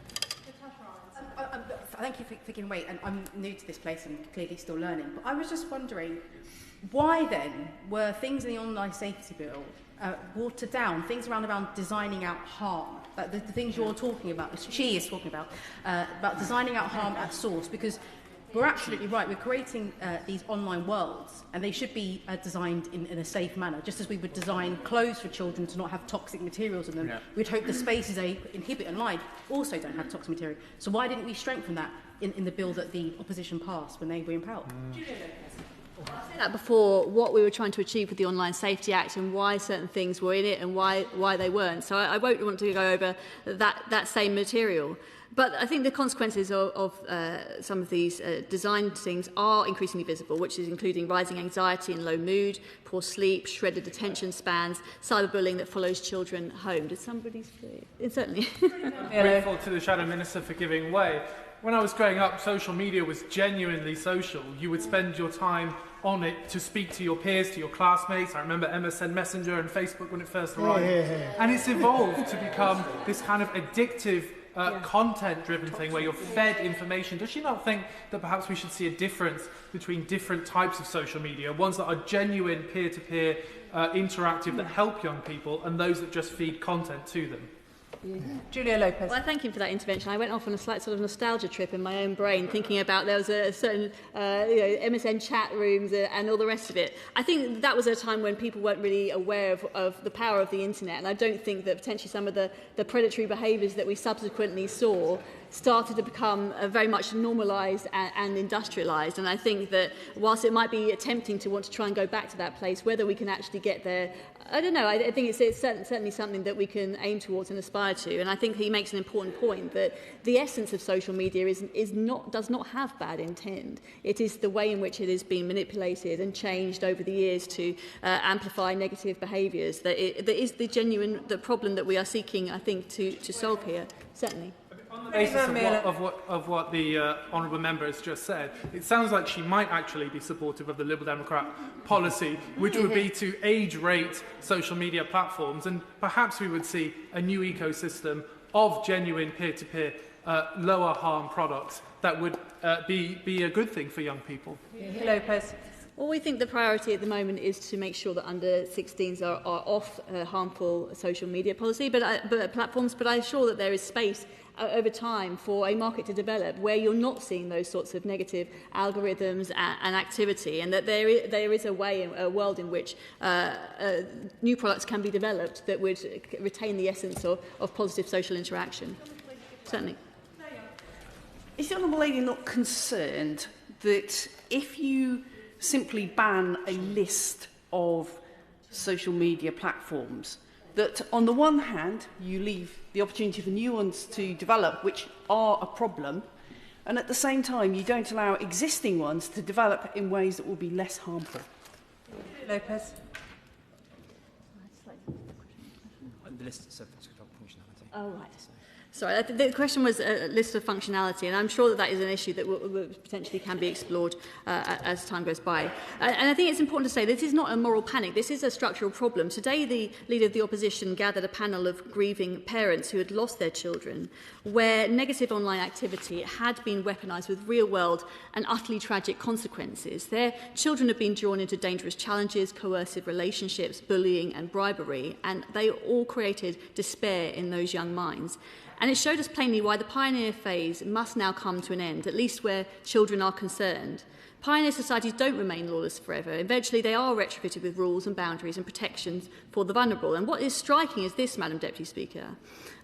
Thank you for giving way, and I'm new to this place and clearly still learning, but I was just wondering, why then were things in the online safety bill watered down, things around designing out harm, like the things you're talking about, she is talking about designing out harm at source, because we're absolutely right, we're creating these online worlds, and they should be designed in a safe manner, just as we would design clothes for children to not have toxic materials in them. Yeah. We'd hope the spaces they inhibit and lie also don't have toxic material. So why didn't we strengthen that in the bill that the opposition passed when they were in power? I said that before, what we were trying to achieve with the Online Safety Act and why certain things were in it and why they weren't. So I won't want to go over that same material. But I think the consequences of some of these design things are increasingly visible, which is including rising anxiety and low mood, poor sleep, shredded attention spans, cyberbullying that follows children home. Did somebody say it? Certainly. I'm grateful to the Shadow Minister for giving way. When I was growing up, social media was genuinely social. You would spend your time on it to speak to your peers, to your classmates. I remember MSN Messenger and Facebook when it first arrived. And it's evolved to become this kind of addictive content-driven thing where you're fed information. Does she not think that perhaps we should see a difference between different types of social media, ones that are genuine, peer-to-peer, interactive, that help young people, and those that just feed content to them? Julia Lopez. Well, I thank him for that intervention. I went off on a slight sort of nostalgia trip in my own brain, thinking about there was a certain MSN chat rooms and all the rest of it. I think that was a time when people weren't really aware of the power of the internet, and I don't think that potentially some of the predatory behaviours that we subsequently saw started to become very much normalised and industrialised. And I think that whilst it might be tempting to want to try and go back to that place, whether we can actually get there, I don't know. I think it's certainly something that we can aim towards and aspire to. And I think he makes an important point that the essence of social media does not have bad intent. It is the way in which it has been manipulated and changed over the years to amplify negative behaviours that is the problem that we are seeking, I think, to solve here. Certainly. On the basis of what the honourable member has just said, it sounds like she might actually be supportive of the Liberal Democrat policy, which would be to age-rate social media platforms, and perhaps we would see a new ecosystem of genuine peer-to-peer, lower-harm products that would be a good thing for young people. Lopez. Well, we think the priority at the moment is to make sure that under 16s are off harmful social media policy, platforms. But I'm sure that there is space over time for a market to develop where you're not seeing those sorts of negative algorithms and activity, and that there is a world in which new products can be developed that would retain the essence of positive social interaction. Certainly. Is the Honourable Lady not concerned that if you simply ban a list of social media platforms, that on the one hand you leave the opportunity for new ones to develop, which are a problem, and at the same time you don't allow existing ones to develop in ways that will be less harmful? Lopez. The list of functionality. Oh, right. Sorry, the question was a list of functionality, and I'm sure that is an issue that will potentially can be explored as time goes by. And I think it's important to say this is not a moral panic. This is a structural problem. Today, the Leader of the Opposition gathered a panel of grieving parents who had lost their children, where negative online activity had been weaponised with real-world and utterly tragic consequences. Their children have been drawn into dangerous challenges, coercive relationships, bullying and bribery, and they all created despair in those young minds. And it showed us plainly why the pioneer phase must now come to an end, at least where children are concerned. Pioneer societies don't remain lawless forever. Eventually, they are retrofitted with rules and boundaries and protections for the vulnerable. And what is striking is this, Madam Deputy Speaker.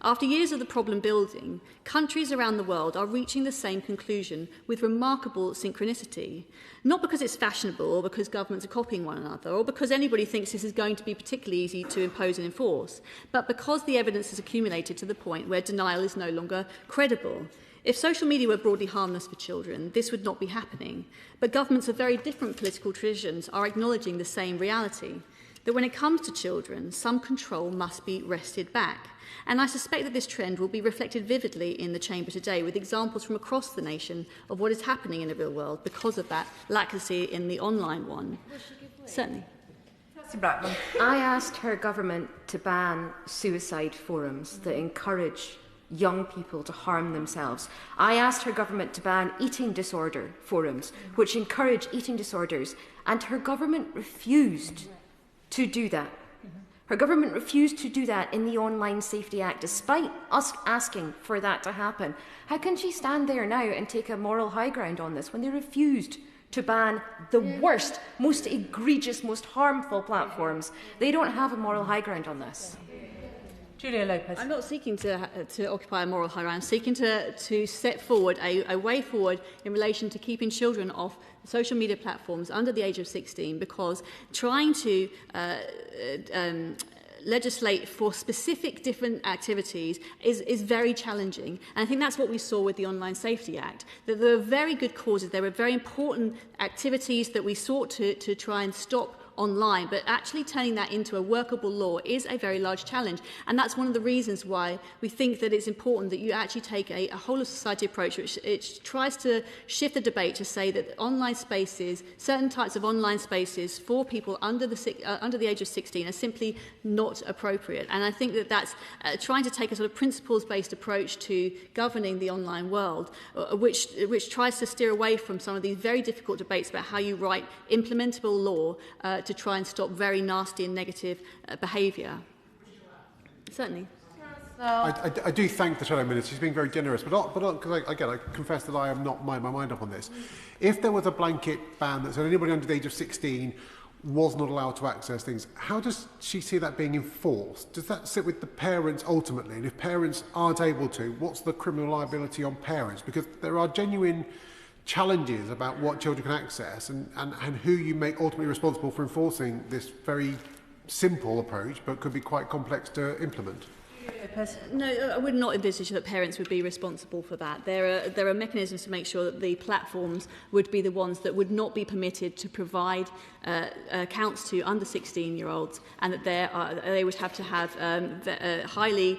After years of the problem building, countries around the world are reaching the same conclusion with remarkable synchronicity. Not because it's fashionable or because governments are copying one another or because anybody thinks this is going to be particularly easy to impose and enforce, but because the evidence has accumulated to the point where denial is no longer credible. If social media were broadly harmless for children, this would not be happening. But governments of very different political traditions are acknowledging the same reality, that when it comes to children, some control must be wrested back. And I suspect that this trend will be reflected vividly in the Chamber today, with examples from across the nation of what is happening in the real world because of that laxity in the online one. Certainly. I asked her government to ban suicide forums that encourage young people to harm themselves. I asked her government to ban eating disorder forums, which encourage eating disorders, and her government refused to do that. Her government refused to do that in the Online Safety Act, despite us asking for that to happen. How can she stand there now and take a moral high ground on this when they refused to ban the worst, most egregious, most harmful platforms? They don't have a moral high ground on this. Julia Lopez. I'm not seeking to occupy a moral high ground. I'm seeking to set forward a way forward in relation to keeping children off social media platforms under the age of 16, because trying to legislate for specific different activities is very challenging. And I think that's what we saw with the Online Safety Act, that there were very good causes, there were very important activities that we sought to try and stop online, but actually turning that into a workable law is a very large challenge. And that's one of the reasons why we think that it's important that you actually take a whole of society approach, which it tries to shift the debate to say that online spaces, certain types of online spaces for people under the age of 16 are simply not appropriate. And I think that that's trying to take a sort of principles-based approach to governing the online world, which tries to steer away from some of these very difficult debates about how you write implementable law to try and stop very nasty and negative behaviour. Certainly. I do thank the Shadow Minister. She's being very generous, but because I confess that I have not made my mind up on this. If there was a blanket ban that said anybody under the age of 16 was not allowed to access things, how does she see that being enforced? Does that sit with the parents ultimately? And if parents aren't able to, what's the criminal liability on parents? Because there are genuine challenges about what children can access and who you make ultimately responsible for enforcing this very simple approach, but could be quite complex to implement. No, I would not envisage that parents would be responsible for that. There are mechanisms to make sure that the platforms would be the ones that would not be permitted to provide accounts to under 16-year-olds, and that they would have to have highly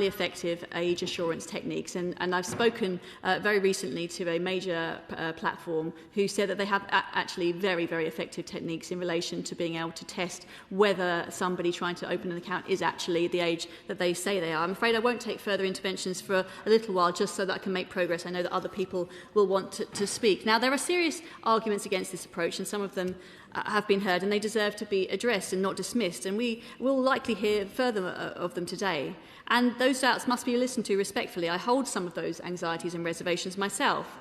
effective age assurance techniques. And I've spoken very recently to a major platform who said that they have actually very, very effective techniques in relation to being able to test whether somebody trying to open an account is actually the age that they say they are. I'm afraid I won't take further interventions for a little while, just so that I can make progress. I know that other people will want to speak. Now, there are serious arguments against this approach, and some of them have been heard, and they deserve to be addressed and not dismissed, and we will likely hear further of them today. And those doubts must be listened to respectfully. I hold some of those anxieties and reservations myself.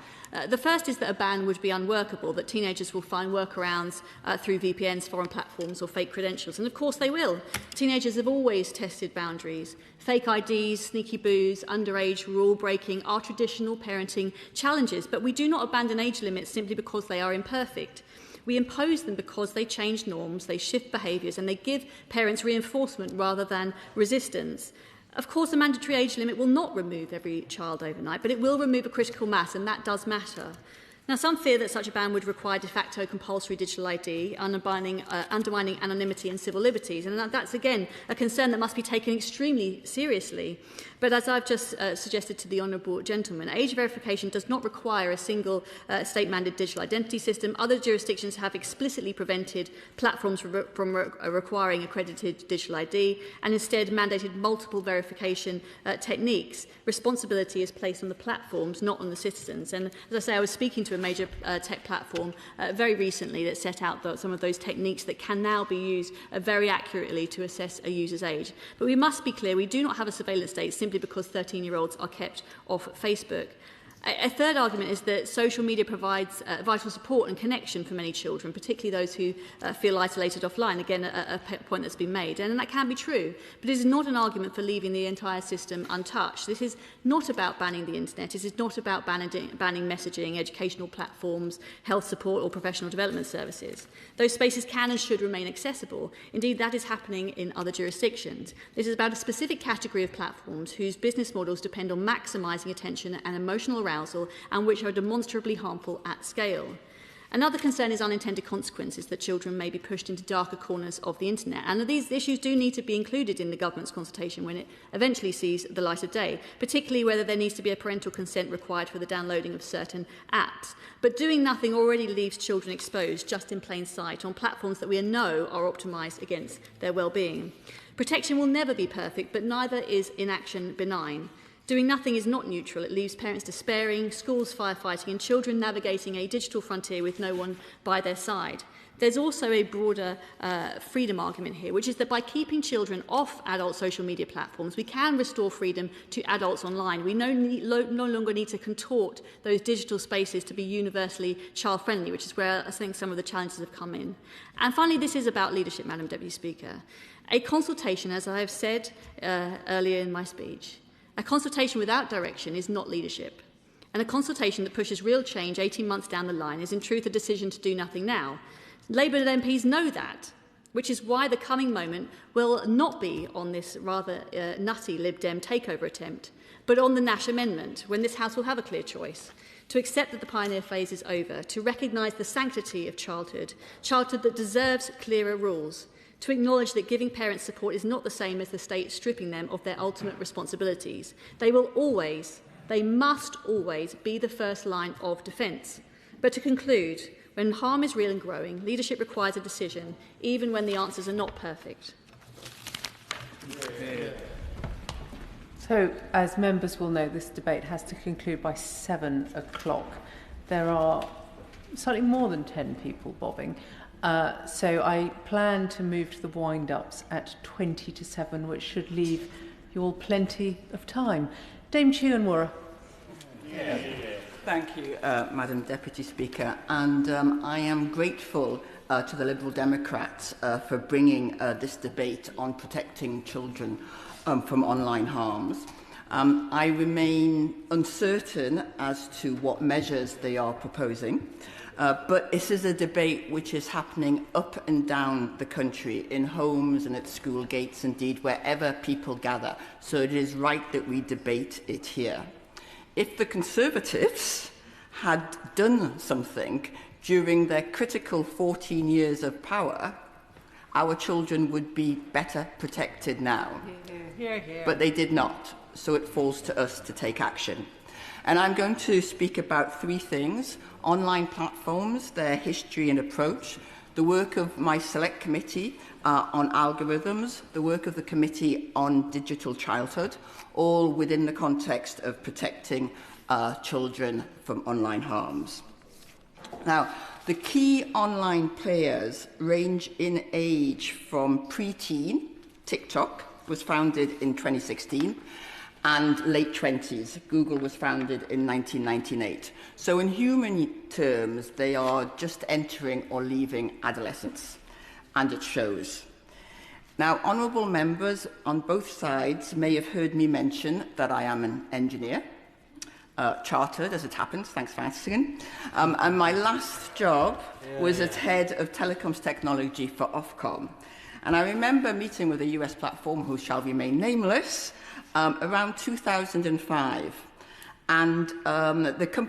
The first is that a ban would be unworkable, that teenagers will find workarounds through VPNs, foreign platforms or fake credentials. And of course they will. Teenagers have always tested boundaries. Fake IDs, sneaky booze, underage rule breaking are traditional parenting challenges. But we do not abandon age limits simply because they are imperfect. We impose them because they change norms, they shift behaviours, and they give parents reinforcement rather than resistance. Of course, a mandatory age limit will not remove every child overnight, but it will remove a critical mass, and that does matter. Now, some fear that such a ban would require de facto compulsory digital ID, undermining anonymity and civil liberties, and that's, again, a concern that must be taken extremely seriously. But as I've just suggested to the honourable gentleman, age verification does not require a single state-mandated digital identity system. Other jurisdictions have explicitly prevented platforms from requiring accredited digital ID and instead mandated multiple verification techniques. Responsibility is placed on the platforms, not on the citizens. And as I say, I was speaking to a major tech platform very recently that set out some of those techniques that can now be used very accurately to assess a user's age. But we must be clear, we do not have a surveillance state simply because 13-year-olds are kept off Facebook. A third argument is that social media provides vital support and connection for many children, particularly those who feel isolated offline. Again, a point that's been made, and that can be true. But it is not an argument for leaving the entire system untouched. This is not about banning the internet. It is not about banning messaging, educational platforms, health support or professional development services. Those spaces can and should remain accessible. Indeed, that is happening in other jurisdictions. This is about a specific category of platforms whose business models depend on maximising attention and emotional arousal and which are demonstrably harmful at scale. Another concern is unintended consequences, that children may be pushed into darker corners of the internet. And these issues do need to be included in the government's consultation when it eventually sees the light of day, particularly whether there needs to be a parental consent required for the downloading of certain apps. But doing nothing already leaves children exposed just in plain sight on platforms that we know are optimised against their well-being. Protection will never be perfect, but neither is inaction benign. Doing nothing is not neutral. It leaves parents despairing, schools firefighting, and children navigating a digital frontier with no one by their side. There's also a broader freedom argument here, which is that by keeping children off adult social media platforms, we can restore freedom to adults online. We no longer need to contort those digital spaces to be universally child-friendly, which is where I think some of the challenges have come in. And finally, this is about leadership, Madam Deputy Speaker. A consultation, as I have said earlier in my speech, a consultation without direction is not leadership. And a consultation that pushes real change 18 months down the line is in truth a decision to do nothing now. Labour MPs know that, which is why the coming moment will not be on this rather nutty Lib Dem takeover attempt, but on the Nash Amendment, when this House will have a clear choice. To accept that the pioneer phase is over, to recognise the sanctity of childhood that deserves clearer rules, to acknowledge that giving parents support is not the same as the state stripping them of their ultimate responsibilities. They must always be the first line of defence. But to conclude, when harm is real and growing, leadership requires a decision, even when the answers are not perfect. So, as members will know, this debate has to conclude by 7 o'clock. There are slightly more than 10 people bobbing. So I plan to move to the wind-ups at 20 to 7, which should leave you all plenty of time. Dame Chianwara. Thank you, Madam Deputy Speaker, and I am grateful to the Liberal Democrats for bringing this debate on protecting children from online harms. I remain uncertain as to what measures they are proposing. But this is a debate which is happening up and down the country, in homes and at school gates, indeed, wherever people gather. So it is right that we debate it here. If the Conservatives had done something during their critical 14 years of power, our children would be better protected now. But they did not, so it falls to us to take action. And I'm going to speak about 3 things: online platforms, their history and approach, the work of my select committee on algorithms, the work of the Committee on Digital Childhood, all within the context of protecting children from online harms. Now, the key online players range in age from pre-teen. TikTok was founded in 2016, and late 20s. Google was founded in 1998. So in human terms, they are just entering or leaving adolescence, and it shows. Now, honourable members on both sides may have heard me mention that I am an engineer, chartered as it happens, thanks for asking. And my last job was as head of telecoms technology for Ofcom. And I remember meeting with a US platform who shall remain nameless, around 2005, and the company